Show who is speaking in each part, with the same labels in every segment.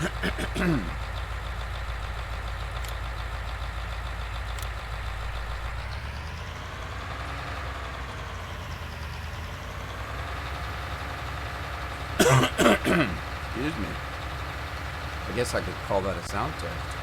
Speaker 1: Excuse me. I guess I could call that a sound test.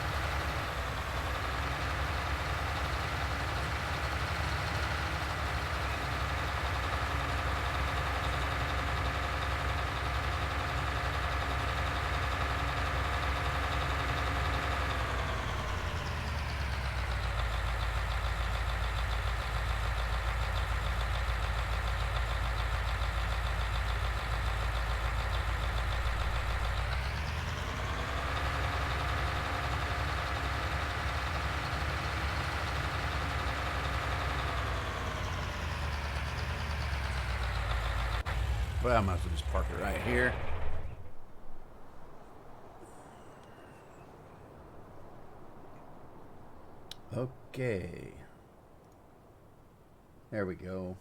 Speaker 1: Well, I might as well just park it right here. Okay. There we go.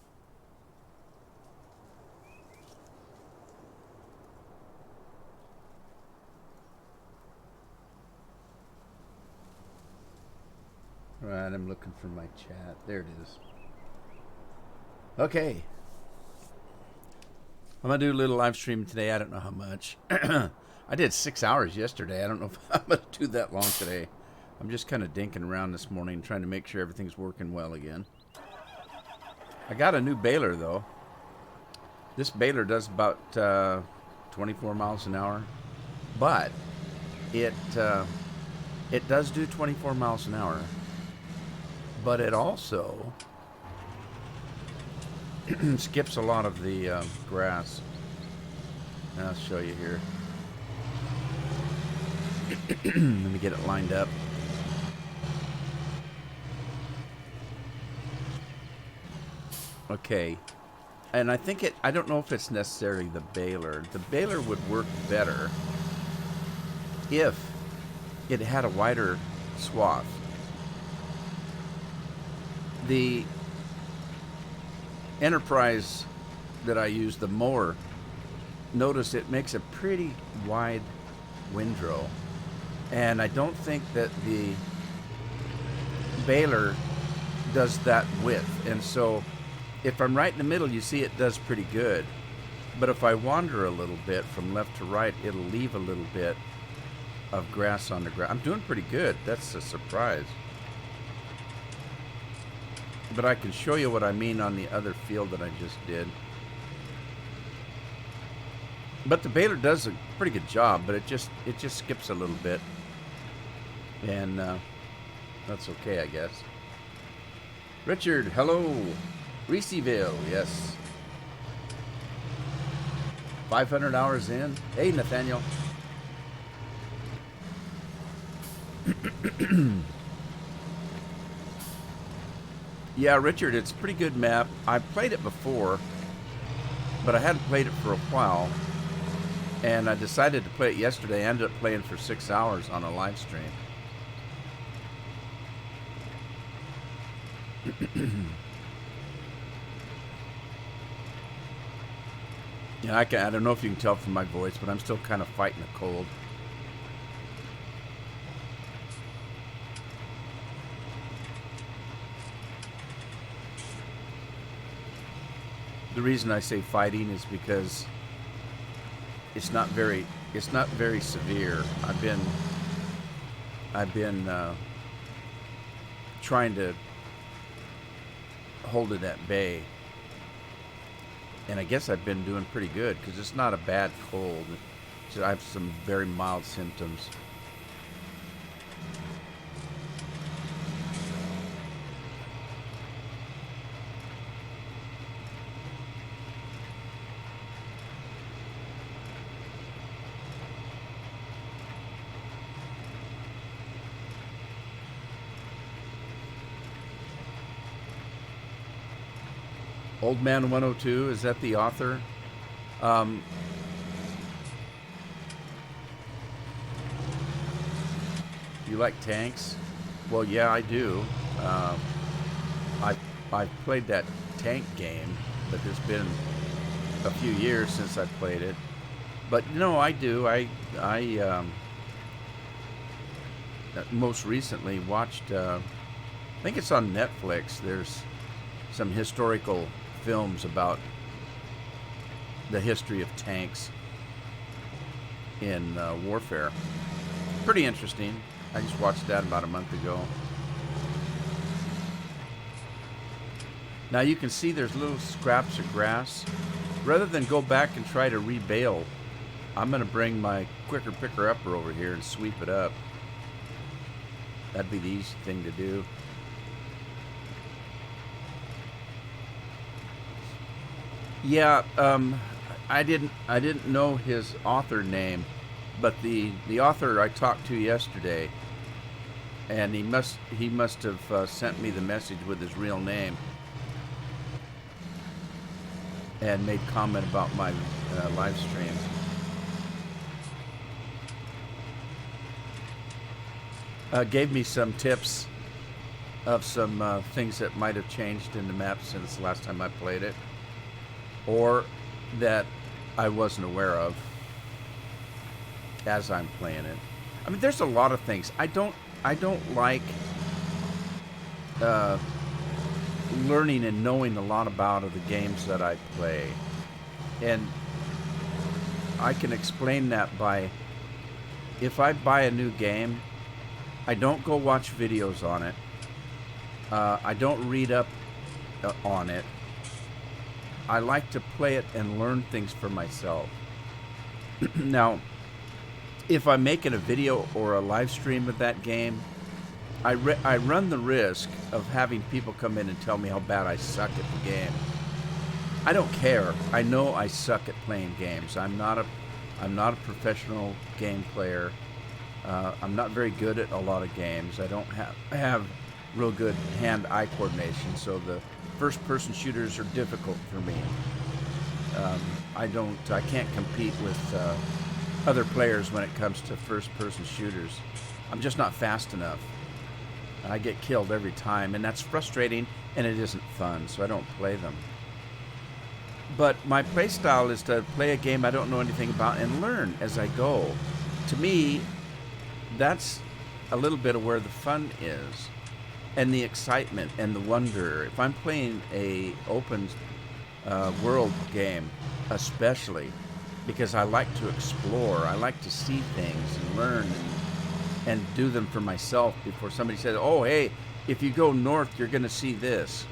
Speaker 1: Right, I'm looking for my chat. There it is. Okay. I'm going to do a little live stream today. I don't know how much. I did 6 hours yesterday. I don't know if I'm going to do that long today. I'm just kind of dinking around this morning trying to make sure everything's working well again. I got a new baler, though. This baler does about 24 miles an hour. But it does do 24 miles an hour. But it also skips a lot of the grass. I'll show you here. Let me get it lined up. Okay. And I think I don't know if it's necessarily the baler. The baler would work better if it had a wider swath. The Enterprise that I use, the mower, notice it makes a pretty wide windrow, and I don't think that the baler does that width. And so if I'm right in the middle, you see it does pretty good, but if I wander a little bit from left to right, it'll leave a little bit of grass on the ground. I'm doing pretty good. That's a surprise. But I can show you what I mean on the other field that I just did. But the baler does a pretty good job, but it just skips a little bit. And that's okay, I guess. Richard, hello. Ricciville, yes. 500 hours in. Hey, Nathaniel. Yeah, Richard, it's a pretty good map. I played it before, but I hadn't played it for a while. And I decided to play it yesterday. I ended up playing for 6 hours on a live stream. Yeah, I don't know if you can tell from my voice, but I'm still kind of fighting a cold. The reason I say fighting is because it's not very severe. I've been trying to hold it at bay, and I guess I've been doing pretty good because it's not a bad cold. So I have some very mild symptoms. Old Man 102, is that the author? You like tanks? Well, yeah, I do. I've played that tank game, but it's been a few years since I played it. But no, I do. most recently watched, I think it's on Netflix, there's some historical films about the history of tanks in warfare. Pretty interesting. I just watched that about a month ago. Now you can see there's little scraps of grass. Rather than go back and try to rebale, I'm going to bring my quicker picker-upper over here and sweep it up. That'd be the easy thing to do. Yeah, I didn't know his author name, but the author I talked to yesterday, and he must have sent me the message with his real name and made comment about my live stream. Gave me some tips of some things that might have changed in the map since the last time I played it, or that I wasn't aware of as I'm playing it. I mean, there's a lot of things. I don't like learning and knowing a lot about the games that I play, and I can explain that by, if I buy a new game, I don't go watch videos on it. I don't read up on it. I like to play it and learn things for myself. Now, if I'm making a video or a live stream of that game, I run the risk of having people come in and tell me how bad I suck at the game. I don't care. I know I suck at playing games. I'm not a professional game player. I'm not very good at a lot of games. I don't have real good hand-eye coordination, so the first-person shooters are difficult for me. I can't compete with other players when it comes to first-person shooters. I'm just not fast enough. I get killed every time, and that's frustrating, and it isn't fun, so I don't play them. But my play style is to play a game I don't know anything about and learn as I go. To me, that's a little bit of where the fun is, and the excitement and the wonder. If I'm playing a open world game, especially, because I like to explore, I like to see things and learn and do them for myself before somebody says, oh, hey, if you go north, you're going to see this.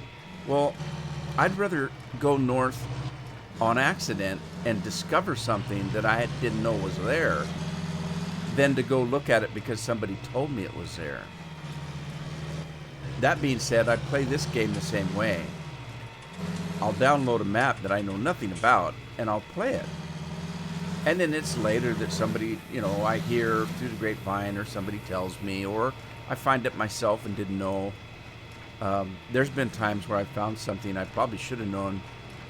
Speaker 1: Well, I'd rather go north on accident and discover something that I didn't know was there than to go look at it because somebody told me it was there. That being said, I play this game the same way. I'll download a map that I know nothing about, and I'll play it. And then it's later that somebody, I hear through the grapevine, or somebody tells me, or I find it myself and didn't know. There's been times where I found something I probably should have known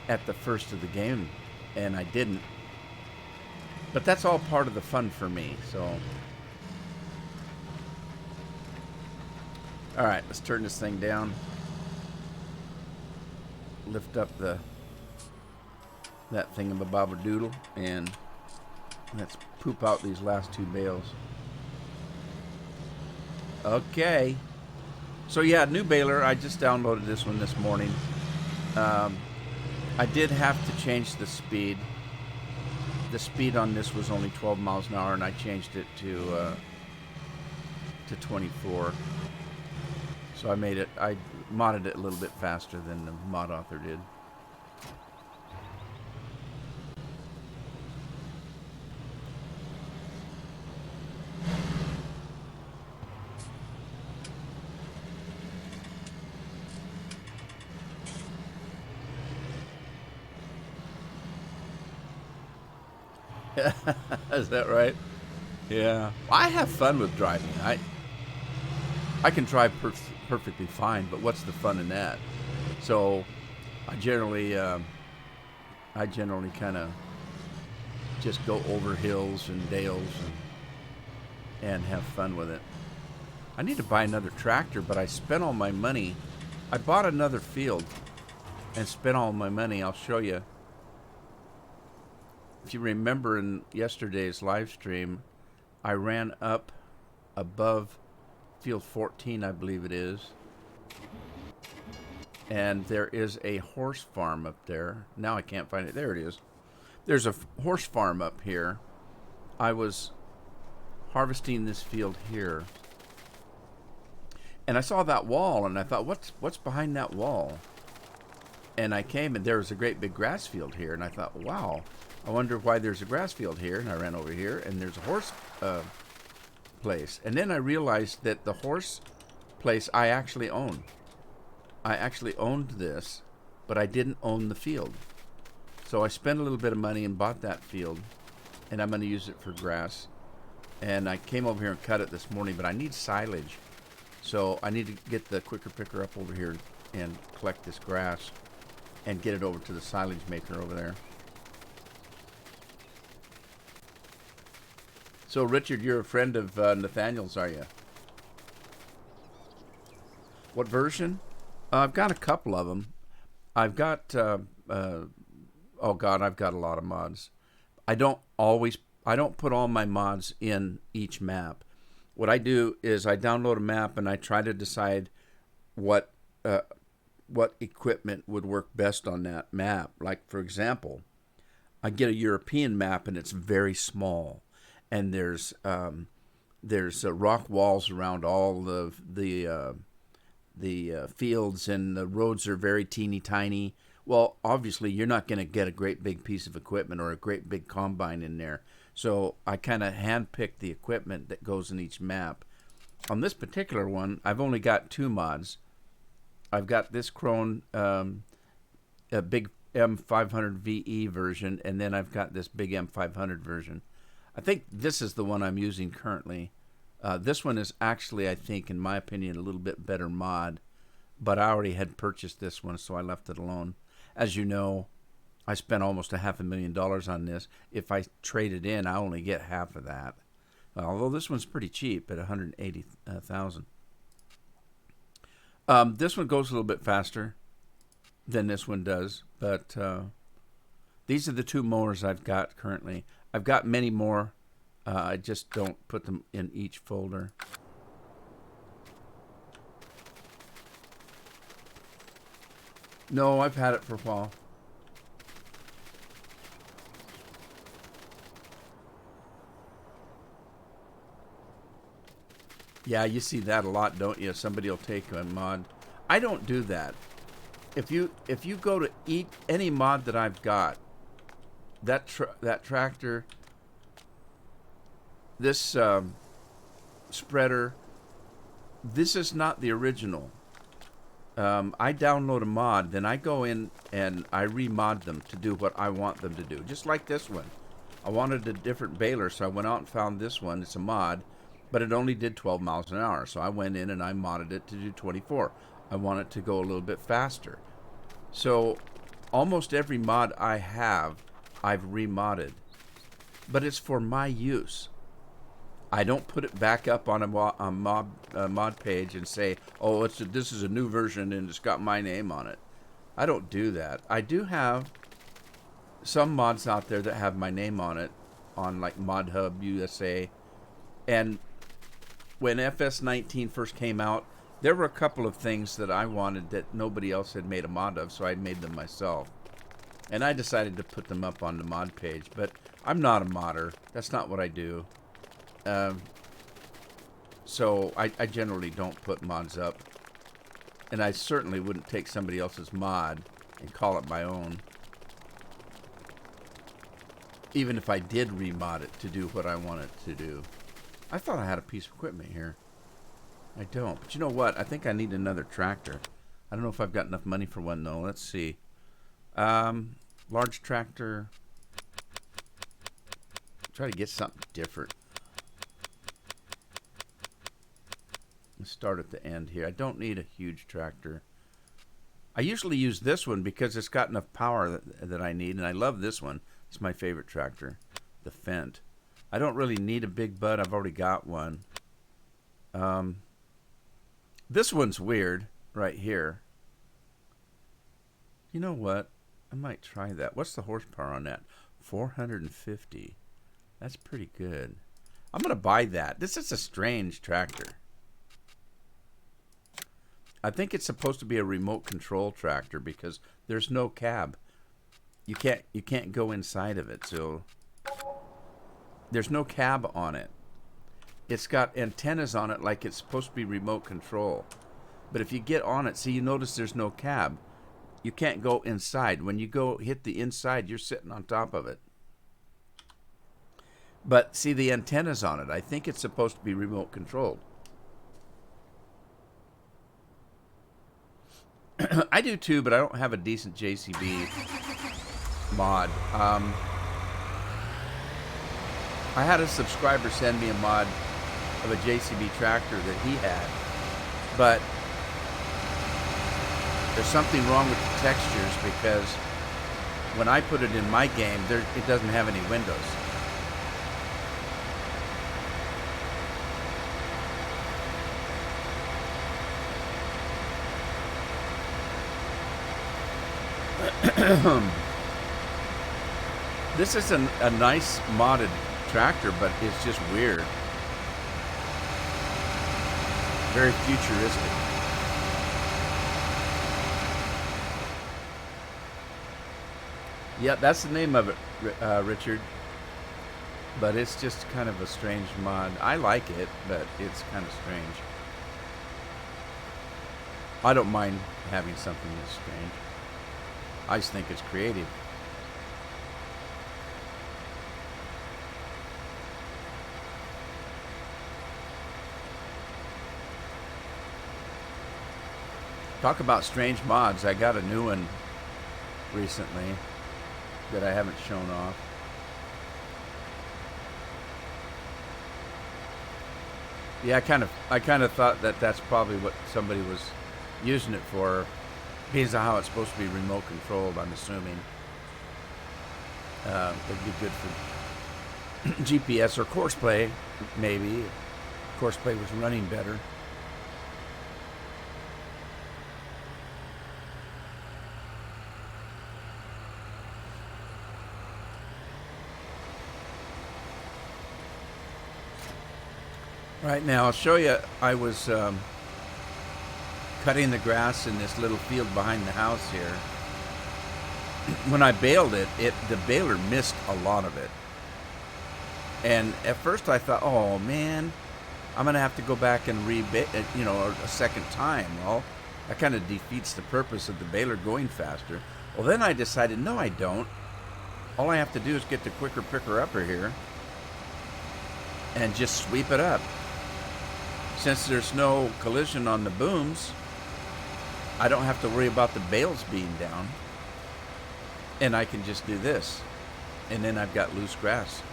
Speaker 1: at the first of the game, and I didn't. But that's all part of the fun for me, so. All right, let's turn this thing down. Lift up that thingamabob-a-doodle, and let's poop out these last two bales. Okay. So yeah, new baler. I just downloaded this one this morning. I did have to change the speed. The speed on this was only 12 miles an hour, and I changed it to 24. So I modded it a little bit faster than the mod author did. Is that right? Yeah. I have fun with driving. I can drive perfectly fine, but what's the fun in that? So I generally kind of just go over hills and dales and have fun with it. I need to buy another tractor, but I spent all my money. I bought another field and spent all my money. I'll show you. If you remember in yesterday's live stream, I ran up above field 14, I believe it is. And there is a horse farm up there. Now I can't find it. There it is. There's a horse farm up here. I was harvesting this field here, and I saw that wall, and I thought, what's behind that wall? And I came, and there was a great big grass field here, and I thought, wow, I wonder why there's a grass field here. And I ran over here, and there's a horse place. And then I realized that the horse place I actually own. I actually owned this, but I didn't own the field. So I spent a little bit of money and bought that field, and I'm going to use it for grass. And I came over here and cut it this morning, but I need silage. So I need to get the quicker picker up over here and collect this grass and get it over to the silage maker over there. So Richard, you're a friend of Nathaniel's, are you? What version? I've got a couple of them. I've got, oh God, I've got a lot of mods. I don't put all my mods in each map. What I do is I download a map and I try to decide what equipment would work best on that map. Like, for example, I get a European map and it's very small, and there's rock walls around all the fields, and the roads are very teeny tiny. Well, obviously, you're not going to get a great big piece of equipment or a great big combine in there. So I kind of handpick the equipment that goes in each map. On this particular one, I've only got 2 mods. I've got this Krone, a big M500 VE version, and then I've got this big M500 version. I think this is the one I'm using currently. This one is actually, I think, in my opinion, a little bit better mod, but I already had purchased this one, so I left it alone. As you know, I spent almost $500,000 on this. If I trade it in, I only get half of that. Although this one's pretty cheap at $180,000. This one goes a little bit faster than this one does, but these are the 2 mowers I've got currently. I've got many more. I just don't put them in each folder. No, I've had it for a while. Yeah, you see that a lot, don't you? Somebody will take a mod. I don't do that. If you go to any mod that I've got, that tractor, this spreader, this is not the original. I download a mod, then I go in and I remod them to do what I want them to do. Just like this one. I wanted a different baler, so I went out and found this one. It's a mod, but it only did 12 miles an hour. So I went in and I modded it to do 24. I want it to go a little bit faster. So almost every mod I have, I've remodded. But it's for my use. I don't put it back up on a mod page and say, oh, this is a new version and it's got my name on it. I don't do that. I do have some mods out there that have my name on it, on like Mod Hub USA. And when FS19 first came out, there were a couple of things that I wanted that nobody else had made a mod of, so I made them myself. And I decided to put them up on the mod page. But I'm not a modder. That's not what I do. So I generally don't put mods up. And I certainly wouldn't take somebody else's mod and call it my own. Even if I did remod it to do what I want it to do. I thought I had a piece of equipment here. I don't. But you know what? I think I need another tractor. I don't know if I've got enough money for one, though. Let's see. Large tractor. Try to get something different. Let's start at the end here. I don't need a huge tractor. I usually use this one because it's got enough power that I need, and I love this one. It's my favorite tractor, the Fendt. I don't really need a big butt. I've already got one. This one's weird right here. You know what? I might try that. What's the horsepower on that? 450. That's pretty good. I'm going to buy that. This is a strange tractor. I think it's supposed to be a remote control tractor because there's no cab. You can't go inside of it, so there's no cab on it. It's got antennas on it like it's supposed to be remote control. But if you get on it, see, you notice there's no cab. You can't go inside. When you go hit the inside, you're sitting on top of it. But see the antennas on it. I think it's supposed to be remote controlled. I do too, but I don't have a decent JCB mod. I had a subscriber send me a mod of a JCB tractor that he had, but there's something wrong with the textures because when I put it in my game, it doesn't have any windows. This is a nice modded tractor, but it's just weird. Very futuristic. Yeah, that's the name of it, Richard. But it's just kind of a strange mod. I like it, but it's kind of strange. I don't mind having something that's strange. I just think it's creative. Talk about strange mods. I got a new one recently that I haven't shown off. Yeah, I kind of thought that that's probably what somebody was using it for. Because of how it's supposed to be remote controlled, I'm assuming. It'd be good for GPS or Courseplay, maybe. Courseplay was running better. Right now, I'll show you. I was cutting the grass in this little field behind the house here. When I baled it, the baler missed a lot of it. And at first I thought, oh man, I'm gonna have to go back and a second time. Well, that kind of defeats the purpose of the baler going faster. Well, then I decided, no, I don't. All I have to do is get the quicker picker upper here and just sweep it up. Since there's no collision on the booms, I don't have to worry about the bales being down. And I can just do this. And then I've got loose grass.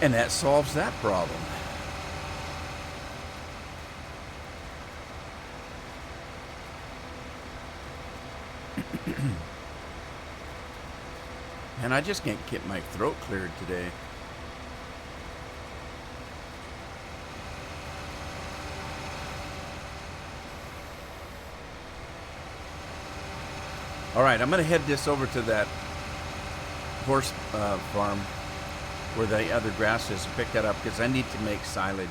Speaker 1: And that solves that problem. And I just can't get my throat cleared today. All right, I'm going to head this over to that horse farm where the other grass is and pick that up because I need to make silage.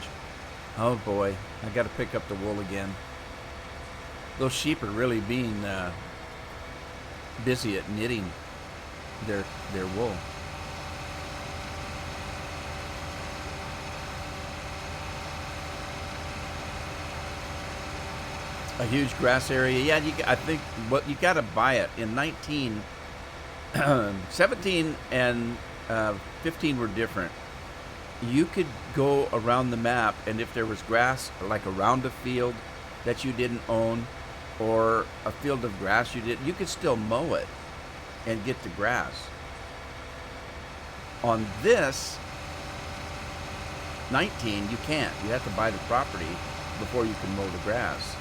Speaker 1: Oh boy, I got to pick up the wool again. Those sheep are really being busy at knitting their wool. A huge grass area. Yeah, I think what you got to buy it in 17 and 15 were different. You could go around the map, and if there was grass like around a field that you didn't own, or a field of grass you could still mow it and get the grass. On this 19, you can't. You have to buy the property before you can mow the grass.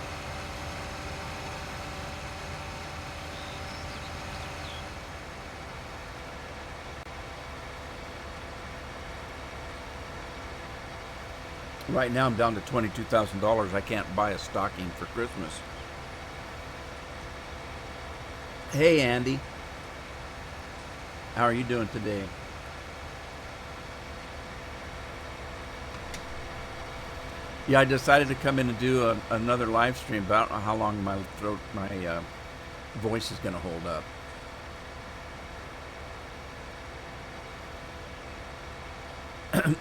Speaker 1: Right now I'm down to $22,000. I can't buy a stocking for Christmas. Hey, Andy. How are you doing today? Yeah, I decided to come in and do another live stream, but I don't know how long my voice is going to hold up.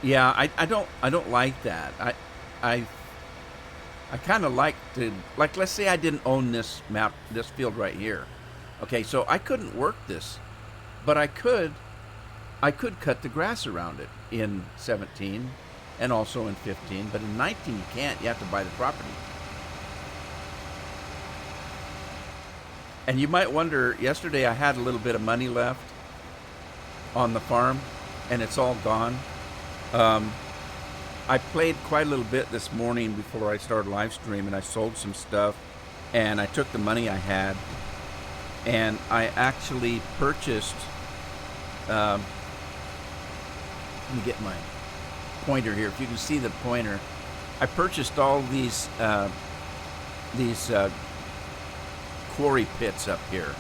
Speaker 1: Yeah, I don't like that. I I kind of like to, like, let's say I didn't own this field right here. Okay, so I couldn't work this, but I could cut the grass around it in 17 and also in 15, but in 19 you can't. You have to buy the property. And you might wonder, yesterday I had a little bit of money left on the farm, and it's all gone. I played quite a little bit this morning before I started live stream, and I sold some stuff, and I took the money I had, and I actually purchased. Let me get my pointer here. If you can see the pointer, I purchased all these quarry pits up here.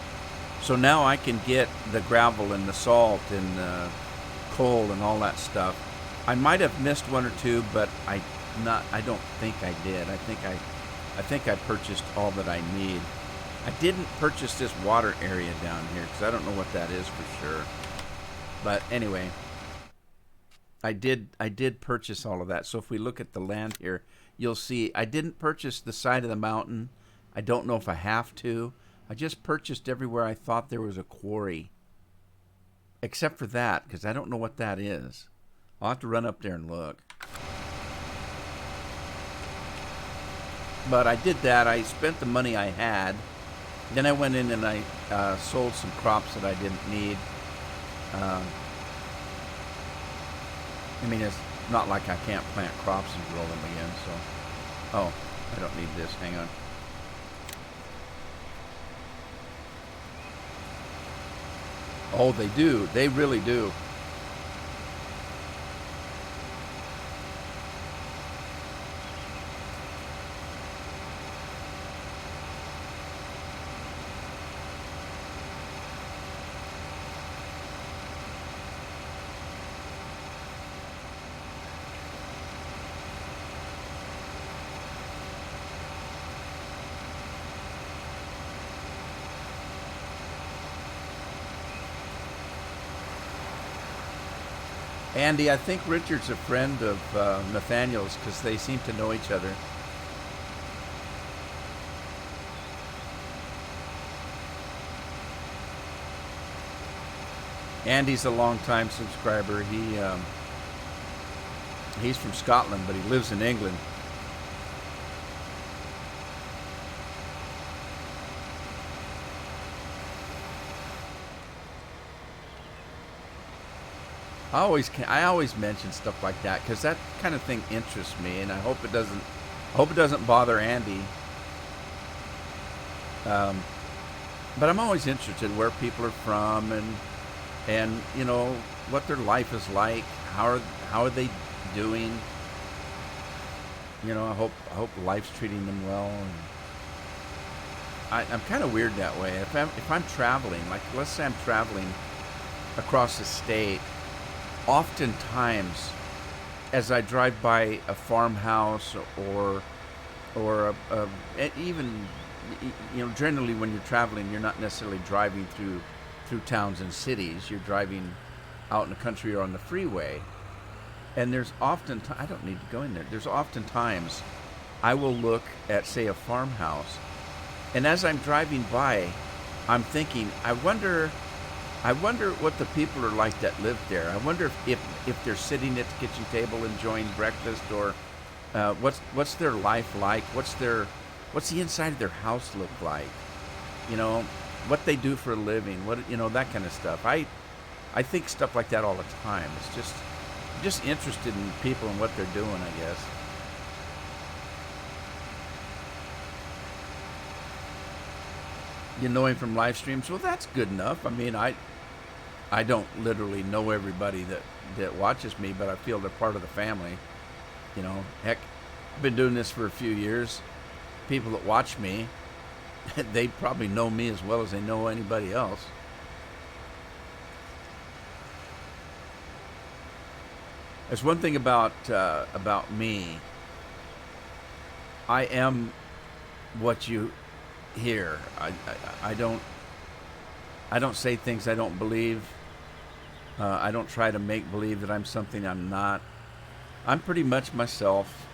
Speaker 1: So now I can get the gravel and the salt and coal and all that stuff. I might have missed one or two, but I don't think I did. I think I purchased all that I need. I didn't purchase this water area down here because I don't know what that is for sure. But anyway, I did purchase all of that. So if we look at the land here, you'll see I didn't purchase the side of the mountain. I don't know if I have to. I just purchased everywhere I thought there was a quarry. Except for that, because I don't know what that is. I'll have to run up there and look. But I did that. I spent the money I had. Then I went in and I sold some crops that I didn't need. I mean, it's not like I can't plant crops and grow them again. So, oh, I don't need this. Hang on. Oh, they do. They really do. Andy, I think Richard's a friend of Nathaniel's because they seem to know each other. Andy's a long-time subscriber. He's from Scotland, but he lives in England. I always mention stuff like that because that kind of thing interests me, and I hope it doesn't bother Andy. But I'm always interested where people are from and you know what their life is like. How are they doing? You know, I hope life's treating them well. And I'm kind of weird that way. If I'm traveling, like let's say I'm traveling across the state. Oftentimes, as I drive by a farmhouse or even, you know, generally when you're traveling, you're not necessarily driving through towns and cities. You're driving out in the country or on the freeway. And there's I don't need to go in there. There's oftentimes I will look at, say, a farmhouse, and as I'm driving by, I'm thinking, I wonder what the people are like that live there. I wonder if they're sitting at the kitchen table enjoying breakfast, or what's their life like? What's the inside of their house look like? You know, what they do for a living. That kind of stuff. I think stuff like that all the time. It's just interested in people and what they're doing, I guess. You know him from live streams? Well, that's good enough. I mean, I don't literally know everybody that watches me, but I feel they're part of the family. You know, heck, I've been doing this for a few years. People that watch me, They probably know me as well as they know anybody else. There's one thing about me. I am what you hear. I don't say things I don't believe. I don't try to make believe that I'm something I'm not. I'm pretty much myself.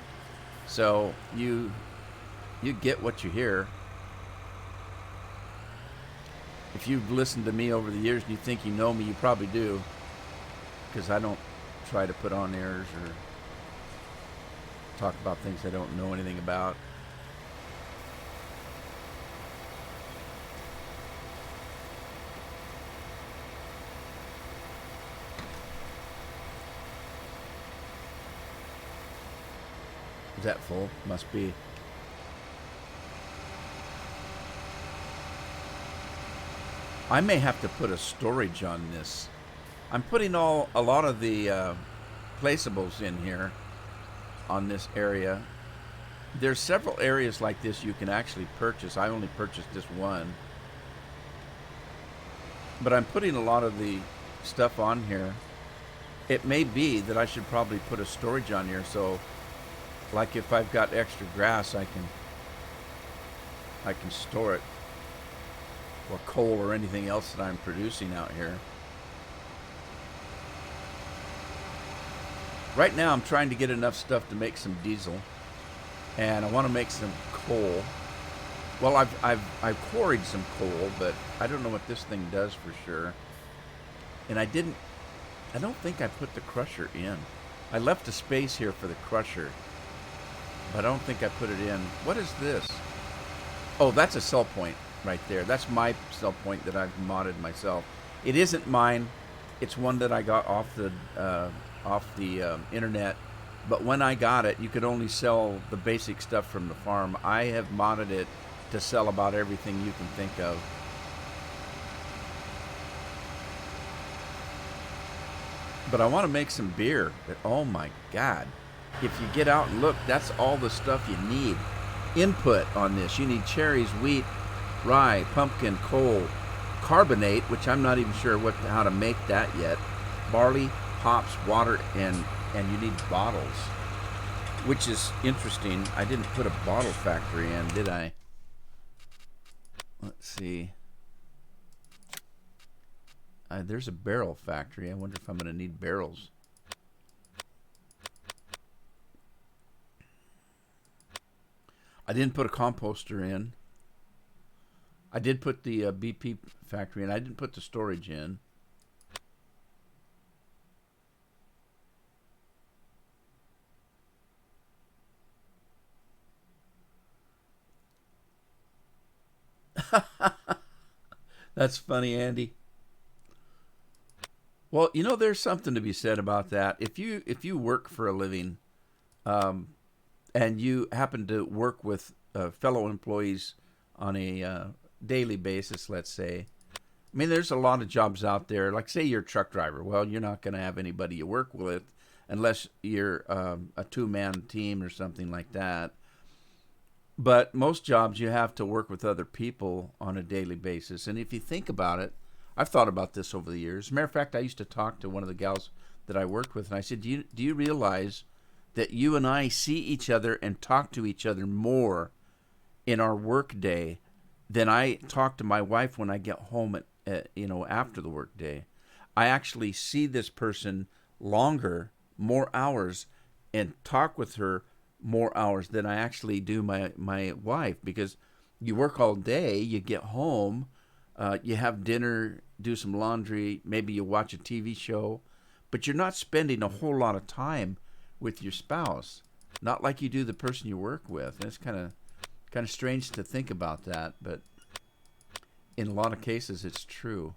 Speaker 1: So you get what you hear. If you've listened to me over the years and you think you know me, you probably do, because I don't try to put on airs or talk about things I don't know anything about. Is that full? Must be. I may have to put a storage on this. I'm putting a lot of the placeables in here on this area. There's several areas like this you can actually purchase. I only purchased this one. But I'm putting a lot of the stuff on here. It may be that I should probably put a storage on here, so like if I've got extra grass, I can store it, or coal or anything else that I'm producing out here. Right now I'm trying to get enough stuff to make some diesel, and I want to make some coal. Well, I've quarried some coal, but I don't know what this thing does for sure. And I don't think I put the crusher in. I left a space here for the crusher, but I don't think I put it in. What is this? Oh, that's a cell point right there. That's my cell point that I've modded myself. It isn't mine. It's one that I got off the internet. But when I got it, you could only sell the basic stuff from the farm. I have modded it to sell about everything you can think of. But I want to make some beer. But oh my God. If you get out and look, that's all the stuff you need. Input on this. You need cherries, wheat, rye, pumpkin, coal, carbonate, which I'm not even sure how to make that yet. Barley, hops, water, and you need bottles, which is interesting. I didn't put a bottle factory in, did I? Let's see. There's a barrel factory. I wonder if I'm going to need barrels. I didn't put a composter in. I did put the BP factory in. I didn't put the storage in. That's funny, Andy. Well, you know, there's something to be said about that. If you work for a living, and you happen to work with fellow employees on a daily basis, let's say. I mean, there's a lot of jobs out there. Like, say you're a truck driver. Well, you're not going to have anybody you work with unless you're a two-man team or something like that. But most jobs, you have to work with other people on a daily basis. And if you think about it, I've thought about this over the years. As a matter of fact, I used to talk to one of the gals that I worked with, and I said, do you realize that you and I see each other and talk to each other more in our work day than I talk to my wife when I get home after the work day? I actually see this person longer, more hours, and talk with her more hours than I actually do my wife, because you work all day, you get home, you have dinner, do some laundry, maybe you watch a TV show, but you're not spending a whole lot of time with your spouse, not like you do the person you work with. And it's kind of strange to think about that, but in a lot of cases it's true.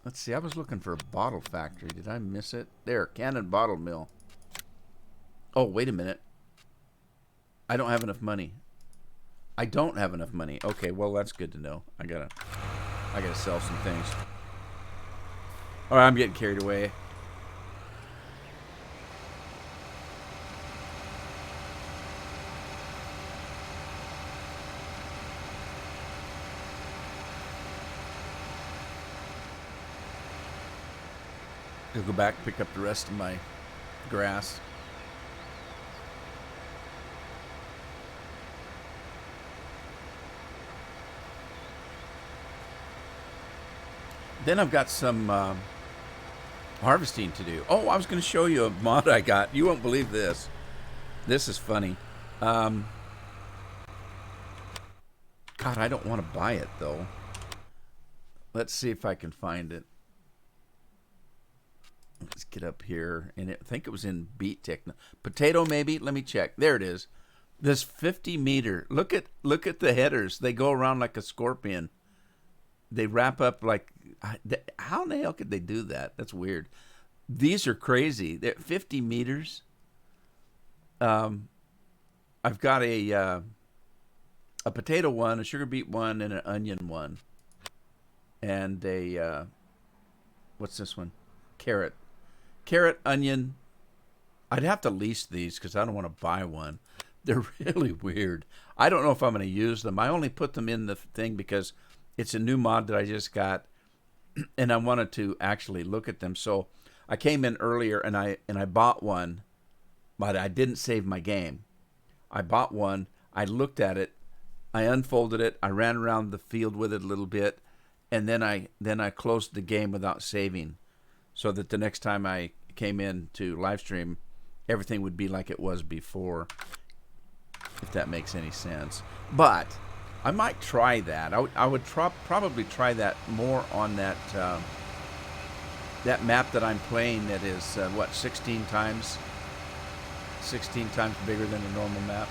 Speaker 1: Let's see, I was looking for a bottle factory. Did I miss it? There, Cannon Bottle Mill. Oh, wait a minute. I don't have enough money. I don't have enough money. Okay, well, that's good to know. I gotta sell some things. All right, I'm getting carried away. I'll go back and pick up the rest of my grass. Then I've got some harvesting to do. Oh, I was going to show you a mod I got. You won't believe this. This is funny. God, I don't want to buy it, though. Let's see if I can find it. Let's get up here. And I think it was in Beat Tech. Potato, maybe? Let me check. There it is. This 50 meter. Look at the headers. They go around like a scorpion. They wrap up like... How in the hell could they do that? That's weird. These are crazy. They're 50 meters. I've got a potato one, a sugar beet one, and an onion one. And a... what's this one? Carrot. Carrot, onion. I'd have to lease these because I don't want to buy one. They're really weird. I don't know if I'm going to use them. I only put them in the thing because it's a new mod that I just got, and I wanted to actually look at them. So I came in earlier and I bought one, but I didn't save my game. I bought one. I looked at it. I unfolded it. I ran around the field with it a little bit, and then I closed the game without saving, so that the next time I came in to live stream, everything would be like it was before, if that makes any sense. But I might try that. I would probably try that more on that that map that I'm playing that is, 16 times bigger than a normal map.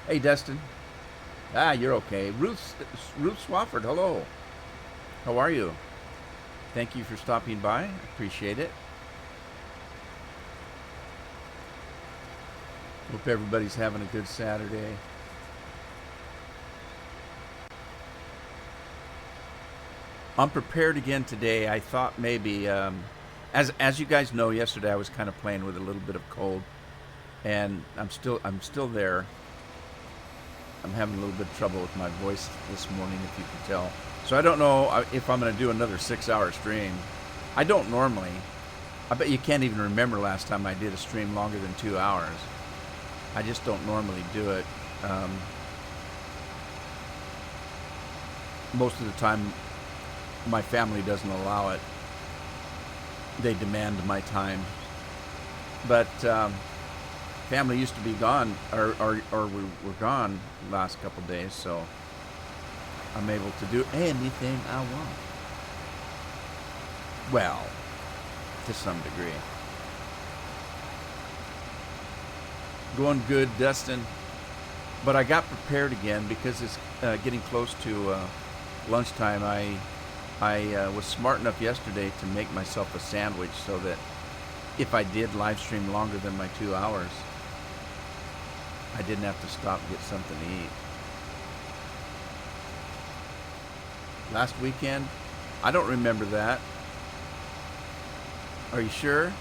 Speaker 1: Hey, Dustin. Ah, you're okay. Ruth Swafford, hello. How are you? Thank you for stopping by. Appreciate it. Hope everybody's having a good Saturday. I'm prepared again today. I thought maybe, as you guys know, yesterday I was kind of playing with a little bit of cold, and I'm still there. I'm having a little bit of trouble with my voice this morning, if you can tell. So I don't know if I'm going to do another 6-hour stream. I don't normally. I bet you can't even remember last time I did a stream longer than 2 hours. I just don't normally do it. Most of the time, my family doesn't allow it. They demand my time. But family used to be gone, or we were gone last couple days, so I'm able to do anything I want. Well, to some degree. Going good, Dustin. But I got prepared again because it's getting close to lunchtime. I was smart enough yesterday to make myself a sandwich so that if I did live stream longer than my 2 hours, I didn't have to stop and get something to eat. Last weekend? I don't remember that. Are you sure?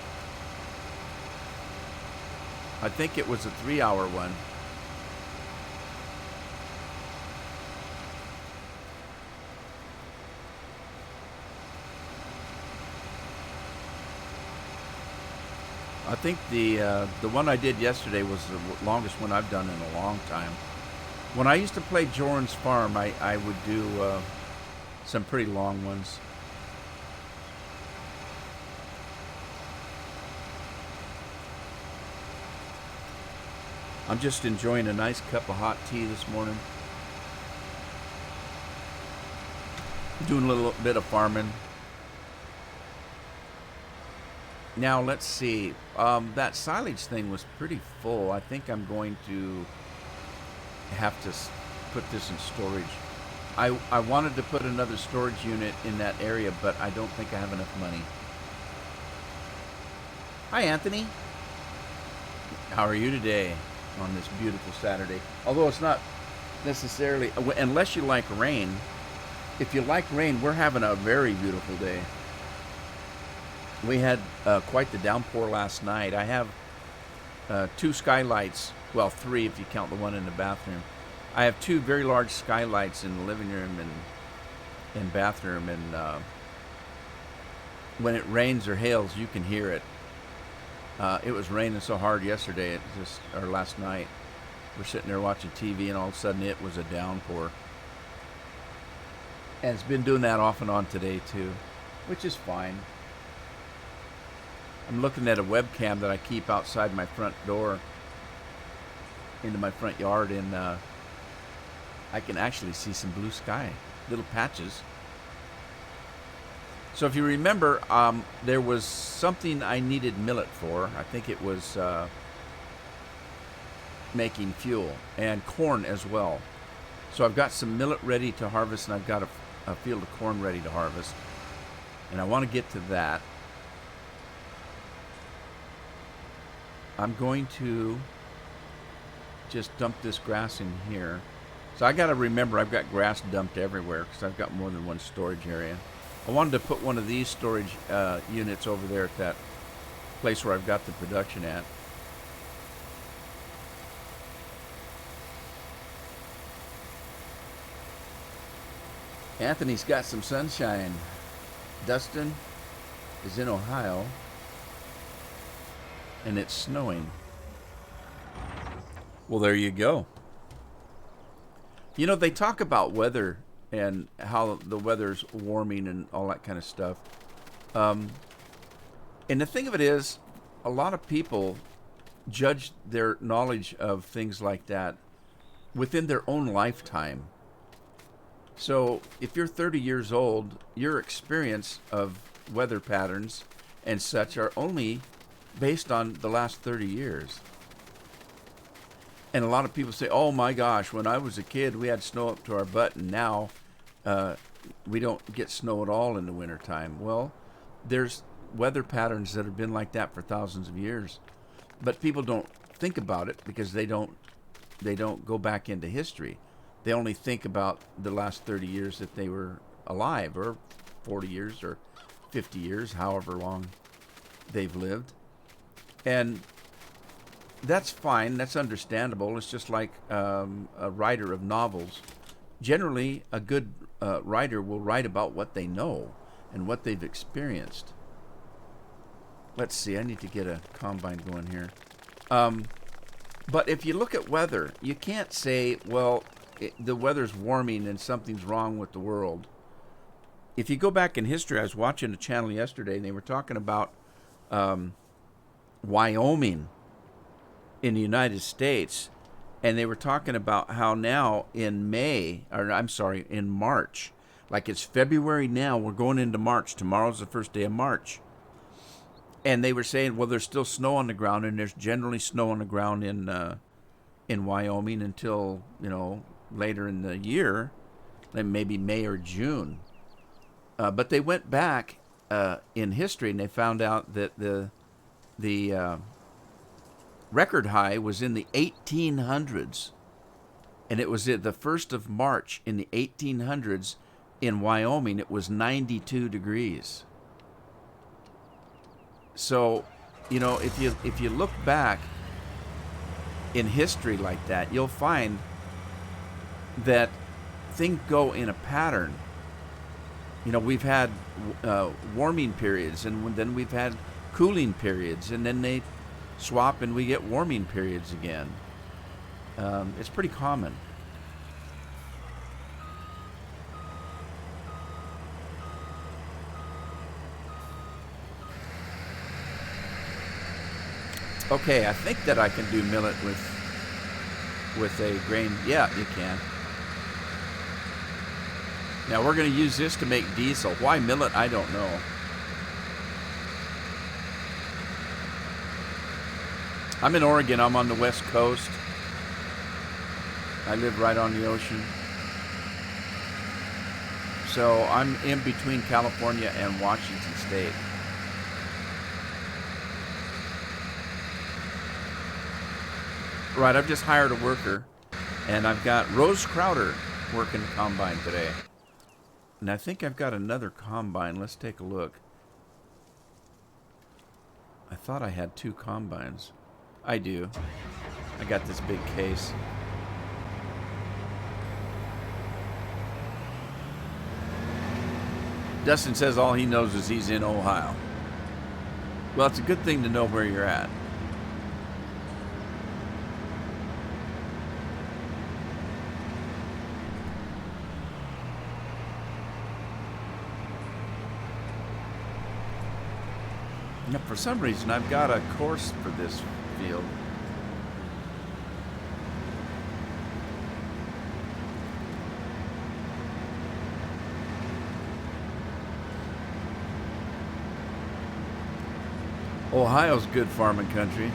Speaker 1: I think it was a 3-hour one. I think the one I did yesterday was the longest one I've done in a long time. When I used to play Joran's Farm, I would do some pretty long ones. I'm just enjoying a nice cup of hot tea this morning. Doing a little bit of farming. Now, let's see. That silage thing was pretty full. I think I'm going to have to put this in storage. I wanted to put another storage unit in that area, but I don't think I have enough money. Hi, Anthony. How are you today on this beautiful Saturday? Although it's not necessarily, unless you like rain. If you like rain, we're having a very beautiful day. We had quite the downpour last night. I have 2 skylights, well, 3 if you count the one in the bathroom. I have 2 very large skylights in the living room and bathroom, and when it rains or hails, you can hear it. It was raining so hard yesterday, or last night. We're sitting there watching TV, and all of a sudden it was a downpour. And it's been doing that off and on today too, which is fine. I'm looking at a webcam that I keep outside my front door into my front yard, and I can actually see some blue sky, little patches. So if you remember, there was something I needed millet for. I think it was making fuel, and corn as well. So I've got some millet ready to harvest, and I've got a field of corn ready to harvest. And I want to get to that. I'm going to just dump this grass in here. So I got to remember I've got grass dumped everywhere because I've got more than one storage area. I wanted to put one of these storage units over there at that place where I've got the production at. Anthony's got some sunshine. Dustin is in Ohio, and it's snowing. Well, there you go. You know, they talk about weather and how the weather's warming and all that kind of stuff. And the thing of it is, a lot of people judge their knowledge of things like that within their own lifetime. So if you're 30 years old, your experience of weather patterns and such are only based on the last 30 years. And a lot of people say, oh my gosh, when I was a kid, we had snow up to our butt, and now we don't get snow at all in the wintertime. Well, there's weather patterns that have been like that for thousands of years. But people don't think about it because they don't go back into history. They only think about the last 30 years that they were alive, or 40 years, or 50 years, however long they've lived. And that's fine. That's understandable. It's just like a writer of novels. Generally, a good writer will write about what they know and what they've experienced. Let's see. I need to get a combine going here. But if you look at weather, you can't say, well, the weather's warming and something's wrong with the world. If you go back in history, I was watching a channel yesterday, and they were talking about Wyoming in the United States, and they were talking about how now in March, like it's February now, we're going into March. Tomorrow's the first day of March. And they were saying, well, there's still snow on the ground, and there's generally snow on the ground in Wyoming until, later in the year, like maybe May or June. But they went back in history, and they found out that the record high was in the 1800s, and it was at the 1st of March in the 1800s in Wyoming. It was 92 degrees. So, if you look back in history like that, you'll find that things go in a pattern. We've had warming periods, and then we've had cooling periods, and then they swap and we get warming periods again. It's pretty common. Okay, I think that I can do millet with a grain. Yeah, you can. Now we're going to use this to make diesel. Why millet? I don't know. I'm in Oregon. I'm on the West Coast. I live right on the ocean. So I'm in between California and Washington State. Right, I've just hired a worker, and I've got Rose Crowder working the combine today. And I think I've got another combine. Let's take a look. I thought I had 2 combines. I do. I got this big case. Dustin says all he knows is he's in Ohio. Well, it's a good thing to know where you're at. Now, for some reason, I've got a course for this field. Ohio's good farming country.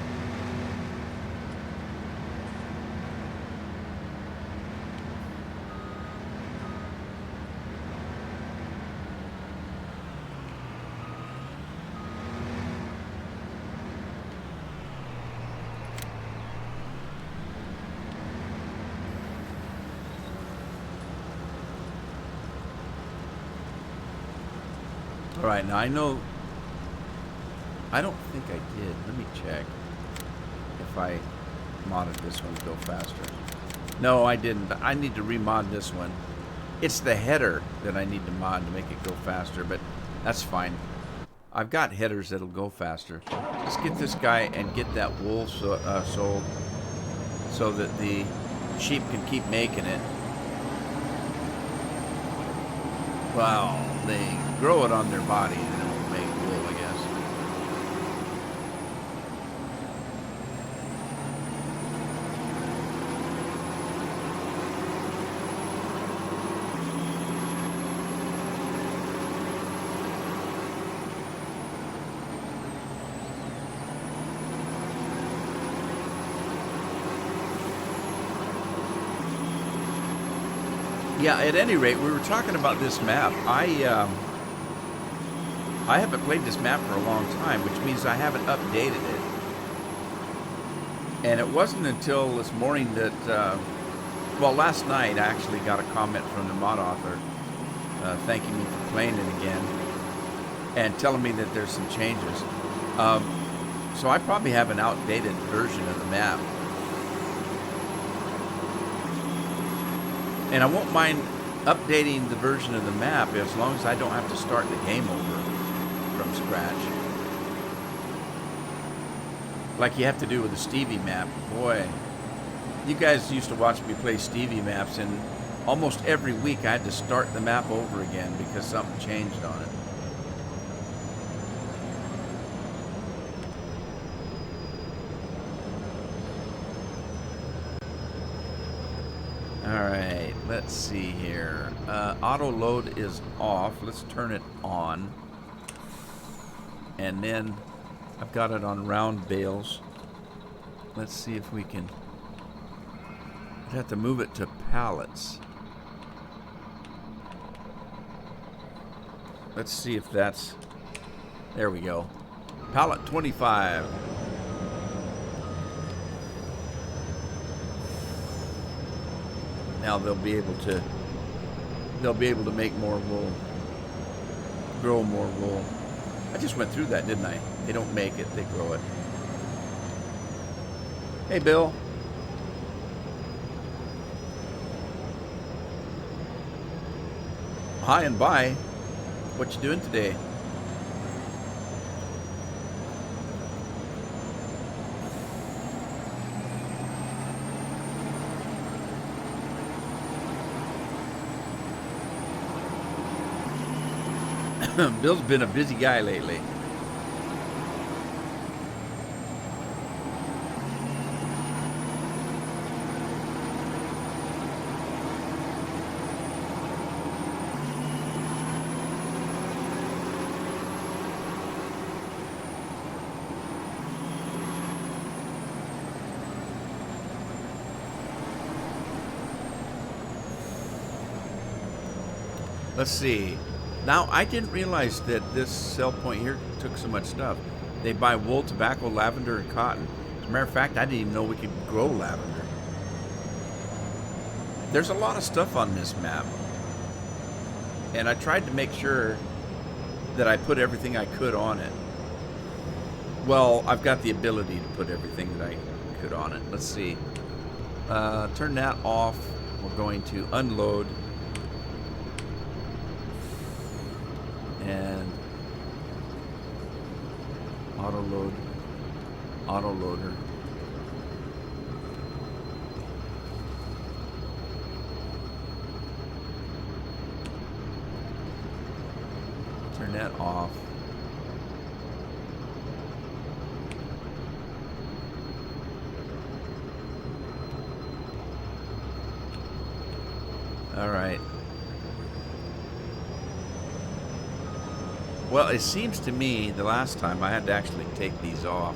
Speaker 1: All right, now I know, I don't think I did. Let me check if I modded this one to go faster. No, I didn't. I need to remod this one. It's the header that I need to mod to make it go faster, but that's fine. I've got headers that'll go faster. Let's get this guy and get that wool sold so that the sheep can keep making it. Wow, they grow it on their body and it'll make wool, I guess. Yeah, at any rate, we were talking about this map. I haven't played this map for a long time, which means I haven't updated it. And it wasn't until this morning that, well, last night I actually got a comment from the mod author thanking me for playing it again and telling me that there's some changes. So I probably have an outdated version of the map. And I won't mind updating the version of the map as long as I don't have to start the game over from scratch. Like you have to do with the Stevie map. Boy, you guys used to watch me play Stevie maps, and almost every week I had to start the map over again because something changed on it. Alright, let's see here. Auto load is off. Let's turn it on. And then I've got it on round bales. Let's see if we can. I'd have to move it to pallets. Let's see if that's. There we go. Pallet 25. Now they'll be able to make more wool, grow more wool. I just went through that, didn't I? They don't make it, they grow it. Hey, Bill. Hi and bye. What you doing today? Bill's been a busy guy lately. Let's see. Now, I didn't realize that this sell point here took so much stuff. They buy wool, tobacco, lavender, and cotton. As a matter of fact, I didn't even know we could grow lavender. There's a lot of stuff on this map. And I tried to make sure that I put everything I could on it. Well, I've got the ability to put everything that I could on it. Let's see. Turn that off. We're going to unload. auto load, auto loader. Turn that off. All right. Well, it seems to me the last time I had to actually take these off.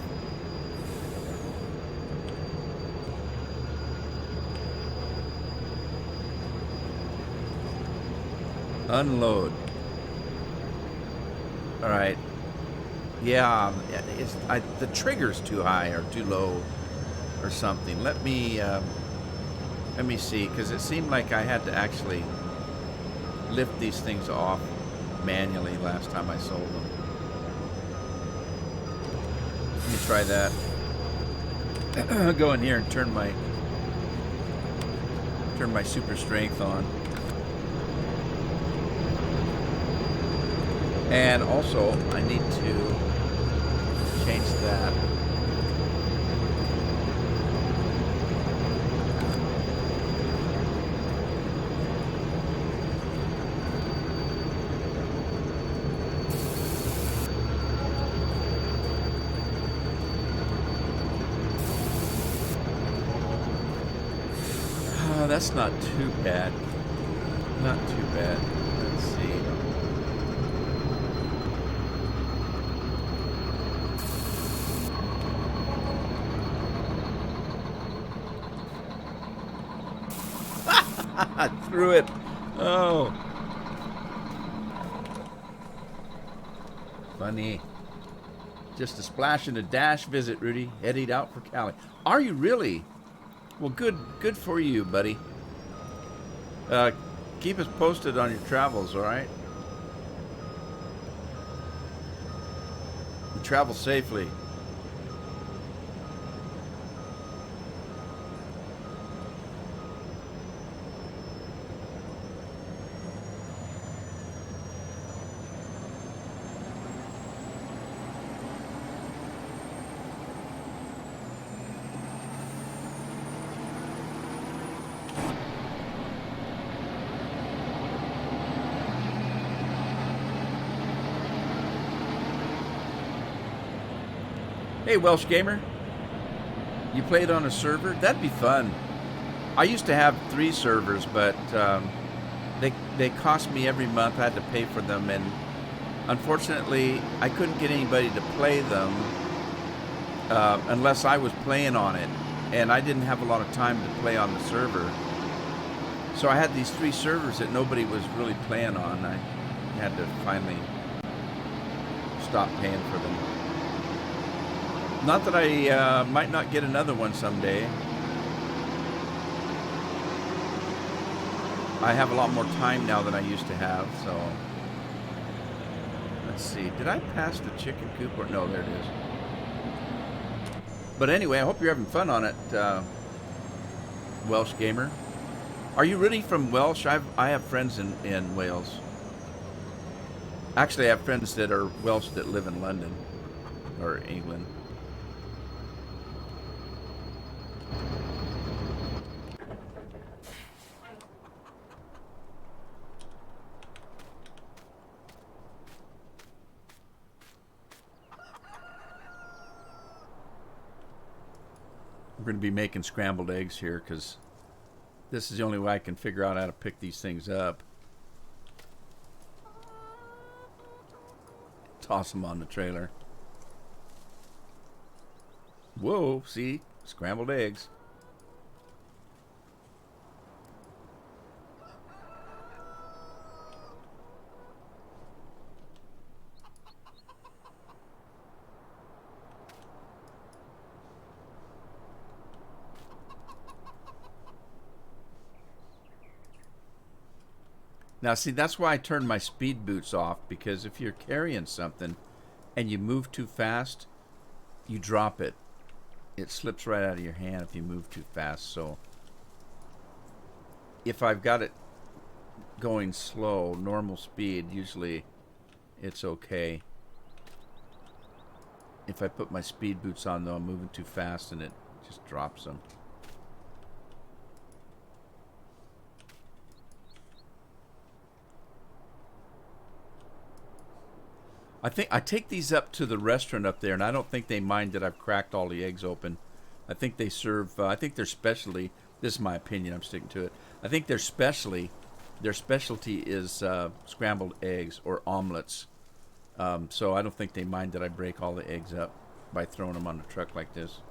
Speaker 1: Unload. All right. Yeah, the trigger's too high or too low or something. Let me see, because it seemed like I had to actually lift these things off manually last time I sold them. Let me try that. I'll go in here and turn my super strength on. And also, I need to change that. Oh, that's not too bad. Not too bad. Let's see. I threw it. Oh. Funny. Just a splash and a dash visit, Rudy. Headed out for Cali. Are you really? Well, good for you, buddy. Keep us posted on your travels, all right? You travel safely. Hey, Welsh Gamer. You played on a server? That'd be fun. I used to have 3 servers, but they cost me every month. I had to pay for them, and unfortunately, I couldn't get anybody to play them unless I was playing on it, and I didn't have a lot of time to play on the server. So I had these 3 servers that nobody was really playing on. I had to finally stop paying for them. Not that I might not get another one someday. I have a lot more time now than I used to have, so... Let's see. Did I pass the chicken coop? Or no, there it is. But anyway, I hope you're having fun on it, Welsh Gamer. Are you really from Welsh? I have friends in Wales. Actually, I have friends that are Welsh that live in London or England. We're going to be making scrambled eggs here because this is the only way I can figure out how to pick these things up. Toss them on the trailer. Whoa, see? Scrambled eggs. Now, see, that's why I turned my speed boots off, because if you're carrying something and you move too fast, you drop it. It slips right out of your hand if you move too fast. So if I've got it going slow, normal speed, usually it's okay. If I put my speed boots on, though, I'm moving too fast and it just drops them. I think I take these up to the restaurant up there, and I don't think they mind that I've cracked all the eggs open. I think they serve, I think their specialty, this is my opinion, I'm sticking to it. I think their specialty is scrambled eggs or omelets. So I don't think they mind that I break all the eggs up by throwing them on the truck like this.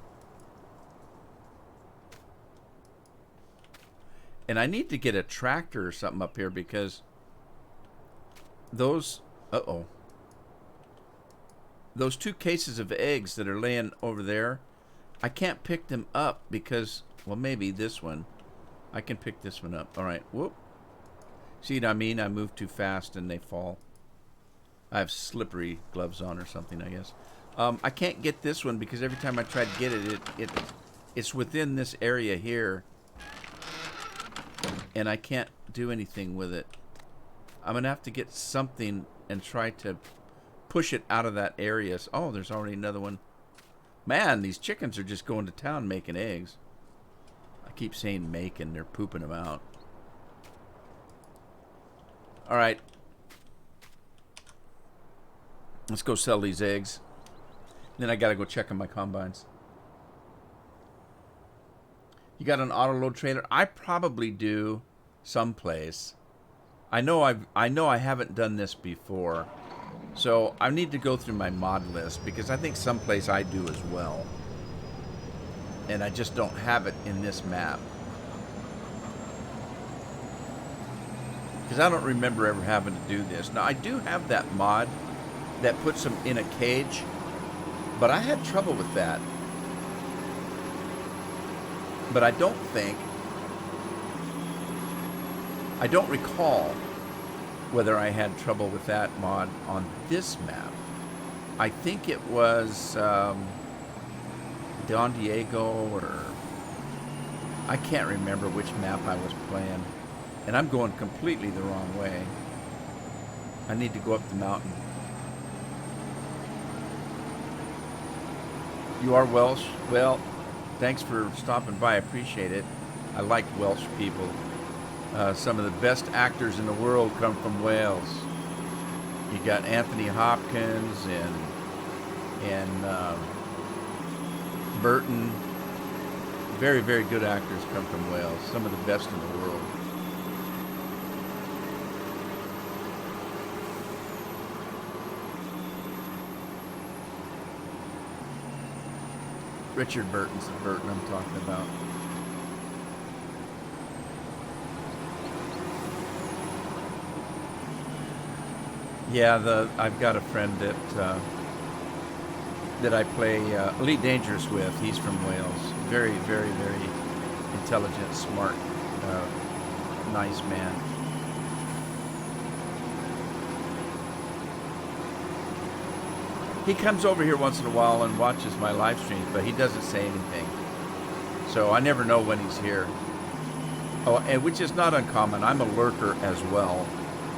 Speaker 1: And I need to get a tractor or something up here because those, those 2 cases of eggs that are laying over there, I can't pick them up because, well, maybe this one. I can pick this one up. All right, whoop. See what I mean? I move too fast and they fall. I have slippery gloves on or something, I guess. I can't get this one because every time I try to get it, it's within this area here. And I can't do anything with it. I'm going to have to get something and try to push it out of that area. Oh, there's already another one. Man, these chickens are just going to town making eggs. I keep saying making, they're pooping them out. All right. Let's go sell these eggs. Then I got to go check on my combines. You got an auto load trailer? I probably do someplace. I know I haven't done this before. So I need to go through my mod list because I think someplace I do as well. And I just don't have it in this map. Because I don't remember ever having to do this. Now I do have that mod that puts them in a cage. But I had trouble with that. But I don't recall whether I had trouble with that mod on this map. I think it was Don Diego, or I can't remember which map I was playing. And I'm going completely the wrong way. I need to go up the mountain. You are Welsh? Well, thanks for stopping by. I appreciate it. I like Welsh people. Some of the best actors in the world come from Wales. You got Anthony Hopkins and Burton. Very, very good actors come from Wales. Some of the best in the world. Richard Burton's the Burton I'm talking about. Yeah, I've got a friend that I play Elite Dangerous with. He's from Wales. Very, very, very intelligent, smart, nice man. He comes over here once in a while and watches my live streams, but he doesn't say anything. So I never know when he's here. Oh, and which is not uncommon. I'm a lurker as well.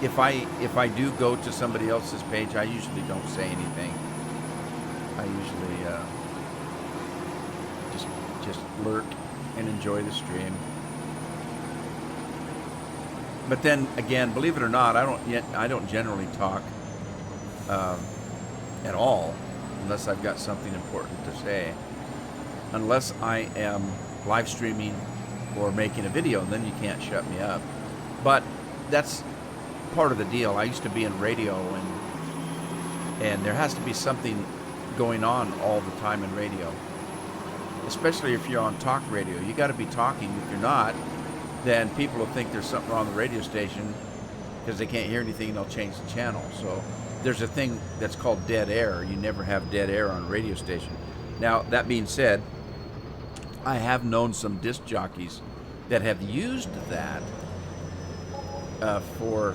Speaker 1: If I do go to somebody else's page, I usually don't say anything. I usually just lurk and enjoy the stream. But then again, believe it or not, I don't generally talk at all unless I've got something important to say. Unless I am live streaming or making a video, and then you can't shut me up. But that's part of the deal. I used to be in radio, and there has to be something going on all the time in radio, especially if you're on talk radio. You got to be talking. If you're not, then people will think there's something wrong with the radio station because they can't hear anything, and they'll change the channel. So there's a thing that's called dead air. You never have dead air on a radio station. Now, that being said, I have known some disc jockeys that have used that for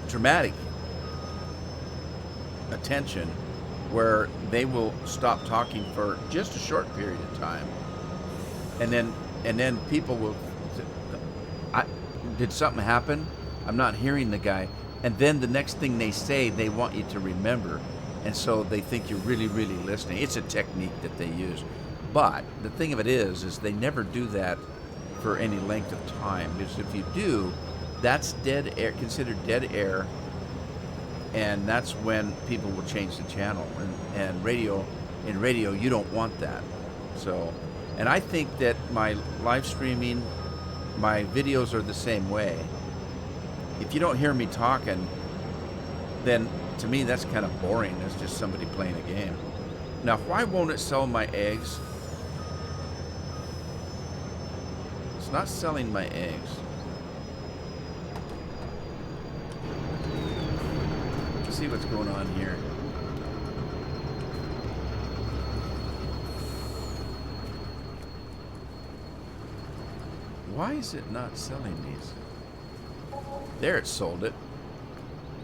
Speaker 1: dramatic attention, where they will stop talking for just a short period of time, and then people will say, did something happen? I'm not hearing the guy. And then the next thing they say, they want you to remember. And so they think you're really, really listening. It's a technique that they use. But the thing of it is they never do that for any length of time. Because if you do, that's dead air, considered dead air. And that's when people will change the channel. And in radio, you don't want that. So, and I think that my live streaming, my videos are the same way. If you don't hear me talking, then to me that's kind of boring. It's just somebody playing a game. Now, why won't it sell my eggs? It's not selling my eggs. Let's see what's going on here. Why is it not selling these? There, it sold it.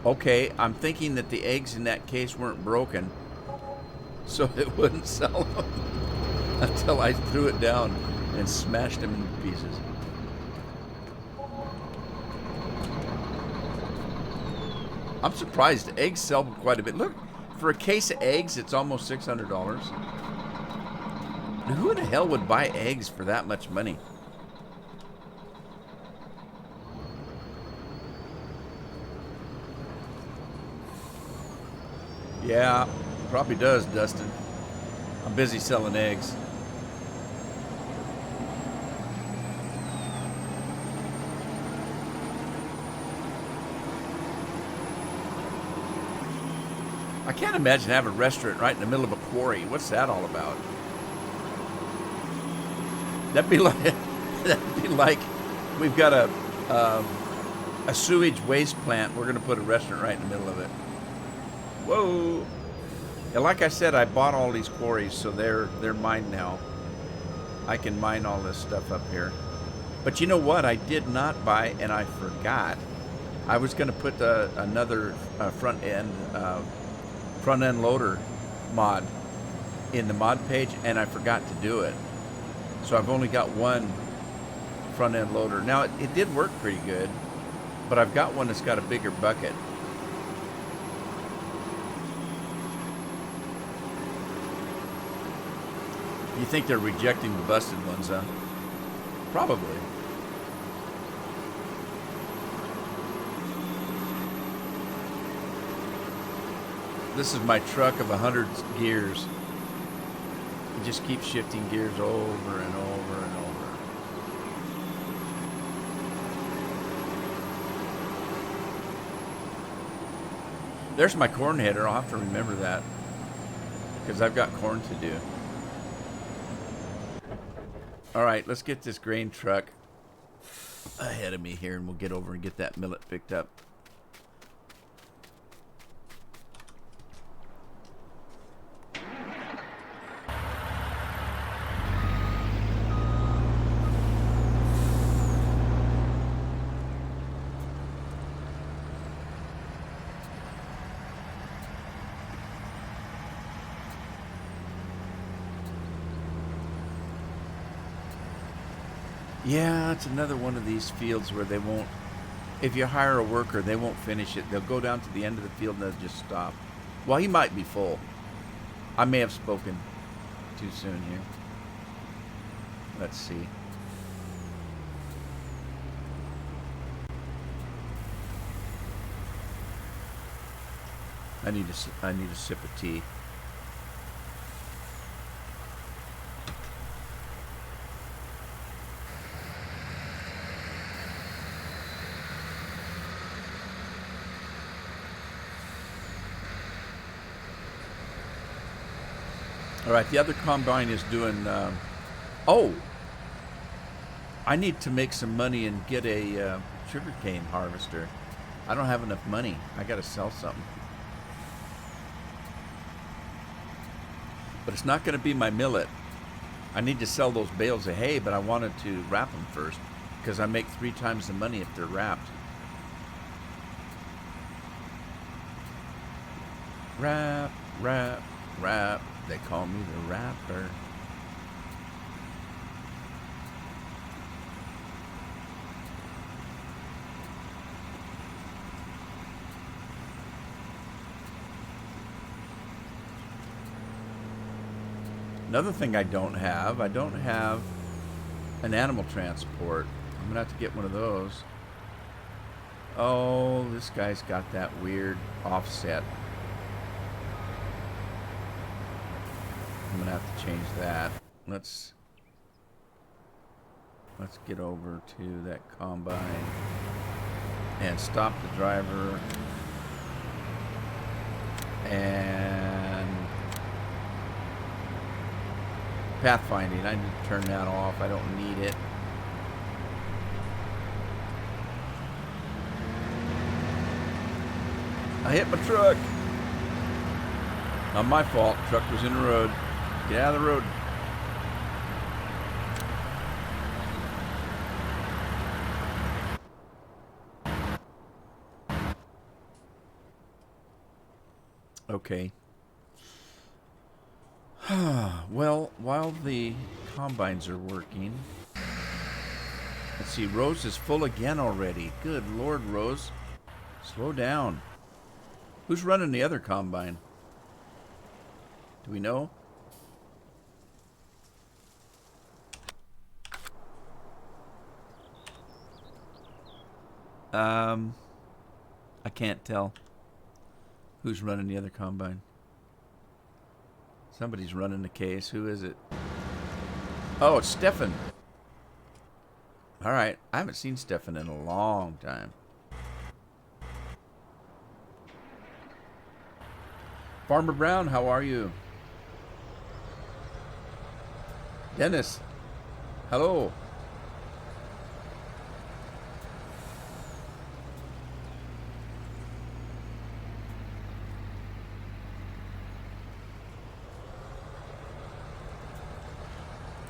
Speaker 1: Okay, I'm thinking that the eggs in that case weren't broken, so it wouldn't sell them until I threw it down and smashed them into pieces. I'm surprised. The eggs sell quite a bit. Look, for a case of eggs, it's almost $600. Who in the hell would buy eggs for that much money? Yeah, probably does, Dustin. I'm busy selling eggs. I can't imagine having a restaurant right in the middle of a quarry. What's that all about? That'd be like we've got a sewage waste plant. We're going to put a restaurant right in the middle of it. Whoa! And like I said, I bought all these quarries, so they're mine now. I can mine all this stuff up here. But you know what? I did not buy, and I forgot. I was going to put another front end loader mod in the mod page, and I forgot to do it. So I've only got one front end loader. Now it did work pretty good, but I've got one that's got a bigger bucket. You think they're rejecting the busted ones, huh? Probably. This is my truck of 100 gears. It just keeps shifting gears over and over and over. There's my corn header. I'll have to remember that because I've got corn to do. All right, let's get this grain truck ahead of me here, and we'll get over and get that millet picked up. Yeah, it's another one of these fields where they won't, if you hire a worker, they won't finish it. They'll go down to the end of the field and they'll just stop. Well, he might be full. I may have spoken too soon here. Let's see. I need a sip of tea. All right, the other combine is doing, oh, I need to make some money and get a sugarcane harvester. I don't have enough money. I got to sell something. But it's not going to be my millet. I need to sell those bales of hay, but I wanted to wrap them first because I make 3 times the money if they're wrapped. Wrap, wrap, wrap. They call me the rapper. Another thing I don't have an animal transport. I'm going to have to get one of those. Oh, this guy's got that weird offset. I'm going to have to change that. Let's get over to that combine and stop the driver and pathfinding. I need to turn that off. I don't need it. I hit my truck. Not my fault. The truck was in the road. Get out of the road. Okay. Well, while the combines are working, let's see. Rose is full again already. Good Lord, Rose. Slow down. Who's running the other combine? Do we know? I can't tell who's running the other combine. Somebody's running the case. Who is it? Oh, it's Stefan. All right. I haven't seen Stefan in a long time. Farmer Brown, how are you? Dennis, hello.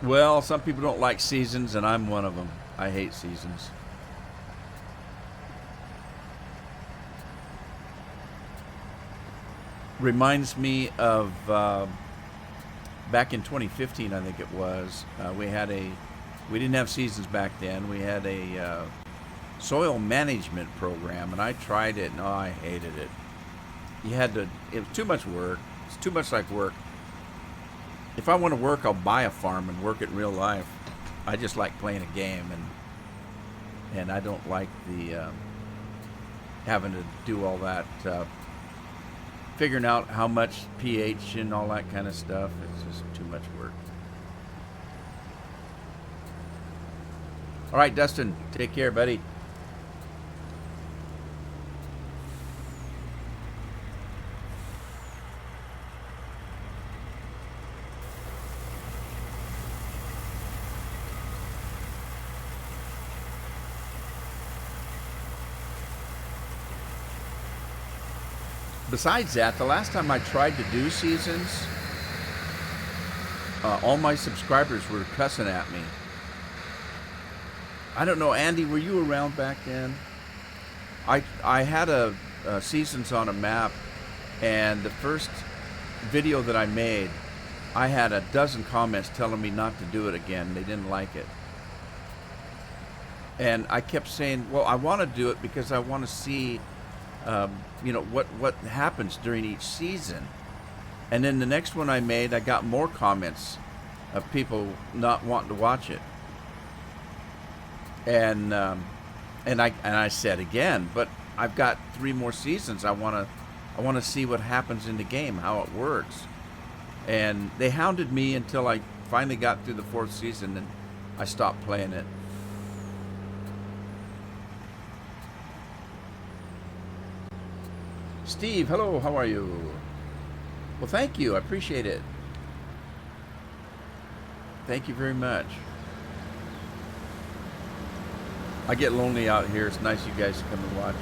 Speaker 1: Well, some people don't like seasons, and I'm one of them. I hate seasons. Reminds me of back in 2015, I think it was. We didn't have seasons back then. We had a soil management program, and I tried it, and oh, I hated it. It was too much work. It's too much like work. If I want to work, I'll buy a farm and work it in real life. I just like playing a game, and I don't like the having to do all that, figuring out how much pH and all that kind of stuff. It's just too much work. All right, Dustin, take care, buddy. Besides that, the last time I tried to do seasons, all my subscribers were cussing at me. I don't know, Andy, were you around back then? I had a seasons on a map, and the first video that I made, I had a dozen comments telling me not to do it again. They didn't like it. And I kept saying, well, I want to do it because I want to see what happens during each season. And then the next one I made, I got more comments of people not wanting to watch it. And I said again, but I've got 3 more seasons. I want to see what happens in the game, how it works. And they hounded me until I finally got through the 4th season, and I stopped playing it. Steve, hello, how are you? Well, thank you. I appreciate it. Thank you very much. I get lonely out here. It's nice you guys come and watch.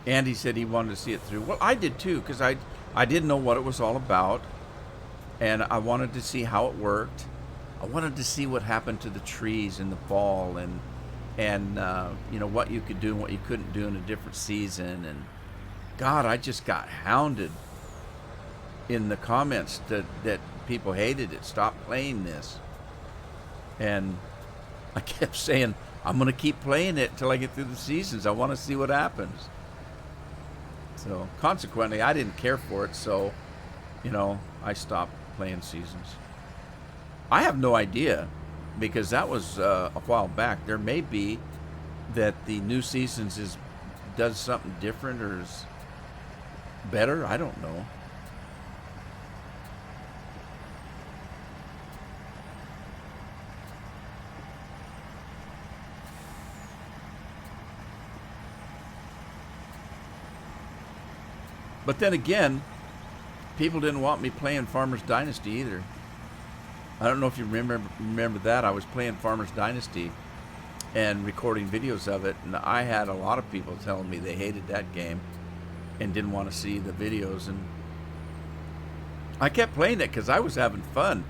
Speaker 1: Andy said he wanted to see it through. Well, I did too, because I didn't know what it was all about, and I wanted to see how it worked. I wanted to see what happened to the trees in the fall, and what you could do and what you couldn't do in a different season. And God, I just got hounded in the comments that people hated it. Stop playing this. And I kept saying, I'm going to keep playing it until I get through the seasons. I want to see what happens. So, consequently, I didn't care for it, so, I stopped playing seasons. I have no idea, because that was a while back. There may be that the new seasons does something different or is better. I don't know. But then again, people didn't want me playing Farmers Dynasty either. I don't know if you remember that. I was playing Farmers Dynasty and recording videos of it, and I had a lot of people telling me they hated that game and didn't want to see the videos, and I kept playing it because I was having fun.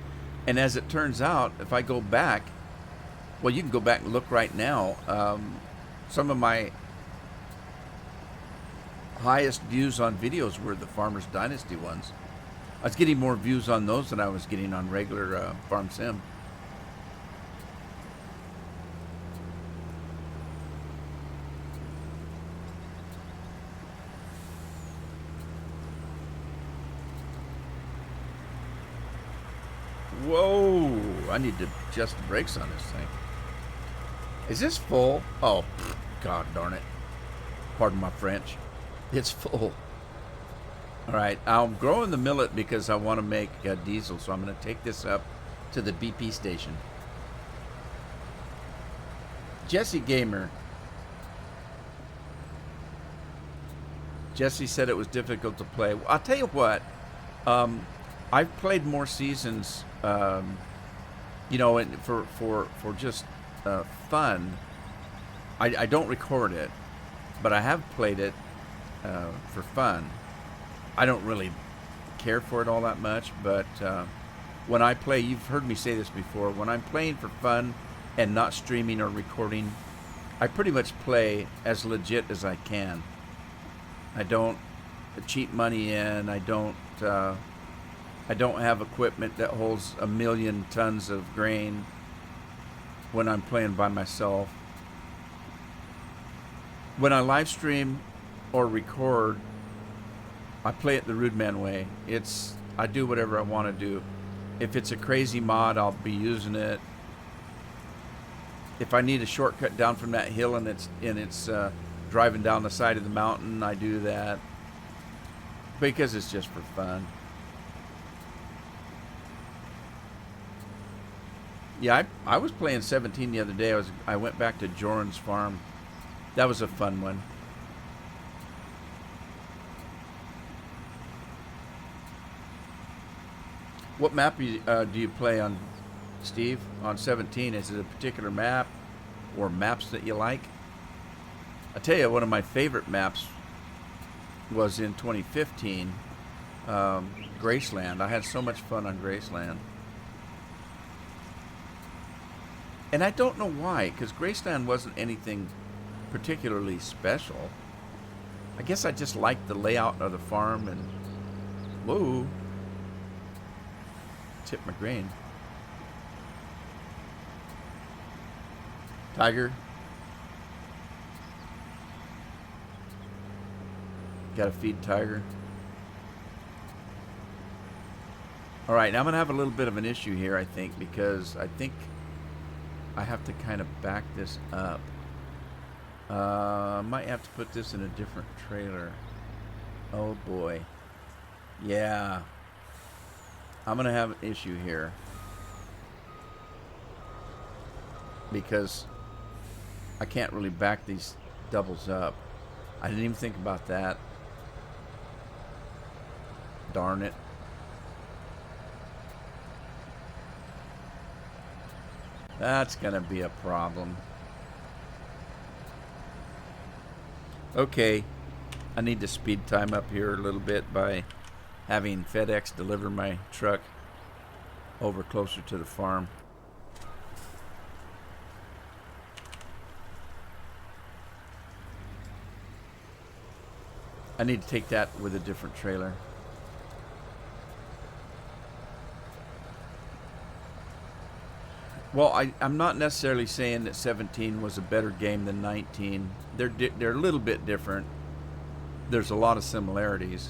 Speaker 1: And as it turns out, if I go back, well, you can go back and look right now. Some of my highest views on videos were the Farmers Dynasty ones. I was getting more views on those than I was getting on regular Farm Sim. Whoa! I need to adjust the brakes on this thing. Is this full? Oh, God darn it. Pardon my French. It's full. All right, I'm growing the millet because I want to make diesel, so I'm going to take this up to the BP station. Jesse Gamer. Jesse said it was difficult to play. I'll tell you what. I've played more seasons, and for just fun. I don't record it, but I have played it for fun. I don't really care for it all that much, but when I play, you've heard me say this before, when I'm playing for fun and not streaming or recording, I pretty much play as legit as I can. I don't cheat money in. I don't have equipment that holds 1 million tons of grain when I'm playing by myself. When I live stream or record, I play it the Rudeman way. I do whatever I want to do. If it's a crazy mod, I'll be using it. If I need a shortcut down from that hill and it's driving down the side of the mountain, I do that because it's just for fun. Yeah, I was playing 17 the other day. I went back to Joran's farm. That was a fun one. What map do you play on, Steve? On 17, is it a particular map or maps that you like? I tell you, one of my favorite maps was in 2015, Graceland. I had so much fun on Graceland. And I don't know why, because Graceland wasn't anything particularly special. I guess I just liked the layout of the farm and... Whoa. Tip my grain. Tiger. Gotta feed Tiger. Alright, now I'm gonna have a little bit of an issue here, I think, because I think I have to kind of back this up. Might have to put this in a different trailer. Oh boy. Yeah. I'm going to have an issue here. Because I can't really back these doubles up. I didn't even think about that. Darn it. That's going to be a problem. Okay. I need to speed time up here a little bit by having FedEx deliver my truck over closer to the farm. I need to take that with a different trailer. Well, I'm not necessarily saying that 17 was a better game than 19. They're a little bit different. There's a lot of similarities,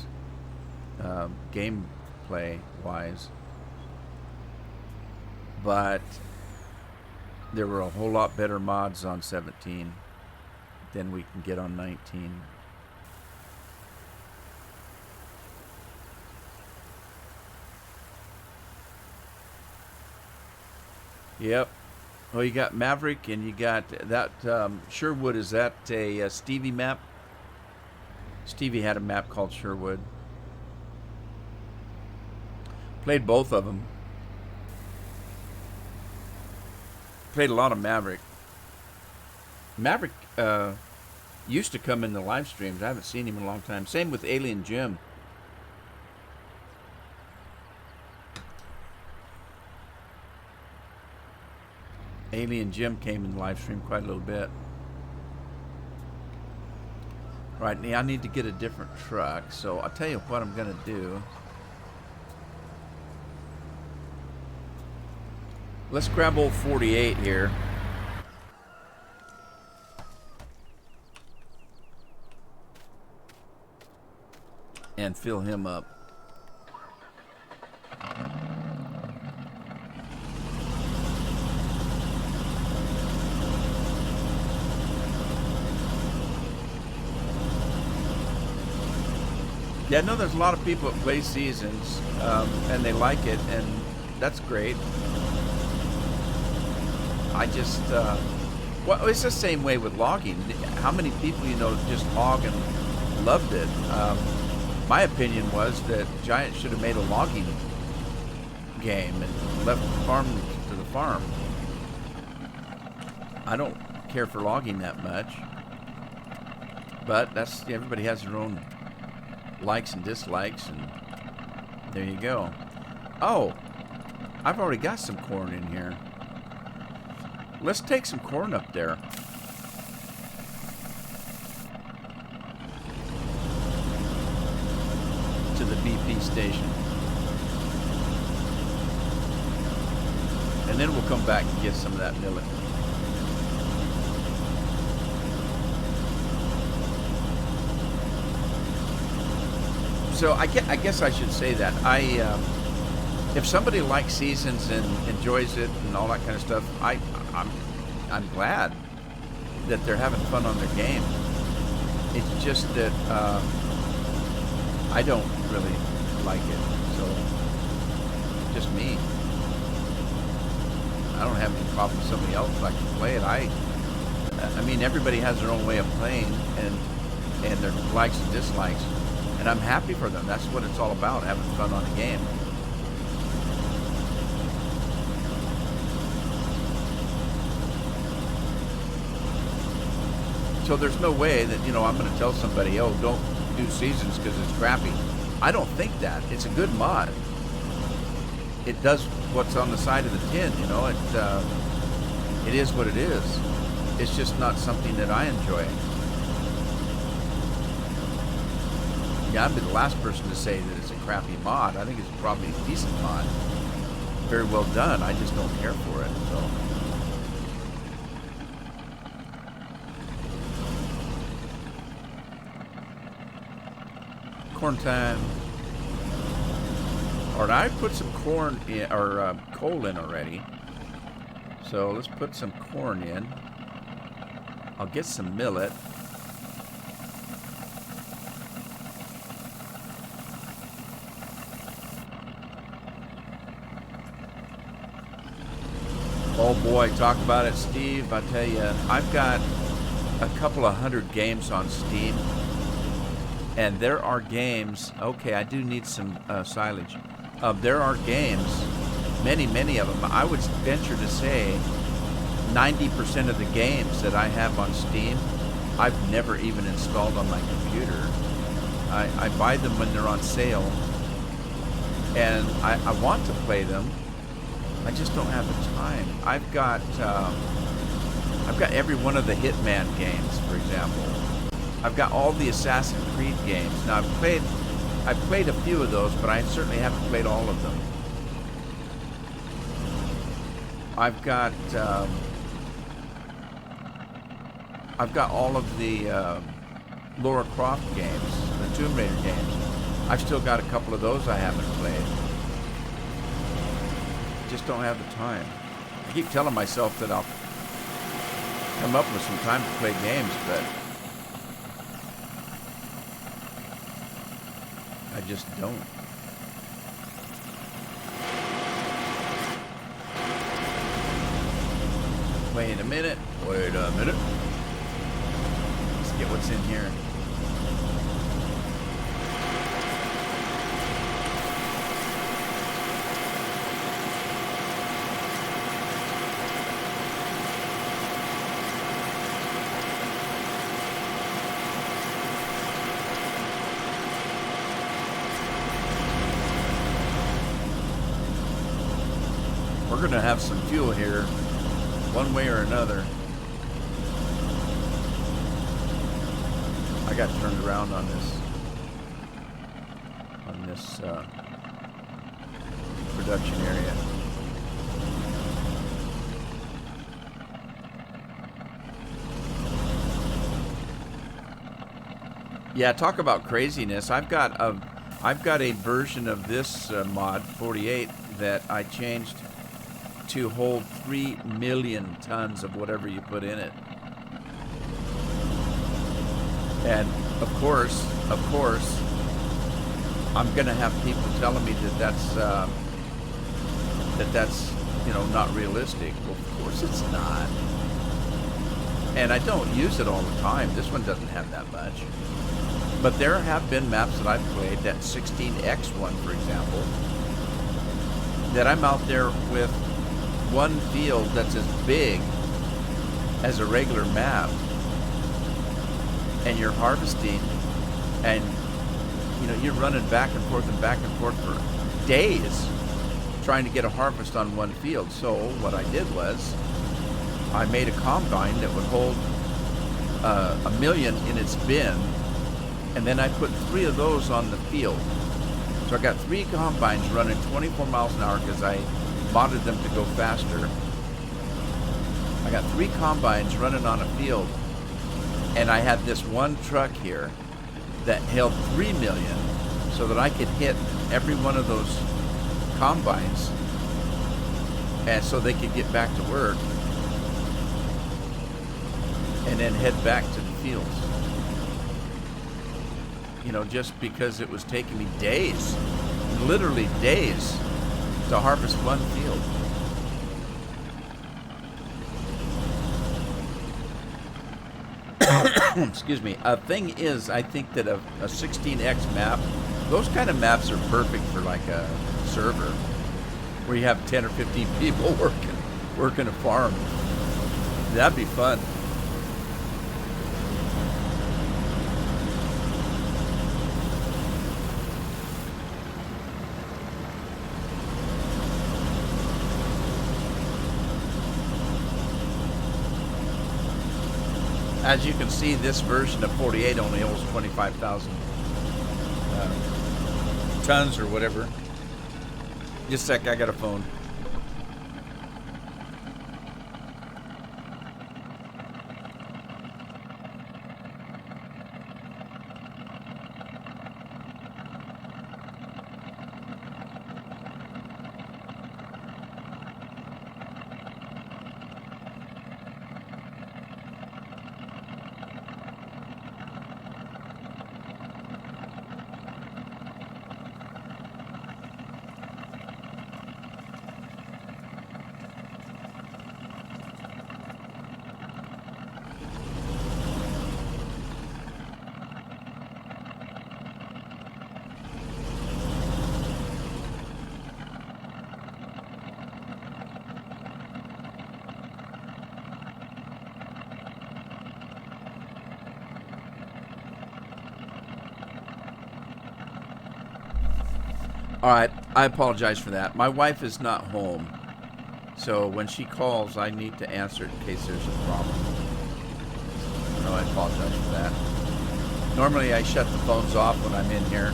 Speaker 1: gameplay wise, but there were a whole lot better mods on 17 than we can get on 19. Yep. Well, you got Maverick, and you got that Sherwood. Is that a Stevie map? Stevie had a map called Sherwood. Played both of them. Played a lot of Maverick. Maverick used to come in the live streams. I haven't seen him in a long time. Same with Alien Jim. Alien Jim came in the live stream quite a little bit. Right, now I need to get a different truck, so I'll tell you what I'm going to do. Let's grab old 48 here. And fill him up. Yeah, I know there's a lot of people that play Seasons, and they like it, and that's great. I just, well, it's the same way with logging. How many people, you know, just log and loved it? My opinion was that Giant should have made a logging game and left the farm to the farm. I don't care for logging that much, but that's, everybody has their own likes and dislikes, and there you go. Oh, I've already got some corn in here. Let's take some corn up there. To the BP station. And then we'll come back and get some of that millet. So I guess I should say that if somebody likes Seasons and enjoys it and all that kind of stuff, I'm glad that they're having fun on their game. It's just that I don't really like it, so just me. I don't have any problem with somebody else like to play it. I mean, everybody has their own way of playing and their likes and dislikes. And I'm happy for them. That's what it's all about, having fun on the game. So there's no way that, you know, I'm going to tell somebody, oh, don't do Seasons because it's crappy. I don't think that. It's a good mod. It does what's on the side of the tin, you know. It is what it is. It's just not something that I enjoy. Yeah, I'd be the last person to say that it's a crappy mod. I think it's probably a decent mod. Very well done. I just don't care for it. So. Corn time. Alright, I put some corn in, or coal in already. So let's put some corn in. I'll get some millet. Oh boy, talk about it, Steve. I tell you, I've got a couple of hundred games on Steam. And there are games, okay, I do need some silage. There are games, many of them. I would venture to say 90% of the games that I have on Steam, I've never even installed on my computer. I buy them when they're on sale. And I want to play them. I just don't have the time. I've got every one of the Hitman games, for example. I've got all the Assassin's Creed games. Now I've played a few of those, but I certainly haven't played all of them. I've got all of the Lara Croft games, the Tomb Raider games. I've still got a couple of those I haven't played. Just don't have the time. I keep telling myself that I'll come up with some time to play games, but I just don't. Wait a minute. Wait a minute. Let's get what's in here. We're going to have some fuel here, one way or another. I got turned around on this production area. Yeah, talk about craziness. I've got a version of this mod 48 that I changed to hold 3 million tons of whatever you put in it. And of course, I'm gonna have people telling me that that's not realistic. Well, of course it's not. And I don't use it all the time. This one doesn't have that much. But there have been maps that I've played, that 16X one, for example, that I'm out there with one field that's as big as a regular map, and you're harvesting, and you're running back and forth for days trying to get a harvest on one field. So what I did was I made a combine that would hold 1 million in its bin, and then I put 3 of those on the field. So I got 3 combines running 24 miles an hour because I modded them to go faster. I got 3 combines running on a field, and I had this one truck here that held 3 million, so that I could hit every one of those combines, and so they could get back to work and then head back to the fields. Just because it was taking me days, literally days, to harvest one field. Excuse me. Thing is, I think that a 16X map, those kind of maps are perfect for like a server where you have 10 or 15 people working a farm. That'd be fun. As you can see, this version of 48 only holds 25,000 tons or whatever. Just a sec, I got a phone. All right, I apologize for that. My wife is not home, so when she calls, I need to answer it in case there's a problem. So I apologize for that. Normally, I shut the phones off when I'm in here,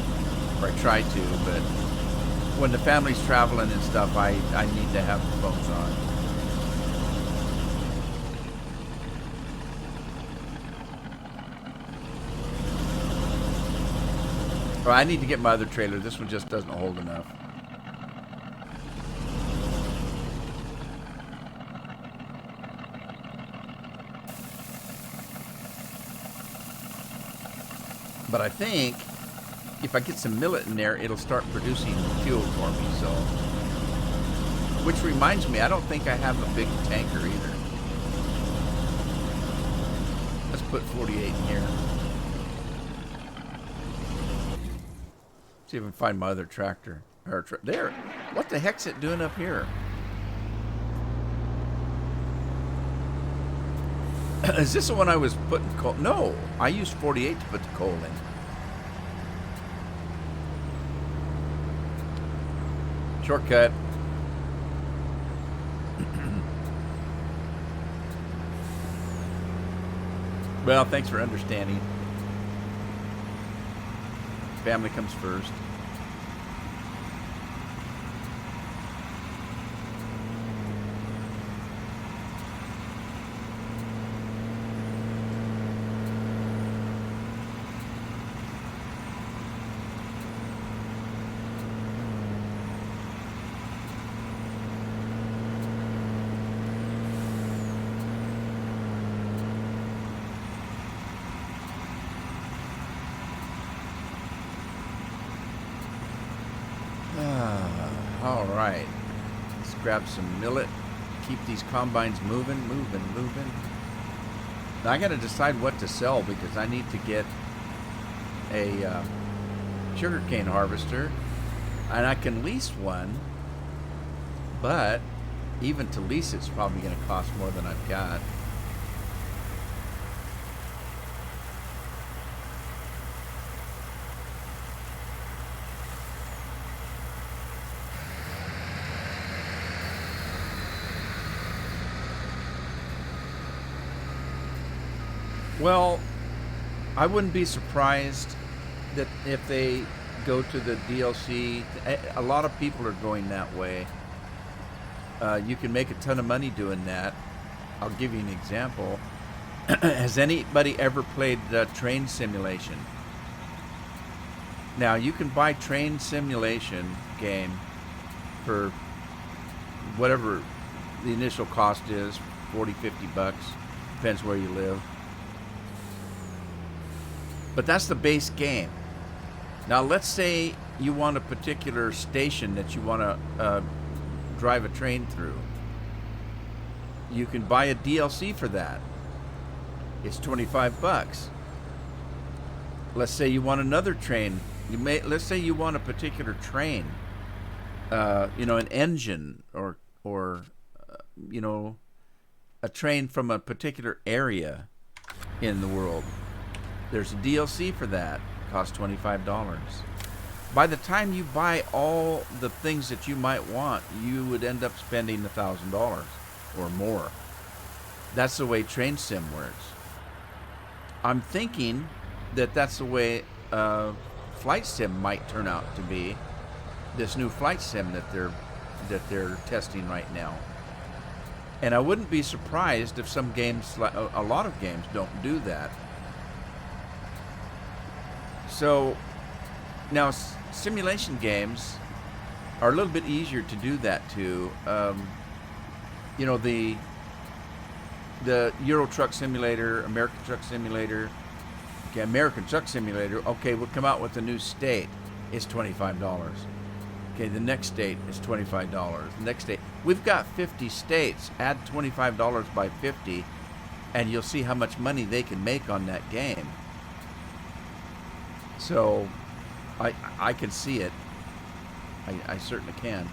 Speaker 1: or I try to, but when the family's traveling and stuff, I need to have the phones on. Well, I need to get my other trailer. This one just doesn't hold enough. But I think if I get some millet in there, it'll start producing fuel for me. So, which reminds me, I don't think I have a big tanker either. Let's put 48 in here. See if I can find my other tractor. There. What the heck's it doing up here? Is this the one I was putting coal? No, I used 48 to put the coal in. Shortcut. Well, thanks for understanding. Family comes first. All right, let's grab some millet. Keep these combines moving. Now I got to decide what to sell because I need to get a sugarcane harvester, and I can lease one. But even to lease it's probably going to cost more than I've got. Well, I wouldn't be surprised that if they go to the DLC, a lot of people are going that way. You can make a ton of money doing that. I'll give you an example. Has anybody ever played Train Simulation? Now, you can buy Train Simulation game for whatever the initial cost is, 40, 50 bucks, depends where you live. But that's the base game. Now, let's say you want a particular station that you want to drive a train through. You can buy a DLC for that. It's 25 bucks. Let's say you want another train. Let's say you want a particular train. An engine or a train from a particular area in the world. There's a DLC for that. It costs $25. By the time you buy all the things that you might want, you would end up spending $1,000 or more. That's the way Train Sim works. I'm thinking that that's the way Flight Sim might turn out to be. This new Flight Sim that they're testing right now. And I wouldn't be surprised if some games, a lot of games, don't do that. So now simulation games are a little bit easier to do that to. The Euro Truck Simulator, American Truck Simulator. Okay, American Truck Simulator. Okay, we'll come out with a new state. It's $25. Okay, the next state is $25. The next state. We've got 50 states. Add $25 by 50, and you'll see how much money they can make on that game. So, I can see it. I certainly can.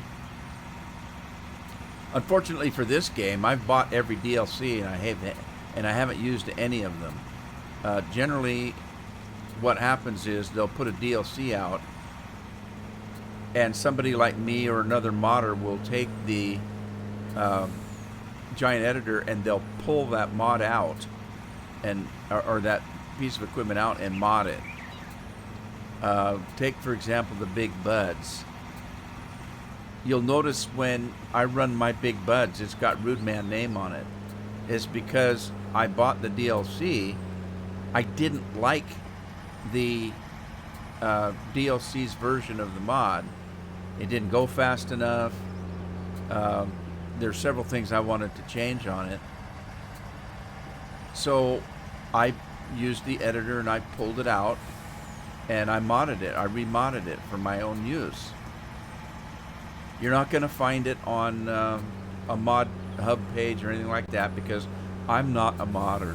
Speaker 1: Unfortunately for this game, I've bought every DLC and I haven't used any of them. Generally, what happens is they'll put a DLC out, and somebody like me or another modder will take the giant editor and they'll pull that mod out or that piece of equipment out and mod it. Take, for example, the Big Buds. You'll notice when I run my Big Buds, it's got Rudeman name on it. It's because I bought the DLC. I didn't like the DLC's version of the mod. It didn't go fast enough. There's several things I wanted to change on it. So I used the editor and I pulled it out and I modded it. I remodded it for my own use. You're not going to find it on a mod hub page or anything like that because I'm not a modder.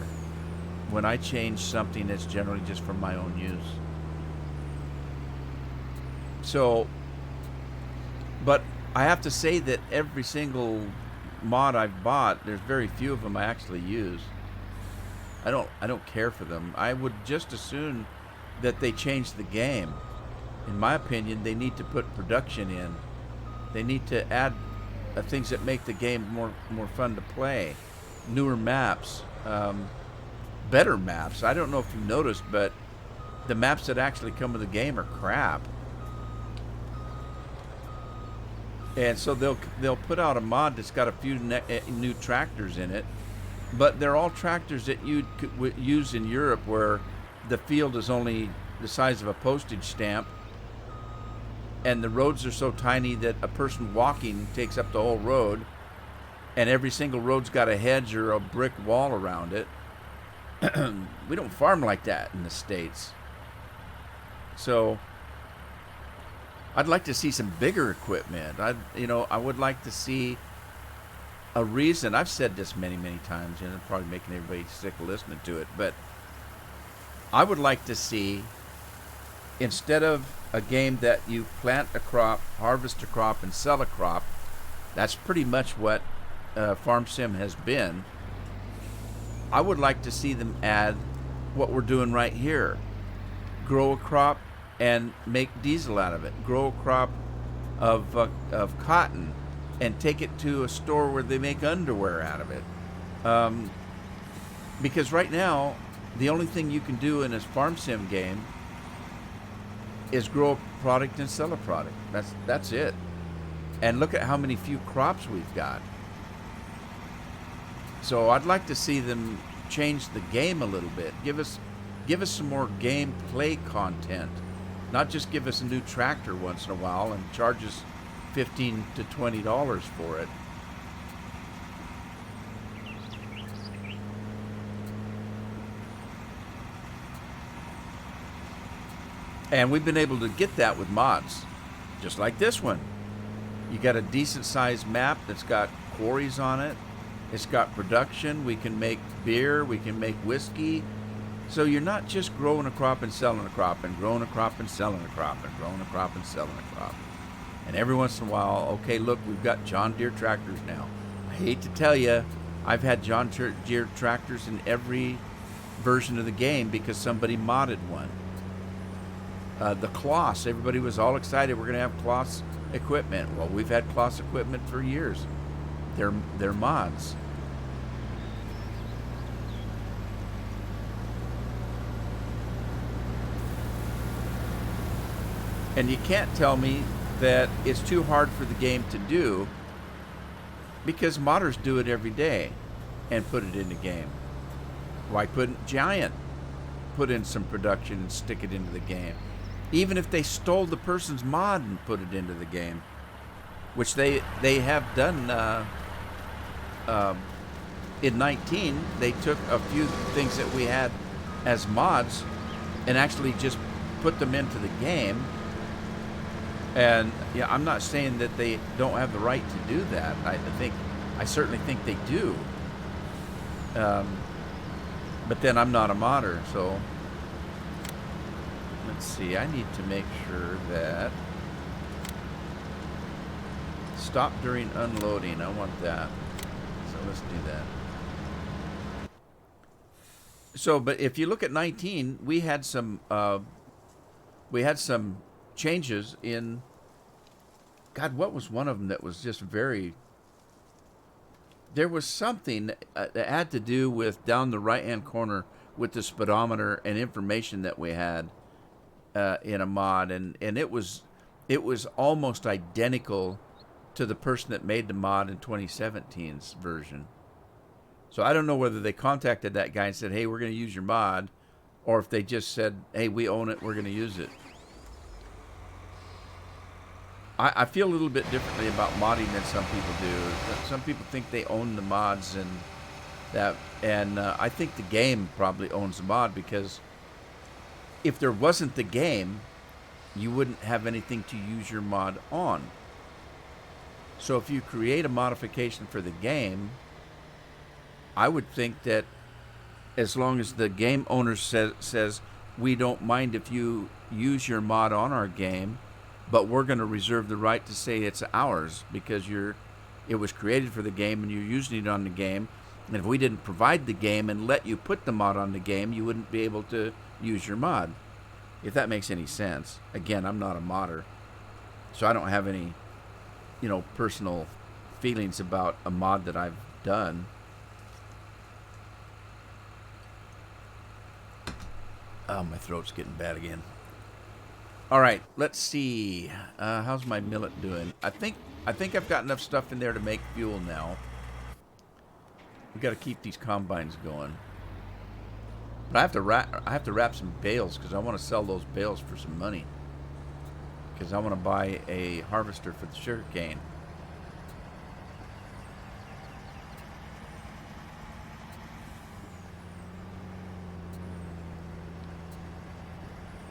Speaker 1: When I change something, it's generally just for my own use. So, but I have to say that every single mod I've bought, there's very few of them I actually use. I don't care for them. I would just as soon that they change the game. In my opinion, they need to put production in. They need to add things that make the game more fun to play. Newer maps, better maps. I don't know if you've noticed, but the maps that actually come with the game are crap. And so they'll put out a mod that's got a few new tractors in it, but they're all tractors that you could use in Europe where the field is only the size of a postage stamp and the roads are so tiny that a person walking takes up the whole road, and every single road's got a hedge or a brick wall around it. We don't farm like that in the States. So I'd like to see some bigger equipment. I would like to see a reason. I've said this many times, and I'm probably making everybody sick of listening to it, but I would like to see, instead of a game that you plant a crop, harvest a crop, and sell a crop, that's pretty much what Farm Sim has been. I would like to see them add what we're doing right here. Grow a crop and make diesel out of it. Grow a crop of cotton and take it to a store where they make underwear out of it. Because right now, the only thing you can do in this Farm Sim game is grow a product and sell a product. That's it. And look at how many few crops we've got. So I'd like to see them change the game a little bit. Give us some more gameplay content. Not just give us a new tractor once in a while and charge us $15 to $20 for it. And we've been able to get that with mods, just like this one. You got a decent sized map that's got quarries on it. It's got production. We can make beer. We can make whiskey. So you're not just growing a crop and selling a crop and growing a crop and selling a crop and growing a crop and selling a crop. And every once in a while, okay, look, we've got John Deere tractors now. I hate to tell you, I've had John Deere tractors in every version of the game because somebody modded one. The Kloss, everybody was all excited. We're going to have Kloss equipment. Well, we've had Kloss equipment for years. They're mods. And you can't tell me that it's too hard for the game to do because modders do it every day and put it in the game. Why couldn't Giant put in some production and stick it into the game? Even if they stole the person's mod and put it into the game, which they have done in 19. They took a few things that we had as mods and actually just put them into the game. And yeah, I'm not saying that they don't have the right to do that. I certainly think they do. But then I'm not a modder, so let's see. I need to make sure that stop during unloading. I want that. So let's do that. So, but if you look at 19, we had some changes in. God, what was one of them that was just very. There was something that had to do with down the right-hand corner with the speedometer and information that we had in a mod, and it was almost identical to the person that made the mod in 2017's version. So I don't know whether they contacted that guy and said, "Hey, we're going to use your mod," or if they just said, "Hey, we own it, we're going to use it." I feel a little bit differently about modding than some people do. Some people think they own the mods and that, and I think the game probably owns the mod, because if there wasn't the game, you wouldn't have anything to use your mod on. So if you create a modification for the game, I would think that as long as the game owner says we don't mind if you use your mod on our game, but we're going to reserve the right to say it's ours because it was created for the game and you're using it on the game. And if we didn't provide the game and let you put the mod on the game, you wouldn't be able to use your mod. If that makes any sense. Again, I'm not a modder, so I don't have any, personal feelings about a mod that I've done. Oh, my throat's getting bad again. All right, let's see. How's my millet doing? I think I've got enough stuff in there to make fuel now. We got to keep these combines going. But I have to wrap some bales because I want to sell those bales for some money. Because I want to buy a harvester for the sugar cane.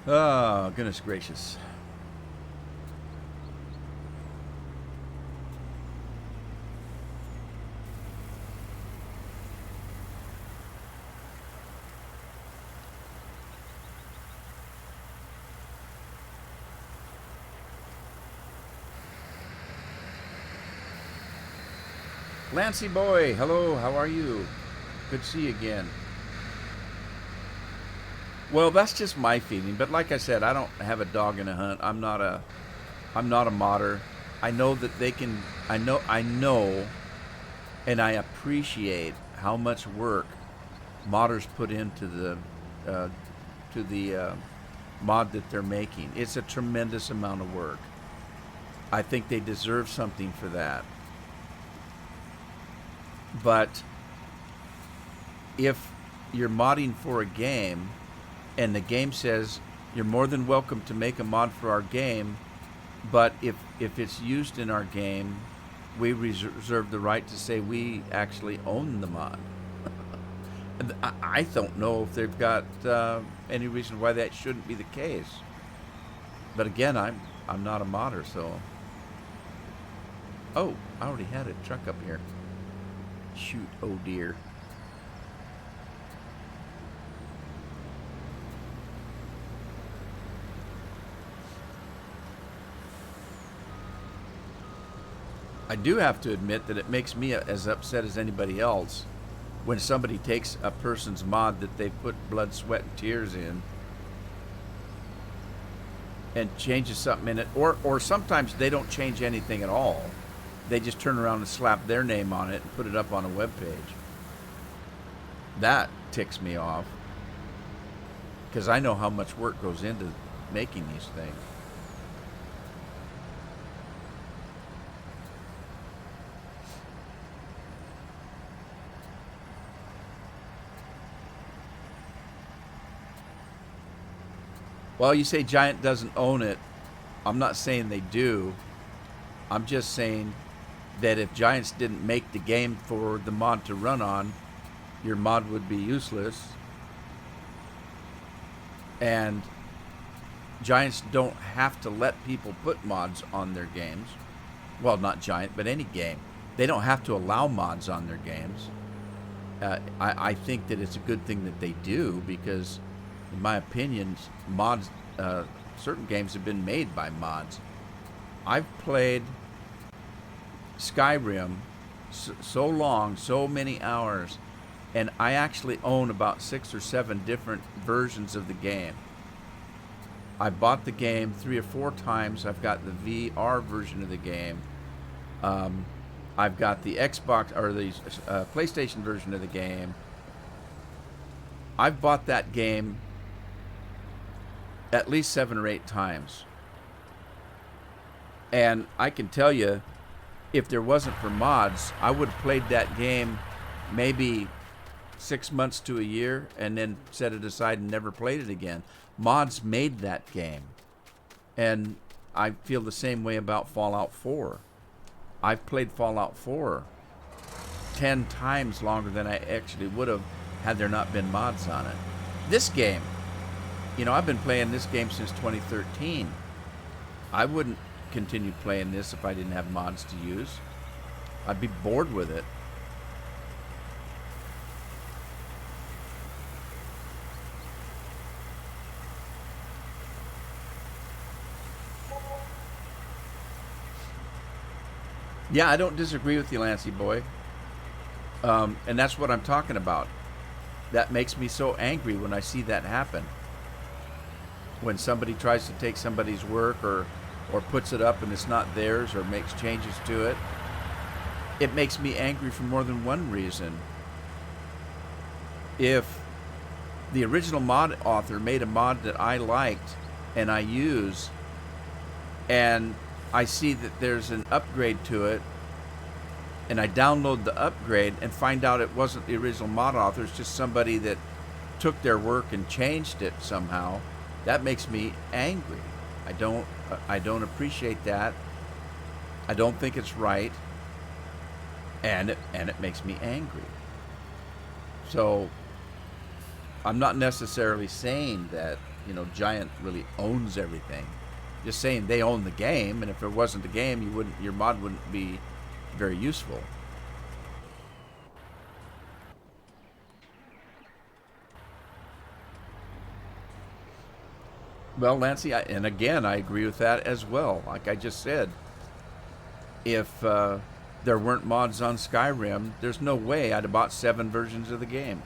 Speaker 1: Oh, goodness gracious. Lancy boy, hello, how are you? Good to see you again. Well, that's just my feeling, but like I said, I don't have a dog in a hunt. I'm not a modder. I know that they can. I know, and I appreciate how much work modders put into the mod that they're making. It's a tremendous amount of work. I think they deserve something for that. But if you're modding for a game and the game says you're more than welcome to make a mod for our game, but if it's used in our game, we reserve the right to say we actually own the mod. I don't know if they've got any reason why that shouldn't be the case. But again, I'm not a modder, so. Oh, I already had a truck up here. Shoot, oh dear. I do have to admit that it makes me as upset as anybody else when somebody takes a person's mod that they put blood, sweat, and tears in and changes something in it, or sometimes they don't change anything at all. They just turn around and slap their name on it and put it up on a web page. That ticks me off because I know how much work goes into making these things. Well, you say Giant doesn't own it. I'm not saying they do. I'm just saying that if Giants didn't make the game for the mod to run on, your mod would be useless. And Giants don't have to let people put mods on their games. Well, not Giant, but any game. They don't have to allow mods on their games. I think that it's a good thing that they do because, in my opinion, mods, certain games have been made by mods. I've played Skyrim so long, so many hours, and I actually own about 6 or 7 different versions of the game. I bought the game 3 or 4 times. I've got the VR version of the game. I've got the Xbox or the PlayStation version of the game. I've bought that game at least 7 or 8 times. And I can tell you, if there wasn't for mods, I would have played that game maybe 6 months to a year and then set it aside and never played it again. Mods made that game. And I feel the same way about Fallout 4. I've played Fallout 4 10 times longer than I actually would have had there not been mods on it. This game, you know, I've been playing this game since 2013. I wouldn't continue playing this if I didn't have mods to use. I'd be bored with it. Yeah, I don't disagree with you, Lancey boy. And that's what I'm talking about. That makes me so angry when I see that happen. When somebody tries to take somebody's work or puts it up and it's not theirs or makes changes to it, it makes me angry for more than one reason. If the original mod author made a mod that I liked and I use, and I see that there's an upgrade to it, and I download the upgrade and find out it wasn't the original mod author, it's just somebody that took their work and changed it somehow, that makes me angry. I don't appreciate that. I don't think it's right, and it makes me angry. So I'm not necessarily saying that, you know, Giant really owns everything. Just saying they own the game, and if it wasn't the game, your mod wouldn't be very useful. Well, Lancey, and again, I agree with that as well. Like I just said, if there weren't mods on Skyrim, there's no way I'd have bought 7 versions of the game.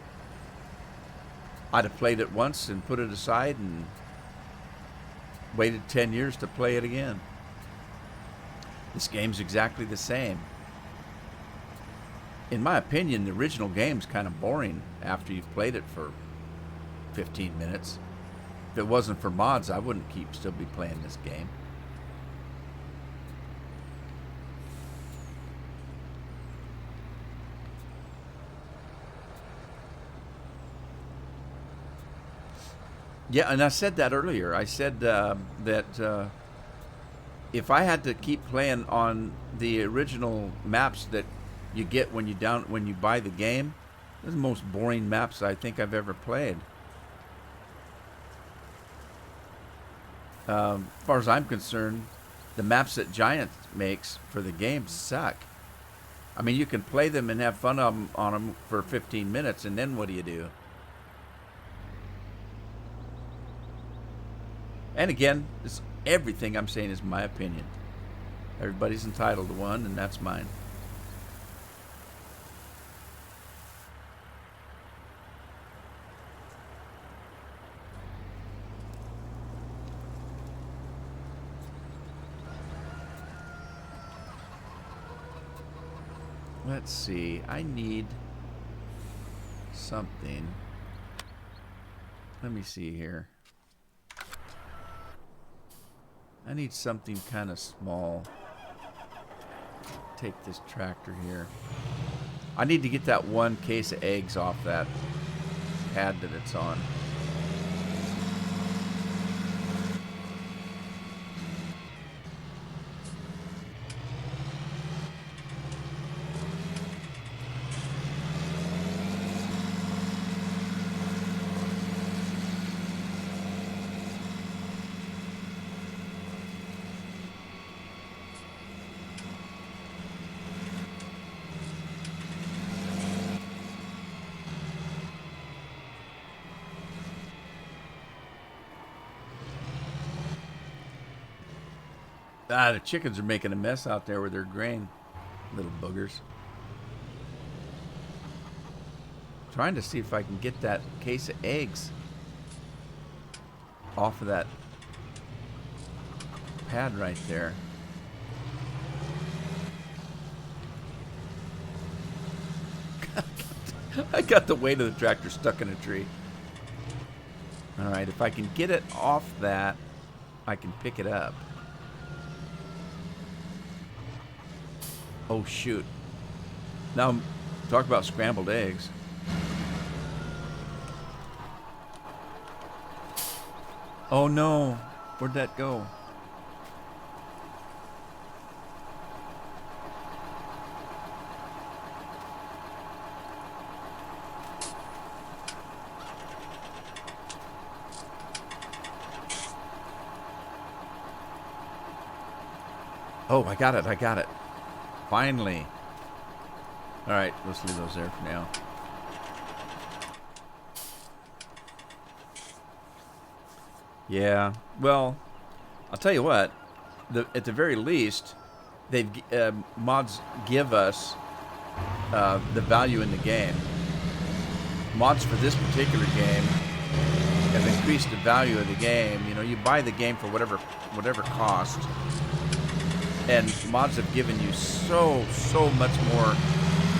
Speaker 1: I'd have played it once and put it aside and waited 10 years to play it again. This game's exactly the same. In my opinion, the original game's kind of boring after you've played it for 15 minutes. If it wasn't for mods, I wouldn't still be playing this game. Yeah, and I said that earlier. I said that if I had to keep playing on the original maps that you get when you buy the game, they're the most boring maps I think I've ever played. As far as I'm concerned, the maps that Giant makes for the game suck. I mean, you can play them and have fun on them for 15 minutes, and then what do you do? And again, everything I'm saying is my opinion. Everybody's entitled to one, and that's mine. Let's see. I need something. Let me see here. I need something kind of small. Take this tractor here. I need to get that one case of eggs off that pad that it's on. Ah, the chickens are making a mess out there with their grain. Little boogers. Trying to see if I can get that case of eggs off of that pad right there. I got the weight of the tractor stuck in a tree. Alright, if I can get it off that, I can pick it up. Oh, shoot. Now, talk about scrambled eggs. Oh, no. Where'd that go? Oh, I got it. I got it. Finally. All right, let's leave those there for now. Yeah. Well, I'll tell you what. At the very least, they've mods give us the value in the game. Mods for this particular game have increased the value of the game. You know, you buy the game for whatever cost, and mods have given you so much more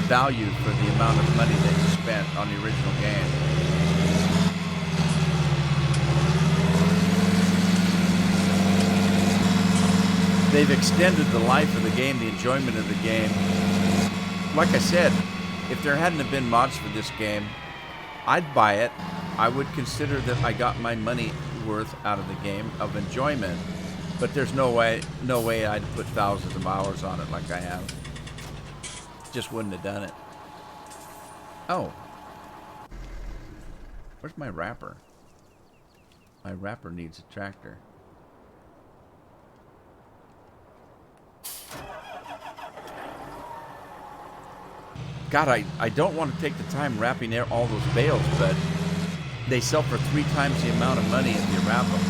Speaker 1: value for the amount of money that you spent on the original game. They've extended the life of the game, the enjoyment of the game. Like I said, if there hadn't have been mods for this game, I'd buy it. I would consider that I got my money worth out of the game of enjoyment. But there's no way I'd put thousands of hours on it like I have. Just wouldn't have done it. Oh. Where's my wrapper? My wrapper needs a tractor. God, I don't want to take the time wrapping all those bales, but they sell for 3 times the amount of money if you wrap them.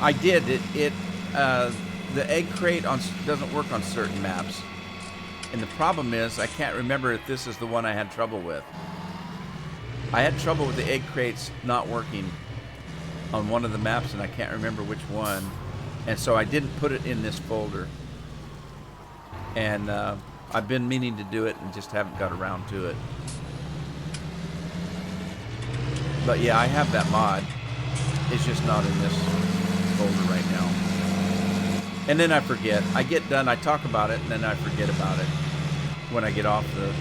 Speaker 1: I did. The egg crate doesn't work on certain maps. And the problem is, I can't remember if this is the one I had trouble with. I had trouble with the egg crates not working on one of the maps, and I can't remember which one. And so I didn't put it in this folder. And I've been meaning to do it and just haven't got around to it. But yeah, I have that mod. It's just not in this folder right now. And then I forget. I get done, I talk about it, and then I forget about it. When I get off the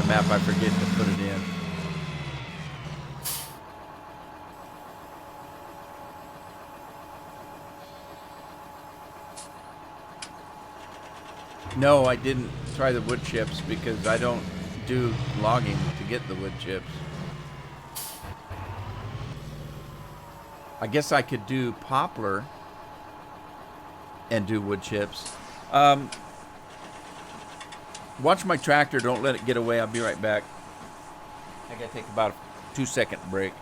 Speaker 1: map, I forget to put it in. No, I didn't try the wood chips because I don't do logging to get the wood chips. I guess I could do poplar and do wood chips. Watch my tractor. Don't let it get away. I'll be right back. I gotta take about a 2-second break.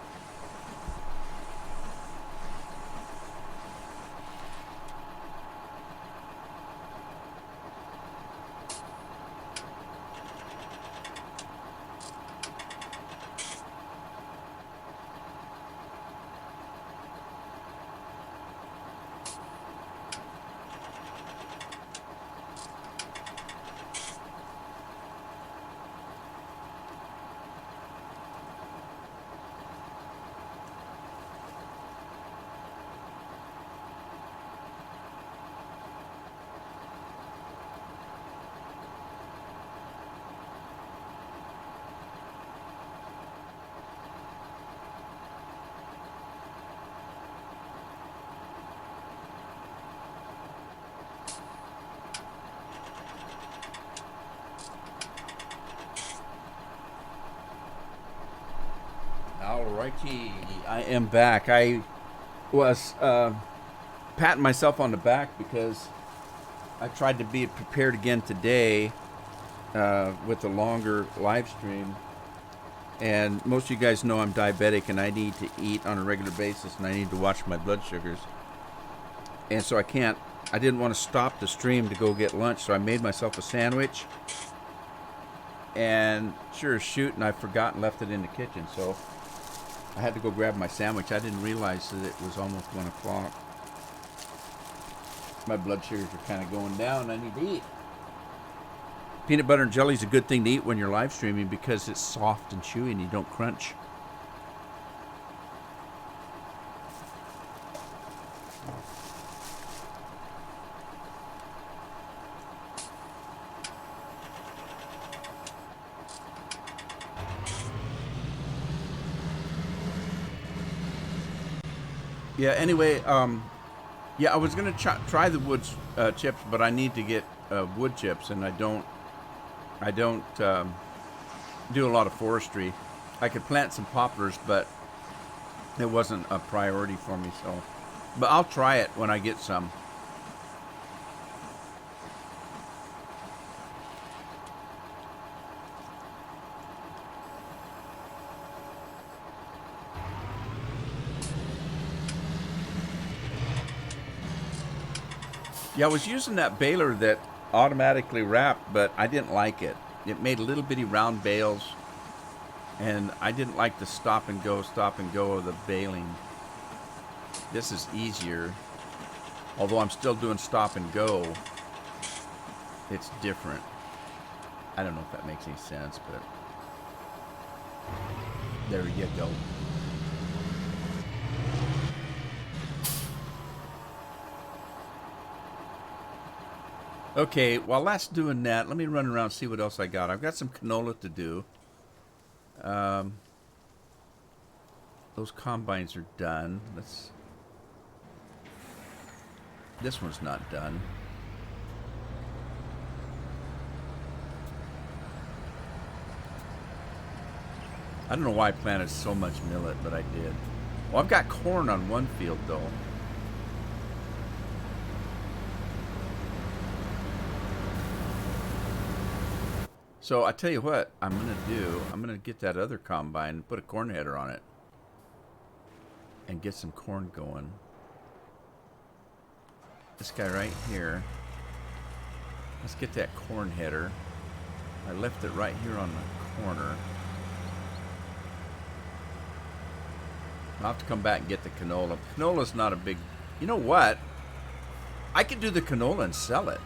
Speaker 1: Alrighty, I am back. I was patting myself on the back because I tried to be prepared again today with a longer live stream. And most of you guys know I'm diabetic and I need to eat on a regular basis and I need to watch my blood sugars. And so I didn't want to stop the stream to go get lunch, so I made myself a sandwich. And sure as shooting, I forgot and left it in the kitchen, so I had to go grab my sandwich. I didn't realize that it was almost 1 o'clock. My blood sugars are kind of going down. I need to eat. Peanut butter and jelly is a good thing to eat when you're live streaming because it's soft and chewy and you don't crunch. Yeah, anyway, yeah, I was going to try the wood chips, but I need to get wood chips, and I don't do a lot of forestry. I could plant some poplars, but it wasn't a priority for me, so But I'll try it when I get some. Yeah, I was using that baler that automatically wrapped, but I didn't like it. It made little bitty round bales, and I didn't like the stop and go of the baling. This is easier. Although I'm still doing stop and go, it's different. I don't know if that makes any sense, but there you go. Okay, while that's doing that, let me run around and see what else I got. I've got some canola to do. Those combines are done. This one's not done. I don't know why I planted so much millet, but I did. Well, I've got corn on one field, though. So I tell you what I'm going to do. I'm going to get that other combine and put a corn header on it and get some corn going. This guy right here. Let's get that corn header. I left it right here on the corner. I'll have to come back and get the canola. Canola's not a big... You know what? I could do the canola and sell it.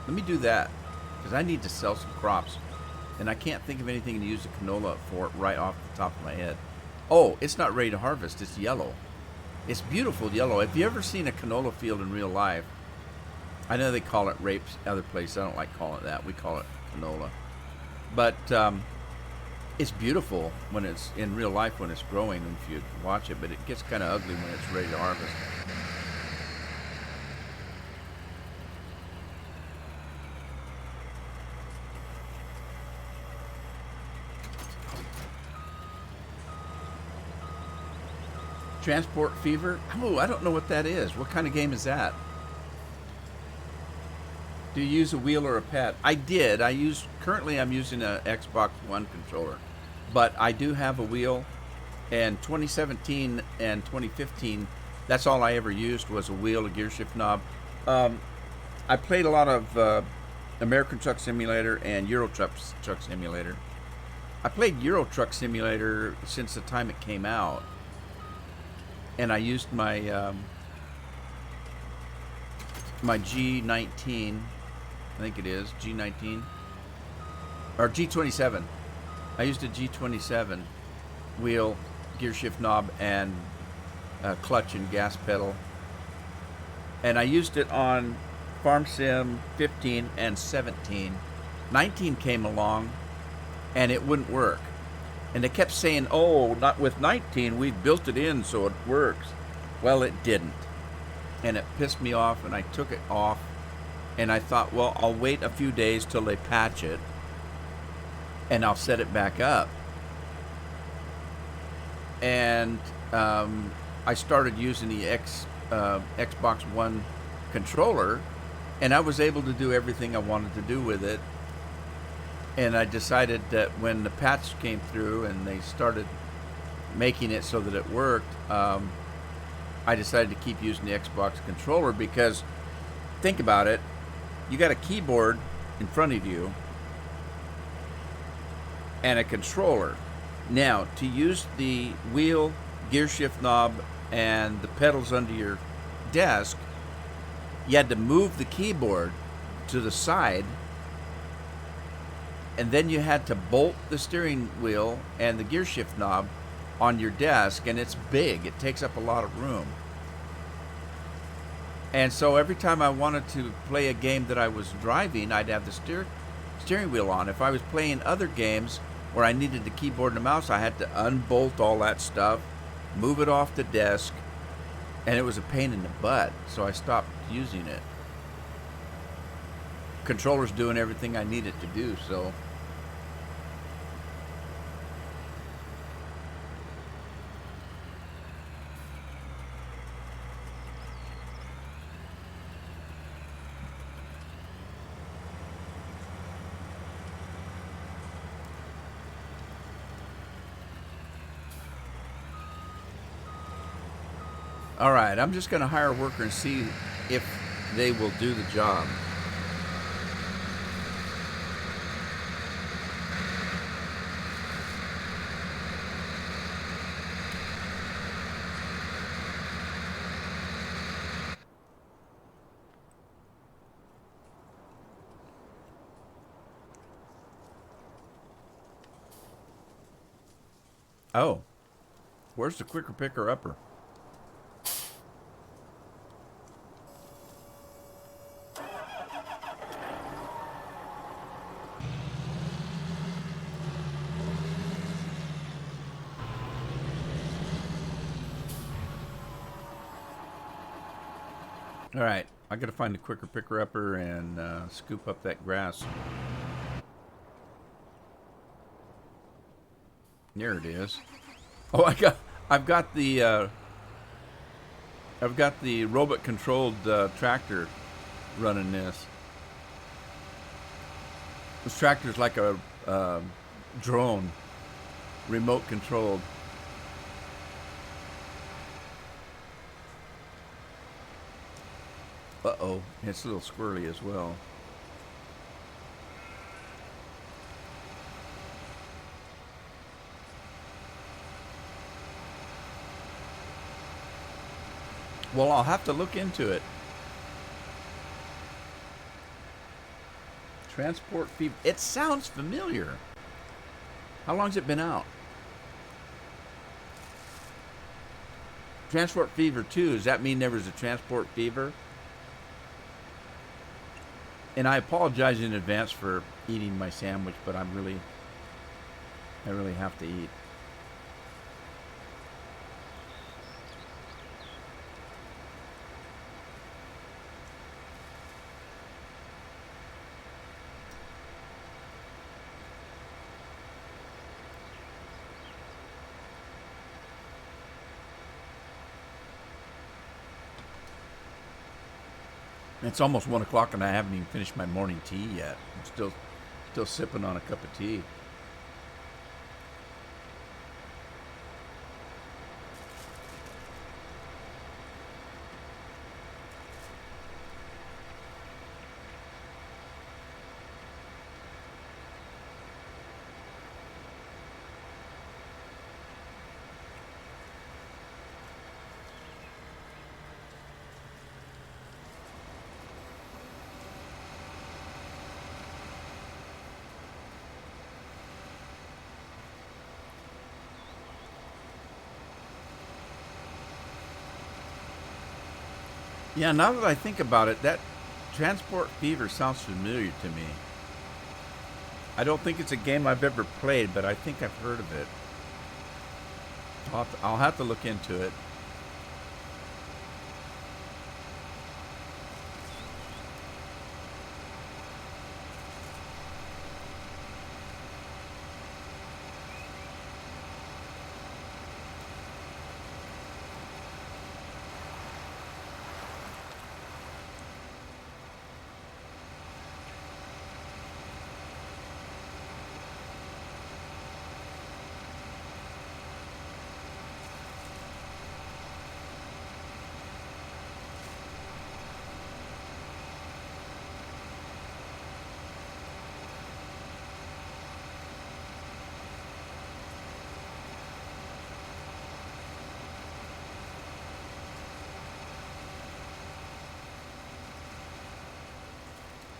Speaker 1: Let me do that. Because I need to sell some crops. And I can't think of anything to use the canola for right off the top of my head. Oh, it's not ready to harvest. It's yellow. It's beautiful yellow. Have you ever seen a canola field in real life? I know they call it rapes other places. I don't like calling it that. We call it canola. But it's beautiful when it's in real life when it's growing if you watch it. But it gets kind of ugly when it's ready to harvest. Transport Fever? Oh, I don't know what that is. What kind of game is that? Do you use a wheel or a pad? I did. Currently I'm using a Xbox One controller. But I do have a wheel. And 2017 and 2015, that's all I ever used was a wheel, a gear shift knob. I played a lot of American Truck Simulator and Euro Truck Simulator. I played Euro Truck Simulator since the time it came out. And I used my my G19, I think it is G19 or G27. I used a G27 wheel, gear shift knob, and clutch and gas pedal. And I used it on Farm Sim 15 and 17. 19 came along, and it wouldn't work. And they kept saying, oh, not with 19, we've built it in so it works. Well, it didn't. And it pissed me off, and I took it off. And I thought, well, I'll wait a few days till they patch it, and I'll set it back up. And I started using the Xbox One controller, and I was able to do everything I wanted to do with it. And I decided that when the patch came through and they started making it so that it worked, I decided to keep using the Xbox controller because, think about it, you got a keyboard in front of you and a controller. Now, to use the wheel, gear shift knob, and the pedals under your desk, you had to move the keyboard to the side, and then you had to bolt the steering wheel and the gear shift knob on your desk, and it's big. It takes up a lot of room. And so every time I wanted to play a game that I was driving, I'd have the steering wheel on. If I was playing other games where I needed the keyboard and the mouse, I had to unbolt all that stuff, move it off the desk, and it was a pain in the butt, so I stopped using it. Controller's doing everything I need it to do, so All right, I'm just going to hire a worker and see if they will do the job. Oh, where's the quicker picker upper? All right, I got to find the quicker picker upper and scoop up that grass. There it is. Oh, I've got the robot controlled tractor running this. This tractor's like a drone, remote controlled. Uh-oh, it's a little squirrely as well. Well, I'll have to look into it. Transport Fever. It sounds familiar. How long's it been out? Transport Fever 2. Does that mean there was a Transport Fever? And I apologize in advance for eating my sandwich, but I really have to eat. It's almost 1 o'clock and I haven't even finished my morning tea yet. I'm still sipping on a cup of tea. Yeah, now that I think about it, that Transport Fever sounds familiar to me. I don't think it's a game I've ever played, but I think I've heard of it. I'll have to look into it.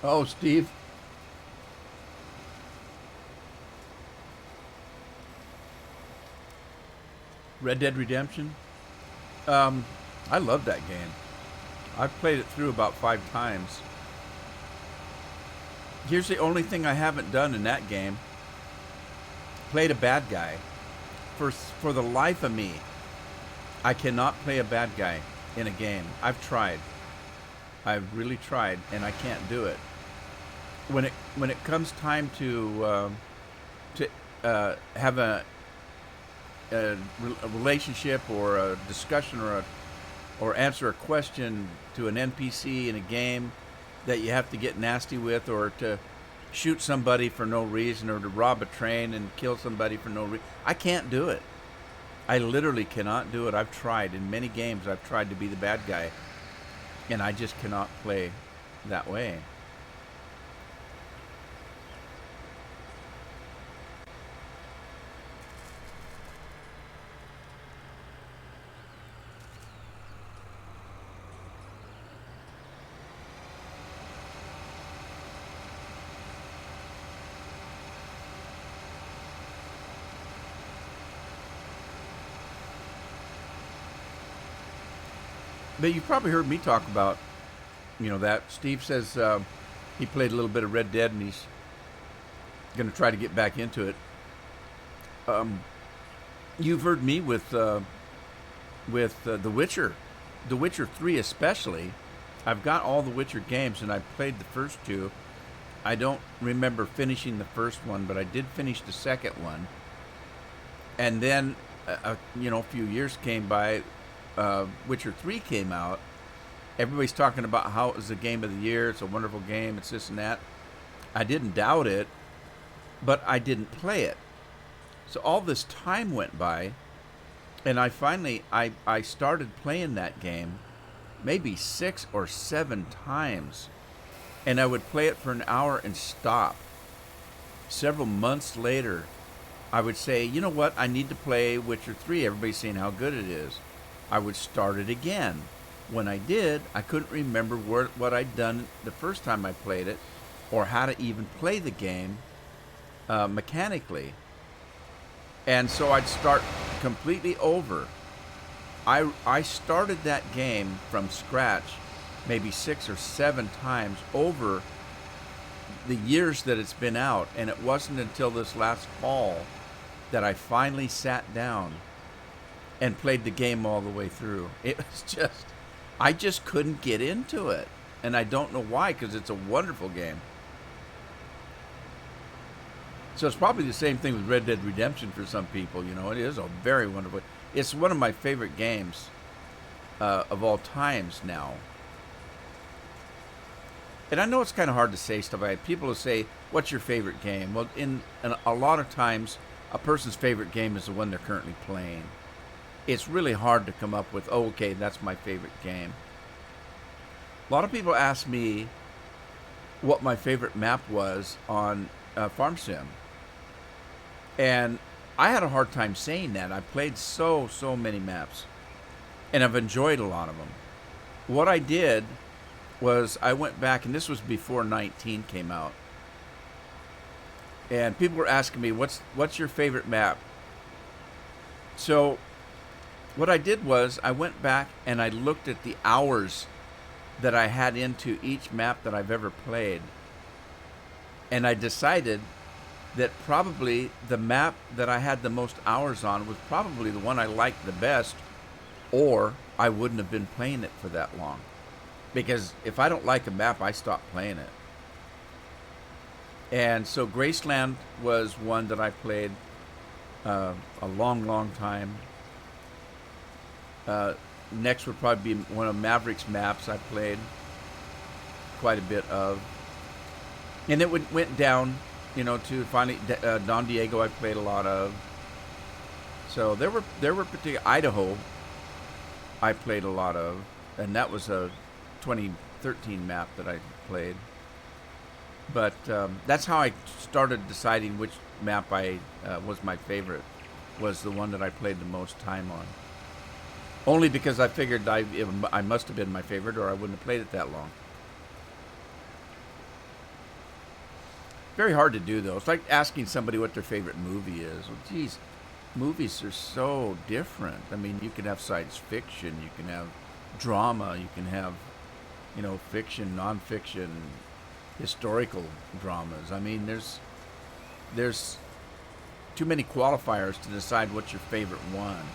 Speaker 1: Oh, Steve. Red Dead Redemption. I love that game. I've played it through about 5 times. Here's the only thing I haven't done in that game. Played a bad guy. For the life of me, I cannot play a bad guy in a game. I've tried. I've really tried, and I can't do it. When it comes time to have a relationship or a discussion or answer a question to an NPC in a game that you have to get nasty with, or to shoot somebody for no reason, or to rob a train and kill somebody for no reason, I can't do it. I literally cannot do it. I've tried in many games. I've tried to be the bad guy, and I just cannot play that way. But you've probably heard me talk about, that. Steve says he played a little bit of Red Dead and he's going to try to get back into it. You've heard me with The Witcher, The Witcher 3 especially. I've got all the Witcher games and I played the first two. I don't remember finishing the first one, but I did finish the second one. And then, a few years came by. Witcher 3 came out. Everybody's talking about how it was the game of the year. It's a wonderful game. It's this and that. I didn't doubt it, but I didn't play it. So all this time went by, and I finally I started playing that game maybe 6 or 7 times, and I would play it for an hour and stop. Several months later, I would say, you know what, I need to play Witcher 3. Everybody's saying how good it is. I would start it again. When I did, I couldn't remember what I'd done the first time I played it, or how to even play the game mechanically. And so I'd start completely over. I started that game from scratch maybe 6 or 7 times over the years that it's been out, and it wasn't until this last fall that I finally sat down and played the game all the way through. It was just, I just couldn't get into it. And I don't know why, because it's a wonderful game. So it's probably the same thing with Red Dead Redemption for some people. It is a very wonderful. It's one of my favorite games of all times now. And I know it's kind of hard to say stuff like that. People will say, what's your favorite game? Well, in a lot of times, a person's favorite game is the one they're currently playing. It's really hard to come up with, oh, okay, that's my favorite game. A lot of people ask me what my favorite map was on Farm Sim. And I had a hard time saying that. I played so many maps. And I've enjoyed a lot of them. What I did was I went back, and this was before 19 came out. And people were asking me, what's your favorite map? So what I did was I went back and I looked at the hours that I had into each map that I've ever played. And I decided that probably the map that I had the most hours on was probably the one I liked the best, or I wouldn't have been playing it for that long. Because if I don't like a map, I stop playing it. And so Graceland was one that I played a long time. Next would probably be one of Maverick's maps I played quite a bit of. And it went down, to finally Don Diego I played a lot of. So there were particular Idaho I played a lot of, and that was a 2013 map that I played. But that's how I started deciding which map was my favorite, was the one that I played the most time on. Only because I figured I must have been my favorite, or I wouldn't have played it that long. Very hard to do, though. It's like asking somebody what their favorite movie is. Well, geez, movies are so different. I mean, you can have science fiction, you can have drama, you can have, fiction, nonfiction, historical dramas. I mean, there's too many qualifiers to decide what's your favorite one.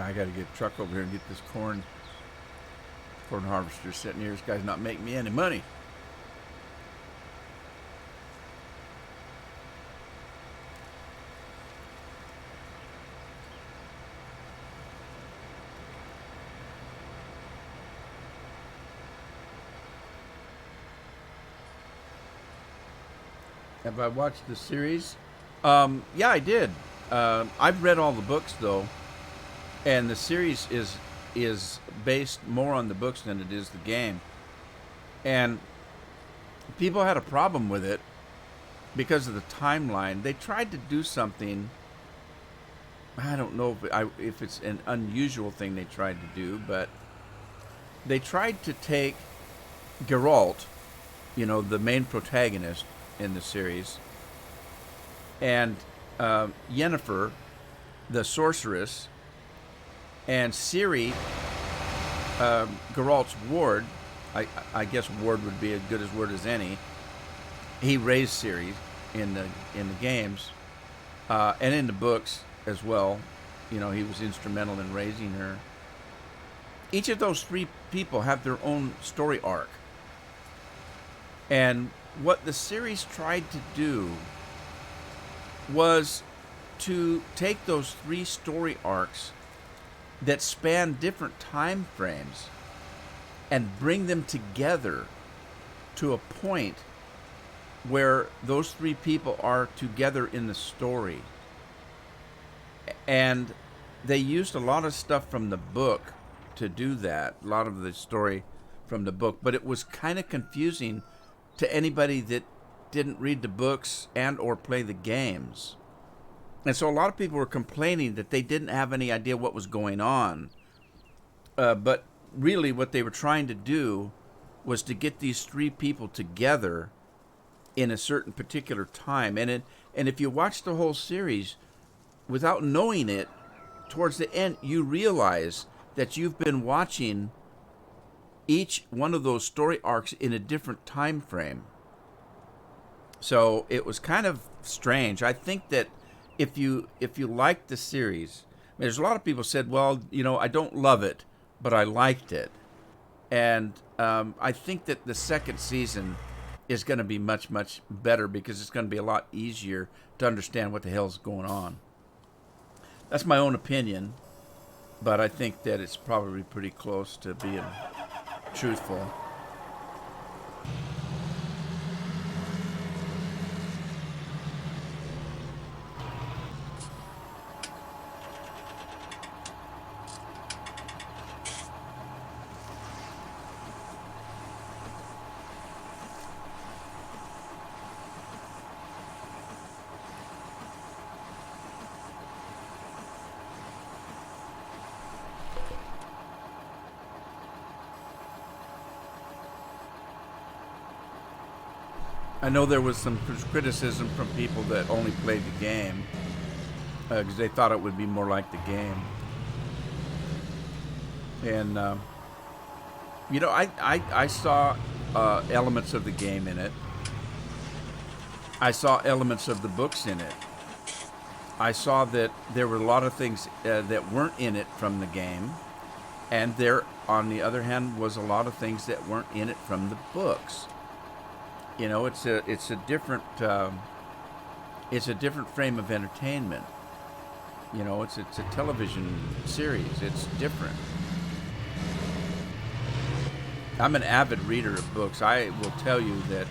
Speaker 1: I got to get a truck over here and get this corn harvester sitting here. This guy's not making me any money. Have I watched the series? Yeah, I did. I've read all the books though, and the series is based more on the books than it is the game. And people had a problem with it because of the timeline. They tried to do something. I don't know if it's an unusual thing they tried to do, but they tried to take Geralt, the main protagonist in the series, and Yennefer, the sorceress, and Ciri, Geralt's ward. I guess ward would be as good a word as any. He raised Ciri in the games, and in the books as well. He was instrumental in raising her. Each of those three people have their own story arc, and what the series tried to do was to take those three story arcs that span different time frames and bring them together to a point where those three people are together in the story. And they used a lot of stuff from the book to do that, a lot of the story from the book, but it was kind of confusing to anybody that didn't read the books and or play the games. And so a lot of people were complaining that they didn't have any idea what was going on. But really what they were trying to do was to get these three people together in a certain particular time. And if you watch the whole series, without knowing it, towards the end, you realize that you've been watching each one of those story arcs in a different time frame. So it was kind of strange. I think that if you like the series, there's a lot of people said, well, I don't love it, but I liked it. And I think that the second season is going to be much, much better because it's going to be a lot easier to understand what the hell's going on. That's my own opinion, but I think that it's probably pretty close to being truthful. I know there was some criticism from people that only played the game because they thought it would be more like the game. And, I saw elements of the game in it. I saw elements of the books in it. I saw that there were a lot of things that weren't in it from the game. And there, on the other hand, was a lot of things that weren't in it from the books. It's a different frame of entertainment. It's a television series. It's different. I'm an avid reader of books. I will tell you that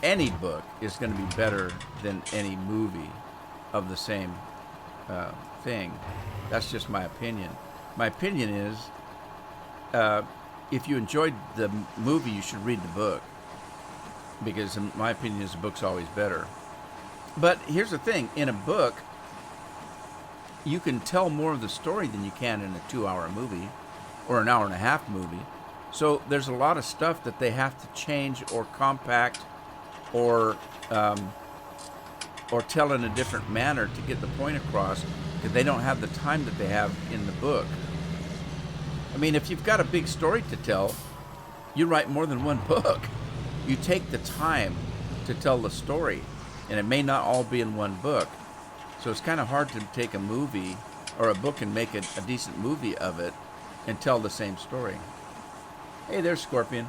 Speaker 1: any book is going to be better than any movie of the same thing. That's just my opinion. My opinion is, if you enjoyed the movie, you should read the book. Because in my opinion, the book's always better. But here's the thing. In a book, you can tell more of the story than you can in a 2-hour movie or an hour and a half movie. So there's a lot of stuff that they have to change or compact or tell in a different manner to get the point across because they don't have the time that they have in the book. I mean, if you've got a big story to tell, you write more than one book. You take the time to tell the story, and it may not all be in one book. So it's kind of hard to take a movie or a book and make a decent movie of it and tell the same story. Hey, there's Scorpion.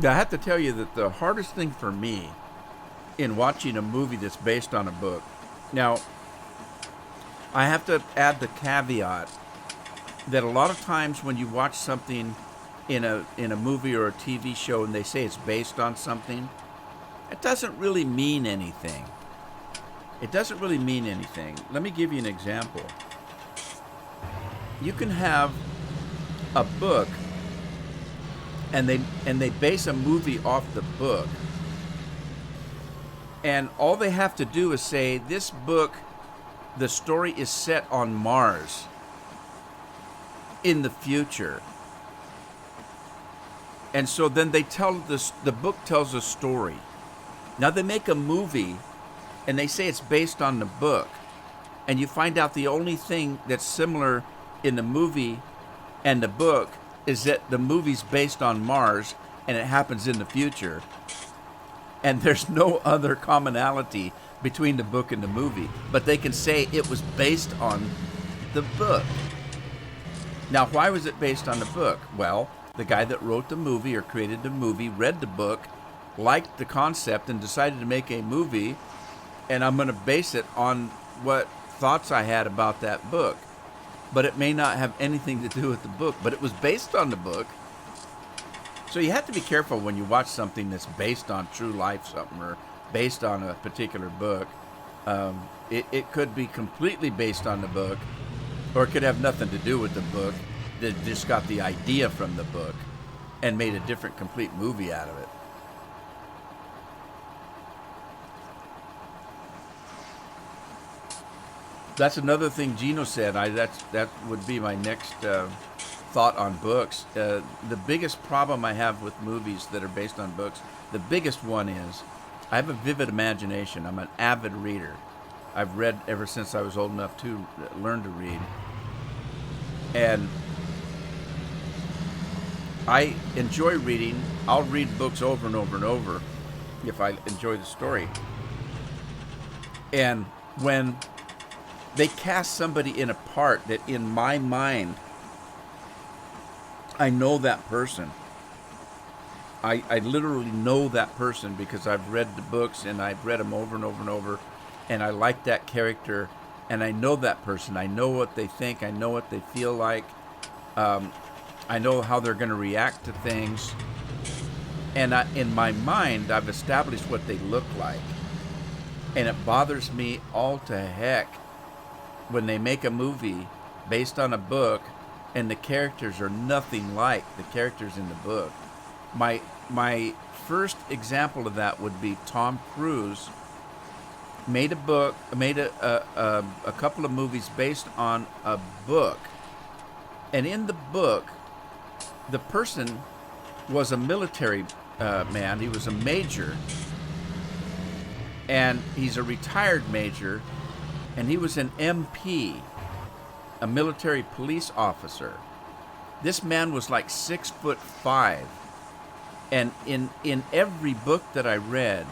Speaker 1: I have to tell you that the hardest thing for me in watching a movie that's based on a book. Now, I have to add the caveat that a lot of times when you watch something in a movie or a TV show and they say it's based on something, it doesn't really mean anything. It doesn't really mean anything. Let me give you an example. You can have a book and they base a movie off the book. And all they have to do is say, this book, the story is set on Mars in the future. And so then they tell this, the book tells a story. Now they make a movie and they say it's based on the book. And you find out the only thing that's similar in the movie and the book is that the movie's based on Mars and it happens in the future. And there's no other commonality between the book and the movie, but they can say it was based on the book. Now, why was it based on the book? Well, the guy that wrote the movie or created the movie read the book, liked the concept, and decided to make a movie, and I'm going to base it on what thoughts I had about that book. But it may not have anything to do with the book, but it was based on the book. So you have to be careful when you watch something that's based on true life something or based on a particular book. It could be completely based on the book, or it could have nothing to do with the book. They just got the idea from the book and made a different complete movie out of it. That's another thing Gino said. That would be my next thought on books. The biggest problem I have with movies that are based on books, the biggest one is I have a vivid imagination. I'm an avid reader. I've read ever since I was old enough to learn to read. And I enjoy reading. I'll read books over and over and over if I enjoy the story. And when they cast somebody in a part that in my mind, I know that person. I literally know that person because I've read the books and I've read them over and over and over, and I like that character, and I know that person. I know what they think. I know what they feel like. I know how they're going to react to things. And in my mind, I've established what they look like. And it bothers me all to heck when they make a movie based on a book and the characters are nothing like the characters in the book. My first example of that would be Tom Cruise made a couple of movies based on a book. And in the book, the person was a military man. He was a major. And he's a retired major. And he was an MP, a military police officer. This man was like 6'5". And in every book that I read,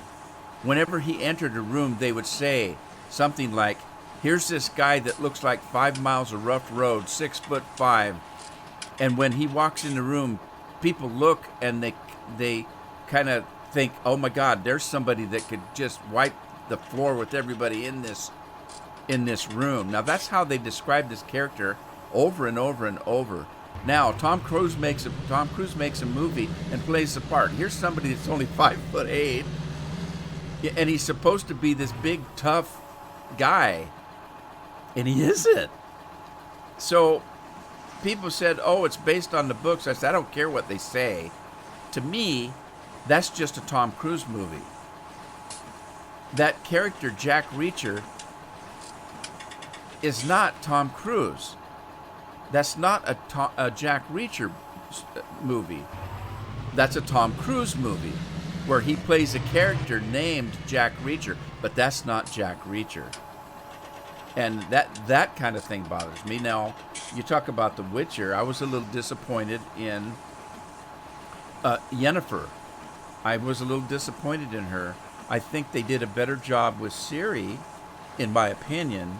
Speaker 1: whenever he entered a room, they would say something like, here's this guy that looks like 5 miles of rough road, 6'5". And when he walks in the room, people look and they kind of think, oh my God, there's somebody that could just wipe the floor with everybody in this room. Now that's how they describe this character over and over and over. Now Tom Cruise makes a movie and plays the part. Here's somebody that's only 5'8", Yeah, and he's supposed to be this big, tough guy, and he isn't. So people said, oh, it's based on the books. I said, I don't care what they say. To me, that's just a Tom Cruise movie. That character, Jack Reacher, is not Tom Cruise. That's not a Jack Reacher movie. That's a Tom Cruise movie where he plays a character named Jack Reacher, but that's not Jack Reacher. And that kind of thing bothers me. Now, you talk about The Witcher. I was a little disappointed in Yennefer. I was a little disappointed in her. I think they did a better job with Ciri, in my opinion.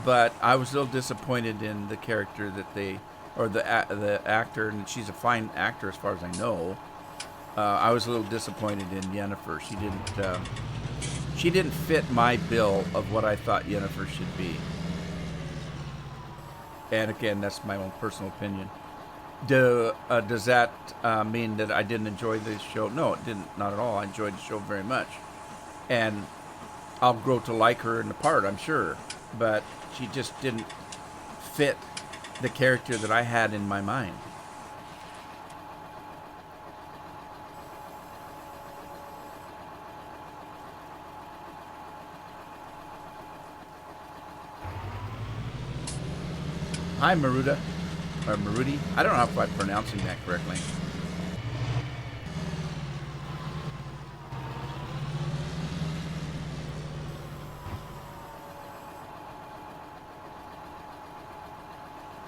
Speaker 1: But I was a little disappointed in the character that they, or the actor, and she's a fine actor as far as I know. I was a little disappointed in Yennefer. She didn't fit my bill of what I thought Yennefer should be. And again, that's my own personal opinion. Does that mean that I didn't enjoy this show? No, it didn't. Not at all. I enjoyed the show very much, and I'll grow to like her in the part, I'm sure. But she just didn't fit the character that I had in my mind. Hi, Maruda. Or Marudi. I don't know if I'm pronouncing that correctly.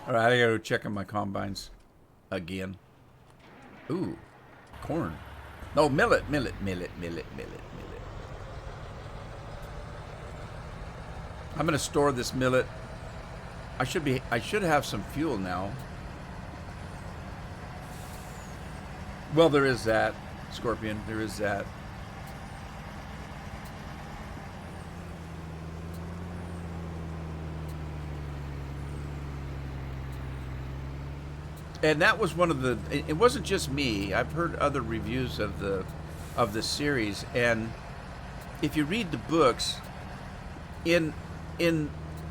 Speaker 1: All right, I gotta go check on my combines again. Ooh, corn. No, millet. I'm gonna store this millet. I should have some fuel now. Well, there is that, Scorpion. There is that. And that was one of the. It wasn't just me. I've heard other reviews of the series, and if you read the books, in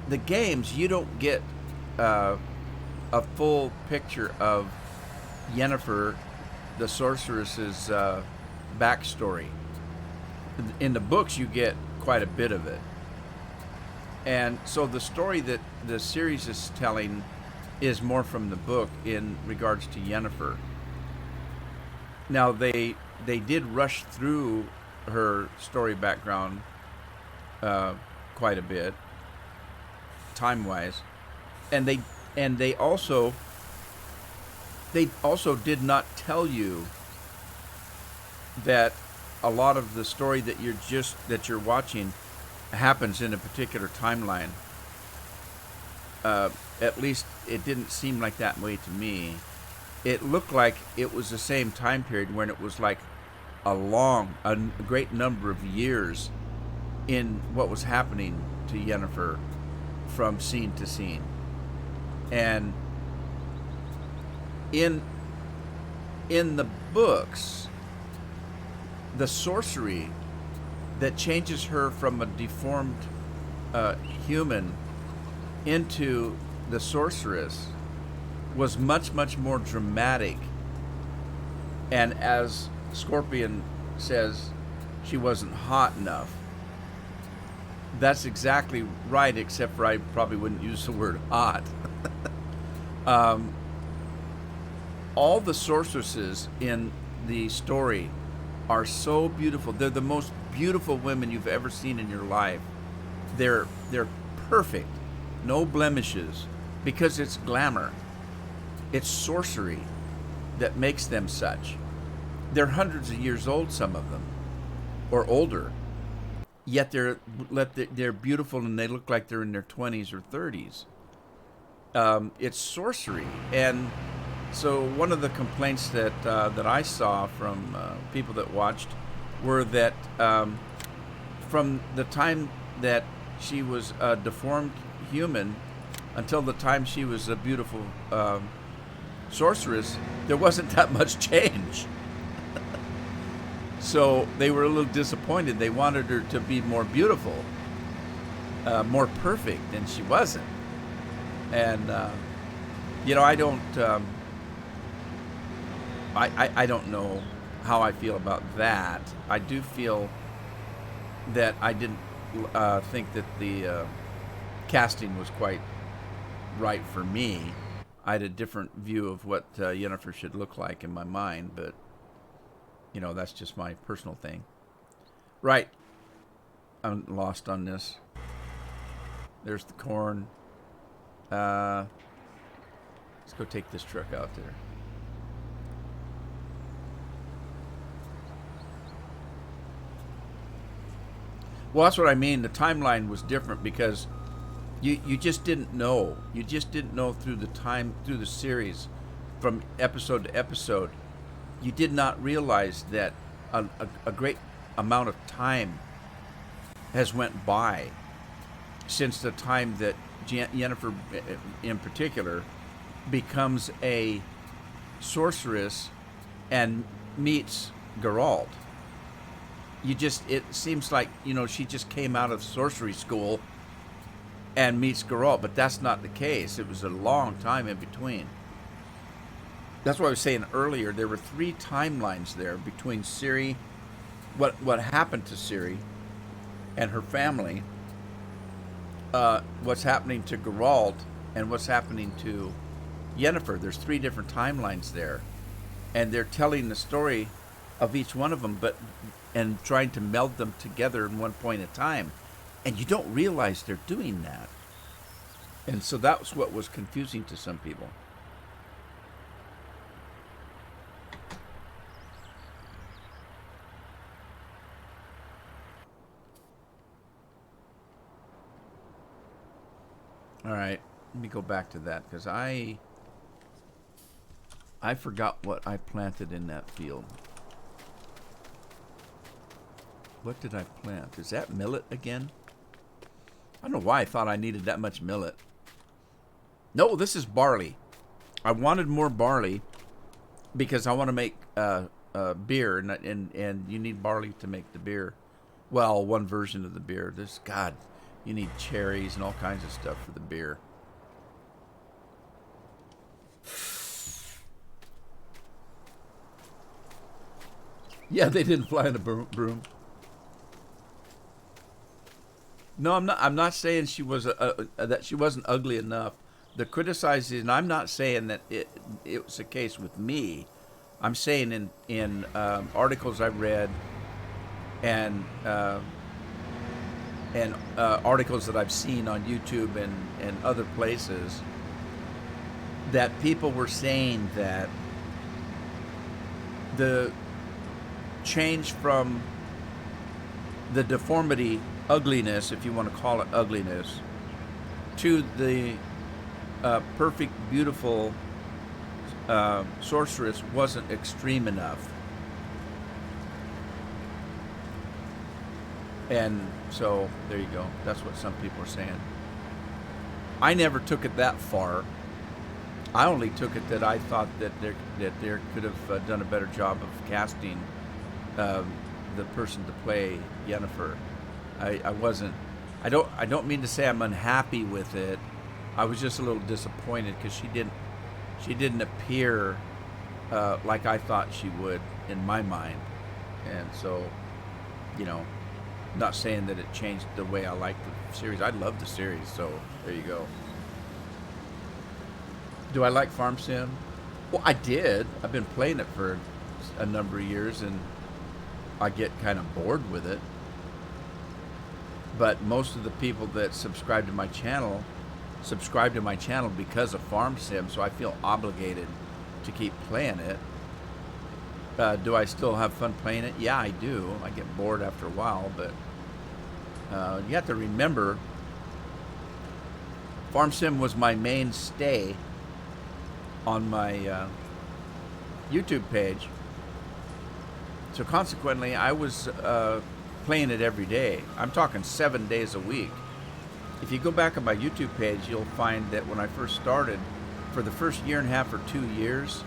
Speaker 1: the games, you don't get a full picture of Yennefer, the sorceress's backstory. In the books, you get quite a bit of it. And so the story that the series is telling is more from the book in regards to Yennefer. Now, they did rush through her story background quite a bit, time-wise, and they also did not tell you that a lot of the story that you're watching happens in a particular timeline. At least it didn't seem like that way to me. It looked like it was the same time period when it was like a great number of years in what was happening to Yennefer from scene to scene. And in the books, the sorcery that changes her from a deformed human into the sorceress was much, much more dramatic. And as Scorpion says, she wasn't hot enough. That's exactly right, except for I probably wouldn't use the word hot. All the sorceresses in the story are so beautiful. They're the most beautiful women you've ever seen in your life. They're perfect, no blemishes, because it's glamour. It's sorcery that makes them such. They're hundreds of years old, some of them, or older. Yet they're beautiful and they look like they're in their 20s or 30s. It's sorcery. And so one of the complaints that I saw from people that watched were that from the time that she was a deformed human until the time she was a beautiful sorceress, there wasn't that much change. So they were a little disappointed. They wanted her to be more beautiful, more perfect, and she wasn't. And I don't, I don't know how I feel about that. I do feel that I didn't think that the casting was quite right for me. I had a different view of what Yennefer should look like in my mind, but that's just my personal thing. Right. I'm lost on this. There's the corn. Let's go take this truck out there. Well, that's what I mean. The timeline was different because you just didn't know. You just didn't know through the series, from episode to episode. You did not realize that a great amount of time has went by since the time that Yennefer, in particular, becomes a sorceress and meets Geralt. It seems like, she just came out of sorcery school and meets Geralt, but that's not the case. It was a long time in between. That's what I was saying earlier. There were 3 timelines there between Ciri, what happened to Ciri and her family, what's happening to Geralt, and what's happening to Yennefer. There's 3 different timelines there, and they're telling the story of each one of them, and trying to meld them together in one point in time, and you don't realize they're doing that. And so that was what was confusing to some people. All right, let me go back to that, because I forgot what I planted in that field. What did I plant? Is that millet again? I don't know why I thought I needed that much millet. No, this is barley. I wanted more barley because I want to make beer, and you need barley to make the beer. Well, one version of the beer. You need cherries and all kinds of stuff for the beer. Yeah, they didn't fly in a broom. No, I'm not saying she was that she wasn't ugly enough. The criticizing, and I'm not saying that it was the case with me. I'm saying in articles I read and articles that I've seen on YouTube and other places, that people were saying that the change from the deformity, ugliness, if you want to call it ugliness, to the perfect, beautiful sorceress wasn't extreme enough. And so there you go. That's what some people are saying. I never took it that far. I only took it that I thought that there could have done a better job of casting the person to play Yennefer. I don't mean to say I'm unhappy with it. I was just a little disappointed because she didn't appear like I thought she would in my mind. And so, not saying that it changed the way I like the series. I love the series, so there you go. Do I like Farm Sim? Well, I did. I've been playing it for a number of years, and I get kind of bored with it. But most of the people that subscribe to my channel because of Farm Sim, so I feel obligated to keep playing it. Do I still have fun playing it? Yeah, I do. I get bored after a while, but you have to remember, Farm Sim was my mainstay on my YouTube page. So consequently, I was playing it every day. I'm talking 7 days a week. If you go back on my YouTube page, you'll find that when I first started, for the first year and a half or 2 years,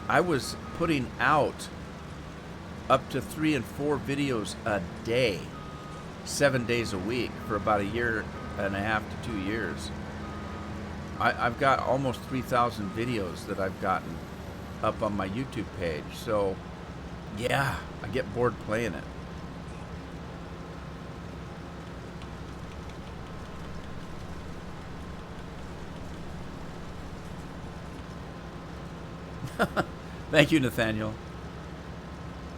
Speaker 1: I was putting out up to 3 and 4 videos a day, 7 days a week for about a year and a half to 2 years. I've got almost 3,000 videos that I've gotten up on my YouTube page. So, yeah, I get bored playing it. Thank you, Nathaniel.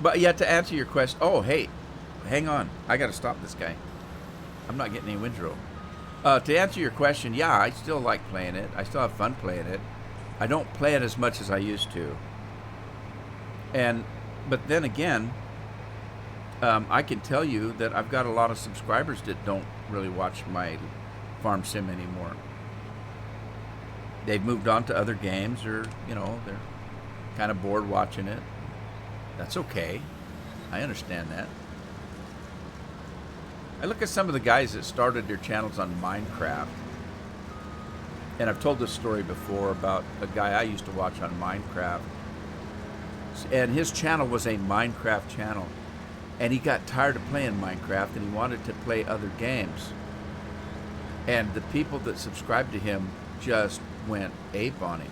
Speaker 1: But yeah, to answer your question, oh, hey, hang on. I got to stop this guy. I'm not getting any windrow. To answer your question, yeah, I still like playing it. I still have fun playing it. I don't play it as much as I used to. But then again, I can tell you that I've got a lot of subscribers that don't really watch my farm sim anymore. They've moved on to other games, or they're kind of bored watching it. That's okay. I understand that. I look at some of the guys that started their channels on Minecraft. And I've told this story before about a guy I used to watch on Minecraft. And his channel was a Minecraft channel. And he got tired of playing Minecraft and he wanted to play other games. And the people that subscribed to him just went ape on him.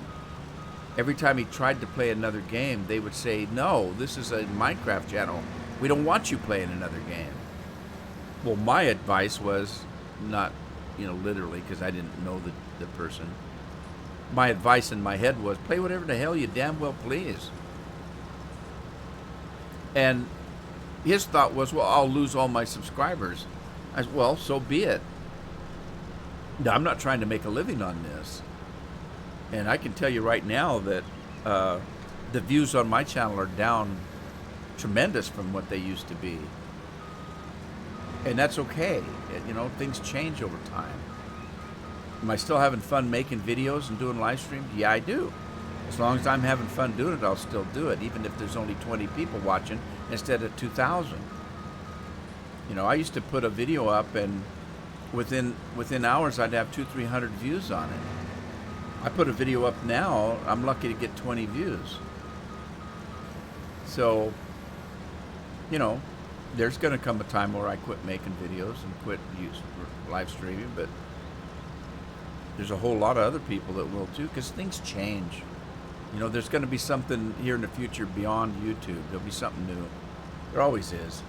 Speaker 1: Every time he tried to play another game, they would say, no, this is a Minecraft channel. We don't want you playing another game. Well, my advice was, not, literally, because I didn't know the person. My advice in my head was, play whatever the hell you damn well please. And his thought was, well, I'll lose all my subscribers. I said, well, so be it. Now, I'm not trying to make a living on this. And I can tell you right now that the views on my channel are down tremendous from what they used to be. And that's okay. Things change over time. Am I still having fun making videos and doing live streams? Yeah, I do. As long as I'm having fun doing it, I'll still do it, even if there's only 20 people watching instead of 2,000. I used to put a video up, and within hours, I'd have 200-300 views on it. I put a video up now, I'm lucky to get 20 views. So, there's going to come a time where I quit making videos and quit live streaming, but there's a whole lot of other people that will too, because things change. There's going to be something here in the future beyond YouTube. There'll be something new. There always is.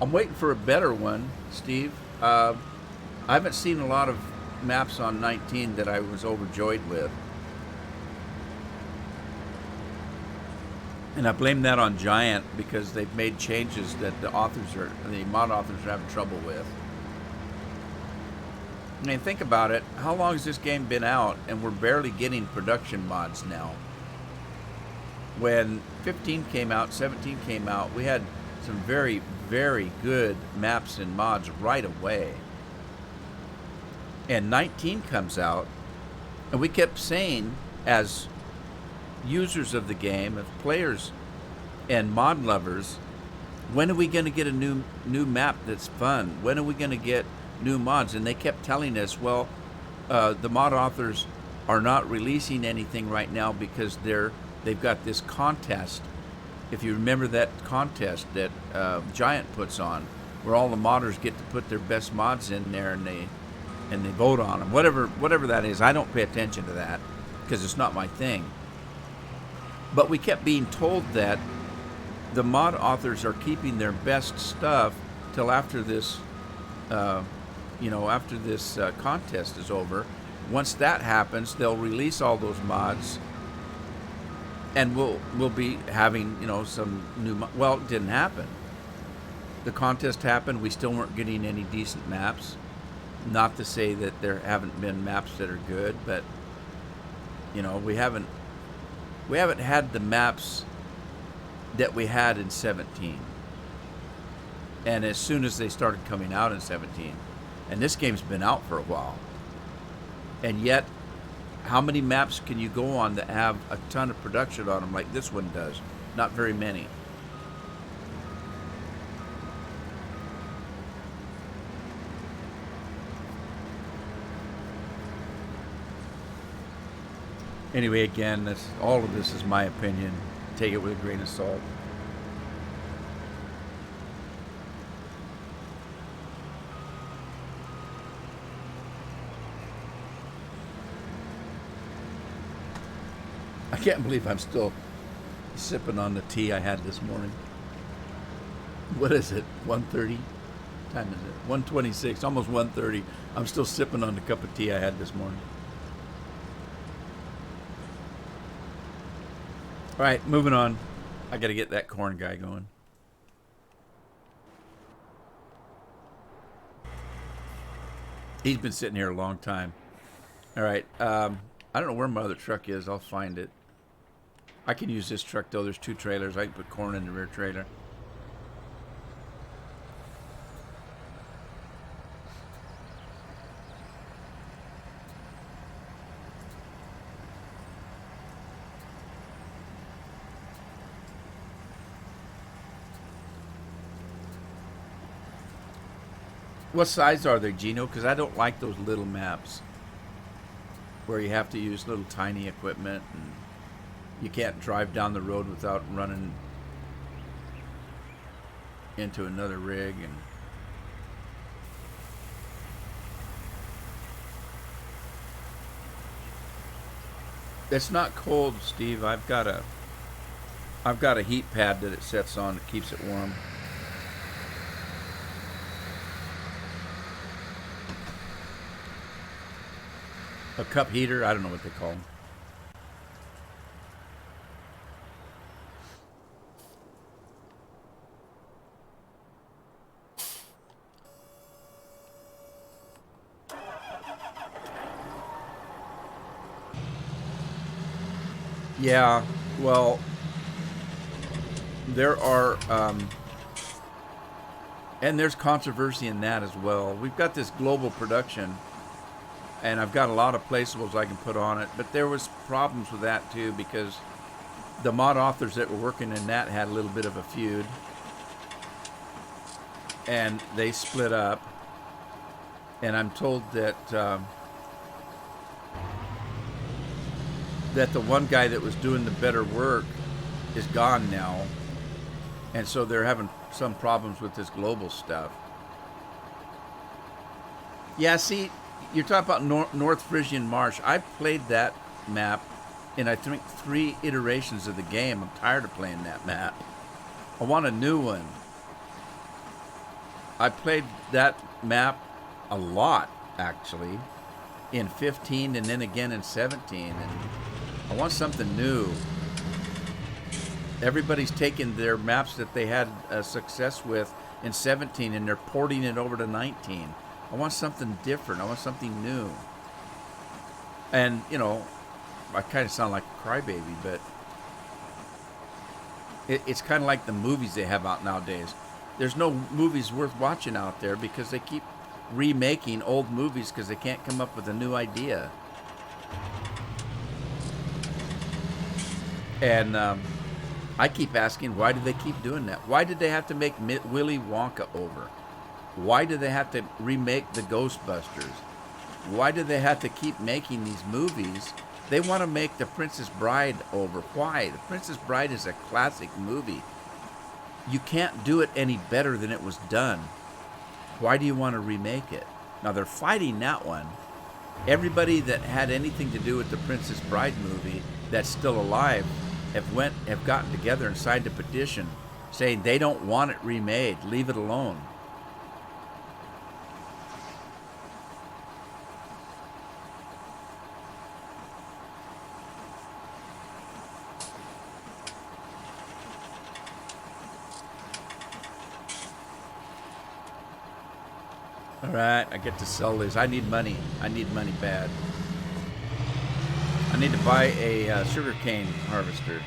Speaker 1: I'm waiting for a better one, Steve. I haven't seen a lot of maps on 19 that I was overjoyed with. And I blame that on Giant, because they've made changes that the mod authors are having trouble with. I mean, think about it. How long has this game been out, and we're barely getting production mods now? When 15 came out, 17 came out, we had some very, very good maps and mods right away. And 19 comes out, and we kept saying, as users of the game, as players and mod lovers, when are we going to get a new map that's fun? When are we going to get new mods? And they kept telling us, well, the mod authors are not releasing anything right now because they've got this contest. If you remember that contest that Giant puts on, where all the modders get to put their best mods in there, and they vote on them, whatever that is. I don't pay attention to that because it's not my thing. But we kept being told that the mod authors are keeping their best stuff till after this, contest is over. Once that happens, they'll release all those mods, and we'll be having some new. Well, it didn't happen. The contest happened. We still weren't getting any decent maps. Not to say that there haven't been maps that are good, but we haven't had the maps that we had in 17. And as soon as they started coming out in 17, and this game's been out for a while, and yet how many maps can you go on that have a ton of production on them like this one does? Not very many. Anyway, again, all of this is my opinion. Take it with a grain of salt. I can't believe I'm still sipping on the tea I had this morning. What is it? 1:30? Time is it? 1:26, almost 1:30. I'm still sipping on the cup of tea I had this morning. All right, moving on. I got to get that corn guy going. He's been sitting here a long time. All right. I don't know where my other truck is. I'll find it. I can use this truck, though. There's 2 trailers. I can put corn in the rear trailer. What size are they, Gino? Because I don't like those little maps where you have to use little tiny equipment and you can't drive down the road without running into another rig. And it's not cold, Steve. I've got a heat pad that it sets on that keeps it warm. A cup heater? I don't know what they call them. Yeah, well, there are, and there's controversy in that as well. We've got this global production, and I've got a lot of placeables I can put on it, but there was problems with that too because the mod authors that were working in that had a little bit of a feud, and they split up, and I'm told that that the one guy that was doing the better work is gone now, and so they're having some problems with this global stuff. Yeah, see, you're talking about North Frisian Marsh. I played that map in, I think, 3 iterations of the game. I'm tired of playing that map. I want a new one. I played that map a lot, actually, in 15 and then again in 17, and I want something new. Everybody's taking their maps that they had success with in 17 and they're porting it over to 19. I want something different. I want something new. And, you know, I kind of sound like a crybaby, but it's kind of like the movies they have out nowadays. There's no movies worth watching out there because they keep remaking old movies because they can't come up with a new idea. And I keep asking, why do they keep doing that? Why did they have to make Willy Wonka over? Why do they have to remake the Ghostbusters? Why do they have to keep making these movies? They want to make The Princess Bride over. Why? The Princess Bride is a classic movie. You can't do it any better than it was done. Why do you want to remake it? Now, they're fighting that one. Everybody that had anything to do with the Princess Bride movie that's still alive have gotten together and signed a petition saying they don't want it remade. Leave it alone. All right, I get to sell this. I need money. I need money bad. I need to buy a sugarcane harvester.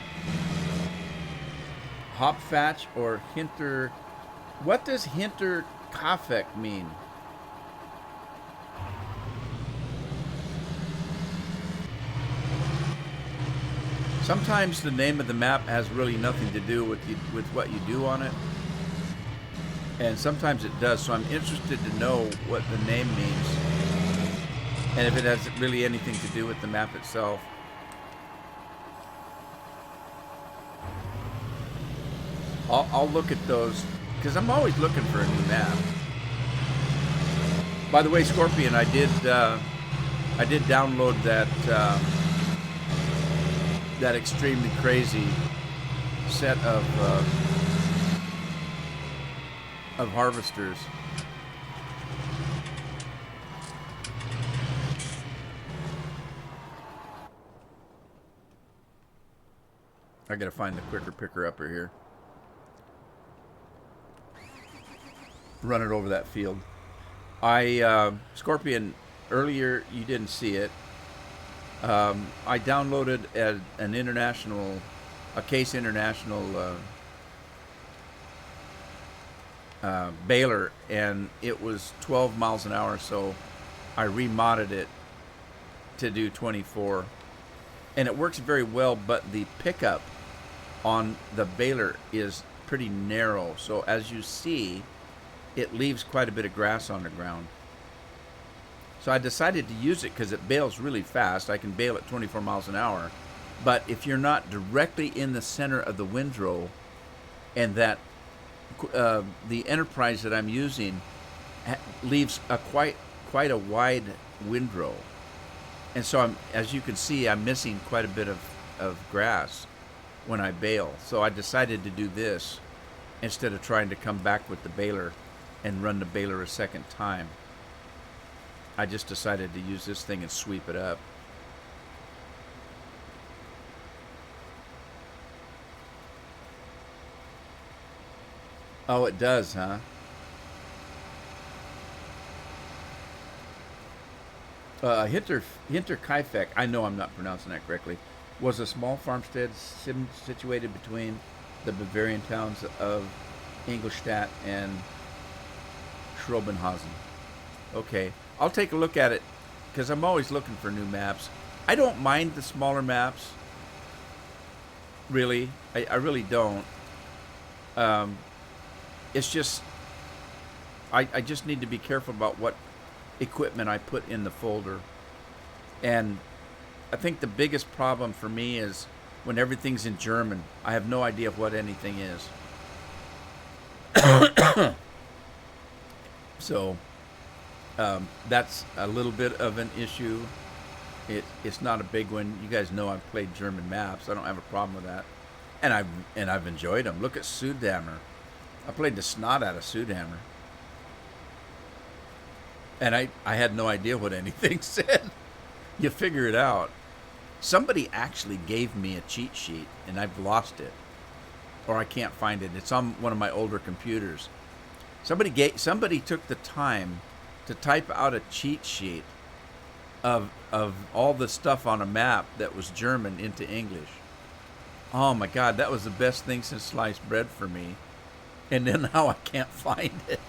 Speaker 1: Hopfatch or Hinter. What does Hinter Kafek mean? Sometimes the name of the map has really nothing to do with what you do on it. And sometimes it does, so I'm interested to know what the name means. And if it has really anything to do with the map itself. I'll look at those because I'm always looking for a new map. By the way, Scorpion, I did download that extremely crazy set of harvesters. I gotta find the quicker picker upper here. Run it over that field. Scorpion, earlier you didn't see it. I downloaded a Case International baler, and it was 12 miles an hour, so I remodded it to do 24. And it works very well, but the pickup on the baler is pretty narrow. So as you see, it leaves quite a bit of grass on the ground. So I decided to use it because it bales really fast. I can bale at 24 miles an hour. But if you're not directly in the center of the windrow, and that the Enterprise that I'm using leaves quite a wide windrow, and so as you can see, I'm missing quite a bit of grass when I bale. So I decided to do this instead of trying to come back with the baler and run the baler a second time. I just decided to use this thing and sweep it up. Oh, it does, huh? Hinter Kaifek, I know I'm not pronouncing that correctly, was a small farmstead situated between the Bavarian towns of Ingolstadt and Schrobenhausen. Okay, I'll take a look at it because I'm always looking for new maps. I don't mind the smaller maps, really. I really don't. It's just I just need to be careful about what equipment I put in the folder. And I think the biggest problem for me is when everything's in German. I have no idea what anything is. So that's a little bit of an issue. It's not a big one. You guys know I've played German maps. I don't have a problem with that, and I've enjoyed them. Look at Sudhammer. I played the snot out of Sudhammer, and I had no idea what anything said. You figure it out. Somebody actually gave me a cheat sheet, and I've lost it, or I can't find it. It's on one of my older computers. Somebody took the time to type out a cheat sheet of all the stuff on a map that was German into English. Oh my God, that was the best thing since sliced bread for me. And then now I can't find it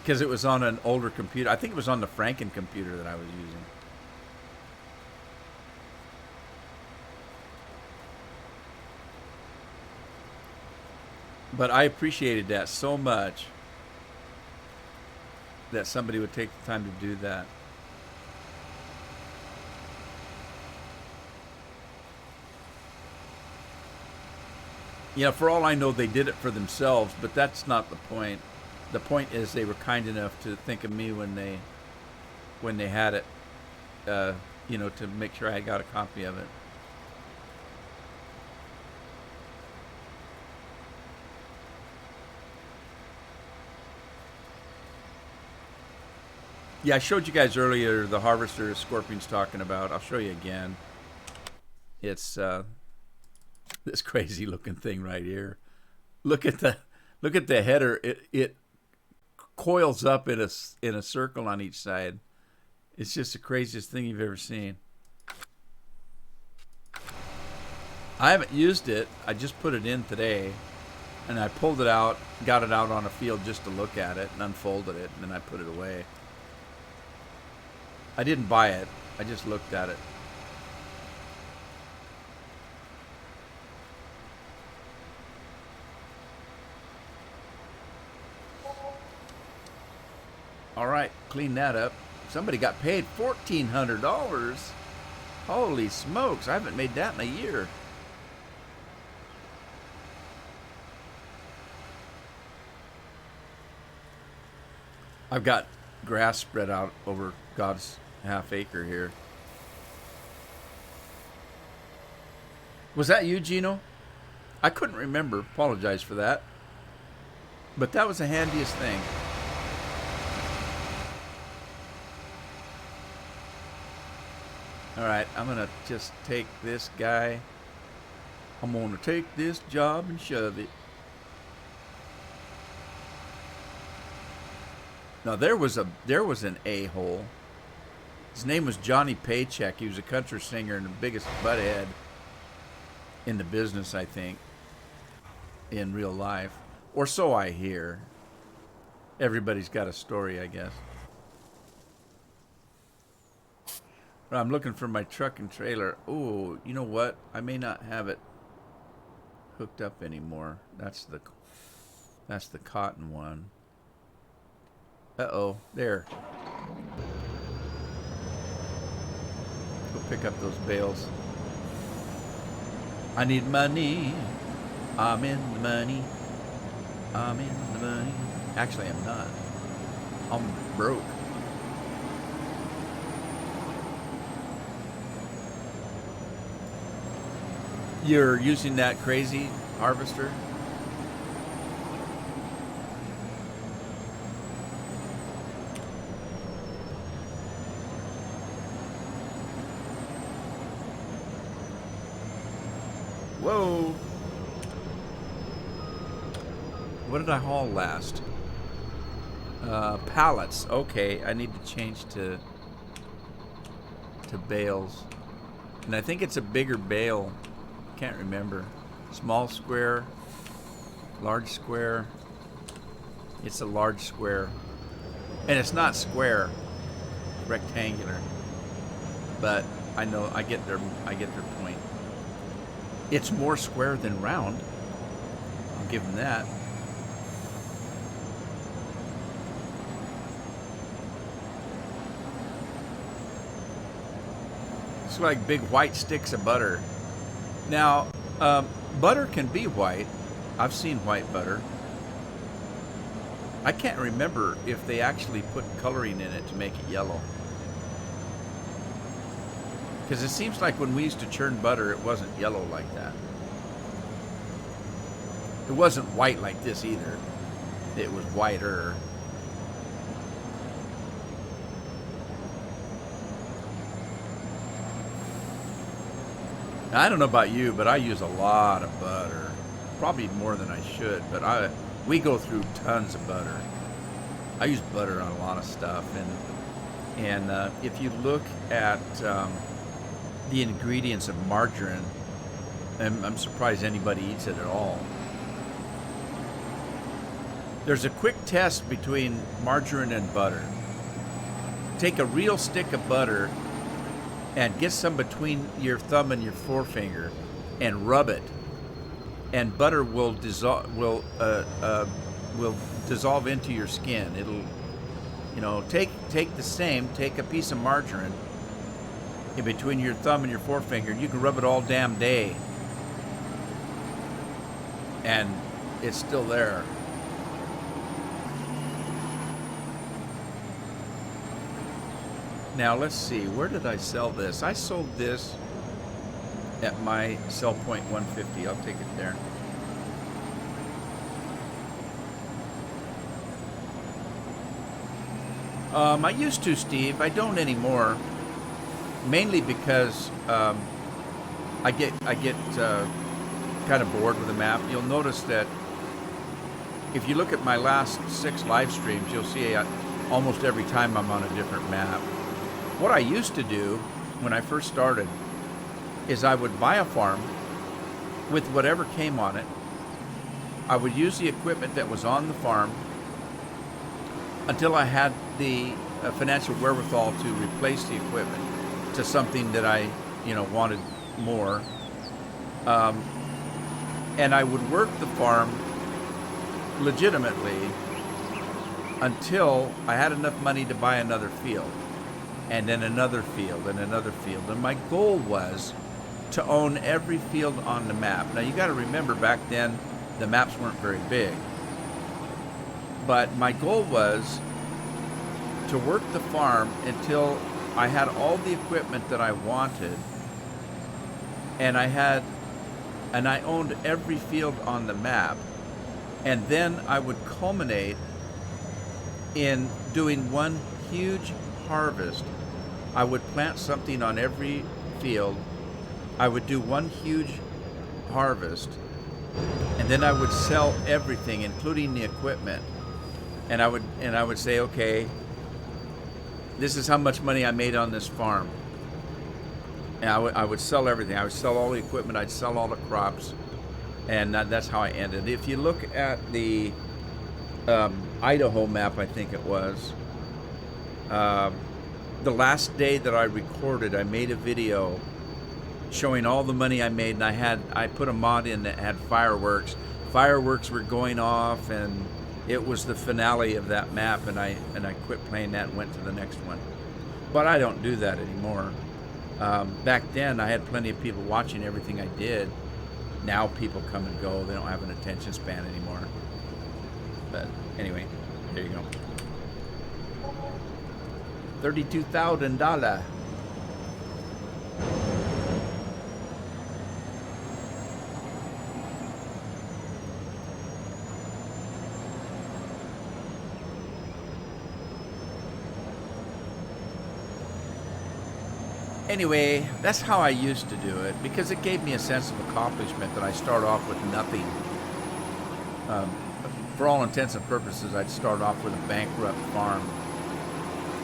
Speaker 1: because it was on an older computer. I think it was on the Franken computer that I was using. But I appreciated that so much that somebody would take the time to do that. You know, for all I know, they did it for themselves, but that's not the point. The point is they were kind enough to think of me when they had it, you know, to make sure I got a copy of it. Yeah, I showed you guys earlier the harvester Scorpion's talking about. I'll show you again. It's this crazy looking thing right here. Look at the header. It coils up in a circle on each side. It's just the craziest thing you've ever seen. I haven't used it. I just put it in today, and I pulled it out, got it out on a field just to look at it, and unfolded it, and then I put it away. I didn't buy it. I just looked at it. All right, clean that up. Somebody got paid $1,400. Holy smokes, I haven't made that in a year. I've got grass spread out over God's half acre here. Was that you, Gino? I couldn't remember. Apologize for that. But that was the handiest thing. Alright, I'm going to just take this guy. I'm going to take this job and shove it. Now there was an a-hole. His name was Johnny Paycheck. He was a country singer and the biggest butthead in the business, I think, in real life. Or so I hear. Everybody's got a story, I guess. I'm looking for my truck and trailer. Oh, you know what? I may not have it hooked up anymore. That's the cotton one. Uh-oh, there. Go pick up those bales. I need money. I'm in the money. I'm in the money. Actually, I'm not. I'm broke. You're using that crazy harvester? Whoa. What did I haul last? Pallets. Okay, I need to change to bales. And I think it's a bigger bale. Can't remember. Small square, large square. It's a large square. And it's not square, rectangular. But I know I get their point. It's more square than round. I'll give them that. It's like big white sticks of butter. Now, butter can be white. I've seen white butter. I can't remember if they actually put coloring in it to make it yellow. Because it seems like when we used to churn butter, it wasn't yellow like that. It wasn't white like this either. It was whiter. Now, I don't know about you, but I use a lot of butter. Probably more than I should, but we go through tons of butter. I use butter on a lot of stuff, and if you look at the ingredients of margarine, and I'm surprised anybody eats it at all. There's a quick test between margarine and butter. Take a real stick of butter and get some between your thumb and your forefinger and rub it, and butter will dissolve into your skin. It'll, take a piece of margarine in between your thumb and your forefinger, and you can rub it all damn day and it's still there. Now let's see, where did I sell this? I sold this at my sell point 150. I'll take it there. I used to, Steve. I don't anymore. Mainly because I get kind of bored with the map. You'll notice that if you look at my last 6 live streams, you'll see almost every time I'm on a different map. What I used to do when I first started is I would buy a farm with whatever came on it. I would use the equipment that was on the farm until I had the financial wherewithal to replace the equipment to something that I, wanted more. And I would work the farm legitimately until I had enough money to buy another field, and then another field, and another field. And my goal was to own every field on the map. Now you got to remember, back then the maps weren't very big, but my goal was to work the farm until I had all the equipment that I wanted, and I owned every field on the map. And then I would culminate in doing one huge harvest. I would plant something on every field. I would do one huge harvest, and then I would sell everything, including the equipment. And I would say, okay, this is how much money I made on this farm. And I would sell everything. I would sell all the equipment. I'd sell all the crops, and that's how I ended. If you look at the Idaho map, I think it was, the last day that I recorded, I made a video showing all the money I made, and I put a mod in that had fireworks. Fireworks were going off, and it was the finale of that map, and I quit playing that and went to the next one. But I don't do that anymore. Back then, I had plenty of people watching everything I did. Now people come and go. They don't have an attention span anymore. But anyway, there you go. $32,000. Anyway, that's how I used to do it, because it gave me a sense of accomplishment that I start off with nothing. For all intents and purposes, I'd start off with a bankrupt farm,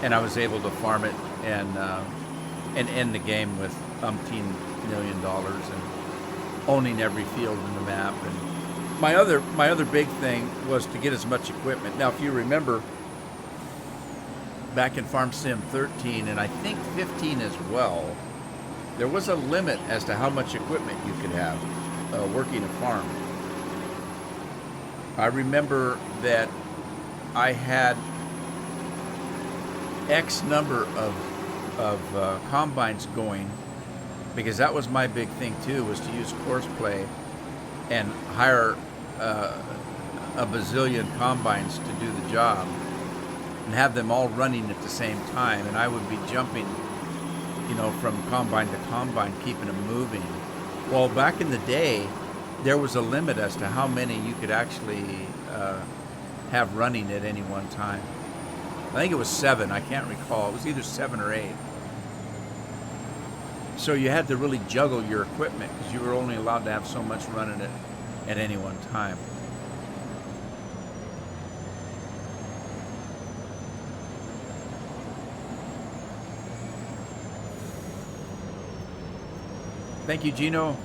Speaker 1: and I was able to farm it and end the game with umpteen $1 million and owning every field in the map. And my other big thing was to get as much equipment. Now, if you remember, back in Farm Sim 13, and I think 15 as well, there was a limit as to how much equipment you could have working a farm. I remember that I had X number of combines going, because that was my big thing too, was to use Courseplay and hire a bazillion combines to do the job and have them all running at the same time, and I would be jumping, from combine to combine, keeping them moving. Well, back in the day, there was a limit as to how many you could actually have running at any one time. I think it was 7. I can't recall. It was either 7 or 8. So you had to really juggle your equipment, because you were only allowed to have so much running at any one time. Thank you, Gino.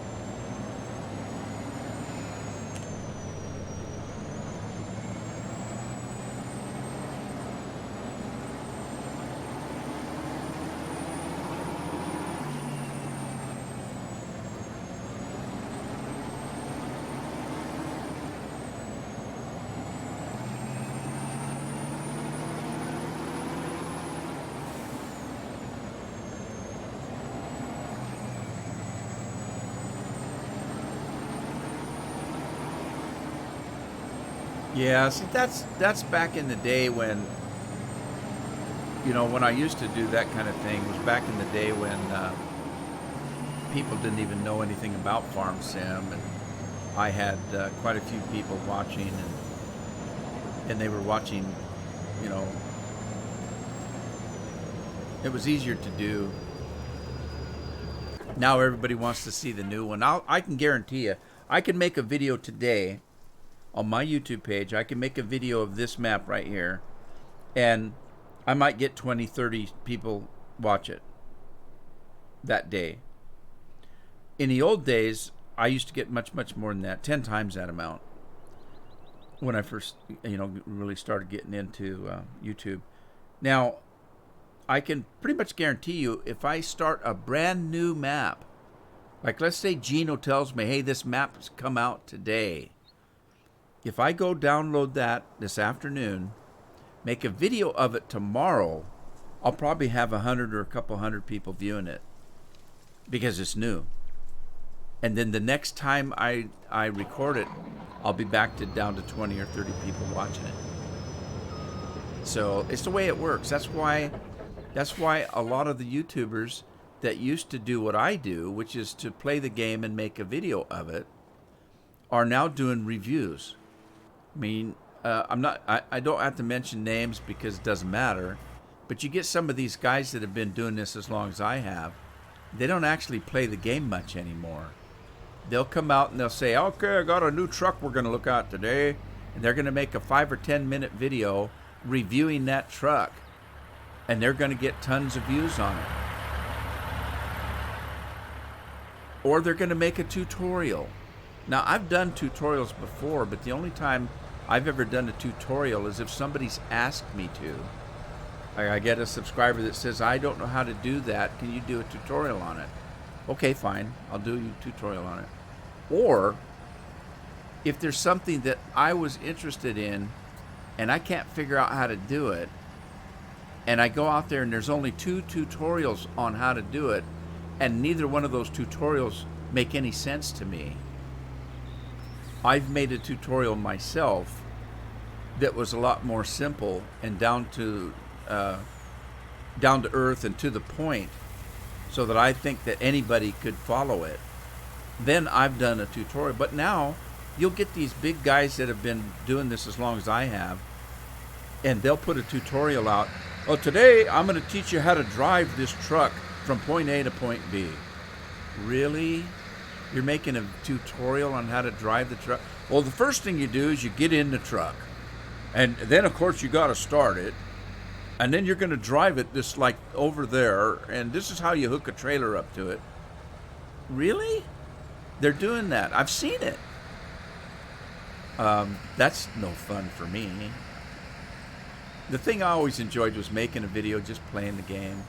Speaker 1: Yeah, see, that's back in the day when, when I used to do that kind of thing, was back in the day when people didn't even know anything about Farm Sim, and I had quite a few people watching, and they were watching, it was easier to do. Now everybody wants to see the new one. I can guarantee you, I can make a video today on my YouTube page. I can make a video of this map right here, and I might get 20, 30 people watch it that day. In the old days, I used to get much, much more than that, 10 times that amount, when I first, really started getting into YouTube. Now, I can pretty much guarantee you, if I start a brand new map, like let's say Gino tells me, hey, this map's come out today. If I go download that this afternoon, make a video of it tomorrow, I'll probably have 100 or a couple hundred people viewing it, because it's new. And then the next time I record it, I'll be back down to 20 or 30 people watching it. So it's the way it works. That's why a lot of the YouTubers that used to do what I do, which is to play the game and make a video of it, are now doing reviews. I mean, I don't have to mention names because it doesn't matter, but you get some of these guys that have been doing this as long as I have, they don't actually play the game much anymore. They'll come out and they'll say, okay, I got a new truck we're going to look at today, and they're going to make a 5 or 10 minute video reviewing that truck, and they're going to get tons of views on it. Or they're going to make a tutorial. Now, I've done tutorials before, but the only time I've ever done a tutorial is if somebody's asked me to. I get a subscriber that says, I don't know how to do that. Can you do a tutorial on it? Okay, fine. I'll do a tutorial on it. Or if there's something that I was interested in and I can't figure out how to do it, and I go out there and there's only 2 tutorials on how to do it, and neither one of those tutorials make any sense to me, I've made a tutorial myself that was a lot more simple and down to earth and to the point, so that I think that anybody could follow it. Then I've done a tutorial. But now you'll get these big guys that have been doing this as long as I have, and they'll put a tutorial out. Oh, today I'm going to teach you how to drive this truck from point A to point B. Really? You're making a tutorial on how to drive the truck? Well, the first thing you do is you get in the truck, and then of course you got to start it, and then you're going to drive it this like over there, and this is how you hook a trailer up to it. Really? They're doing that. I've seen it. That's no fun for me. The thing I always enjoyed was making a video, just playing the game.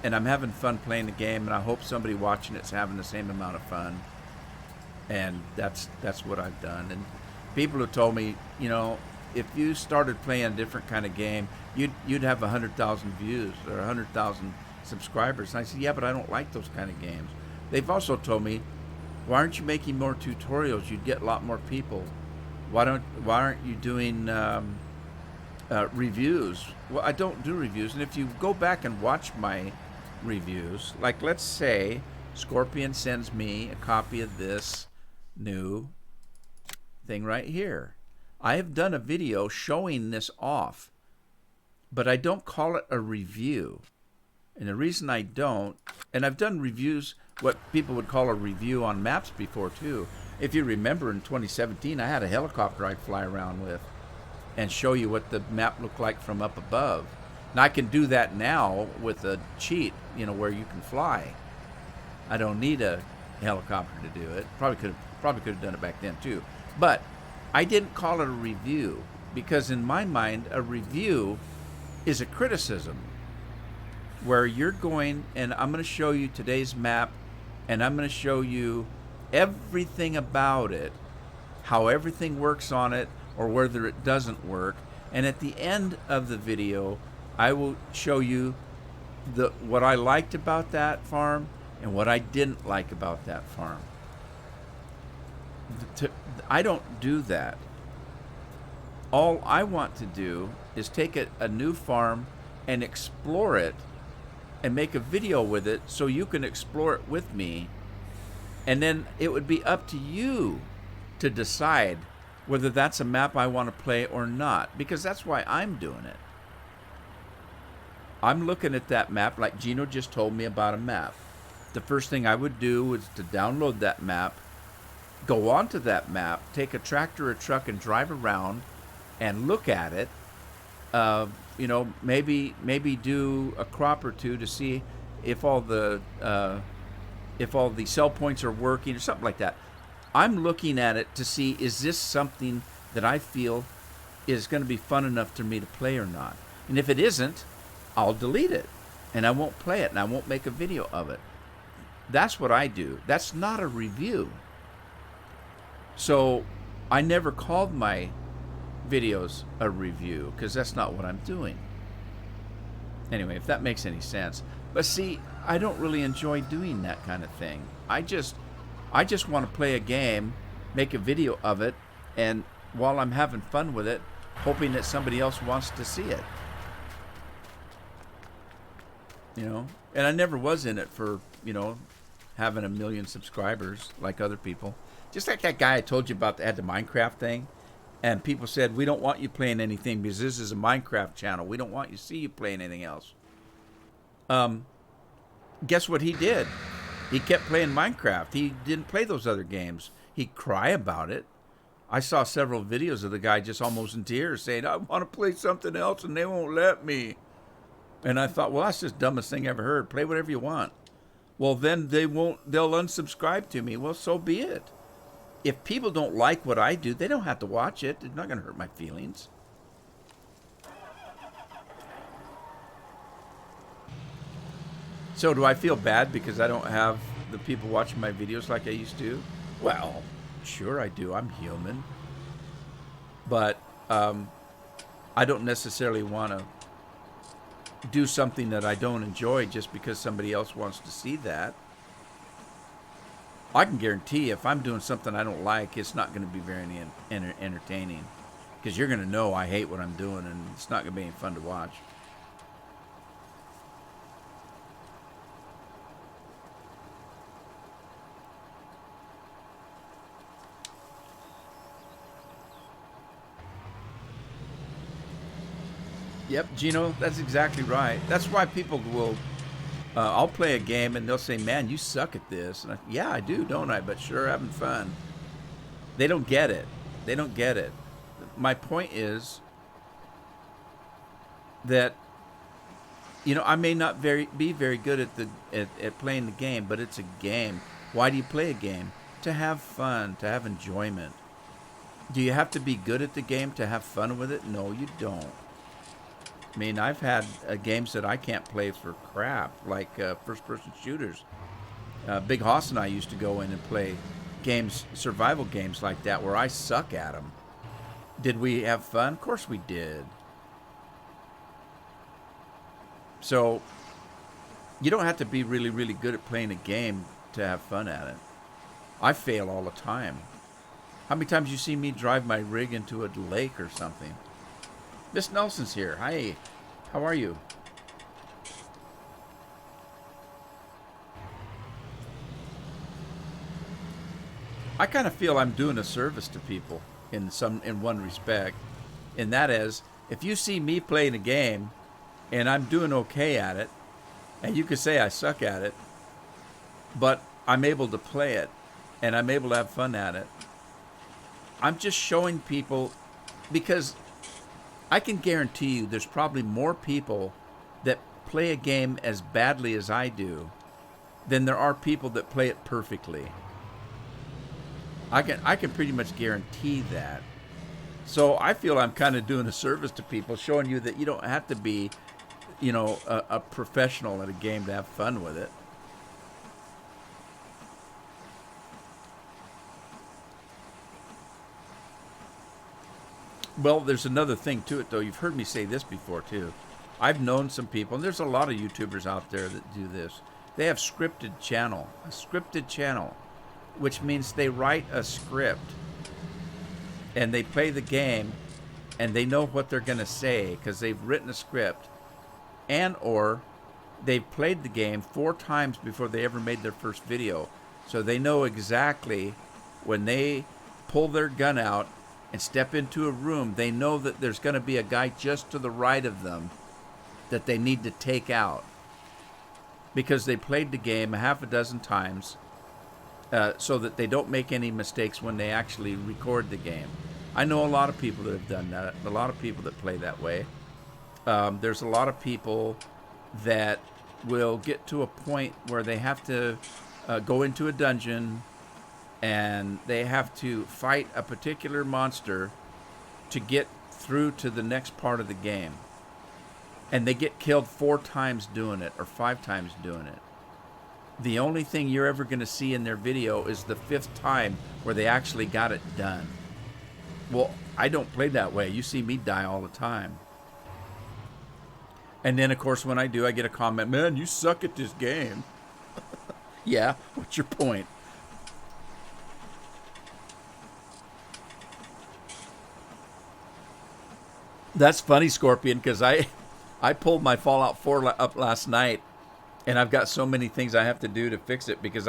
Speaker 1: And I'm having fun playing the game, and I hope somebody watching it's having the same amount of fun. And that's what I've done. And people have told me, you know, if you started playing a different kind of game, you'd have 100,000 views or 100,000 subscribers. And I said, yeah, but I don't like those kind of games. They've also told me, why aren't you making more tutorials? You'd get a lot more people. Why aren't you doing reviews? Well, I don't do reviews. And if you go back and watch my reviews, like let's say Scorpion sends me a copy of this new thing right here. I have done a video showing this off, but I don't call it a review. And the reason I don't, and I've done reviews, what people would call a review on maps before too. If you remember in 2017, I had a helicopter I'd fly around with and show you what the map looked like from up above. And I can do that now with a cheat, you know, where you can fly. I don't need a helicopter to do it. Probably could have done it back then too. But I didn't call it a review because in my mind, a review is a criticism where you're going and I'm going to show you today's map and I'm going to show you everything about it, how everything works on it or whether it doesn't work. And at the end of the video, I will show you what I liked about that farm and what I didn't like about that farm. I don't do that. All I want to do is take a new farm and explore it and make a video with it so you can explore it with me. And then it would be up to you to decide whether that's a map I want to play or not, because that's why I'm doing it. I'm looking at that map like Gino just told me about a map. The first thing I would do was to download that map, go onto that map, take a tractor or truck and drive around and look at it. You know, maybe do a crop or two to see if all the sell points are working or something like that. I'm looking at it to see, is this something that I feel is going to be fun enough for me to play or not? And if it isn't, I'll delete it and I won't play it and I won't make a video of it. That's what I do. That's not a review. So I never called my videos a review because that's not what I'm doing. Anyway, if that makes any sense. But see, I don't really enjoy doing that kind of thing. I just want to play a game, make a video of it, and while I'm having fun with it, hoping that somebody else wants to see it. You know, and I never was in it for, you know, having 1 million subscribers like other people. Just like that guy I told you about that had the Minecraft thing. And people said, we don't want you playing anything because this is a Minecraft channel. We don't want you to see you playing anything else. Guess what he did? He kept playing Minecraft. He didn't play those other games. He'd cry about it. I saw several videos of the guy just almost in tears saying, I want to play something else and they won't let me. And I thought, well, that's just the dumbest thing I ever heard. Play whatever you want. Well, then they'll unsubscribe to me. Well, so be it. If people don't like what I do, they don't have to watch it. It's not going to hurt my feelings. So do I feel bad because I don't have the people watching my videos like I used to? Well, sure I do. I'm human. But I don't necessarily want to do something that I don't enjoy just because somebody else wants to see that. I can guarantee if I'm doing something I don't like, it's not going to be very entertaining. Because you're going to know I hate what I'm doing and it's not going to be any fun to watch. Yep, Gino, that's exactly right. That's why people will, I'll play a game and they'll say, man, you suck at this. And yeah, I do, don't I? But sure, having fun. They don't get it. They don't get it. My point is that, you know, I may not be very good at playing the game, but it's a game. Why do you play a game? To have fun, to have enjoyment. Do you have to be good at the game to have fun with it? No, you don't. I mean, I've had games that I can't play for crap, like first-person shooters. Big Hoss and I used to go in and play games, survival games like that, where I suck at them. Did we have fun? Of course we did. So, you don't have to be really, really good at playing a game to have fun at it. I fail all the time. How many times you see me drive my rig into a lake or something? Miss Nelson's here. Hi. How are you? I kind of feel I'm doing a service to people in one respect. And that is, if you see me playing a game and I'm doing okay at it, and you could say I suck at it, but I'm able to play it and I'm able to have fun at it, I'm just showing people, because I can guarantee you there's probably more people that play a game as badly as I do than there are people that play it perfectly. I can pretty much guarantee that. So I feel I'm kind of doing a service to people, showing you that you don't have to be, you know, a professional at a game to have fun with it. Well, there's another thing to it, though. You've heard me say this before, too. I've known some people, and there's a lot of YouTubers out there that do this. They have a scripted channel, which means they write a script, and they play the game, and they know what they're going to say because they've written a script, and or they've played the game 4 times before they ever made their first video. So they know exactly when they pull their gun out and step into a room, they know that there's going to be a guy just to the right of them that they need to take out, because they played the game 6 times, so that they don't make any mistakes when they actually record the game. I know a lot of people that have done that, a lot of people that play that way. There's a lot of people that will get to a point where they have to go into a dungeon and they have to fight a particular monster to get through to the next part of the game. And they get killed 4 times doing it, or 5 times doing it. The only thing you're ever going to see in their video is the 5th time where they actually got it done. Well, I don't play that way. You see me die all the time. And then, of course, when I do, I get a comment, man, you suck at this game. Yeah, what's your point? That's funny, Scorpion, because I pulled my Fallout 4 up last night, and I've got so many things I have to do to fix it because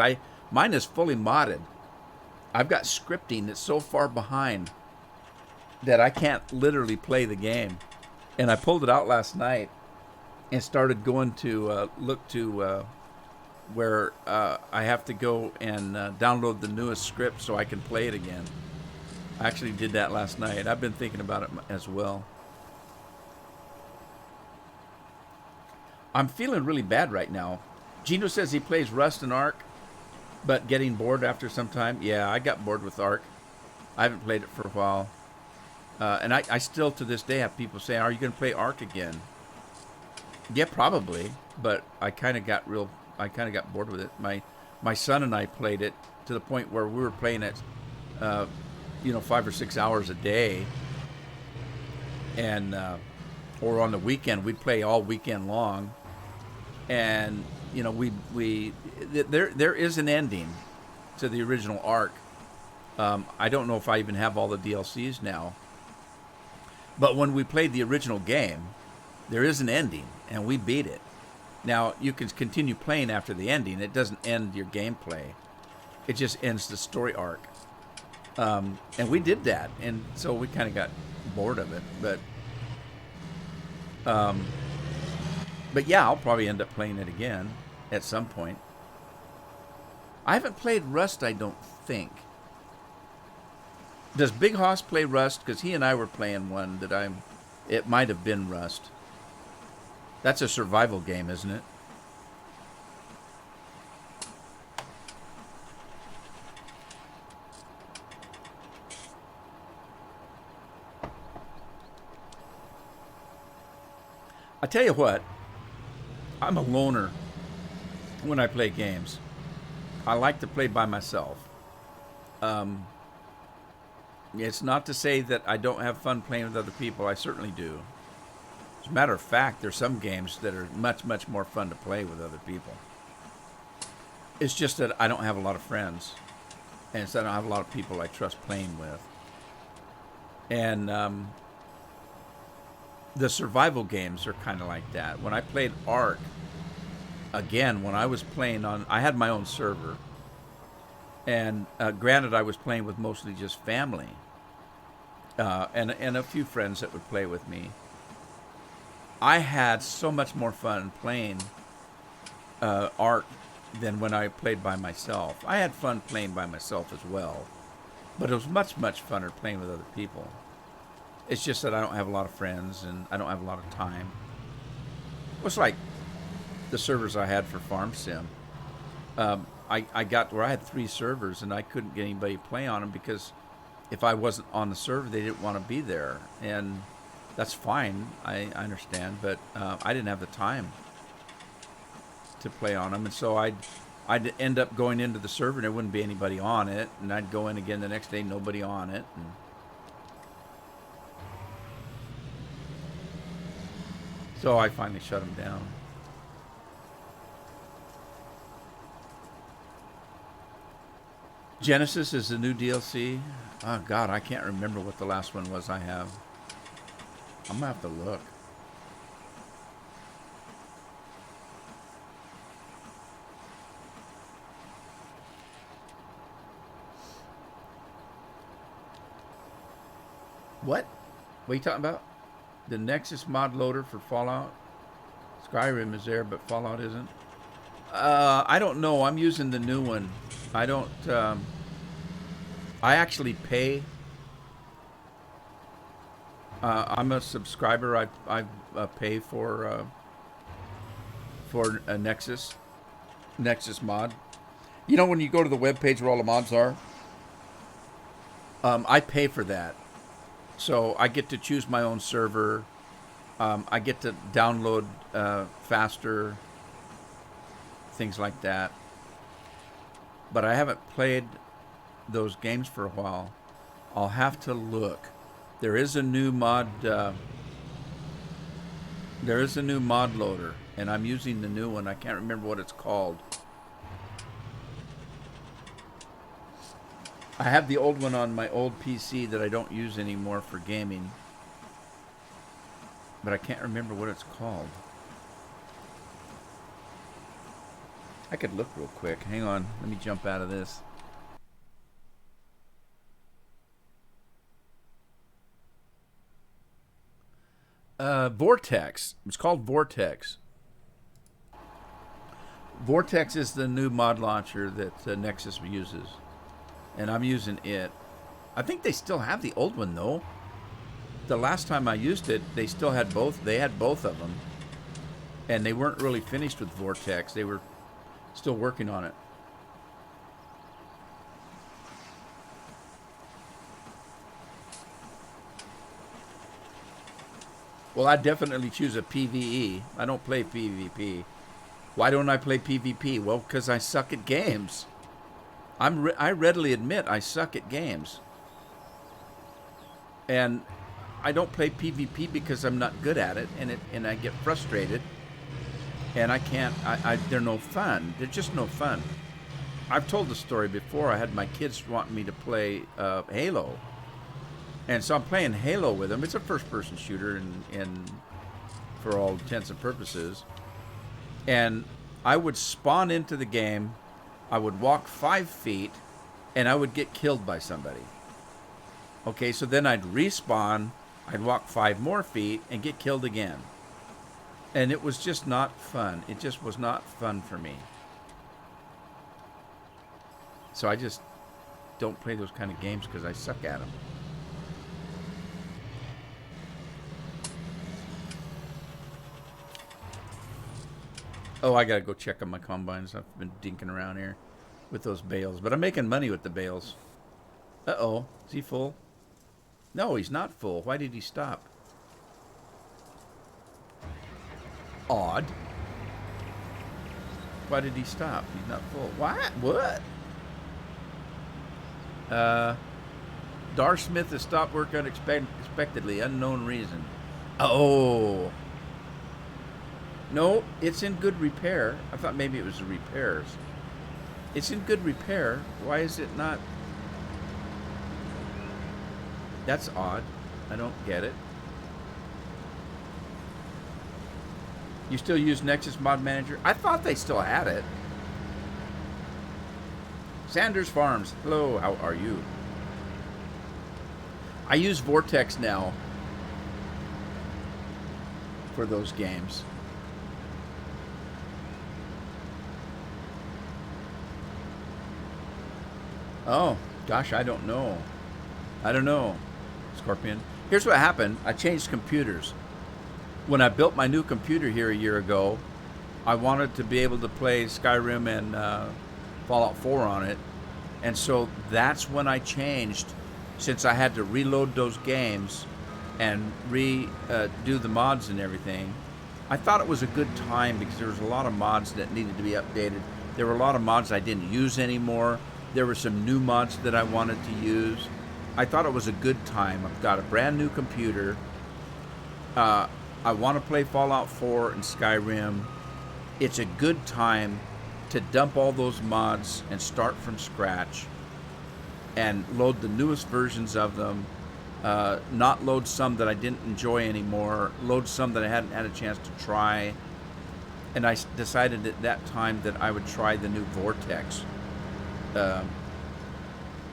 Speaker 1: mine is fully modded. I've got scripting that's so far behind that I can't literally play the game. And I pulled it out last night and started going to look to where I have to go and download the newest script so I can play it again. I actually did that last night. I've been thinking about it as well. I'm feeling really bad right now. Gino says he plays Rust and Ark, but getting bored after some time. Yeah, I got bored with Ark. I haven't played it for a while. And I still, to this day, have people say, are you going to play Ark again? Yeah, probably. But I kind of got bored with it. My son and I played it to the point where we were playing it, 5 or 6 hours a day. And, or on the weekend, we'd play all weekend long. And, there is an ending to the original Ark. I don't know if I even have all the DLCs now. But when we played the original game, there is an ending, and we beat it. Now, you can continue playing after the ending. It doesn't end your gameplay. It just ends the story arc. And we did that, and so we kind of got bored of it. But yeah, I'll probably end up playing it again at some point. I haven't played Rust, I don't think. Does Big Hoss play Rust? Because he and I were playing one that it might have been Rust. That's a survival game, isn't it? I tell you what, I'm a loner when I play games. I like to play by myself. It's not to say that I don't have fun playing with other people. I certainly do. As a matter of fact, there's some games that are much, much more fun to play with other people. It's just that I don't have a lot of friends. And so I don't have a lot of people I trust playing with. And the survival games are kind of like that. When I played Ark, again, when I was playing I had my own server. And granted, I was playing with mostly just family. And a few friends that would play with me. I had so much more fun playing Ark than when I played by myself. I had fun playing by myself as well. But it was much, much funner playing with other people. It's just that I don't have a lot of friends and I don't have a lot of time. It was like the servers I had for Farm Sim. I got where I had 3 servers and I couldn't get anybody to play on them because if I wasn't on the server, they didn't want to be there. And that's fine. I understand. But I didn't have the time to play on them. And so I'd end up going into the server and there wouldn't be anybody on it. And I'd go in again the next day, nobody on it. And so I finally shut them down. Genesis is the new DLC. Oh, God, I can't remember what the last one was I have. I'm going to have to look. What? What are you talking about? The Nexus mod loader for Fallout? Skyrim is there, but Fallout isn't. I don't know. I'm using the new one. I don't... I actually pay. I'm a subscriber. I pay for a Nexus mod. You know when you go to the webpage where all the mods are? I pay for that. So I get to choose my own server. I get to download faster. Things like that. But I haven't played those games for a while. I'll have to look. There is a new mod. There is a new mod loader, and I'm using the new one. I can't remember what it's called. I have the old one on my old PC that I don't use anymore for gaming. but I can't remember what it's called. I could look real quick. Hang on. Let me jump out of this. Vortex. It's called Vortex. Vortex is the new mod launcher that Nexus uses, and I'm using it. I think they still have the old one though. The last time I used it, they still had both. They had both of them, and they weren't really finished with Vortex. They were still working on it. Well, I definitely choose a PvE. I don't play PvP. Why don't I play PvP? Well, because I suck at games. I readily admit I suck at games. And I don't play PvP because I'm not good at it, and I get frustrated. And I can't, they're no fun. They're just no fun. I've told the story before. I had my kids want me to play Halo. And so I'm playing Halo with them. It's a first-person shooter in for all intents and purposes. And I would spawn into the game, I would walk 5 feet, and I would get killed by somebody. Okay, so then I'd respawn, I'd walk 5 more feet, and get killed again. And it was just not fun. It just was not fun for me. So I just don't play those kind of games because I suck at them. Oh, I gotta go check on my combines. I've been dinking around here with those bales. But I'm making money with the bales. Uh-oh. Is he full? No, he's not full. Why did he stop? Odd. Why did he stop? He's not full. What? Dar Smith has stopped work unexpectedly. Unknown reason. Oh. No, it's in good repair. I thought maybe it was the repairs. It's in good repair. Why is it not? That's odd. I don't get it. You still use Nexus Mod Manager? I thought they still had it. Sanders Farms. Hello, how are you? I use Vortex now for those games. Oh, gosh, I don't know. I don't know, Scorpion. Here's what happened. I changed computers. When I built my new computer here a year ago, I wanted to be able to play Skyrim and Fallout 4 on it. And so that's when I changed, since I had to reload those games and redo the mods and everything. I thought it was a good time because there was a lot of mods that needed to be updated. There were a lot of mods I didn't use anymore. There were some new mods that I wanted to use. I thought it was a good time. I've got a brand new computer. I want to play Fallout 4 and Skyrim. It's a good time to dump all those mods and start from scratch and load the newest versions of them. Not load some that I didn't enjoy anymore. Load some that I hadn't had a chance to try. And I decided at that time that I would try the new Vortex.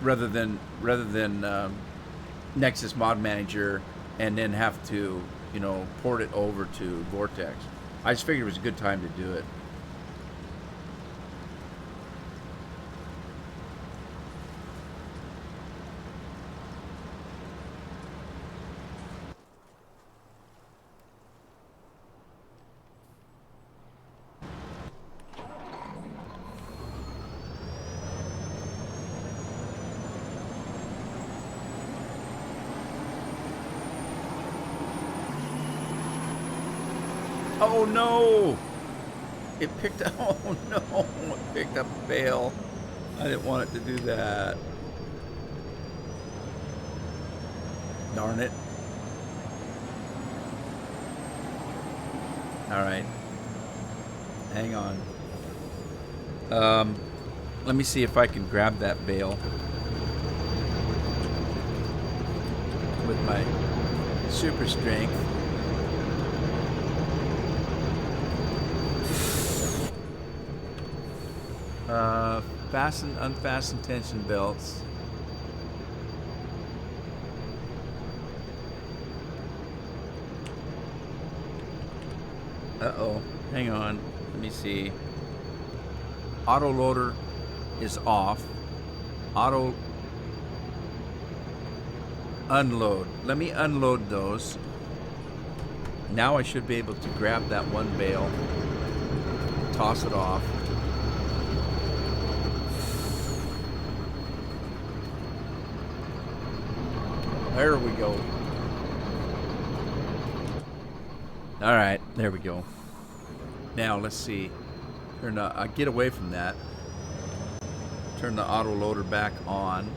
Speaker 1: Rather than Nexus Mod Manager and then have to, port it over to Vortex. I just figured it was a good time to do it. Oh no! It picked up, oh no, it picked up a bale. I didn't want it to do that. Darn it. Alright. Hang on. Let me see if I can grab that bale with my super strength. Fasten, unfasten tension belts. Uh-oh. Hang on. Let me see. Auto loader is off. Auto unload. Let me unload those. Now I should be able to grab that one bale, toss it off. There we go. All right, there we go. Now let's see. I get away from that. Turn the auto loader back on,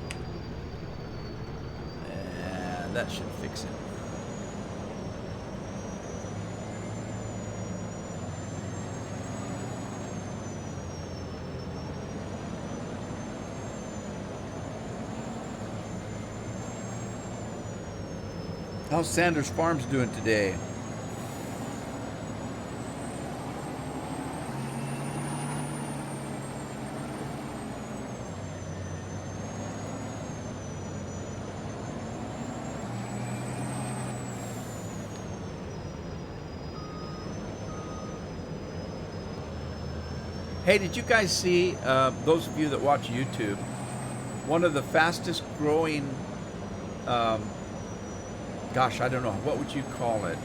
Speaker 1: and that should fix it. How's Sanders Farms doing today? Hey, did you guys see, those of you that watch YouTube, one of the fastest growing, gosh, I don't know, what would you call it?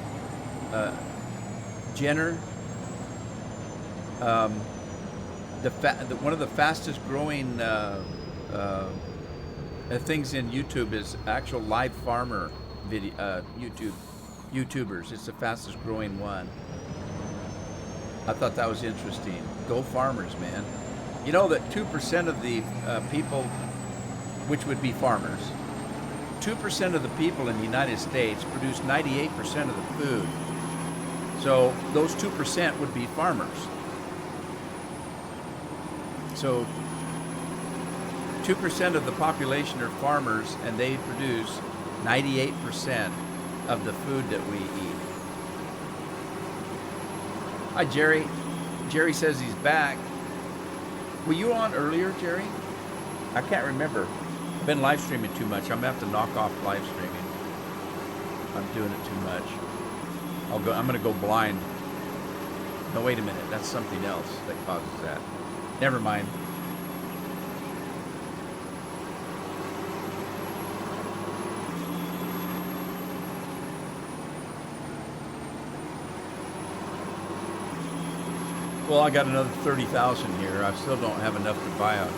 Speaker 1: Jenner? One of the fastest growing things in YouTube is actual live farmer video, YouTubers. It's the fastest growing one. I thought that was interesting. Go farmers, man. You know that 2% of the people, which would be farmers, 2% of the people in the United States produce 98% of the food. So those 2% would be farmers. So 2% of the population are farmers, and they produce 98% of the food that we eat. Hi, Jerry. Jerry says he's back. Were you on earlier, Jerry? I can't remember. I've been live streaming too much. I'm gonna have to knock off live streaming. I'm doing it too much. I'm gonna go blind. No, wait a minute. That's something else that causes that. Never mind. Well, I got another 30,000 here. I still don't have enough to buy a.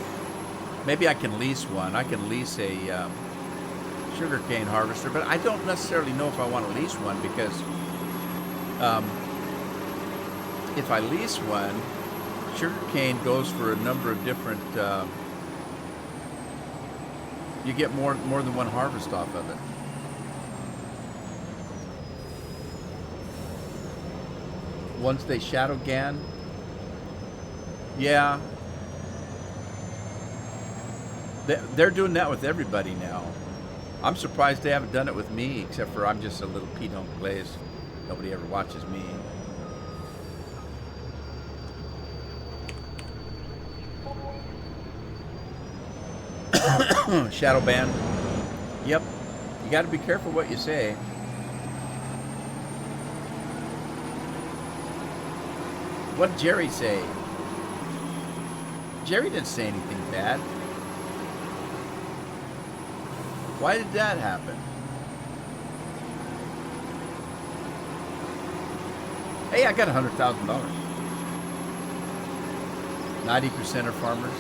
Speaker 1: Maybe I can lease one. I can lease a sugarcane harvester, but I don't necessarily know if I want to lease one because if I lease one, sugarcane goes for a number of different. You get more than one harvest off of it. Once they shadow gan. Yeah. They're doing that with everybody now. I'm surprised they haven't done it with me, except for I'm just a little Pete Hunk Glaze. Nobody ever watches me. Shadow ban. Yep. You got to be careful what you say. What'd Jerry say? Jerry didn't say anything bad. Why did that happen? Hey, I got $100,000. 90% are farmers.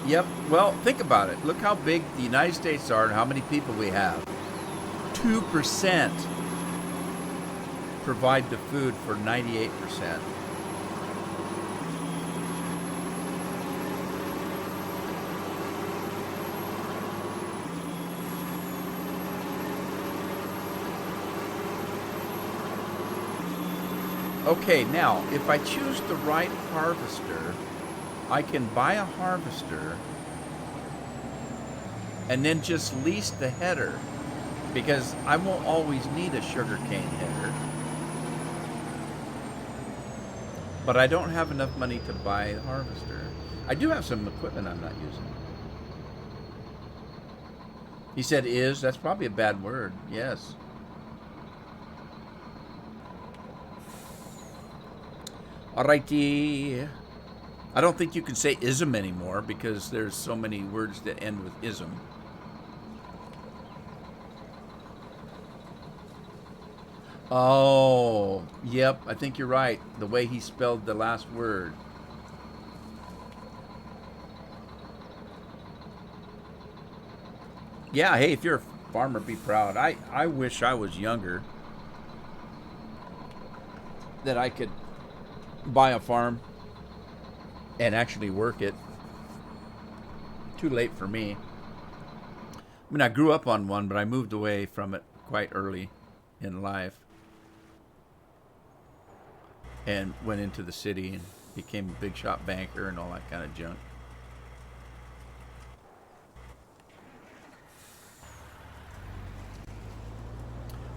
Speaker 1: Yep. Well, think about it. Look how big the United States are and how many people we have. 2% provide the food for 98%. Okay, now, if I choose the right harvester, I can buy a harvester and then just lease the header because I won't always need a sugarcane header. But I don't have enough money to buy a harvester. I do have some equipment I'm not using. He said is. That's probably a bad word. Yes. Alrighty. I don't think you can say ism anymore because there's so many words that end with ism. Oh, yep. I think you're right. The way he spelled the last word. Yeah, hey, if you're a farmer, be proud. I wish I was younger, that I could buy a farm and actually work it. Too late for me. I mean, I grew up on one, but I moved away from it quite early in life and went into the city and became a big shot banker and all that kind of junk.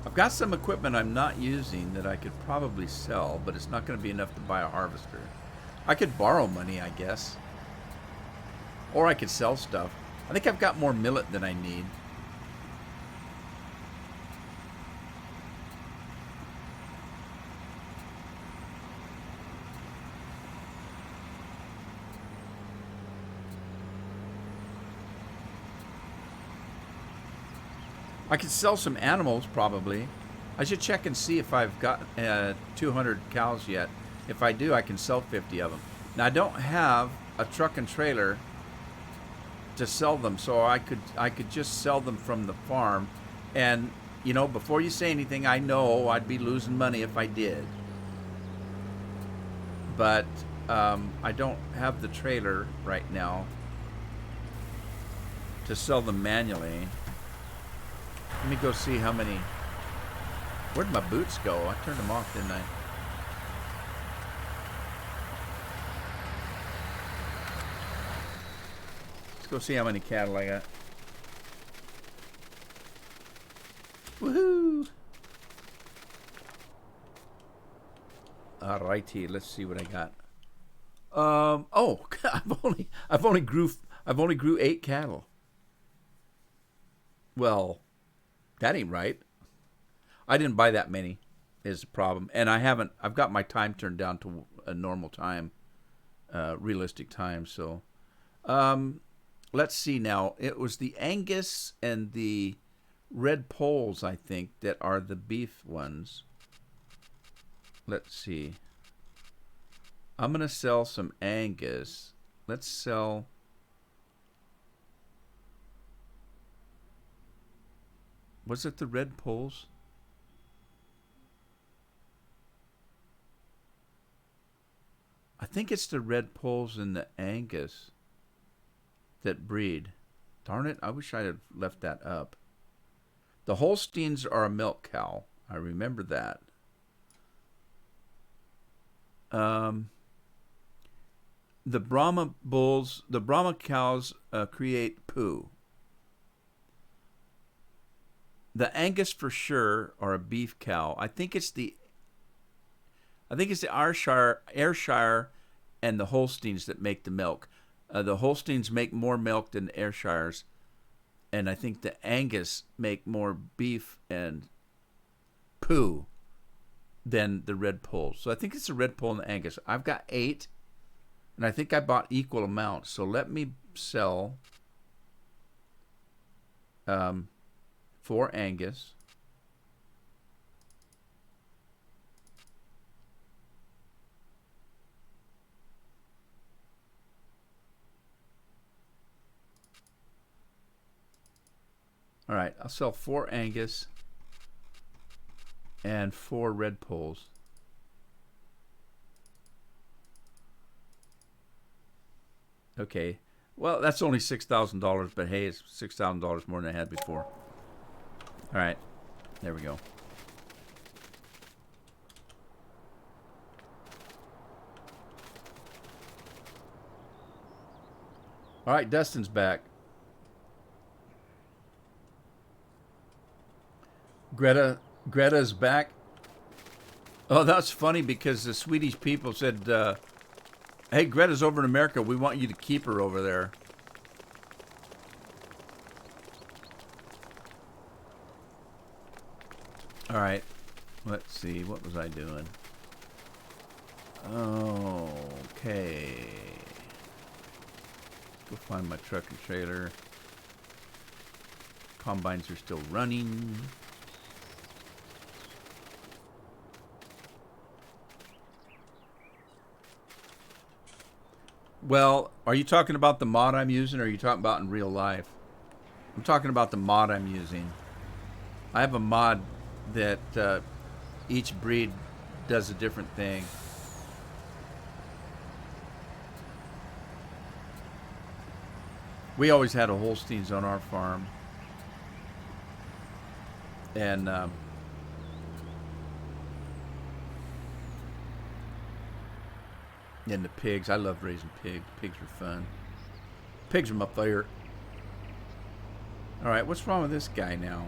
Speaker 1: I've got some equipment I'm not using that I could probably sell, but it's not going to be enough to buy a harvester. I could borrow money, I guess. Or I could sell stuff. I think I've got more millet than I need. I could sell some animals, probably. I should check and see if I've got 200 cows yet. If I do, I can sell 50 of them. Now, I don't have a truck and trailer to sell them, so I could just sell them from the farm. And, you know, before you say anything, I know I'd be losing money if I did. But I don't have the trailer right now to sell them manually. Let me go see how many. Where'd my boots go? I turned them off, didn't I? Let's go see how many cattle I got. Woohoo! Alrighty, let's see what I got. Oh, I've only grew 8 cattle. Well, that ain't right. I didn't buy that many is the problem. And I've got my time turned down to a normal time, realistic time. So let's see now. It was the Angus and the Red Poles, I think, that are the beef ones. Let's see. I'm going to sell some Angus. Let's sell... Was it the Red Poles? I think it's the Red Poles and the Angus that breed. Darn it, I wish I had left that up. The Holsteins are a milk cow. I remember that. The Brahma bulls, the Brahma cows create poo. The Angus for sure are a beef cow. I think it's the Ayrshire and the Holsteins that make the milk. The Holsteins make more milk than the Ayrshires, and I think the Angus make more beef and poo than the Red Poles. So I think it's the Red Pole and the Angus. I've got 8, and I think I bought equal amounts. So let me sell 4 Angus. All right, I'll sell 4 Angus and 4 Red Poles. Okay. Well, that's only $6,000, but hey, it's $6,000 more than I had before. All right. There we go. All right, Dustin's back. Greta's back. Oh, that's funny because the Swedish people said, hey, Greta's over in America. We want you to keep her over there. All right. Let's see. What was I doing? Okay. Go find my truck and trailer. Combines are still running. Well, are you talking about the mod I'm using, or are you talking about in real life? I'm talking about the mod I'm using. I have a mod that each breed does a different thing. We always had a Holsteins on our farm. And the pigs. I love raising pigs. Pigs are fun. Pigs are my favorite. All right, what's wrong with this guy now?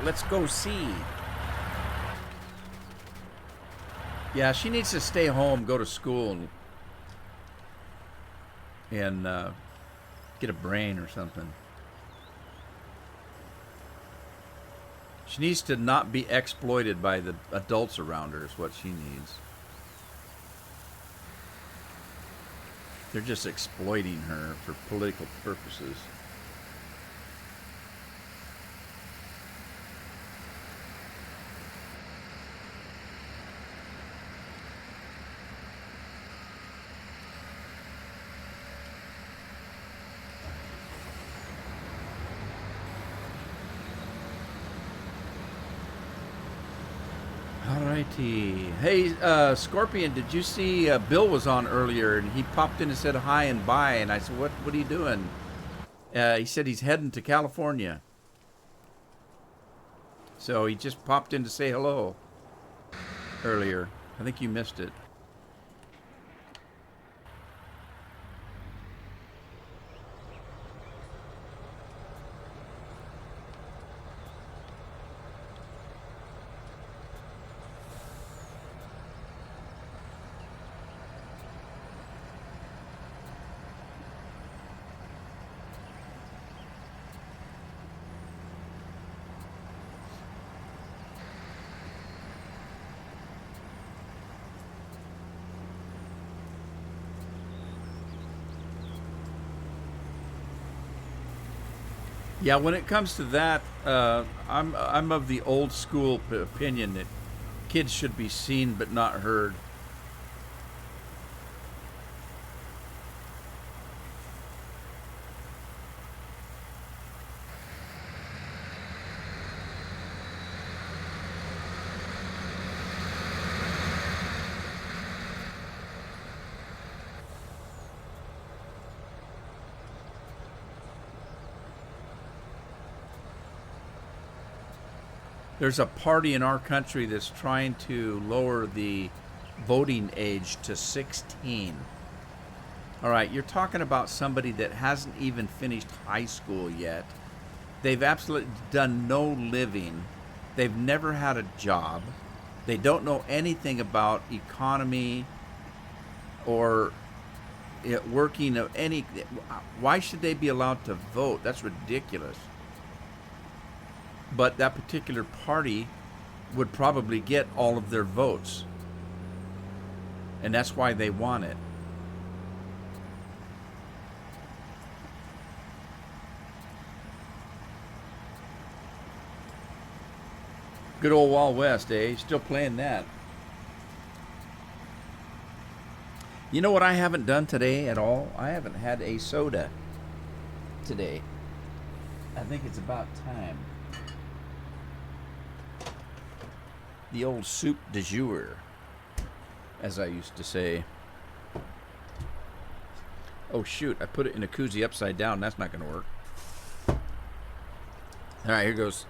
Speaker 1: Let's go see. Yeah, she needs to stay home, go to school, and get a brain or something. She needs to not be exploited by the adults around her is what she needs. They're just exploiting her for political purposes. Alrighty. Hey, Scorpion, did you see Bill was on earlier and he popped in and said hi and bye, and I said, what are you doing? He said he's heading to California. So he just popped in to say hello earlier. I think you missed it. Yeah, when it comes to that, I'm of the old school opinion that kids should be seen but not heard. There's a party in our country that's trying to lower the voting age to 16. All right, you're talking about somebody that hasn't even finished high school yet. They've absolutely done no living. They've never had a job. They don't know anything about economy or working of any. Why should they be allowed to vote? That's ridiculous. But that particular party would probably get all of their votes. And that's why they want it. Good old Wild West, eh? Still playing that. You know what I haven't done today at all? I haven't had a soda today. I think it's about time. The old soup du jour, as I used to say. Oh shoot, I put it in a koozie upside down. That's not going to work. All right, here goes.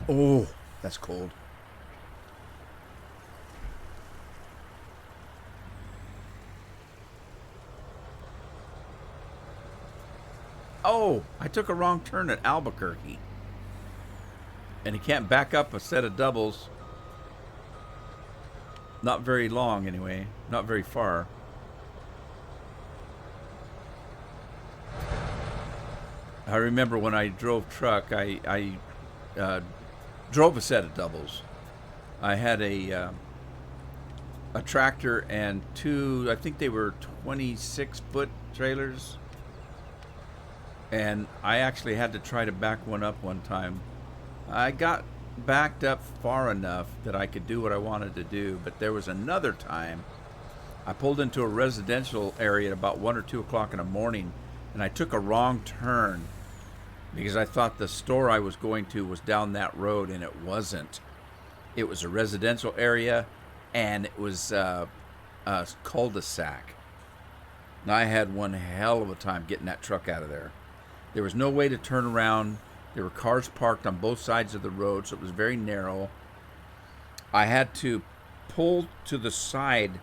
Speaker 1: Oh, that's cold. oh, I took a wrong turn at Albuquerque. And he can't back up a set of doubles. Not very long, anyway. Not very far. I remember when I drove truck, I drove a set of doubles. I had a tractor and two, I think they were 26-foot trailers. And I actually had to try to back one up one time. I got backed up far enough that I could do what I wanted to do, but there was another time I pulled into a residential area at about 1 or 2 o'clock in the morning, and I took a wrong turn because I thought the store I was going to was down that road, and it wasn't. It was a residential area, and it was a cul-de-sac. And I had one hell of a time getting that truck out of there. There was no way to turn around. There were cars parked on both sides of the road, so it was very narrow. I had to pull to the side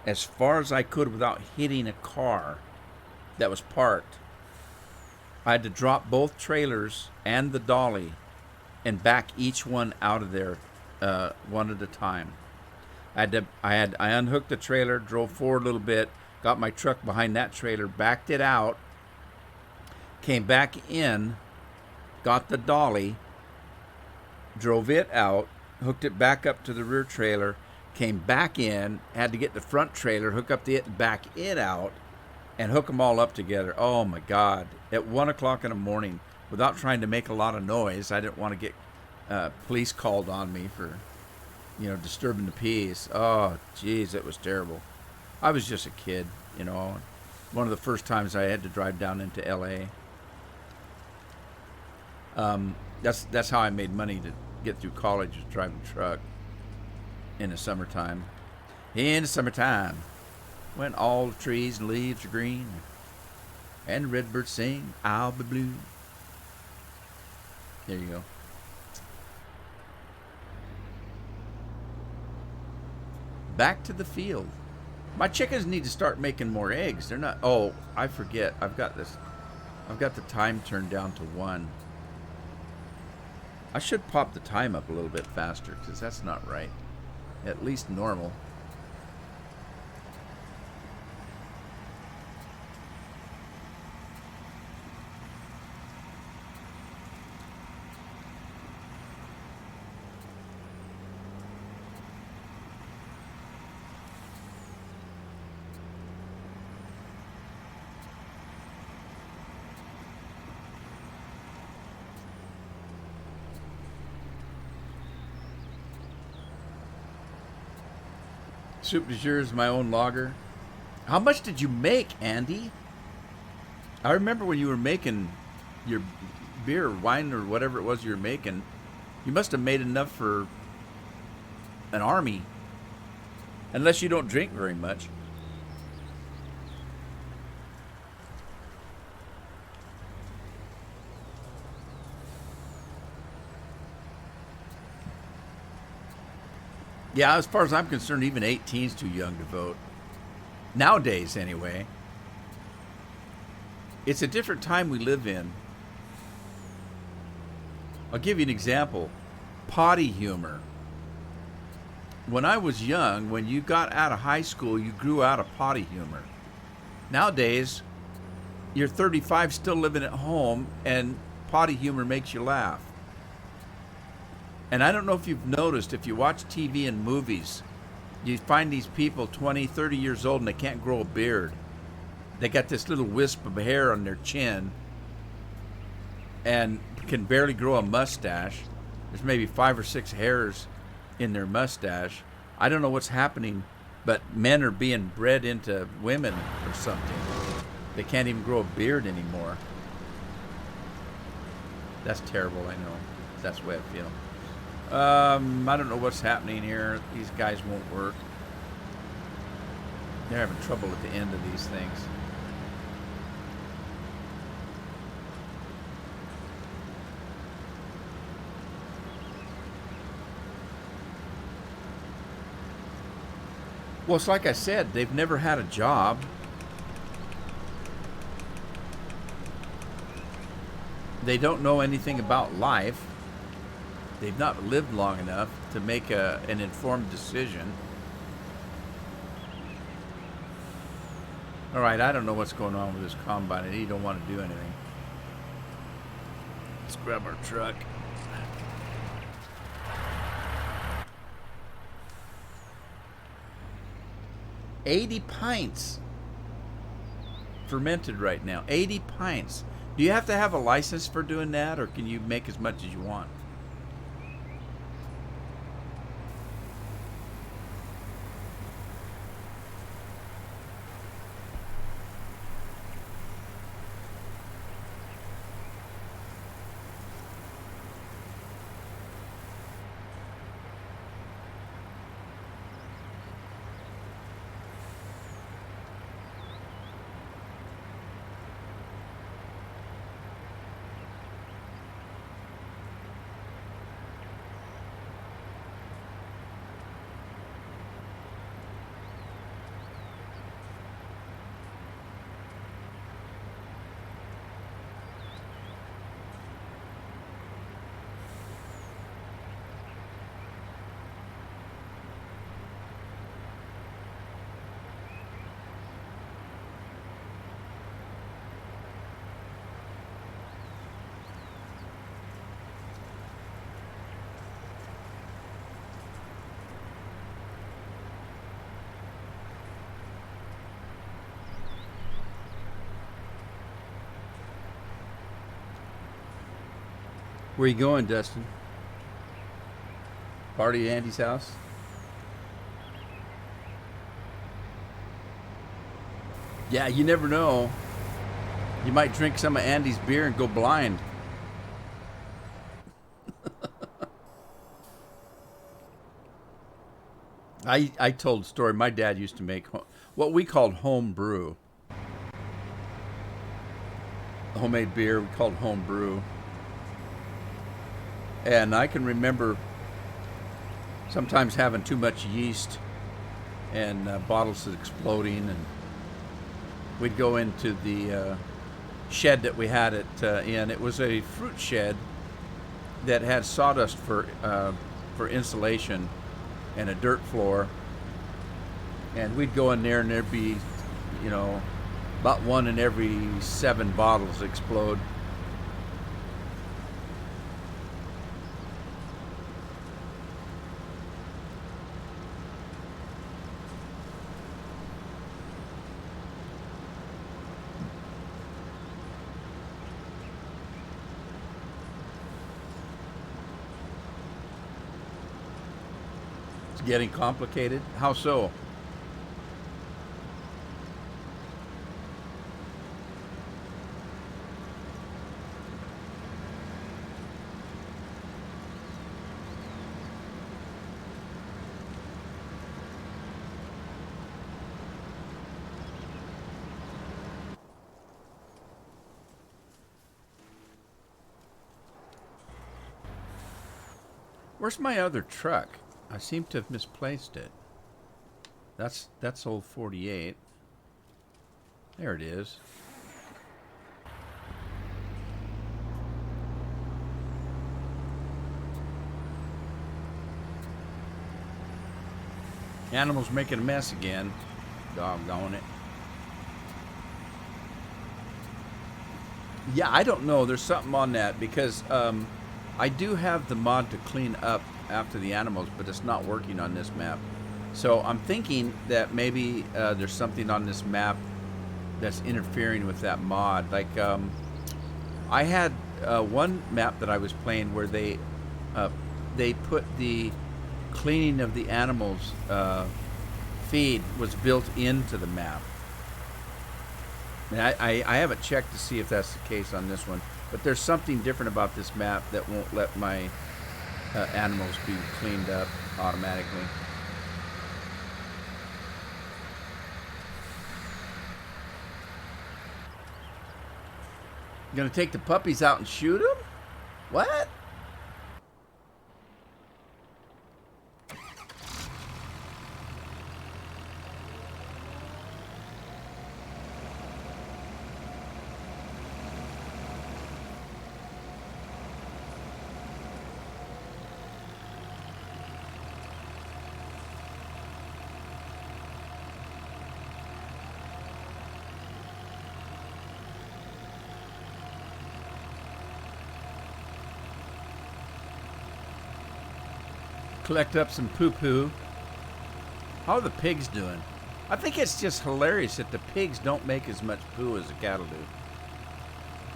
Speaker 1: as far as I could without hitting a car that was parked. I had to drop both trailers and the dolly and back each one out of there one at a time. I unhooked the trailer, drove forward a little bit, got my truck behind that trailer, backed it out, came back in, got the dolly, drove it out, hooked it back up to the rear trailer, came back in, had to get the front trailer, hook up the it, back it out, and hook them all up together. Oh my God. At 1 o'clock in the morning, without trying to make a lot of noise, I didn't want to get police called on me for, disturbing the peace. Oh, geez, it was terrible. I was just a kid, one of the first times I had to drive down into L.A. That's how I made money to get through college, was driving a truck in the summertime. In the summertime, when all the trees and leaves are green, and the redbirds sing, I'll be blue. There you go. Back to the field. My chickens need to start making more eggs. They're not. Oh, I forget. I've got the time turned down to 1. I should pop the time up a little bit faster because that's not right. At least normal. Soup du jour is my own lager. How much did you make, Andy? I remember when you were making your beer or wine or whatever it was you were making, you must have made enough for an army. Unless you don't drink very much. Yeah, as far as I'm concerned, even 18's too young to vote. Nowadays, anyway. It's a different time we live in. I'll give you an example. Potty humor. When I was young, when you got out of high school, you grew out of potty humor. Nowadays, you're 35 still living at home, and potty humor makes you laugh. And I don't know if you've noticed, if you watch TV and movies, you find these people 20, 30 years old and they can't grow a beard. They got this little wisp of hair on their chin and can barely grow a mustache. There's maybe 5 or 6 hairs in their mustache. I don't know what's happening, but men are being bred into women or something. They can't even grow a beard anymore. That's terrible, I know. That's the way I feel. I don't know what's happening here. These guys won't work. They're having trouble at the end of these things. Well, it's like I said, they've never had a job. They don't know anything about life. They've not lived long enough to make an informed decision. All right, I don't know what's going on with this combine. He don't want to do anything. Let's grab our truck. $80 pints fermented right now. 80 pints. Do you have to have a license for doing that, or can you make as much as you want? Where you going, Dustin? Party at Andy's house? Yeah, you never know. You might drink some of Andy's beer and go blind. I told a story. My dad used to make what we called home brew. Homemade beer, we called home brew. And I can remember sometimes having too much yeast and bottles exploding, and we'd go into the shed that we had it in. It was a fruit shed that had sawdust for insulation and a dirt floor, and we'd go in there and there'd be, you know, about 1 in every 7 bottles explode. Getting complicated? How so? Where's my other truck? I seem to have misplaced it. That's old 48. There it is. Animal's making a mess again. Doggone it. Yeah, I don't know. There's something on that because I do have the mod to clean up after the animals, but it's not working on this map. So I'm thinking that maybe there's something on this map that's interfering with that mod. Like I had one map that I was playing where they put the cleaning of the animals feed was built into the map. And I haven't checked to see if that's the case on this one, but there's something different about this map that won't let my animals be cleaned up automatically. You gonna take the puppies out and shoot them? What? collect up some poo-poo. How are the pigs doing? I think it's just hilarious that the pigs don't make as much poo as the cattle do.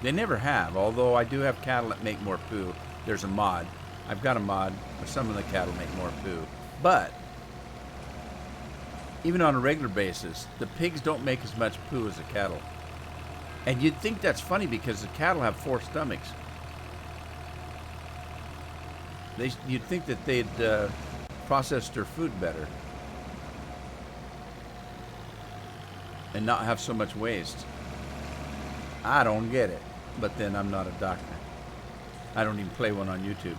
Speaker 1: They never have, although I do have cattle that make more poo. There's a mod. I've got a mod where some of the cattle make more poo. But even on a regular basis, the pigs don't make as much poo as the cattle. And you'd think that's funny because the cattle have 4 stomachs. You'd think that they'd process their food better and not have so much waste. I don't get it. But then I'm not a doctor. I don't even play one on YouTube.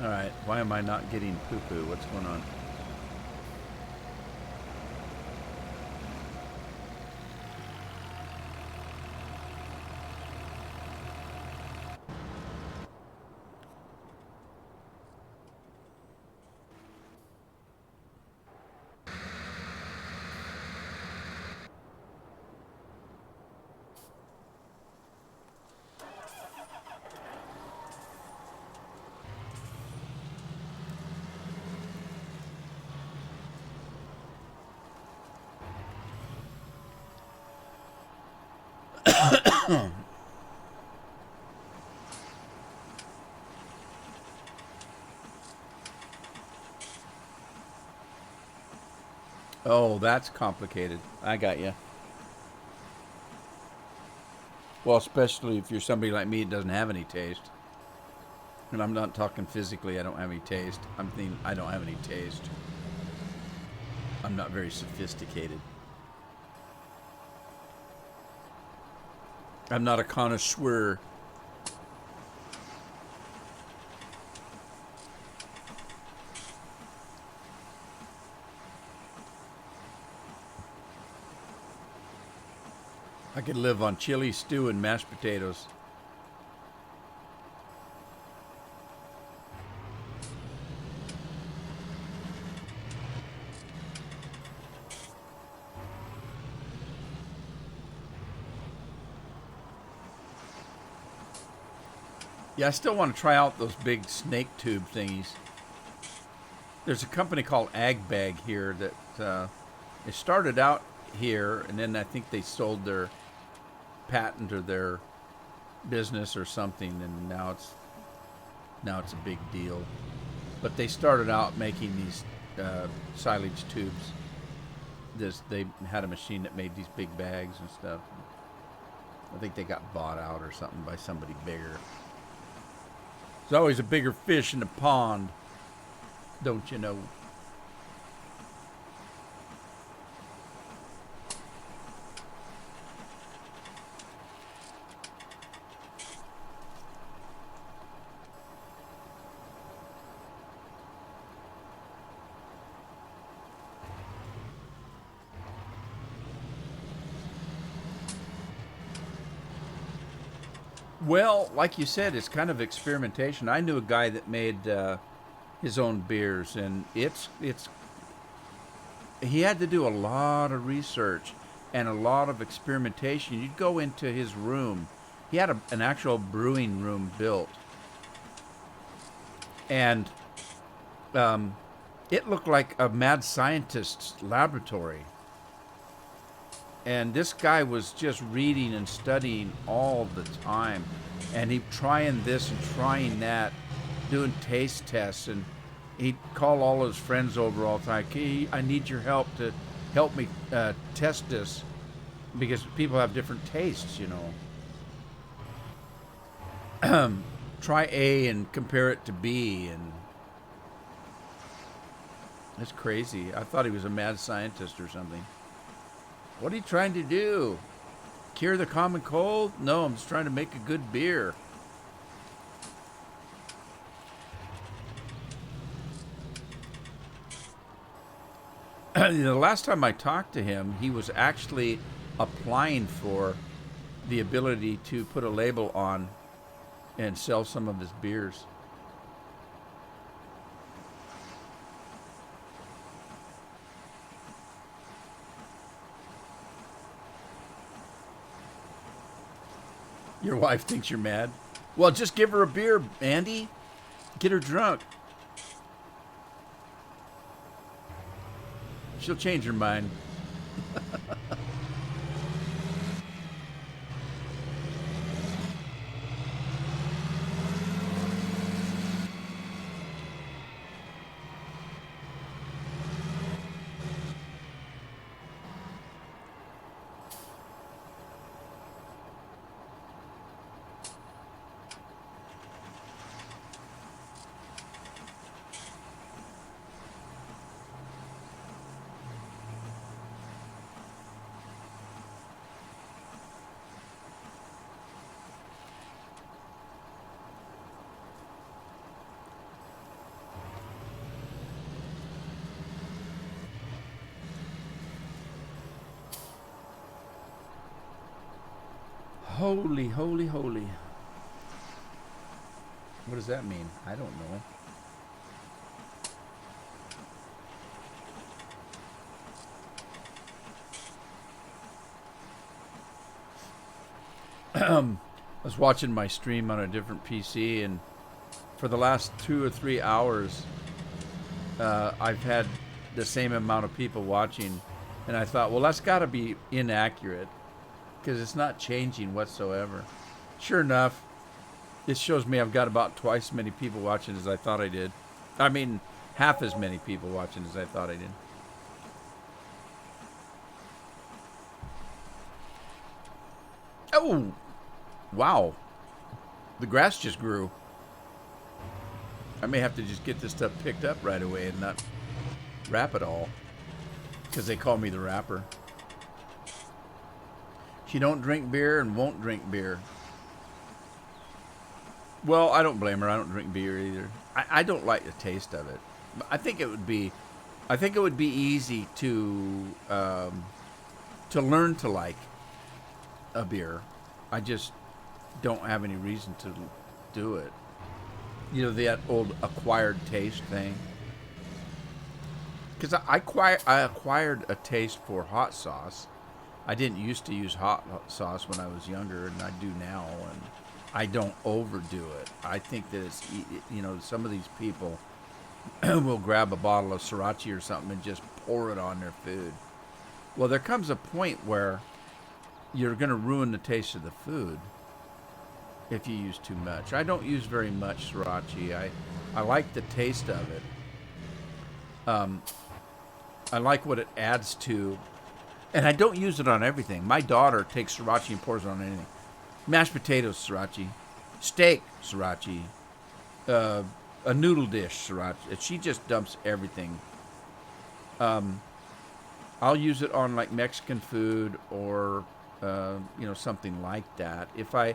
Speaker 1: All right, why am I not getting poo-poo? What's going on? Oh, that's complicated. I got you. Well, especially if you're somebody like me that doesn't have any taste. And I'm not talking physically, I don't have any taste. I'm thinking I don't have any taste. I'm not very sophisticated. I'm not a connoisseur. I could live on chili stew and mashed potatoes. Yeah, I still want to try out those big snake tube thingies. There's a company called Ag Bag here that it started out here, and then I think they sold their patent or their business or something, and now it's a big deal. But they started out making these silage tubes. They had a machine that made these big bags and stuff. I think they got bought out or something by somebody bigger. There's always a bigger fish in the pond, don't you know? Well, like you said, it's kind of experimentation. I knew a guy that made his own beers, and he had to do a lot of research and a lot of experimentation. You'd go into his room. He had an actual brewing room built, and it looked like a mad scientist's laboratory. And this guy was just reading and studying all the time. And he'd trying this and trying that, doing taste tests. And he'd call all his friends over all the time. Hey, I need your help to help me test this. Because people have different tastes, you know. Try A and compare it to B. And it's crazy. I thought he was a mad scientist or something. What are you trying to do? Cure the common cold? No, I'm just trying to make a good beer. The last time I talked to him, he was actually applying for the ability to put a label on and sell some of his beers. Your wife thinks you're mad? Well, just give her a beer, Andy. Get her drunk. She'll change her mind. Holy, holy, holy. What does that mean? I don't know. I was watching my stream on a different PC, and for the last 2 or 3 hours, I've had the same amount of people watching, and I thought, well, that's got to be inaccurate, because it's not changing whatsoever. Sure enough, it shows me I've got about twice as many people watching as I thought I did. I mean, half as many people watching as I thought I did. Oh, wow. The grass just grew. I may have to just get this stuff picked up right away and not wrap it all, because they call me the rapper. She don't drink beer and won't drink beer. Well, I don't blame her. I don't drink beer either. I don't like the taste of it. I think it would be easy to learn to like a beer. I just don't have any reason to do it. You know, that old acquired taste thing. Because I acquired a taste for hot sauce. I didn't used to use hot sauce when I was younger, and I do now, and I don't overdo it. I think that it's, you know, some of these people will grab a bottle of sriracha or something and just pour it on their food. Well, there comes a point where you're going to ruin the taste of the food if you use too much. I don't use very much sriracha. I like the taste of it. I like what it adds to, and I don't use it on everything. My daughter takes sriracha and pours it on anything. Mashed potatoes, sriracha. Steak, sriracha. A noodle dish, sriracha. She just dumps everything. I'll use it on like Mexican food or you know, something like that. If I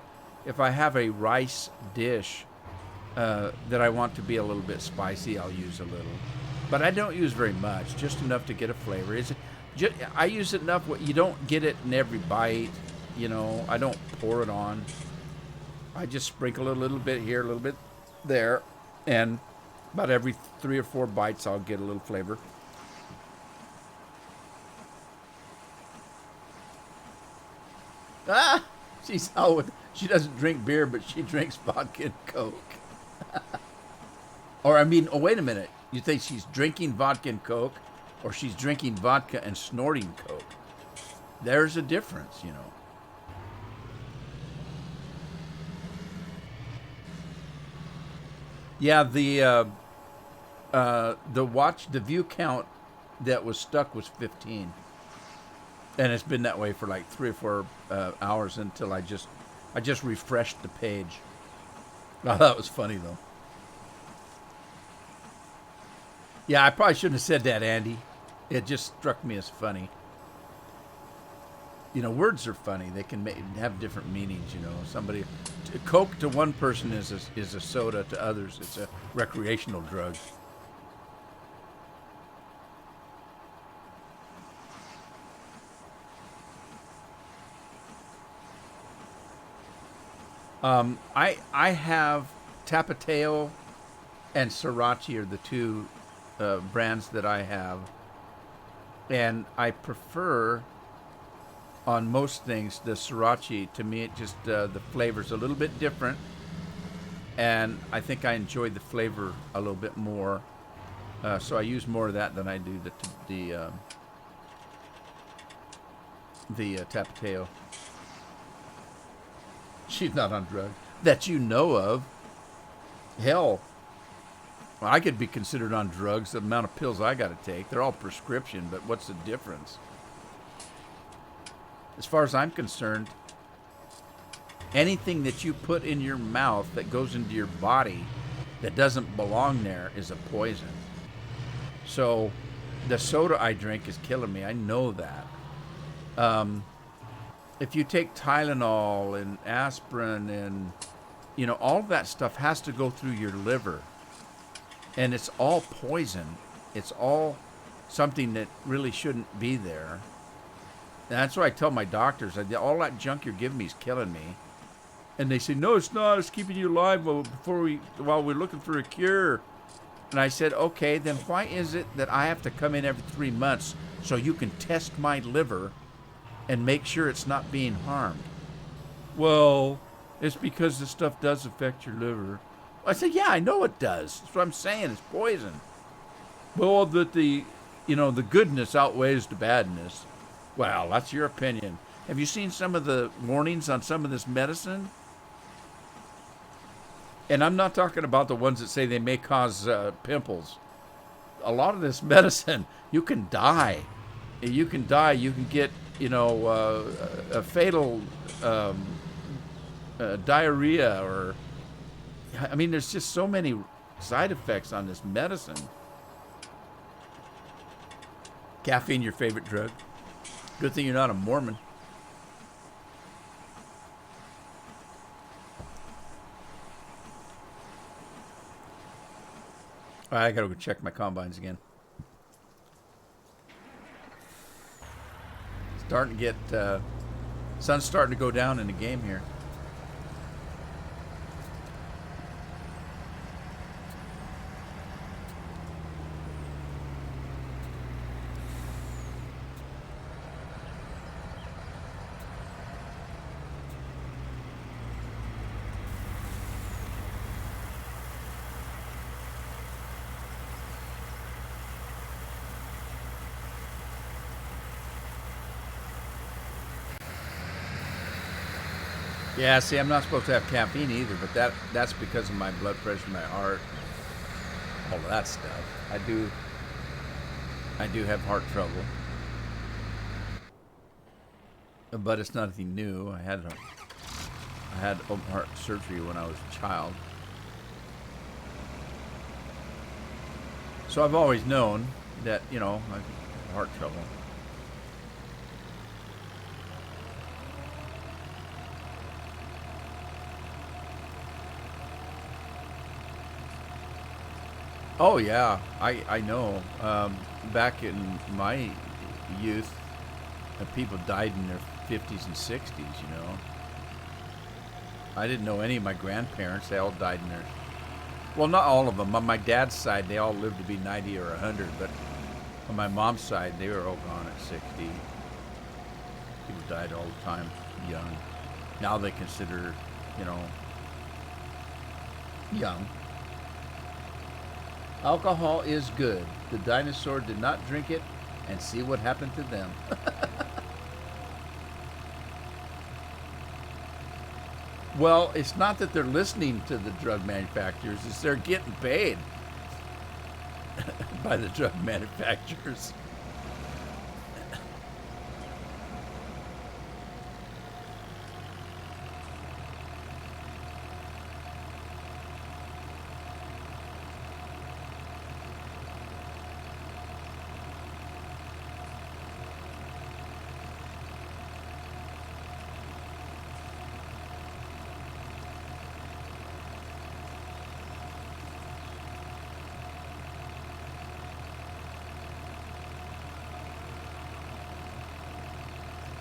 Speaker 1: have a rice dish that I want to be a little bit spicy, I'll use a little. But I don't use very much, just enough to get a flavor. I use it enough you don't get it in every bite. You know, I don't pour it on. I just sprinkle it a little bit here, a little bit there, and about every 3 or 4 bites I'll get a little flavor. Ah! She doesn't drink beer, but she drinks vodka and Coke. Or, I mean, oh, wait a minute. You think she's drinking vodka and Coke, or she's drinking vodka and snorting Coke? There's a difference, you know. Yeah, the view count that was stuck was 15. And it's been that way for like 3 or 4 hours until I just refreshed the page. Oh, that was funny though. Yeah, I probably shouldn't have said that, Andy. It just struck me as funny. You know, words are funny. They can have different meanings. You know, Coke to one person is a soda. To others, it's a recreational drug. I have Tapateo and Sriracha are the two brands that I have, and I prefer on most things. The sriracha, to me, it just the flavor's a little bit different, and I think I enjoy the flavor a little bit more. So I use more of that than I do the Tapatio. She's not on drugs that you know of. Hell, I could be considered on drugs. The amount of pills I got to take, they're all prescription. But what's the difference? As far as I'm concerned, anything that you put in your mouth that goes into your body that doesn't belong there is a poison. So the soda I drink is killing me. I know that. If you take Tylenol and aspirin and, all of that stuff has to go through your liver. And it's all poison. It's all something that really shouldn't be there. And that's why I tell my doctors, all that junk you're giving me is killing me. And they say, no, it's not. It's keeping you alive while we're looking for a cure. And I said, okay, then why is it that I have to come in every 3 months so you can test my liver and make sure it's not being harmed? Well, it's because the stuff does affect your liver. I said, yeah, I know it does. That's what I'm saying. It's poison. Well, that the goodness outweighs the badness. Well, that's your opinion. Have you seen some of the warnings on some of this medicine? And I'm not talking about the ones that say they may cause pimples. A lot of this medicine, you can die. You can die. You can get, a fatal diarrhea or... I mean, there's just so many side effects on this medicine. Caffeine, your favorite drug? Good thing you're not a Mormon. All right, I gotta go check my combines again. Starting to get... sun's starting to go down in the game here. Yeah, see, I'm not supposed to have caffeine either, but that's because of my blood pressure, my heart, all of that stuff. I do have heart trouble, but it's not anything new. I had open heart surgery when I was a child, so I've always known that I have heart trouble. Oh yeah, I know. Back in my youth, people died in their 50s and 60s. I didn't know any of my grandparents. They all died in their... Well, not all of them. On my dad's side, they all lived to be 90 or 100. But on my mom's side, they were all gone at 60. People died all the time, young. Now they consider, young. Alcohol is good. The dinosaur did not drink it, and see what happened to them. Well, it's not that they're listening to the drug manufacturers, it's they're getting paid by the drug manufacturers.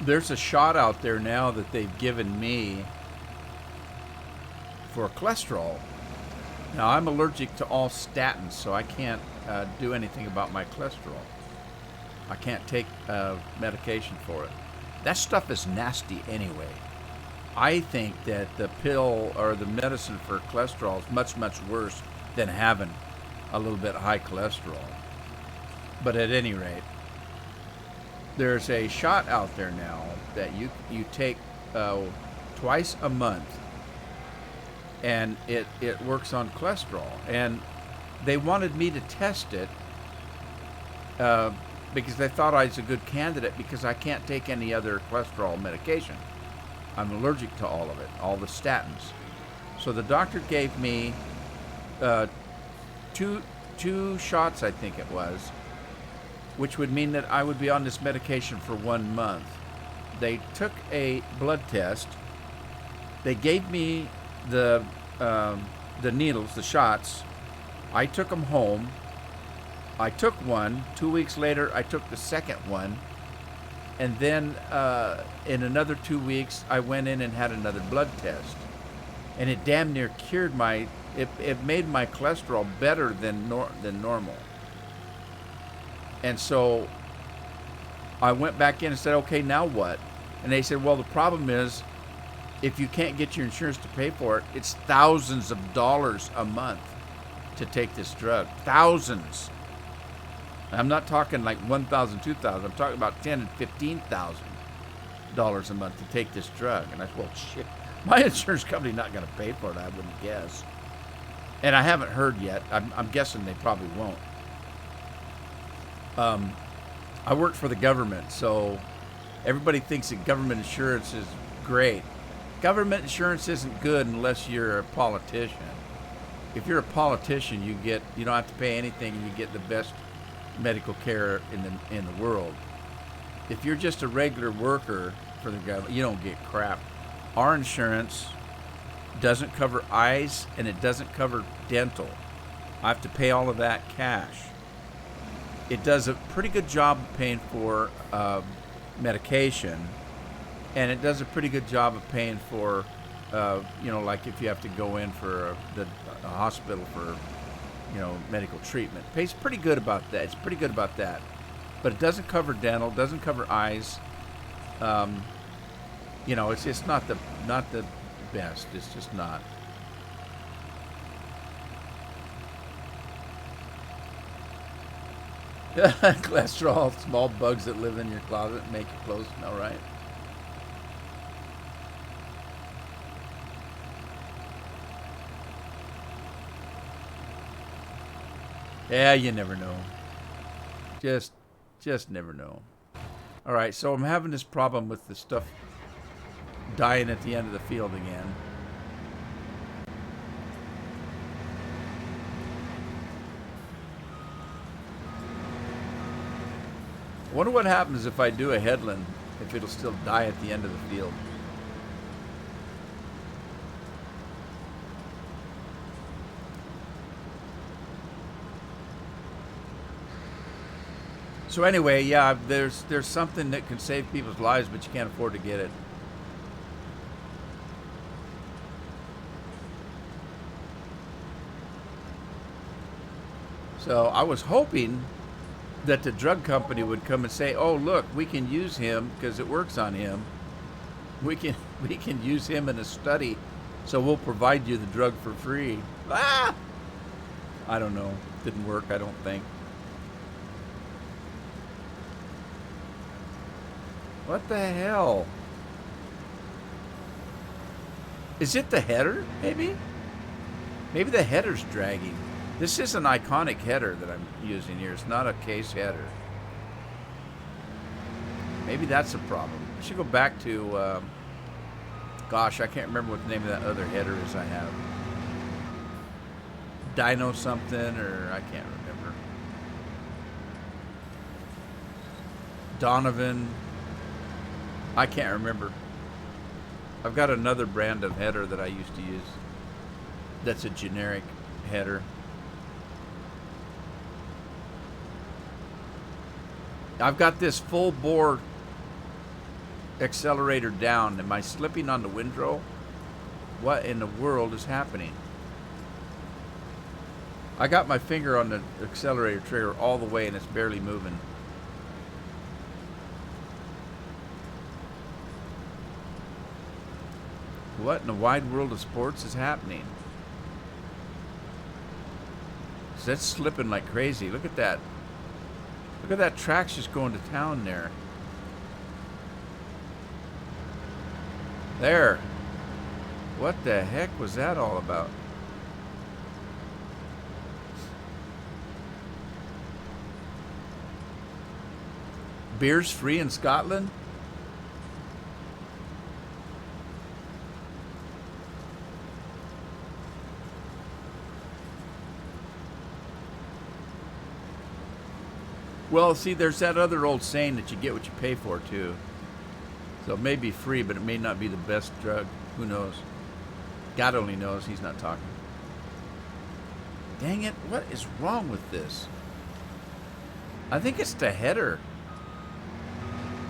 Speaker 1: There's a shot out there now that they've given me for cholesterol. Now, I'm allergic to all statins, so I can't do anything about my cholesterol. I can't take medication for it. That stuff is nasty anyway. I think that the pill or the medicine for cholesterol is much, much worse than having a little bit high cholesterol. But at any rate, there's a shot out there now that you take twice a month, and it works on cholesterol. And they wanted me to test it because they thought I was a good candidate because I can't take any other cholesterol medication. I'm allergic to all of it, all the statins. So the doctor gave me two shots, I think it was, which would mean that I would be on this medication for 1 month. They took a blood test. They gave me the needles, the shots. I took them home. I took one. 2 weeks later, I took the second one. And then in another 2 weeks, I went in and had another blood test. And it damn near cured it made my cholesterol better than normal. And so I went back in and said, okay, now what? And they said, well, the problem is if you can't get your insurance to pay for it, it's thousands of dollars a month to take this drug. Thousands. I'm not talking like $1,000, $2,000. I'm talking about $10,000 and $15,000 a month to take this drug. And I said, well, shit, my insurance company's not going to pay for it, I wouldn't guess. And I haven't heard yet. I'm guessing they probably won't. I work for the government, so everybody thinks that government insurance is great. Government insurance isn't good unless you're a politician. If you're a politician, you don't have to pay anything, and you get the best medical care in the world. If you're just a regular worker for the government, you don't get crap. Our insurance doesn't cover eyes, and it doesn't cover dental. I have to pay all of that cash. It does a pretty good job of paying for medication, and it does a pretty good job of paying for, like if you have to go in for a hospital for, medical treatment. It pays pretty good about that. It's pretty good about that. But it doesn't cover dental, doesn't cover eyes. It's not the best. It's just not. Cholesterol, small bugs that live in your closet and make your clothes smell right. Yeah, you never know. Just never know. All right, so I'm having this problem with the stuff dying at the end of the field again. I wonder what happens if I do a headland, if it'll still die at the end of the field. So anyway, yeah, there's something that can save people's lives, but you can't afford to get it. So I was hoping that the drug company would come and say, "Oh, look, we can use him because it works on him. We can use him in a study, so we'll provide you the drug for free." Ah! I don't know. Didn't work, I don't think. What the hell? Is it the header, maybe? Maybe the header's dragging. This is an iconic header that I'm using here. It's not a case header. Maybe that's a problem. I should go back to, gosh, I can't remember what the name of that other header is I have. Dino something, or I can't remember. Donovan. I can't remember. I've got another brand of header that I used to use. That's a generic header. I've got this full bore accelerator down. Am I slipping on the windrow? What in the world is happening? I got my finger on the accelerator trigger all the way and it's barely moving. What in the wide world of sports is happening? So that's slipping like crazy. Look at that. Look at that track's just going to town there. There. What the heck was that all about? Beer's free in Scotland? Well, see, there's that other old saying that you get what you pay for, too. So it may be free, but it may not be the best drug. Who knows? God only knows. He's not talking. Dang it. What is wrong with this? I think it's the header.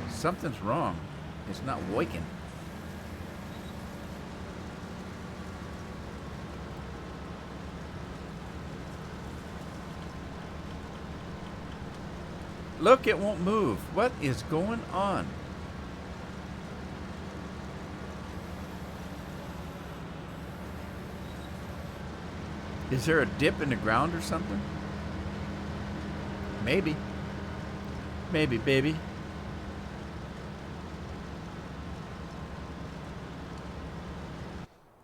Speaker 1: Something's wrong. It's not working. Look, it won't move. What is going on? Is there a dip in the ground or something? Maybe. Maybe, baby.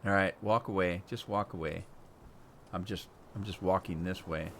Speaker 1: All right, walk away. Just walk away. I'm just walking this way.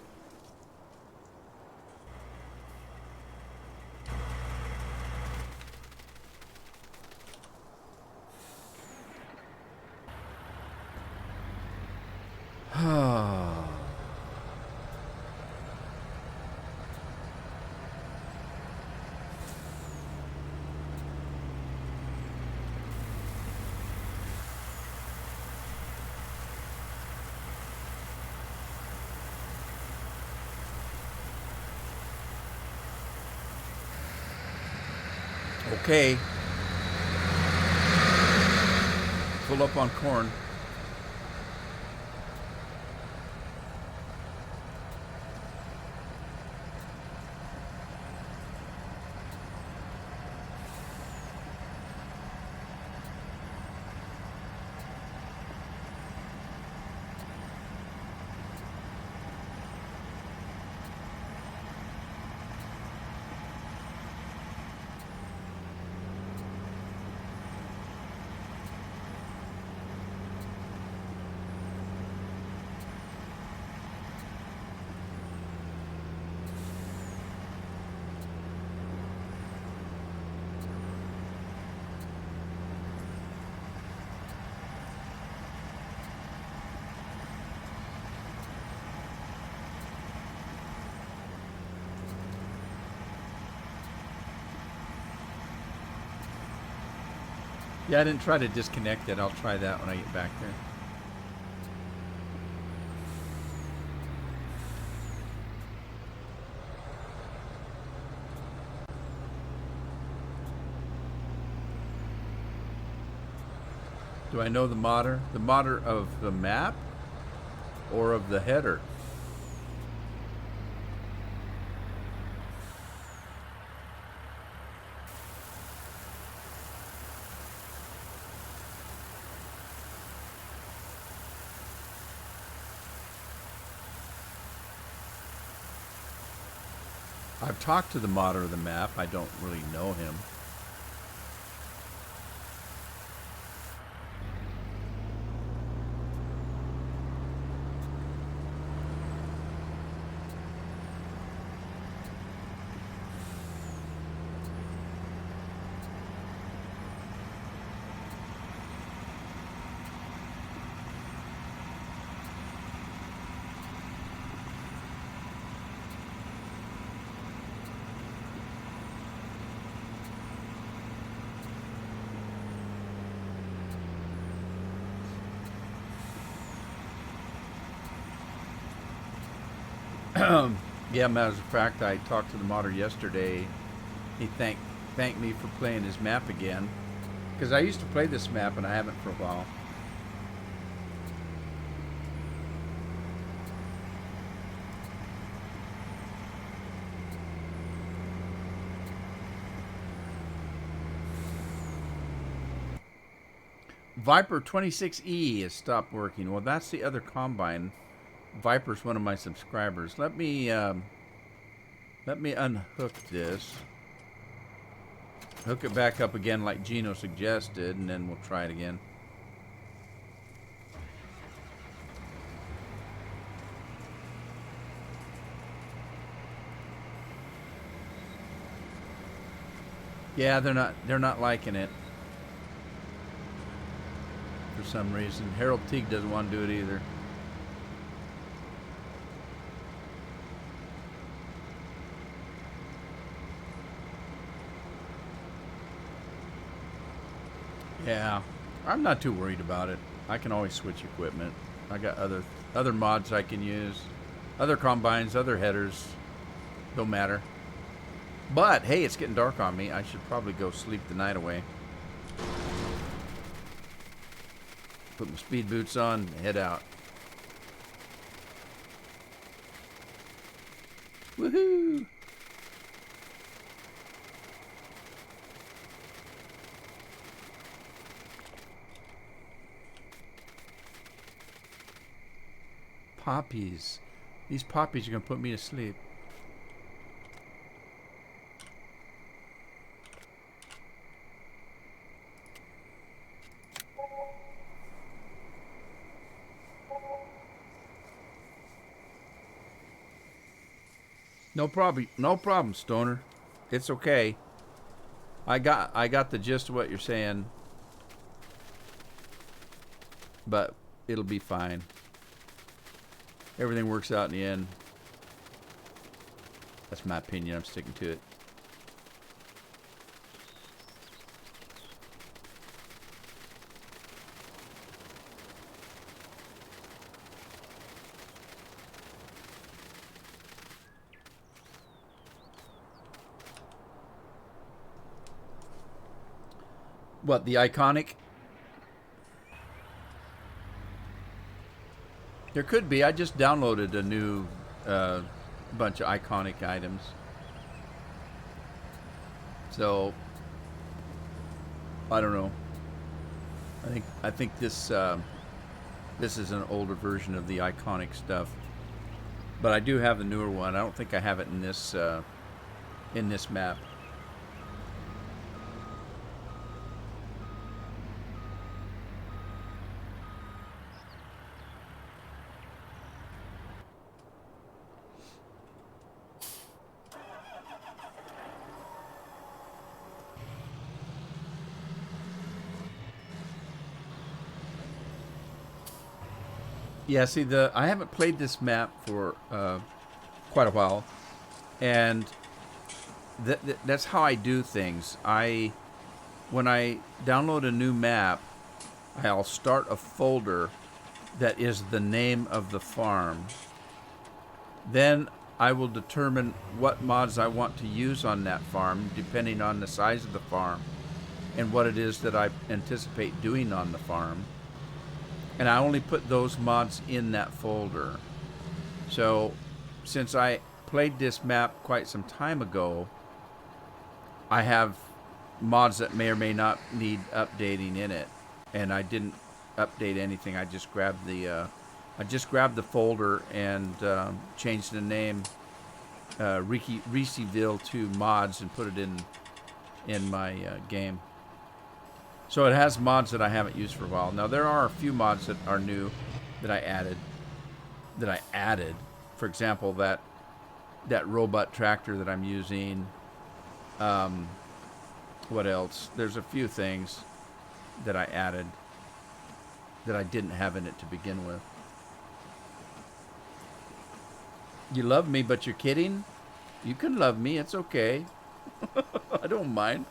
Speaker 1: Okay. Full up on corn. Yeah, I didn't try to disconnect it. I'll try that when I get back there. Do I know the modder? The modder of the map or of the header? I've talked to the modder of the map. I don't really know him. Yeah, matter of fact, I talked to the modder yesterday. He thanked me for playing his map again, because I used to play this map and I haven't for a while. Viper 26E has stopped working. Well, that's the other combine. Viper's one of my subscribers. Let me unhook this. Hook it back up again like Gino suggested, and then we'll try it again. Yeah, they're not liking it for some reason. Harold Teague doesn't want to do it either. Yeah, I'm not too worried about it. I can always switch equipment. I got other mods I can use, other combines, other headers. Don't matter. But hey, it's getting dark on me. I should probably go sleep the night away. Put my speed boots on, head out. Woohoo! Poppies. These poppies are going to put me to sleep. No problem, Stoner. It's okay. I got the gist of what you're saying. But it'll be fine. Everything works out in the end. That's my opinion. I'm sticking to it. What, the iconic? There could be. I just downloaded a new bunch of iconic items. So I don't know. I think this is an older version of the iconic stuff. But I do have the newer one. I don't think I have it in this map. Yeah, see, I haven't played this map for quite a while, and that's how I do things. When I download a new map, I'll start a folder that is the name of the farm. Then I will determine what mods I want to use on that farm, depending on the size of the farm and what it is that I anticipate doing on the farm. And I only put those mods in that folder. So, since I played this map quite some time ago, I have mods that may or may not need updating in it. And I didn't update anything. I just grabbed the folder and changed the name Ricciville to mods and put it in my game. So it has mods that I haven't used for a while. Now there are a few mods that are new that I added. For example, that robot tractor that I'm using. What else? There's a few things that I added that I didn't have in it to begin with. You love me, but you're kidding? You can love me. It's okay. I don't mind.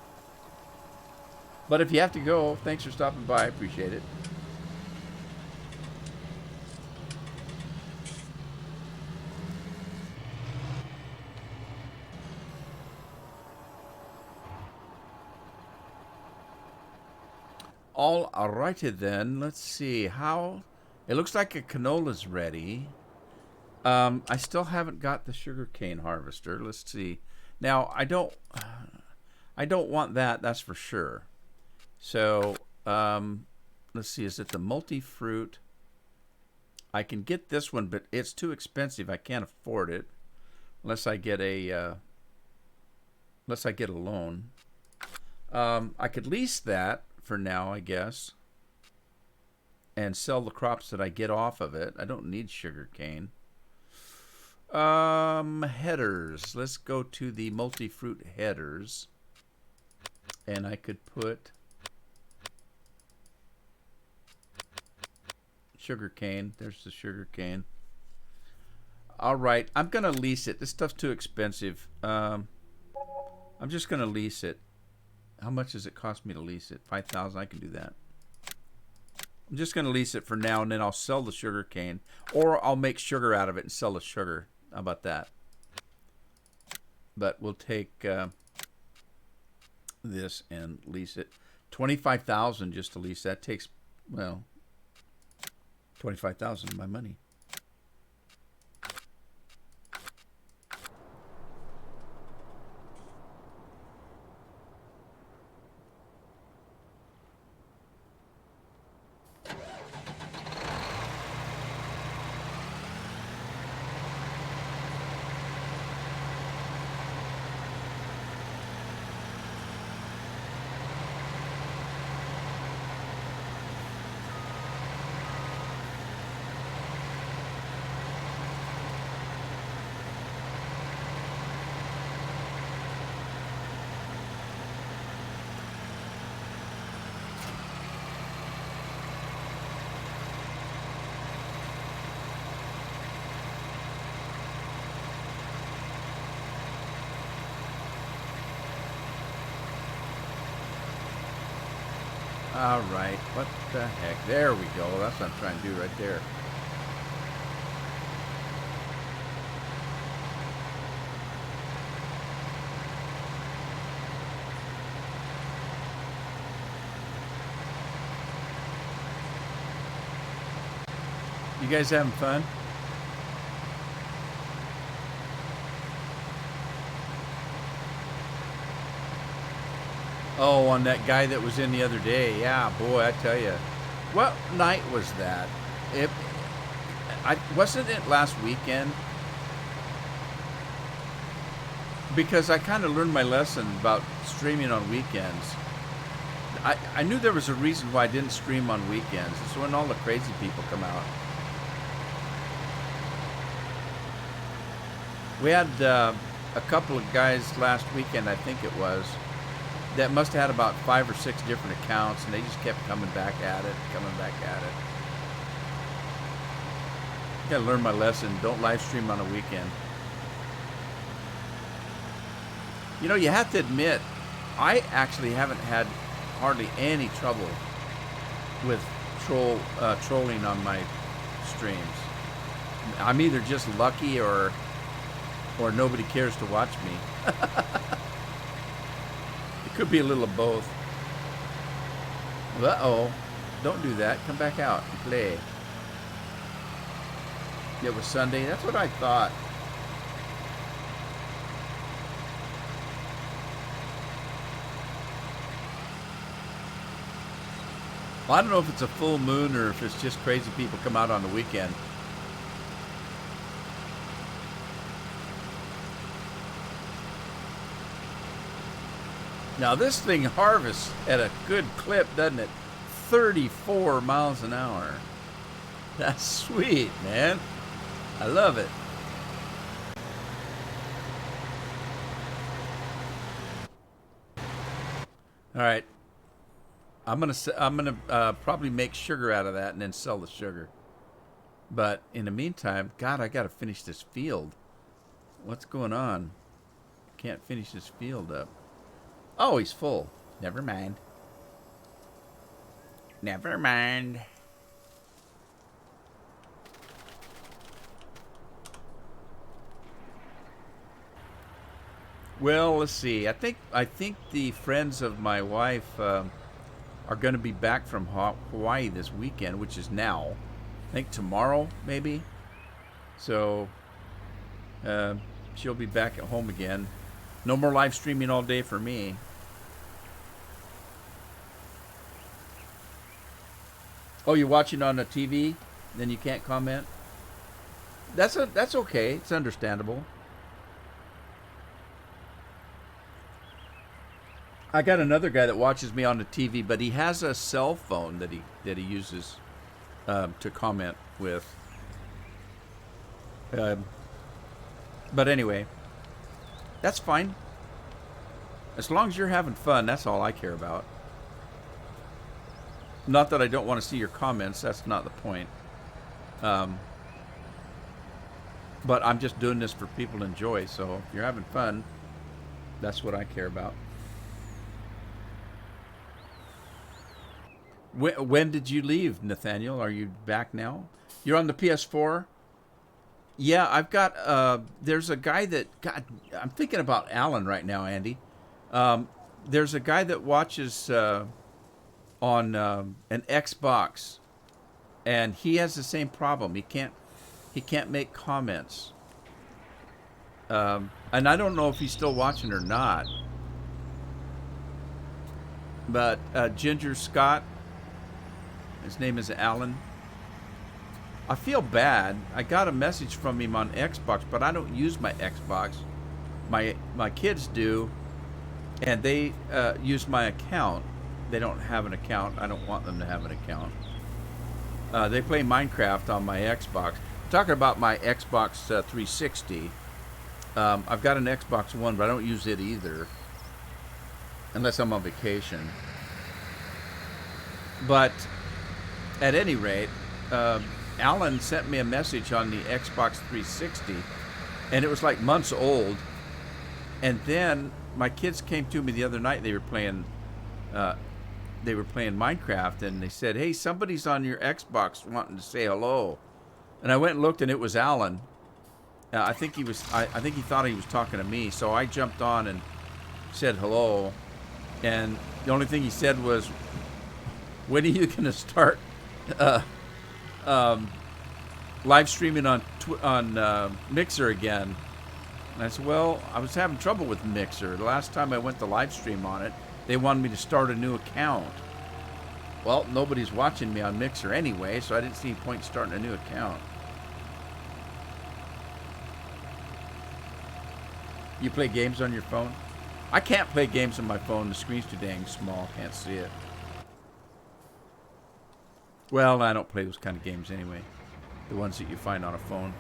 Speaker 1: But if you have to go, thanks for stopping by. I appreciate it. All righty then. Let's see how. It looks like a canola's ready. I still haven't got the sugarcane harvester. Let's see. Now I don't want that. That's for sure. So let's see, is it the multi-fruit? I can get this one, but it's too expensive. I can't afford it unless I get a loan. I could lease that for now, I guess, and sell the crops that I get off of it. I don't need sugar cane. Headers. Let's go to the multi-fruit headers, and I could put sugar cane. There's the sugar cane. All right, I'm gonna lease it. This stuff's too expensive. I'm just gonna lease it. How much does it cost me to lease it? 5,000. I can do that. I'm just gonna lease it for now, and then I'll sell the sugar cane, or I'll make sugar out of it and sell the sugar. How about that? But we'll take this and lease it. 25,000 just to lease. That takes, well, 25,000 of my money. All right, what the heck? There we go. That's what I'm trying to do right there. You guys having fun? Oh, on that guy that was in the other day. Yeah, boy, I tell you. What night was that? Wasn't it last weekend? Because I kind of learned my lesson about streaming on weekends. I knew there was a reason why I didn't stream on weekends. It's when all the crazy people come out. We had a couple of guys last weekend, I think it was, that must have had about 5 or 6 different accounts, and they just kept coming back at it. I gotta learn my lesson. Don't live stream on a weekend. You know, you have to admit, I actually haven't had hardly any trouble with trolling on my streams. I'm either just lucky or nobody cares to watch me. Could be a little of both. Uh-oh. Don't do that. Come back out and play. It was Sunday. That's what I thought. Well, I don't know if it's a full moon or if it's just crazy people come out on the weekend. Now this thing harvests at a good clip, doesn't it? 34 miles an hour. That's sweet, man. I love it. All right. I'm gonna probably make sugar out of that and then sell the sugar. But in the meantime, God, I gotta finish this field. What's going on? Can't finish this field up. Oh, he's full. Never mind. Never mind. Well, let's see. I think the friends of my wife are going to be back from Hawaii this weekend, which is now. I think tomorrow, maybe. So she'll be back at home again. No more live streaming all day for me. Oh, you're watching on a TV, then you can't comment. That's okay. It's understandable. I got another guy that watches me on the TV, but he has a cell phone that he uses to comment with. Um, but anyway, that's fine. As long as you're having fun, that's all I care about. Not that I don't want to see your comments. That's not the point. Um, but I'm just doing this for people to enjoy. So if you're having fun, that's what I care about. When did you leave, Nathaniel? Are you back now? You're on the PS4? Yeah, I've got, there's a guy that, God, I'm thinking about Alan right now, Andy. There's a guy that watches on an Xbox, and he has the same problem. He can't make comments. And I don't know if he's still watching or not. But Ginger Scott, his name is Alan. I feel bad. I got a message from him on Xbox, but I don't use my Xbox. My kids do, and they use my account. They don't have an account. I don't want them to have an account. They play Minecraft on my Xbox. Talking about my Xbox 360, I've got an Xbox One, but I don't use it either, unless I'm on vacation. But at any rate, Alan sent me a message on the Xbox 360, and it was like months old. And then my kids came to me the other night. They were playing Minecraft, and they said, "Hey, somebody's on your Xbox wanting to say hello." And I went and looked, and it was Alan. I think he thought he was talking to me. So I jumped on and said hello. And the only thing he said was, "When are you going to start live streaming on Mixer again?" And I said, "Well, I was having trouble with Mixer. The last time I went to live stream on it, they wanted me to start a new account. Well, nobody's watching me on Mixer anyway, so I didn't see any point in starting a new account." You play games on your phone? I can't play games on my phone. The screen's too dang small. Can't see it. Well, I don't play those kind of games anyway. The ones that you find on a phone.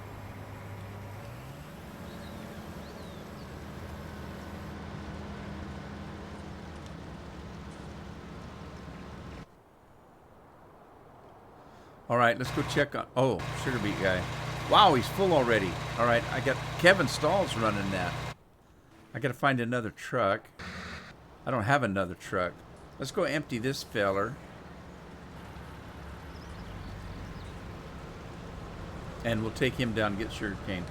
Speaker 1: All right, let's go check on... Oh, Sugar Beet guy. Wow, he's full already. All right, I got Kevin Stahl's running that. I got to find another truck. I don't have another truck. Let's go empty this feller. And we'll take him down and get sugarcane.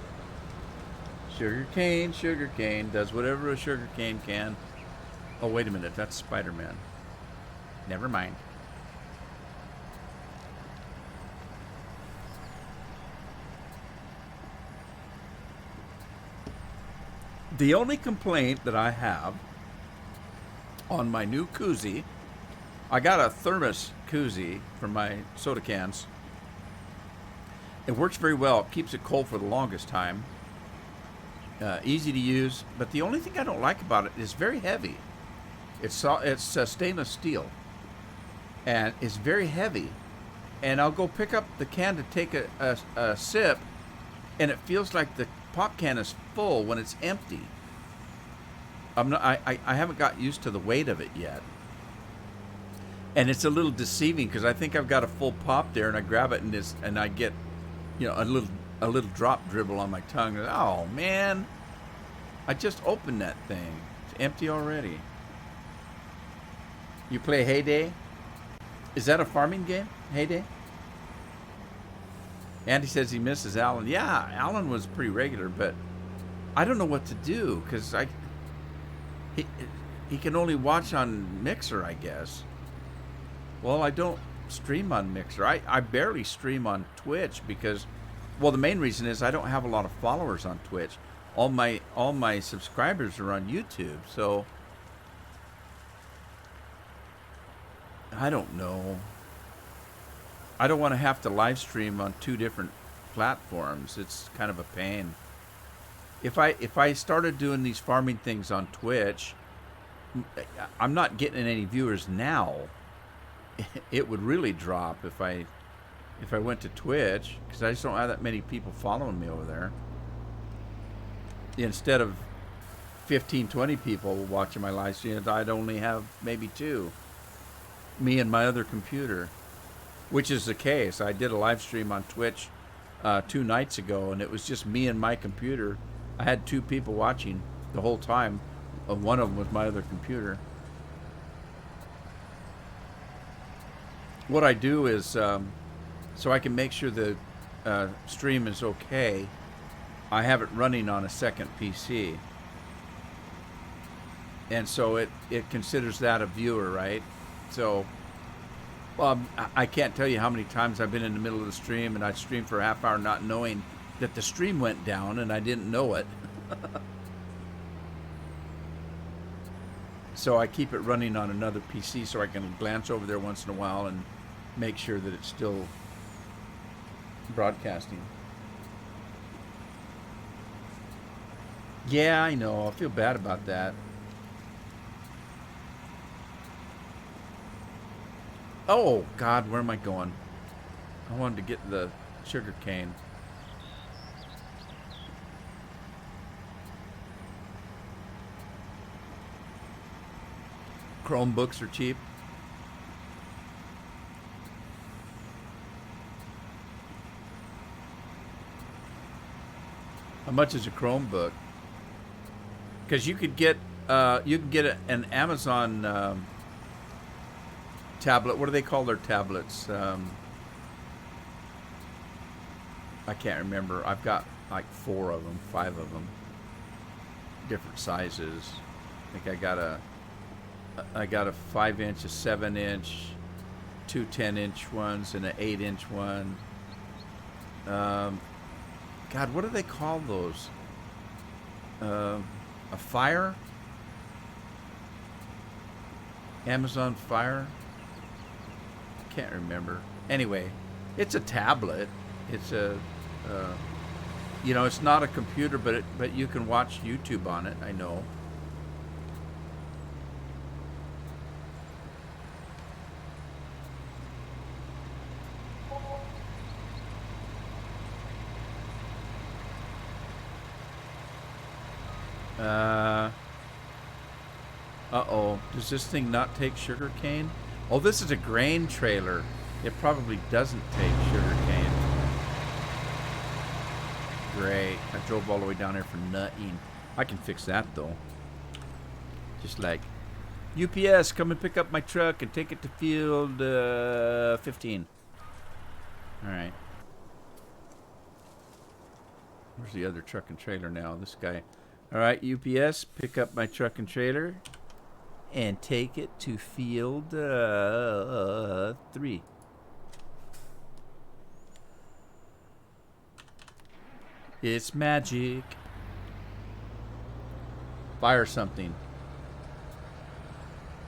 Speaker 1: Sugarcane does whatever a sugarcane can. Oh, wait a minute. That's Spider-Man. Never mind. The only complaint that I have on my new koozie, I got a thermos koozie for my soda cans. It works very well. It keeps it cold for the longest time. Easy to use, but the only thing I don't like about it is very heavy. It's stainless steel, and it's very heavy. And I'll go pick up the can to take a sip, and it feels like the pop can is full when it's empty. I haven't got used to the weight of it yet. And it's a little deceiving because I think I've got a full pop there, and I grab it and I get, a little drop dribble on my tongue. Oh man, I just opened that thing. It's empty already. You play Heyday? Is that a farming game? Heyday? Andy says he misses Alan. Yeah, Alan was pretty regular, but I don't know what to do because he can only watch on Mixer, I guess. Well, I don't stream on Mixer. I barely stream on Twitch because, well, the main reason is I don't have a lot of followers on Twitch. All my subscribers are on YouTube, so I don't know. I don't want to have to live stream on 2 different platforms. It's kind of a pain. If I started doing these farming things on Twitch, I'm not getting any viewers now. It would really drop if I went to Twitch, because I just don't have that many people following me over there. Instead of 15, 20 people watching my live streams, I'd only have maybe 2. Me and my other computer, which is the case. I did a live stream on Twitch 2 nights ago, and it was just me and my computer. I had 2 people watching the whole time. One of them was my other computer. What I do is, so I can make sure the stream is okay, I have it running on a second PC. And so it considers that a viewer, right? So, I can't tell you how many times I've been in the middle of the stream and I'd stream for a half hour not knowing that the stream went down and I didn't know it. So I keep it running on another PC so I can glance over there once in a while and make sure that it's still broadcasting. Yeah, I know. I feel bad about that. Oh, God, where am I going? I wanted to get the sugar cane. Chromebooks are cheap. How much is a Chromebook? Because you could get an Amazon tablet. What do they call their tablets? I can't remember. I've got like 4 of them, 5 of them, different sizes. I think I got a 5-inch, a 7-inch, 2 10-inch ones, and an 8-inch one. God, what do they call those? A Fire? Amazon Fire? Can't remember. Anyway, it's a tablet. It's a, it's not a computer, but you can watch YouTube on it. I know. Uh-oh. Does this thing not take sugar cane? Oh, this is a grain trailer. It probably doesn't take sugar cane. Great. I drove all the way down there for nothing. I can fix that, though. Just like, UPS, come and pick up my truck and take it to field 15. All right. Where's the other truck and trailer now? This guy. All right, UPS, pick up my truck and trailer and take it to field 3. It's magic. Fire something.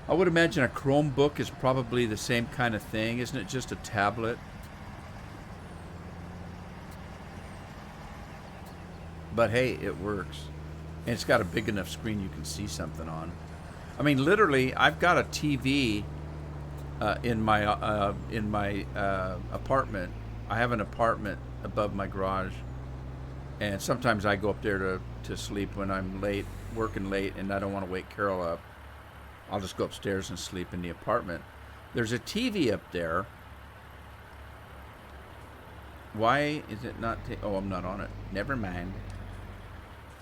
Speaker 1: I would imagine a Chromebook is probably the same kind of thing. Isn't it just a tablet? But hey, it works. And it's got a big enough screen you can see something on. I mean, literally, I've got a TV in my apartment. I have an apartment above my garage, and sometimes I go up there to sleep when I'm late, working late, and I don't want to wake Carol up. I'll just go upstairs and sleep in the apartment. There's a TV up there. Why is it not? Oh, I'm not on it. Never mind.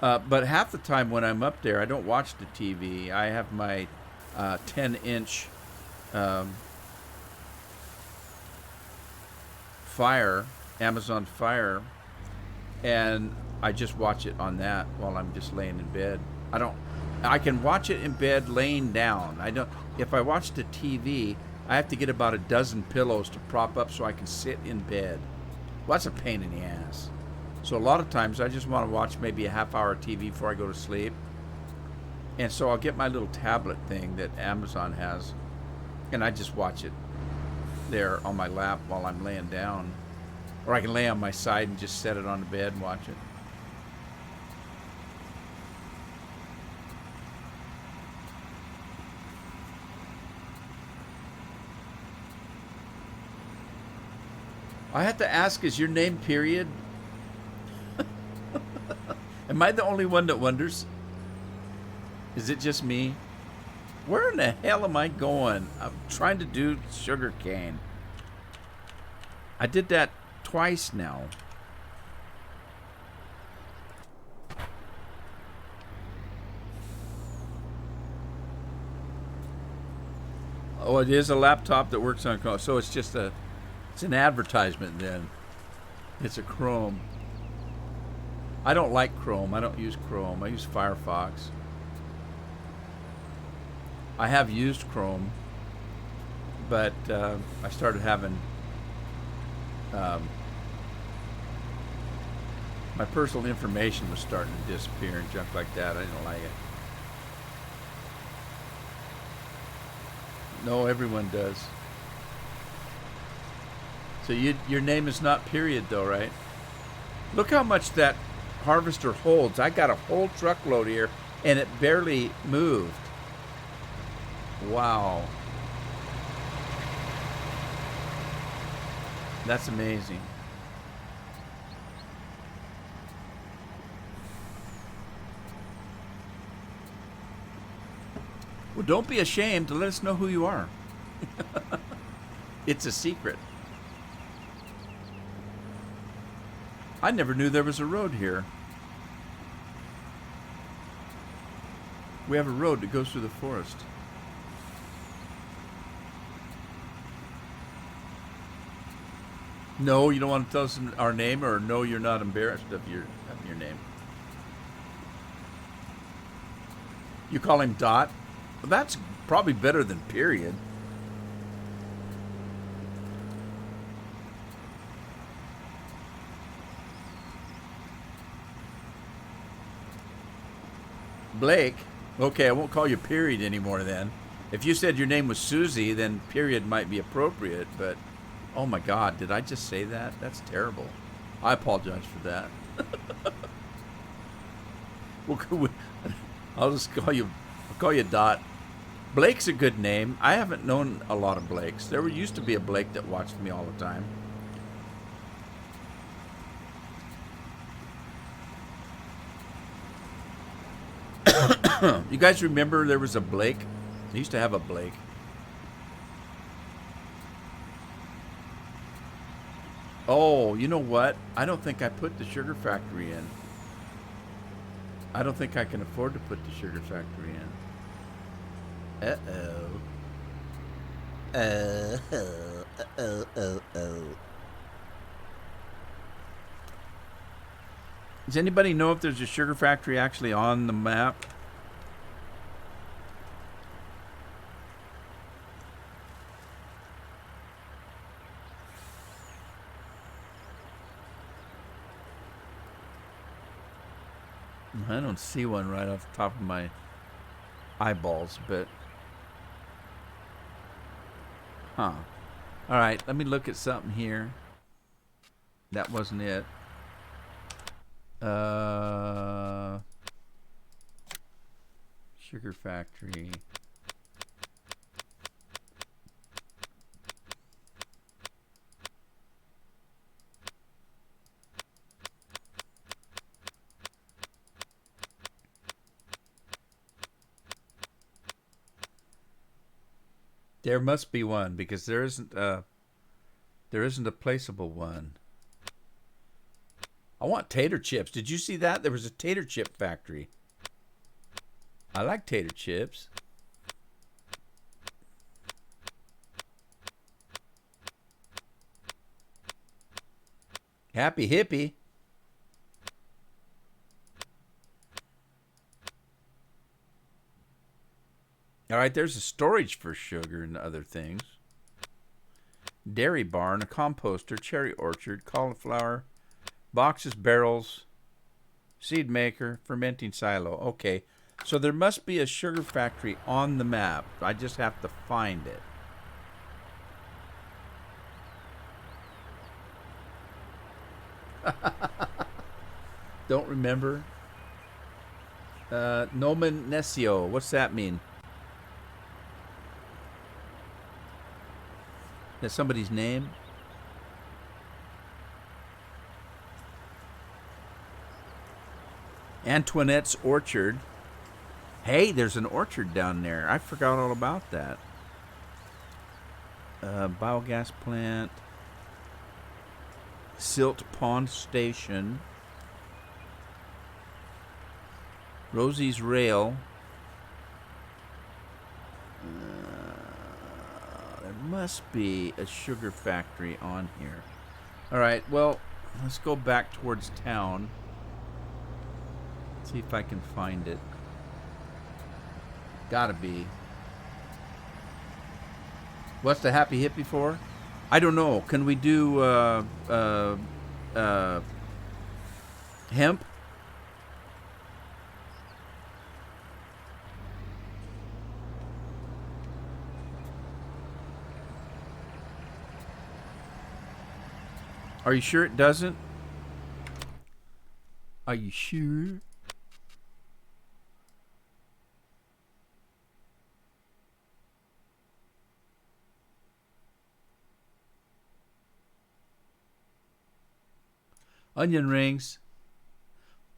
Speaker 1: But half the time when I'm up there, I don't watch the TV. I have my 10-inch Fire, Amazon Fire, and I just watch it on that while I'm just laying in bed. I can watch it in bed laying down. If I watch the TV, I have to get about a dozen pillows to prop up so I can sit in bed. Well, that's a pain in the ass. So a lot of times I just want to watch maybe a half-hour TV before I go to sleep. And so I'll get my little tablet thing that Amazon has, and I just watch it there on my lap while I'm laying down. Or I can lay on my side and just set it on the bed and watch it. I have to ask, is your name period? Am I the only one that wonders? Is it just me? Where in the hell am I going? I'm trying to do sugar cane. I did that twice now. Oh, it is a laptop that works on Chrome. So it's just it's an advertisement then. It's a Chrome. I don't like Chrome. I don't use Chrome. I use Firefox. I have used Chrome, but I started having my personal information was starting to disappear and junk like that. I didn't like it. No, everyone does. So your name is not period though, right? Look how much that harvester holds. I got a whole truckload here and it barely moved. Wow. That's amazing. Well, don't be ashamed to let us know who you are. It's a secret. I never knew there was a road here. We have a road that goes through the forest. No, you don't want to tell us our name, or no, you're not embarrassed of your name. You call him Dot? Well, that's probably better than period. Blake? Okay, I won't call you period anymore then. If you said your name was Susie, then period might be appropriate, but oh my God, did I just say that? That's terrible. I apologize for that. Well, I'll just call you Dot. Blake's a good name. I haven't known a lot of Blakes. There used to be a Blake that watched me all the time. You guys remember there was a Blake? I used to have a Blake. Oh, you know what? I don't think I put the sugar factory in. I don't think I can afford to put the sugar factory in. Uh-oh. Does anybody know if there's a sugar factory actually on the map? I don't see one right off the top of my eyeballs, but... Huh. Alright, let me look at something here. That wasn't it. Sugar factory. There must be one because there isn't a placeable one. I want tater chips. Did you see that? There was a tater chip factory. I like tater chips. Happy hippie. All right, there's a storage for sugar and other things. Dairy barn, a composter, cherry orchard, cauliflower, boxes, barrels, seed maker, fermenting silo. Okay, so there must be a sugar factory on the map. I just have to find it. Don't remember. Nomen Nescio. What's that mean? That's somebody's name? Antoinette's Orchard. Hey, there's an orchard down there. I forgot all about that. Biogas plant. Silt Pond Station. Rosie's Rail. There must be a sugar factory on here. Alright, well, let's go back towards town. See if I can find it. Gotta be. What's the Happy Hippie for? I don't know. Can we do hemp? Are you sure it doesn't? Are you sure? Onion rings.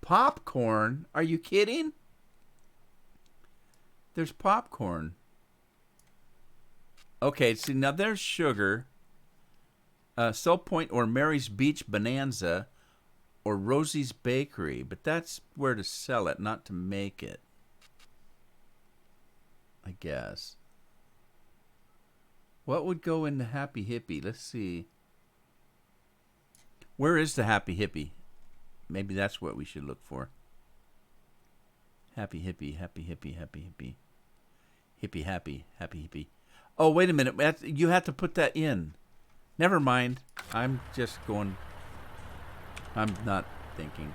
Speaker 1: Popcorn? Are you kidding? There's popcorn. Okay, see, now there's sugar. Sell Point or Mary's Beach Bonanza or Rosie's Bakery. But that's where to sell it, not to make it. I guess. What would go in the Happy Hippie? Let's see. Where is the Happy Hippie? Maybe that's what we should look for. Happy Hippie, Happy Hippie, Happy Hippie. Hippie Happy, Happy Hippie. Oh, wait a minute. You have to put that in. Never mind. I'm just going. I'm not thinking.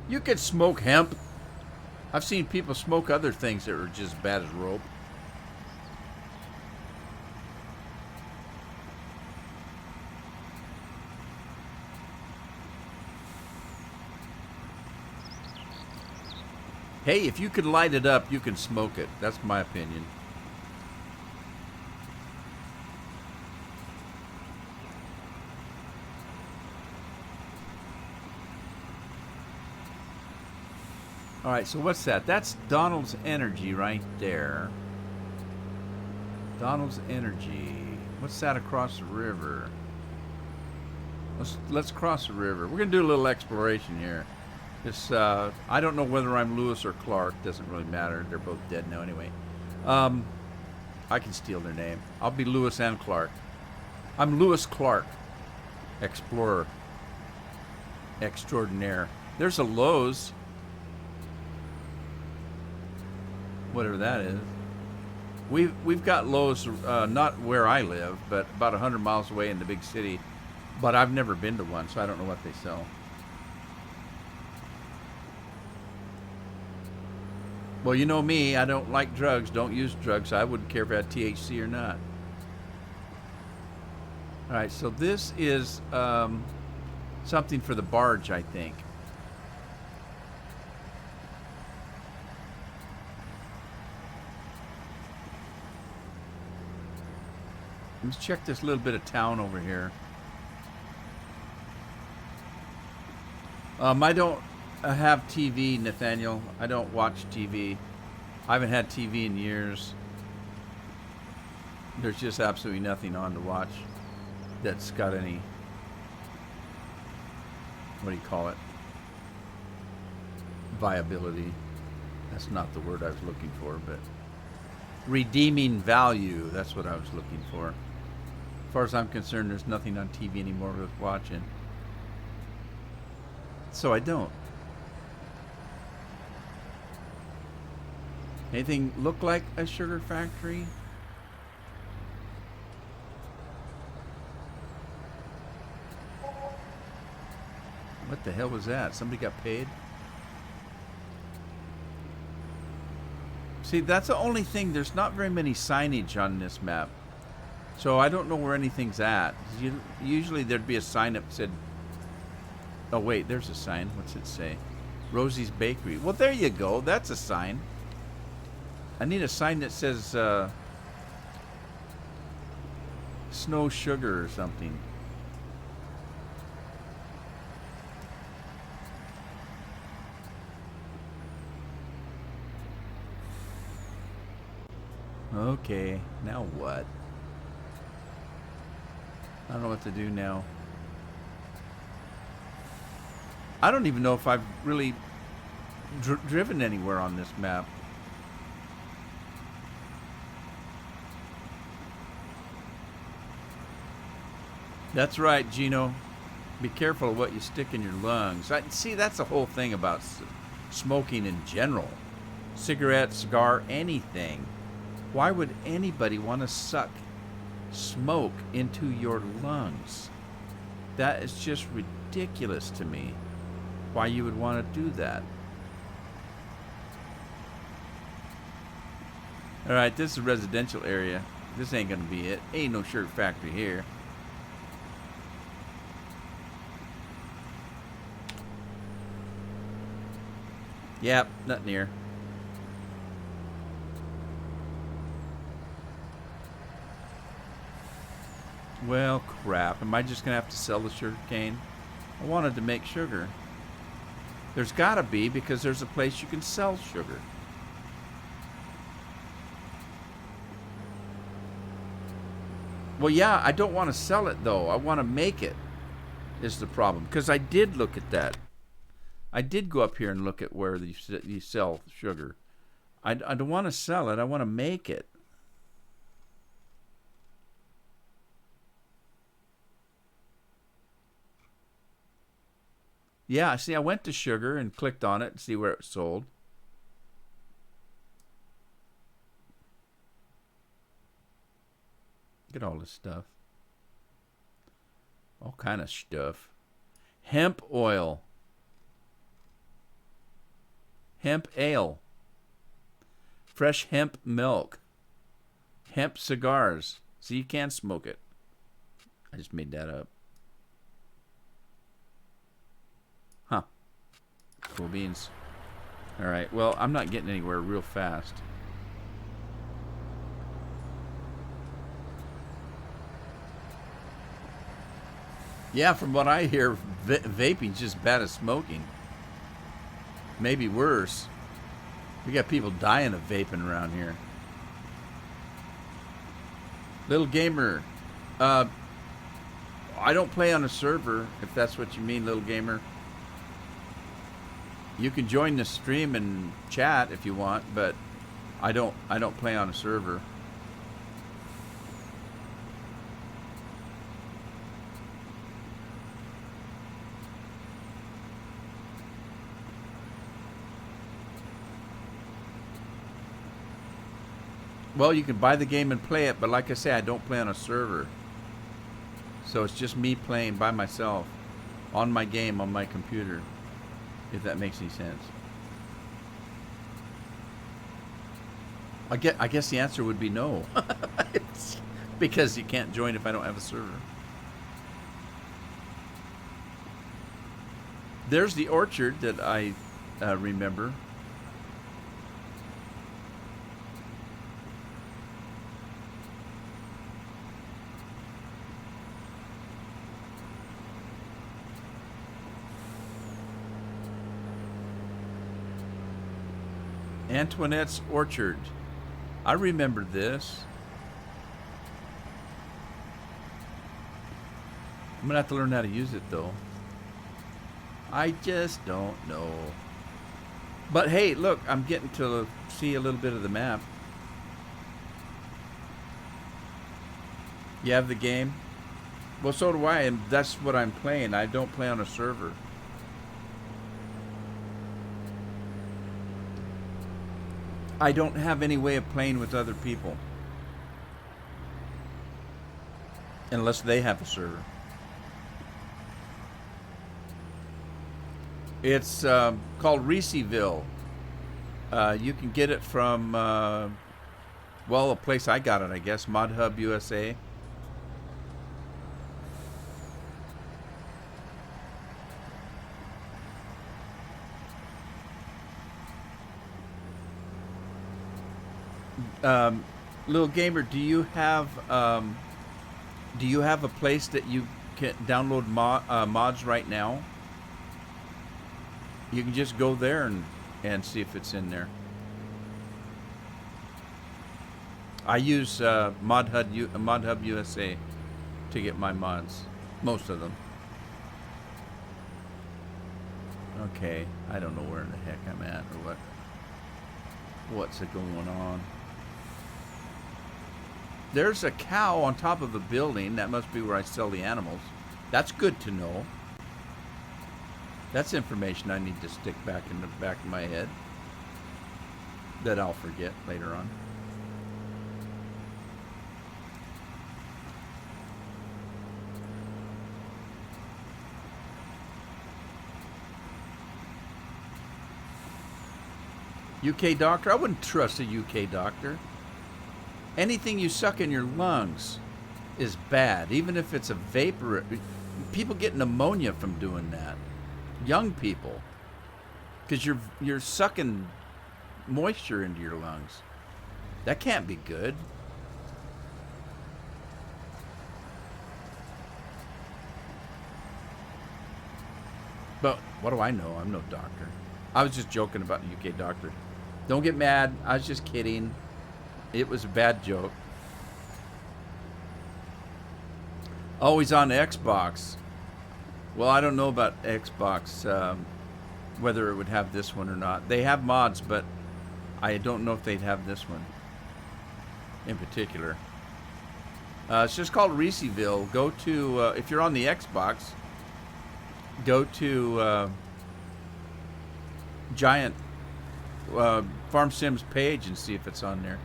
Speaker 1: You could smoke hemp. I've seen people smoke other things that are just as bad as rope. Hey, if you can light it up, you can smoke it. That's my opinion. All right, so what's that? That's Donald's Energy right there. Donald's Energy. What's that across the river? Let's cross the river. We're gonna do a little exploration here. This I don't know whether I'm Lewis or Clark. Doesn't really matter. They're both dead now anyway. I can steal their name. I'll be Lewis and Clark. I'm Lewis Clark, explorer extraordinaire. There's a Lowe's. Whatever that is. We've got Lowe's, not where I live, but about 100 miles away in the big city. But I've never been to one, so I don't know what they sell. Well, you know me, I don't like drugs, don't use drugs. I wouldn't care if it had THC or not. All right, so this is something for the barge, I think. Let's check this little bit of town over here. I don't have TV, Nathaniel. I don't watch TV. I haven't had TV in years. There's just absolutely nothing on to watch that's got any, what do you call it? Viability. That's not the word I was looking for, but redeeming value. That's what I was looking for. As far as I'm concerned, there's nothing on TV anymore worth watching. So I don't. Anything look like a sugar factory? What the hell was that? Somebody got paid? See, that's the only thing. There's not very many signage on this map. So I don't know where anything's at. Usually there'd be a sign that said, oh wait, there's a sign. What's it say? Rosie's Bakery. Well, there you go. That's a sign. I need a sign that says Snow Sugar or something. Okay, now what? I don't know what to do now. I don't even know if I've really driven anywhere on this map. That's right, Gino. Be careful of what you stick in your lungs. See, that's the whole thing about smoking in general. Cigarette, cigar, anything. Why would anybody want to suck smoke into your lungs? That is just ridiculous to me. Why you would want to do that. Alright, this is a residential area. This ain't gonna be it. Ain't no sugar factory here. Yep, nothing here. Well, crap. Am I just gonna have to sell the sugar cane? I wanted to make sugar. There's gotta be, because there's a place you can sell sugar. Well, yeah, I don't want to sell it, though. I want to make it, is the problem. Because I did look at that. I did go up here and look at where you sell sugar. I don't want to sell it. I want to make it. Yeah, see, I went to sugar and clicked on it to see where it was sold. Look at all this stuff. All kind of stuff. Hemp oil. Hemp ale. Fresh hemp milk. Hemp cigars. So you can smoke it. I just made that up. Huh. Cool beans. Alright, well, I'm not getting anywhere real fast. Yeah, from what I hear, vaping's just bad as smoking. Maybe worse. We got people dying of vaping around here. Little gamer, I don't play on a server, if that's what you mean, little gamer. You can join the stream and chat if you want, but I don't play on a server. Well, you can buy the game and play it, but like I say, I don't play on a server. So it's just me playing by myself on my game on my computer, if that makes any sense. I guess the answer would be no. Because you can't join if I don't have a server. There's the orchard that I remember. Antoinette's Orchard. I remember this. I'm gonna have to learn how to use it though. I just don't know. But hey, look, I'm getting to see a little bit of the map. You have the game? Well, so do I, and that's what I'm playing. I don't play on a server. I don't have any way of playing with other people. Unless they have a server. It's called Ricciville. You can get it from, well, a place I got it, I guess, Mod Hub USA. Little gamer, do you have a place that you can download mods right now? You can just go there and see if it's in there. I use ModHub USA to get my mods, most of them. Okay, I don't know where in the heck I'm at or what's going on. There's a cow on top of a building. That must be where I sell the animals. That's good to know. That's information I need to stick back in the back of my head that I'll forget later on. UK doctor? I wouldn't trust a UK doctor. Anything you suck in your lungs is bad, even if it's a vapor. People get pneumonia from doing that. Young people, because you're sucking moisture into your lungs. That can't be good. But what do I know? I'm no doctor. I was just joking about the UK doctor. Don't get mad. I was just kidding. It was a bad joke. Oh, he's on Xbox. Well, I don't know about Xbox, whether it would have this one or not. They have mods, but I don't know if they'd have this one in particular. It's just called Ricciville. Go to, if you're on the Xbox, go to Giant Farm Sims page and see if it's on there.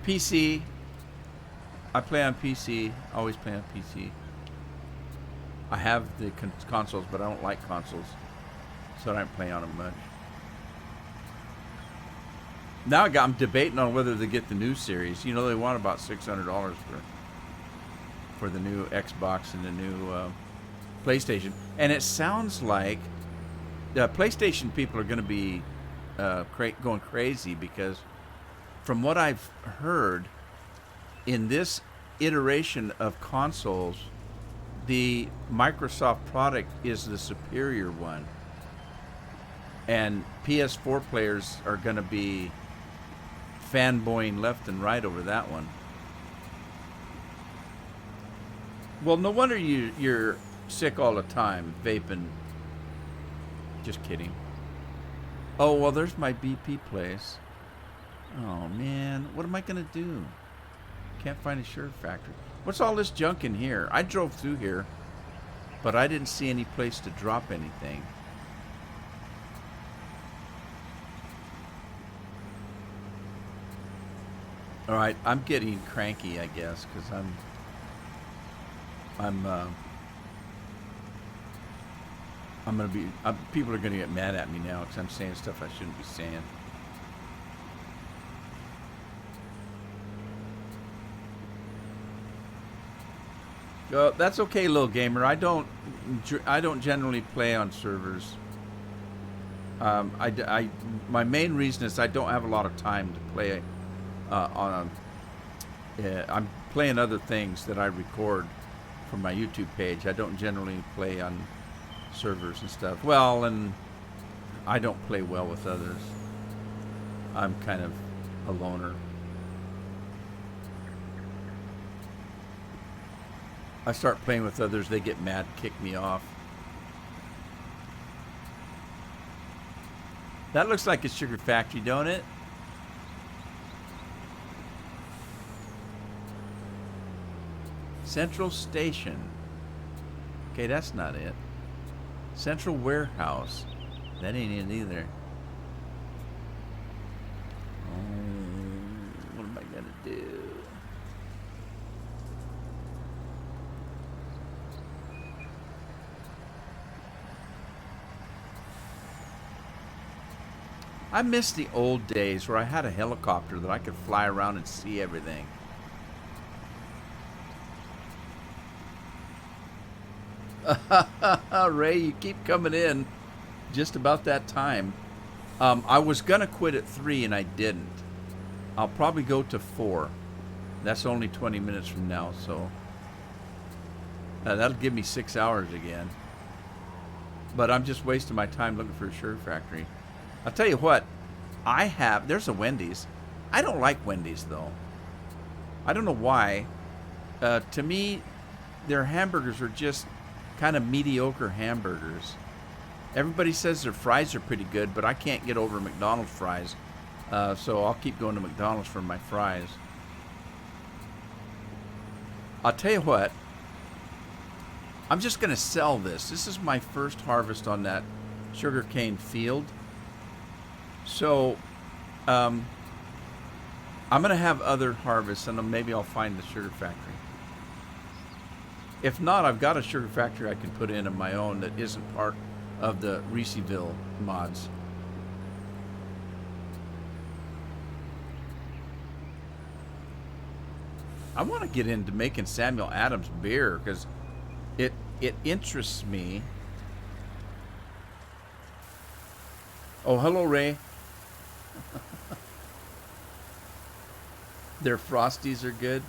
Speaker 1: PC. I play on PC. Always play on PC. I have the consoles, but I don't like consoles, so I don't play on them much. Now I'm debating on whether to get the new series. You know, they want about $600 for the new Xbox and the new PlayStation. And it sounds like PlayStation people are going to be going crazy because from what I've heard, in this iteration of consoles, the Microsoft product is the superior one. And PS4 players are going to be fanboying left and right over that one. Well, no wonder you're sick all the time, vaping. Just kidding. Oh, well, there's my BP place. Oh, man. What am I going to do? Can't find a shirt factory. What's all this junk in here? I drove through here, but I didn't see any place to drop anything. All right, I'm getting cranky, I guess, because people are gonna get mad at me now because I'm saying stuff I shouldn't be saying. That's okay, little gamer. I don't generally play on servers. My main reason is I don't have a lot of time to play on. I'm playing other things that I record for my YouTube page. I don't generally play on servers and stuff. Well, and I don't play well with others. I'm kind of a loner. I start playing with others, they get mad, kick me off. That looks like a sugar factory, don't it? Central Station. Okay, that's not it. Central Warehouse. That ain't it either. Oh, what am I gonna do? I miss the old days where I had a helicopter that I could fly around and see everything. Ray, you keep coming in just about that time. I was going to quit at 3 and I didn't. I'll probably go to 4. That's only 20 minutes from now, so that'll give me 6 hours again. But I'm just wasting my time looking for a sugar factory. I'll tell you what, there's a Wendy's. I don't like Wendy's, though. I don't know why. To me, their hamburgers are just kind of mediocre hamburgers. Everybody says their fries are pretty good, but I can't get over McDonald's fries. So I'll keep going to McDonald's for my fries. I'll tell you what. I'm just going to sell this. This is my first harvest on that sugarcane field. So, I'm going to have other harvests, and maybe I'll find the sugar factory. If not, I've got a sugar factory I can put in of my own that isn't part of the Ricciville mods. I want to get into making Samuel Adams beer because it interests me. Oh, hello, Ray. Their Frosties are good.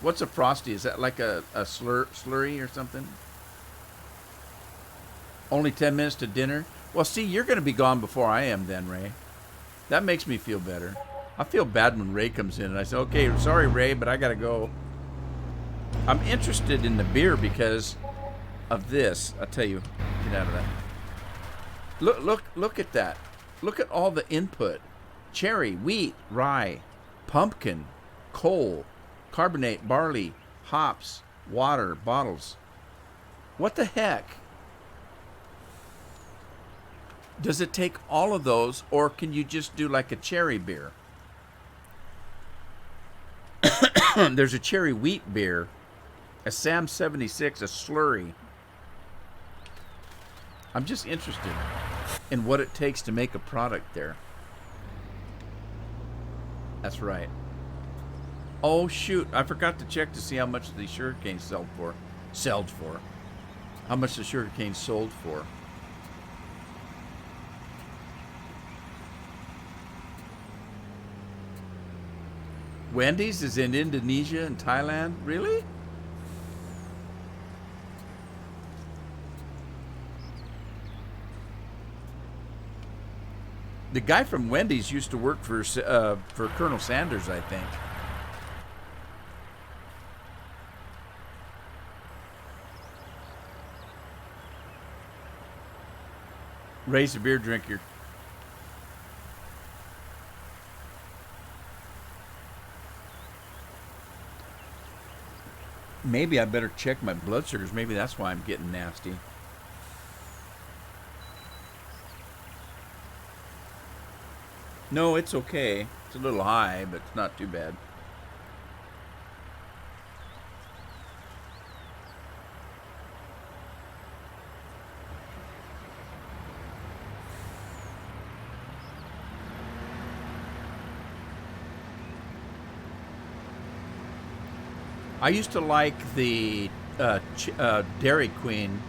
Speaker 1: What's a Frosty? Is that like a slurry or something? Only 10 minutes to dinner? Well, see, you're going to be gone before I am then, Ray. That makes me feel better. I feel bad when Ray comes in and I say, okay, sorry, Ray, but I got to go. I'm interested in the beer because of this. I'll tell you, get out of that. Look at that. Look at all the input. Cherry, wheat, rye, pumpkin, coal, carbonate, barley, hops, water, bottles. What the heck? Does it take all of those, or can you just do like a cherry beer? There's a cherry wheat beer, a Sam 76, a slurry. I'm just interested in what it takes to make a product there. That's right. Oh shoot, I forgot to check to see how much the sugarcane sold for. How much the sugarcane sold for. Wendy's is in Indonesia and Thailand? Really? The guy from Wendy's used to work for Colonel Sanders, I think. Ray's a beer drinker. Maybe I better check my blood sugars. Maybe that's why I'm getting nasty. No, it's okay. It's a little high, but it's not too bad. I used to like the Dairy Queen.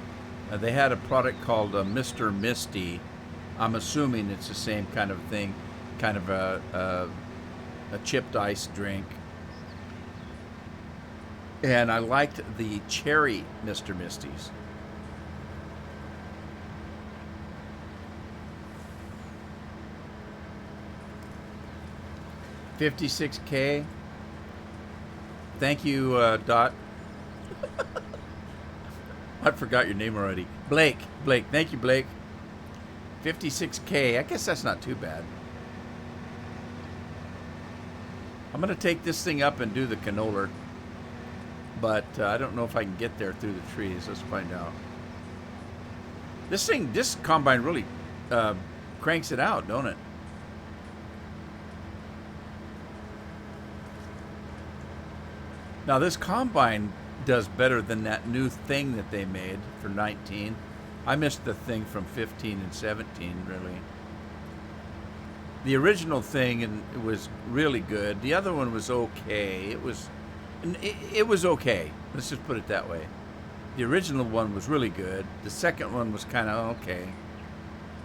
Speaker 1: They had a product called Mr. Misty. I'm assuming it's the same kind of thing, kind of a chipped ice drink. And I liked the cherry Mr. Misties. $56K. Thank you, Dot. I forgot your name already. Blake. Thank you, Blake. 56K. I guess that's not too bad. I'm going to take this thing up and do the canola. But I don't know if I can get there through the trees. Let's find out. This combine really cranks it out, don't it? Now this combine does better than that new thing that they made for 19. I missed the thing from 15 and 17, really. The original thing it was really good. The other one was okay. It was okay. Let's just put it that way. The original one was really good. The second one was kind of okay.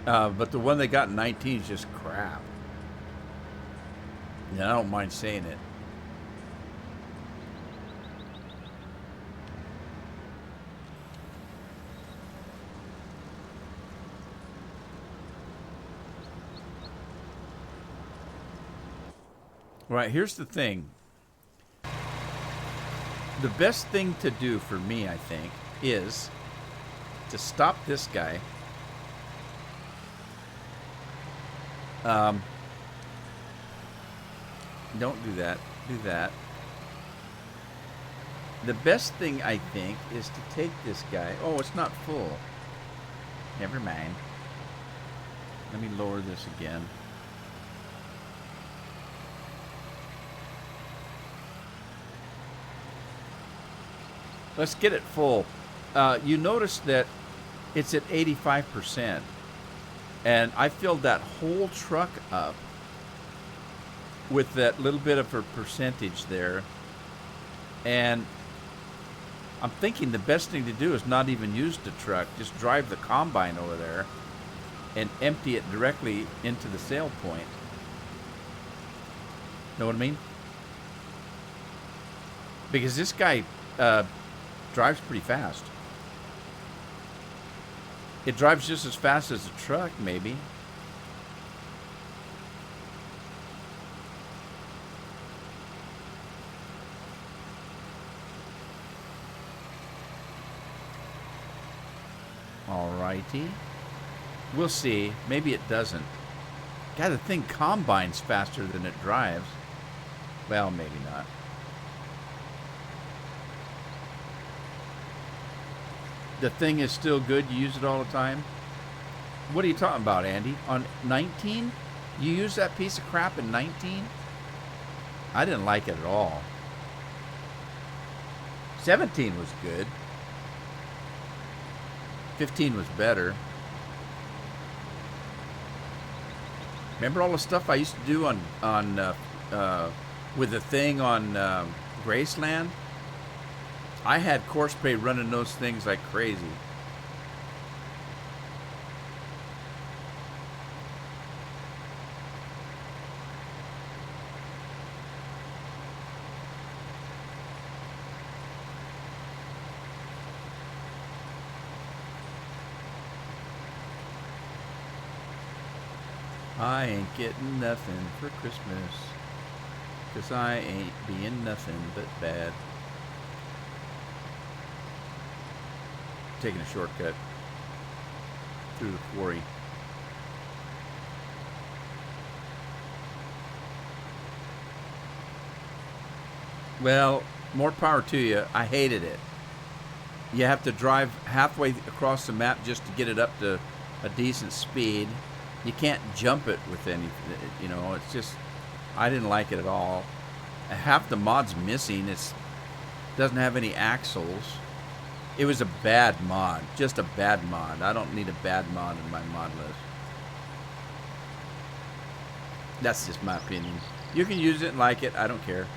Speaker 1: But the one they got in 19 is just crap. And I don't mind saying it. Right, here's the thing. The best thing to do for me, I think, is to stop this guy. Don't do that. Do that. The best thing, I think, is to take this guy. Oh, it's not full. Never mind. Let me lower this again. Let's get it full. You notice that it's at 85%. And I filled that whole truck up with that little bit of a percentage there. And I'm thinking the best thing to do is not even use the truck. Just drive the combine over there and empty it directly into the sale point. Know what I mean? Because this guy drives pretty fast. It drives just as fast as a truck, maybe. Alrighty. We'll see. Maybe it doesn't. God, the thing combines faster than it drives. Well, maybe not. The thing is still good. You use it all the time. What are you talking about, Andy? On 19? You use that piece of crap in 19? I didn't like it at all. 17 was good. 15 was better. Remember all the stuff I used to do on with the thing on Graceland? I had course pay running those things like crazy. I ain't getting nothing for Christmas, 'cause I ain't being nothing but bad. Taking a shortcut through the quarry. Well, more power to you. I hated it. You have to drive halfway across the map just to get it up to a decent speed. You can't jump it with anything, you know, it's just, I didn't like it at all. Half the mod's missing. It doesn't have any axles. It was a bad mod, just a bad mod. I don't need a bad mod in my mod list. That's just my opinion. You can use it and like it, I don't care.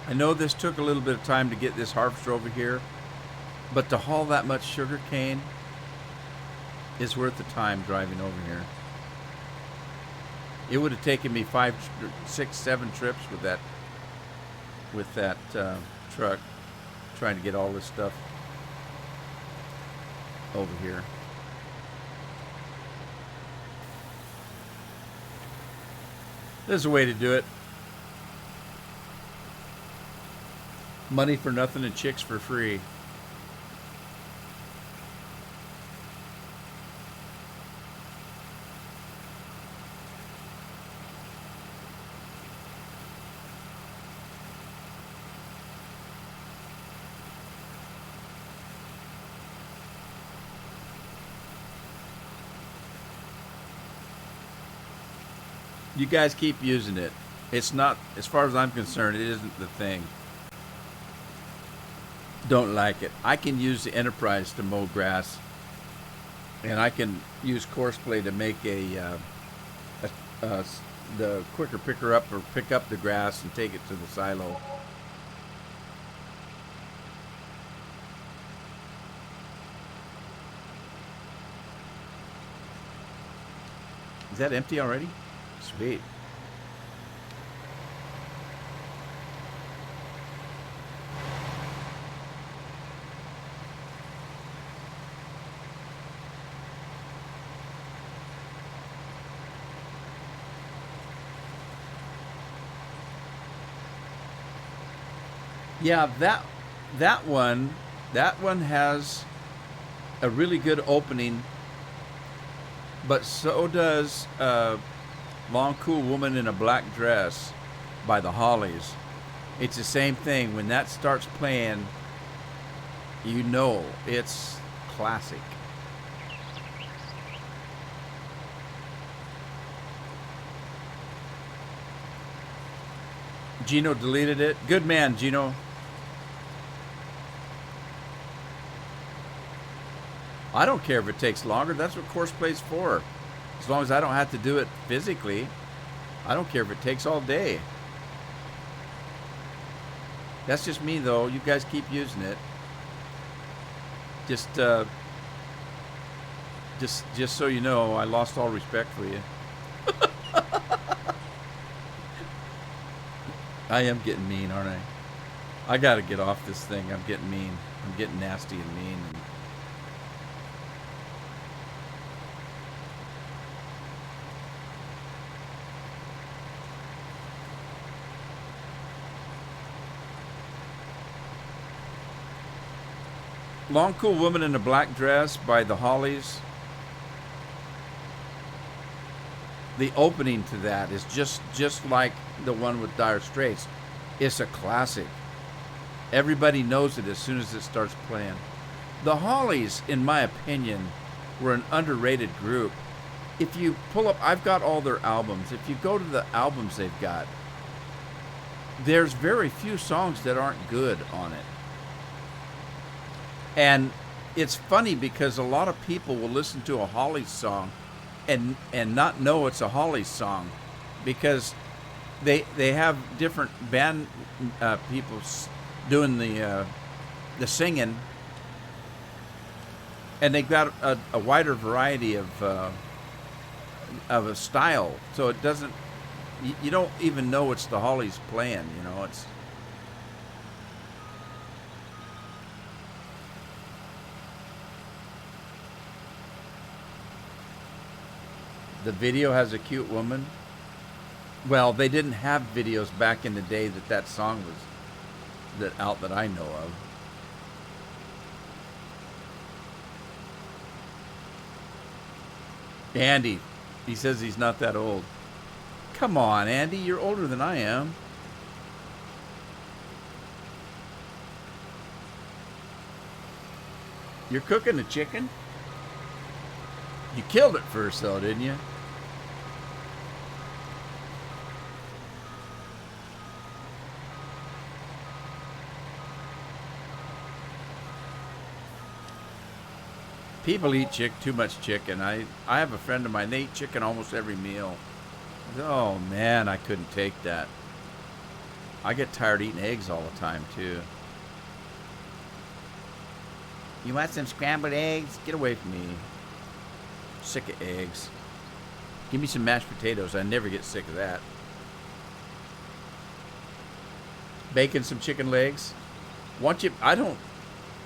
Speaker 1: I know this took a little bit of time to get this harvester over here, but to haul that much sugar cane is worth the time driving over here. It would have taken me 5, 6, 7 trips with that truck, trying to get all this stuff over here. There's a way to do it. Money for nothing and chicks for free. You guys keep using it. It's not, as far as I'm concerned, it isn't the thing. Don't like it. I can use the Enterprise to mow grass And I can use Courseplay to make the quicker picker up or pick up the grass and take it to the silo. Is that empty already? Sweet. Yeah, that one has a really good opening, but so does Long Cool Woman in a Black Dress by the Hollies. It's the same thing. When that starts playing, you know it's classic. Gino deleted it. Good man, Gino. I don't care if it takes longer. That's what Courseplay's for. As long as I don't have to do it physically, I don't care if it takes all day. That's just me, though. You guys keep using it. Just so you know, I lost all respect for you. I am getting mean, aren't I? I gotta get off this thing. I'm getting mean. I'm getting nasty and mean. Long Cool Woman in a Black Dress by the Hollies. The opening to that is just like the one with Dire Straits. It's a classic. Everybody knows it as soon as it starts playing. The Hollies, in my opinion, were an underrated group. If you pull up, I've got all their albums. If you go to the albums they've got, there's very few songs that aren't good on it. And it's funny because a lot of people will listen to a Hollies song and not know it's a Hollies song because they have different band people doing the singing, and they've got a wider variety of a style, so it doesn't. You don't even know it's the Hollies playing. You know, it's. The video has a cute woman. Well, they didn't have videos back in the day that song was out that I know of. Andy, he says he's not that old. Come on, Andy, you're older than I am. You're cooking the chicken? You killed it first, though, didn't you? People eat too much chicken. I have a friend of mine, they eat chicken almost every meal. Oh, man, I couldn't take that. I get tired eating eggs all the time, too. You want some scrambled eggs? Get away from me. Sick of eggs. Give me some mashed potatoes. I never get sick of that. Bacon, some chicken legs. I don't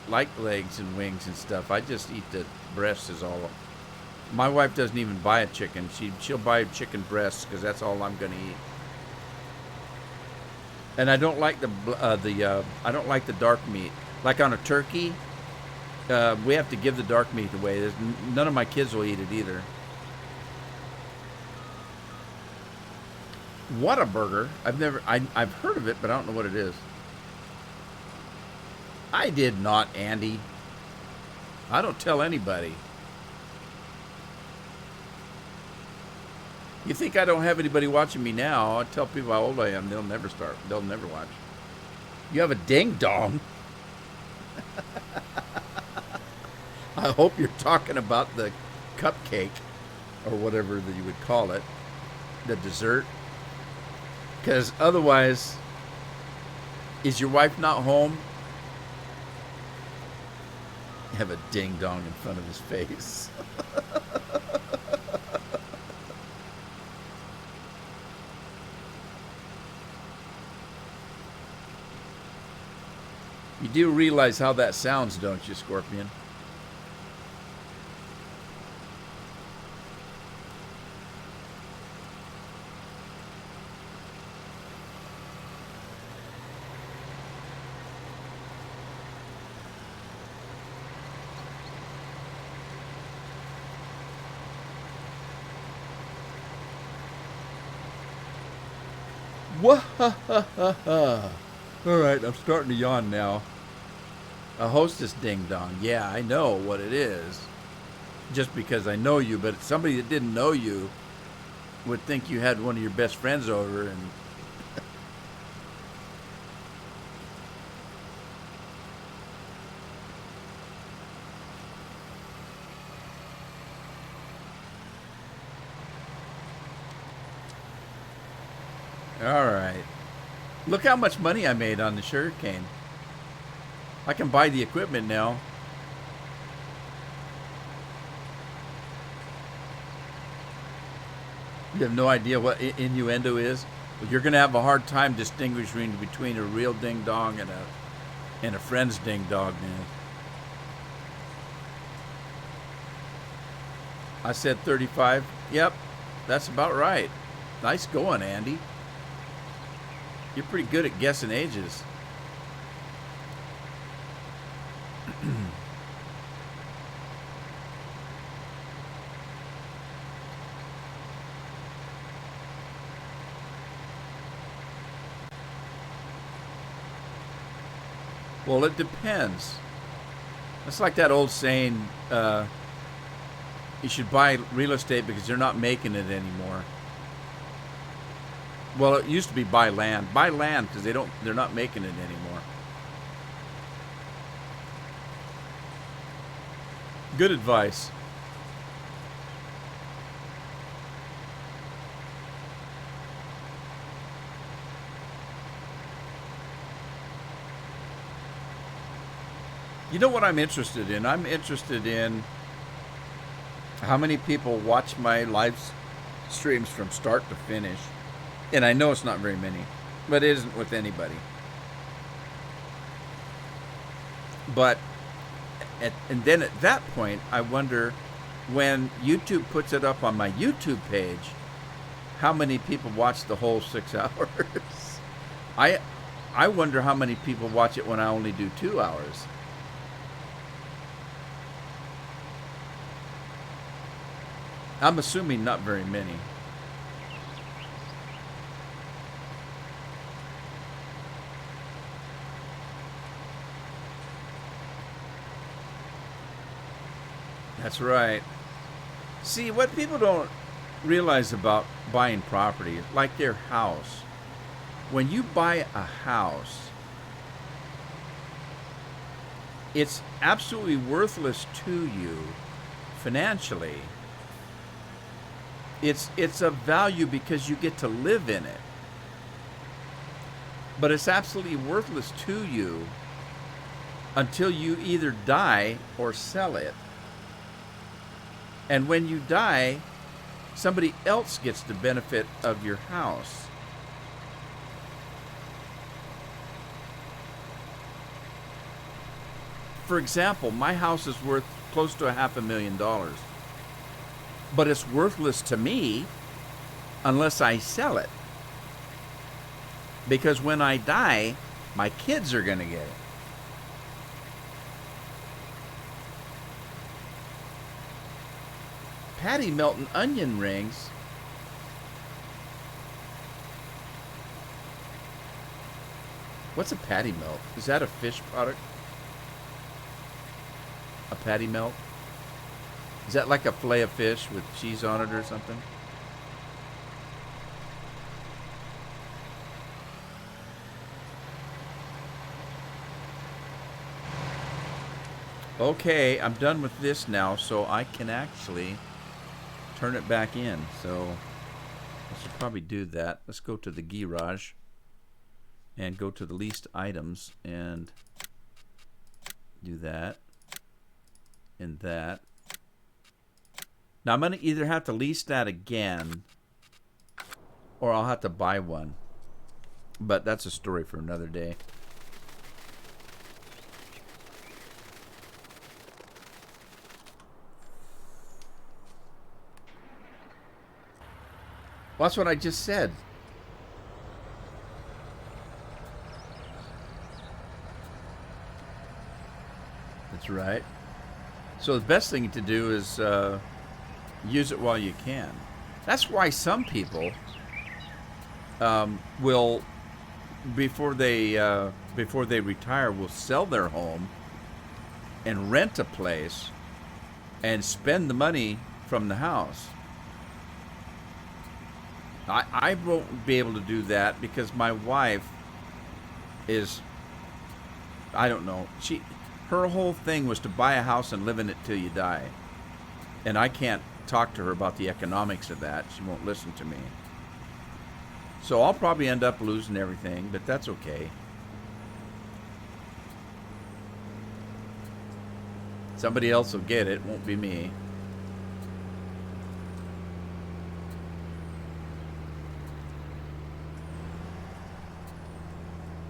Speaker 1: like legs and wings and stuff. I just eat the breasts is all. My wife doesn't even buy a chicken. She'll buy chicken breasts because that's all I'm gonna eat. And I don't like I don't like the dark meat. Like on a turkey, we have to give the dark meat away. None of my kids will eat it either. Whataburger. I've heard of it, but I don't know what it is. I did not, Andy. I don't tell anybody. You think I don't have anybody watching me now? I tell people how old I am. They'll never start. They'll never watch. You have a ding dong. I hope you're talking about the cupcake, or whatever that you would call it, the dessert. Because otherwise, is your wife not home? Have a ding dong in front of his face. You do realize how that sounds, don't you, Scorpion? Wah-ha-ha-ha-ha. All right, I'm starting to yawn now. A hostess ding-dong. Yeah, I know what it is. Just because I know you, but somebody that didn't know you would think you had one of your best friends over and... All right. Look how much money I made on the sugarcane. I can buy the equipment now. You have no idea what innuendo is? Well, you're going to have a hard time distinguishing between a real ding-dong and a friend's ding-dong, man. I said 35. Yep, that's about right. Nice going, Andy. You're pretty good at guessing ages. Well, it depends. It's like that old saying, you should buy real estate because they're not making it anymore. Well, it used to be buy land. Buy land because they're not making it anymore. Good advice. You know what I'm interested in? I'm interested in how many people watch my live streams from start to finish. And I know it's not very many, but it isn't with anybody. But, and then at that point, I wonder, when YouTube puts it up on my YouTube page, how many people watch the whole 6 hours? I wonder how many people watch it when I only do 2 hours. I'm assuming not very many. That's right. See, what people don't realize about buying property, like their house, when you buy a house, it's absolutely worthless to you financially. It's of value because you get to live in it. But it's absolutely worthless to you until you either die or sell it. And when you die, somebody else gets the benefit of your house. For example, my house is worth close to $500,000. But it's worthless to me unless I sell it. Because when I die, my kids are going to get it. Patty melting onion rings. What's a patty melt? Is that a fish product? A patty melt? Is that like a fillet of fish with cheese on it or something? Okay, I'm done with this now, so I can actually turn it back in. So I should probably do that. Let's go to the garage and go to the leased items and do that and that. Now I'm going to either have to lease that again or I'll have to buy one. But that's a story for another day. Well, that's what I just said. That's right. So the best thing to do is use it while you can. That's why some people will, before they retire, will sell their home and rent a place and spend the money from the house. I won't be able to do that because my wife is, I don't know, her whole thing was to buy a house and live in it till you die. And I can't talk to her about the economics of that. She won't listen to me. So I'll probably end up losing everything, but that's okay. Somebody else will get it, won't be me.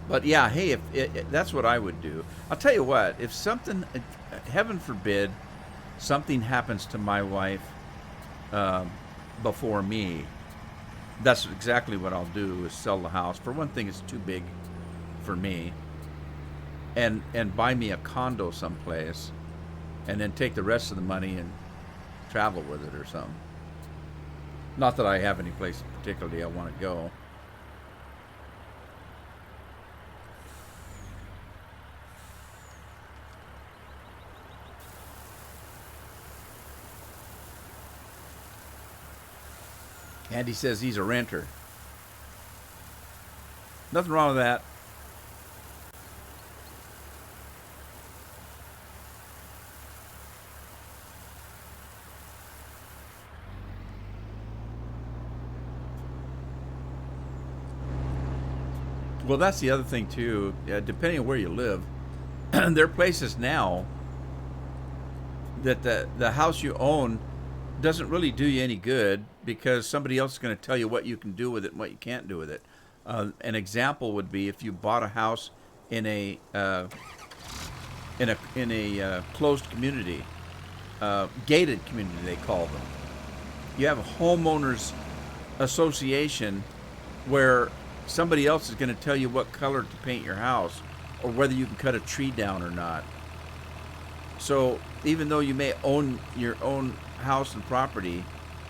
Speaker 1: But yeah, hey, that's what I would do. I'll tell you what, if something, heaven forbid, something happens to my wife before me, that's exactly what I'll do, is sell the house. For one thing, it's too big for me. And buy me a condo someplace, and then take the rest of the money and travel with it or something. Not that I have any place particularly I want to go. Andy says he's a renter. Nothing wrong with that. Well, that's the other thing too. Depending on where you live, there are places now that the house you own doesn't really do you any good because somebody else is going to tell you what you can do with it and what you can't do with it. An example would be if you bought a house in a closed community, gated community they call them. You have a homeowners association where somebody else is going to tell you what color to paint your house or whether you can cut a tree down or not. So even though you may own your own house and property,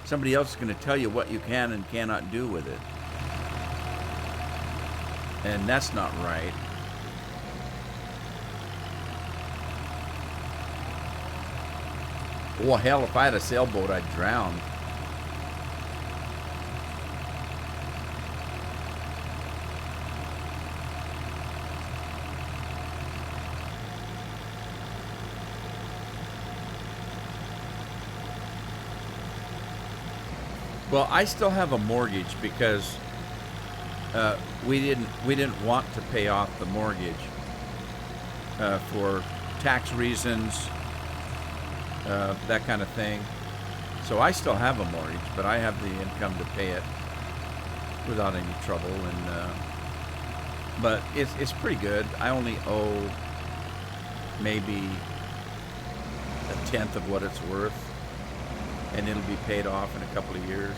Speaker 1: somebody else is going to tell you what you can and cannot do with it. And that's not right. Well, hell, if I had a sailboat, I'd drown. Well, I still have a mortgage because we didn't want to pay off the mortgage for tax reasons, that kind of thing. So I still have a mortgage, but I have the income to pay it without any trouble. And but it's pretty good. I only owe maybe a tenth of what it's worth, and it'll be paid off in a couple of years.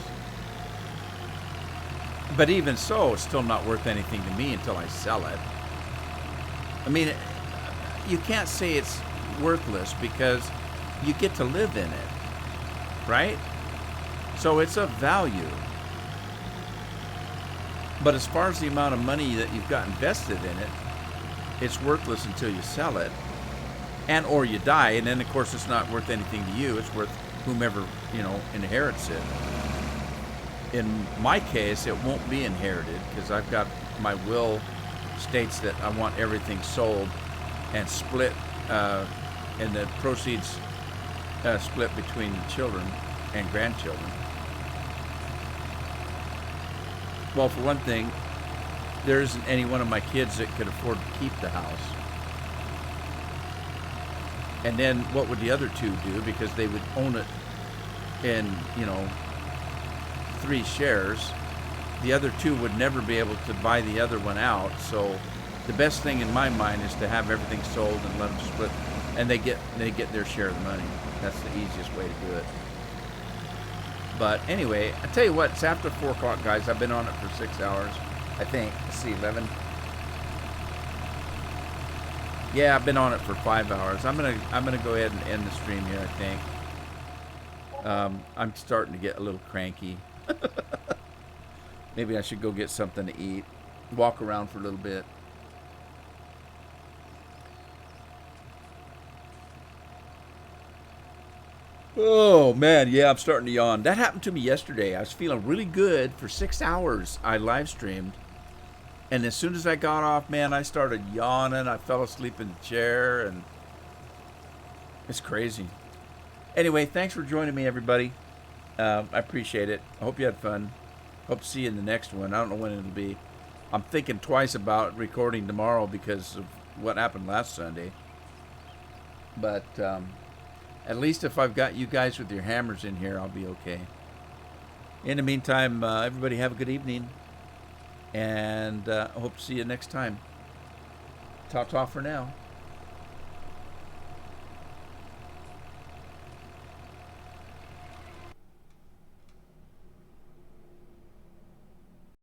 Speaker 1: But even so, it's still not worth anything to me until I sell it. I mean, you can't say it's worthless because you get to live in it, right? So it's of value. But as far as the amount of money that you've got invested in it, it's worthless until you sell it, and or you die, and then of course it's not worth anything to you. It's worth whomever, inherits it. In my case, it won't be inherited because I've got, my will states that I want everything sold and split, and the proceeds split between the children. and grandchildren. Well, for one thing, there isn't any one of my kids that could afford to keep the house. And then what would the other two do? Because they would own it in, 3 shares. The other two would never be able to buy the other one out. So the best thing in my mind is to have everything sold and let them split, and they get their share of the money. That's the easiest way to do it. But anyway, I tell you what, it's after 4 o'clock, guys. I've been on it for 6 hours, I think. Let's see, 11. Yeah, I've been on it for 5 hours. I'm gonna go ahead and end the stream here, I think. I'm starting to get a little cranky. Maybe I should go get something to eat, walk around for a little bit. Oh man, yeah, I'm starting to yawn. That happened to me yesterday. I was feeling really good for 6 hours. I live streamed, and as soon as I got off, man, I started yawning. I fell asleep in the chair, and it's crazy. Anyway, thanks for joining me, everybody. I appreciate it. I hope you had fun. Hope to see you in the next one. I don't know when it'll be. I'm thinking twice about recording tomorrow because of what happened last Sunday. But at least if I've got you guys with your hammers in here, I'll be okay. In the meantime, everybody have a good evening. And I hope to see you next time. Ta-ta for now.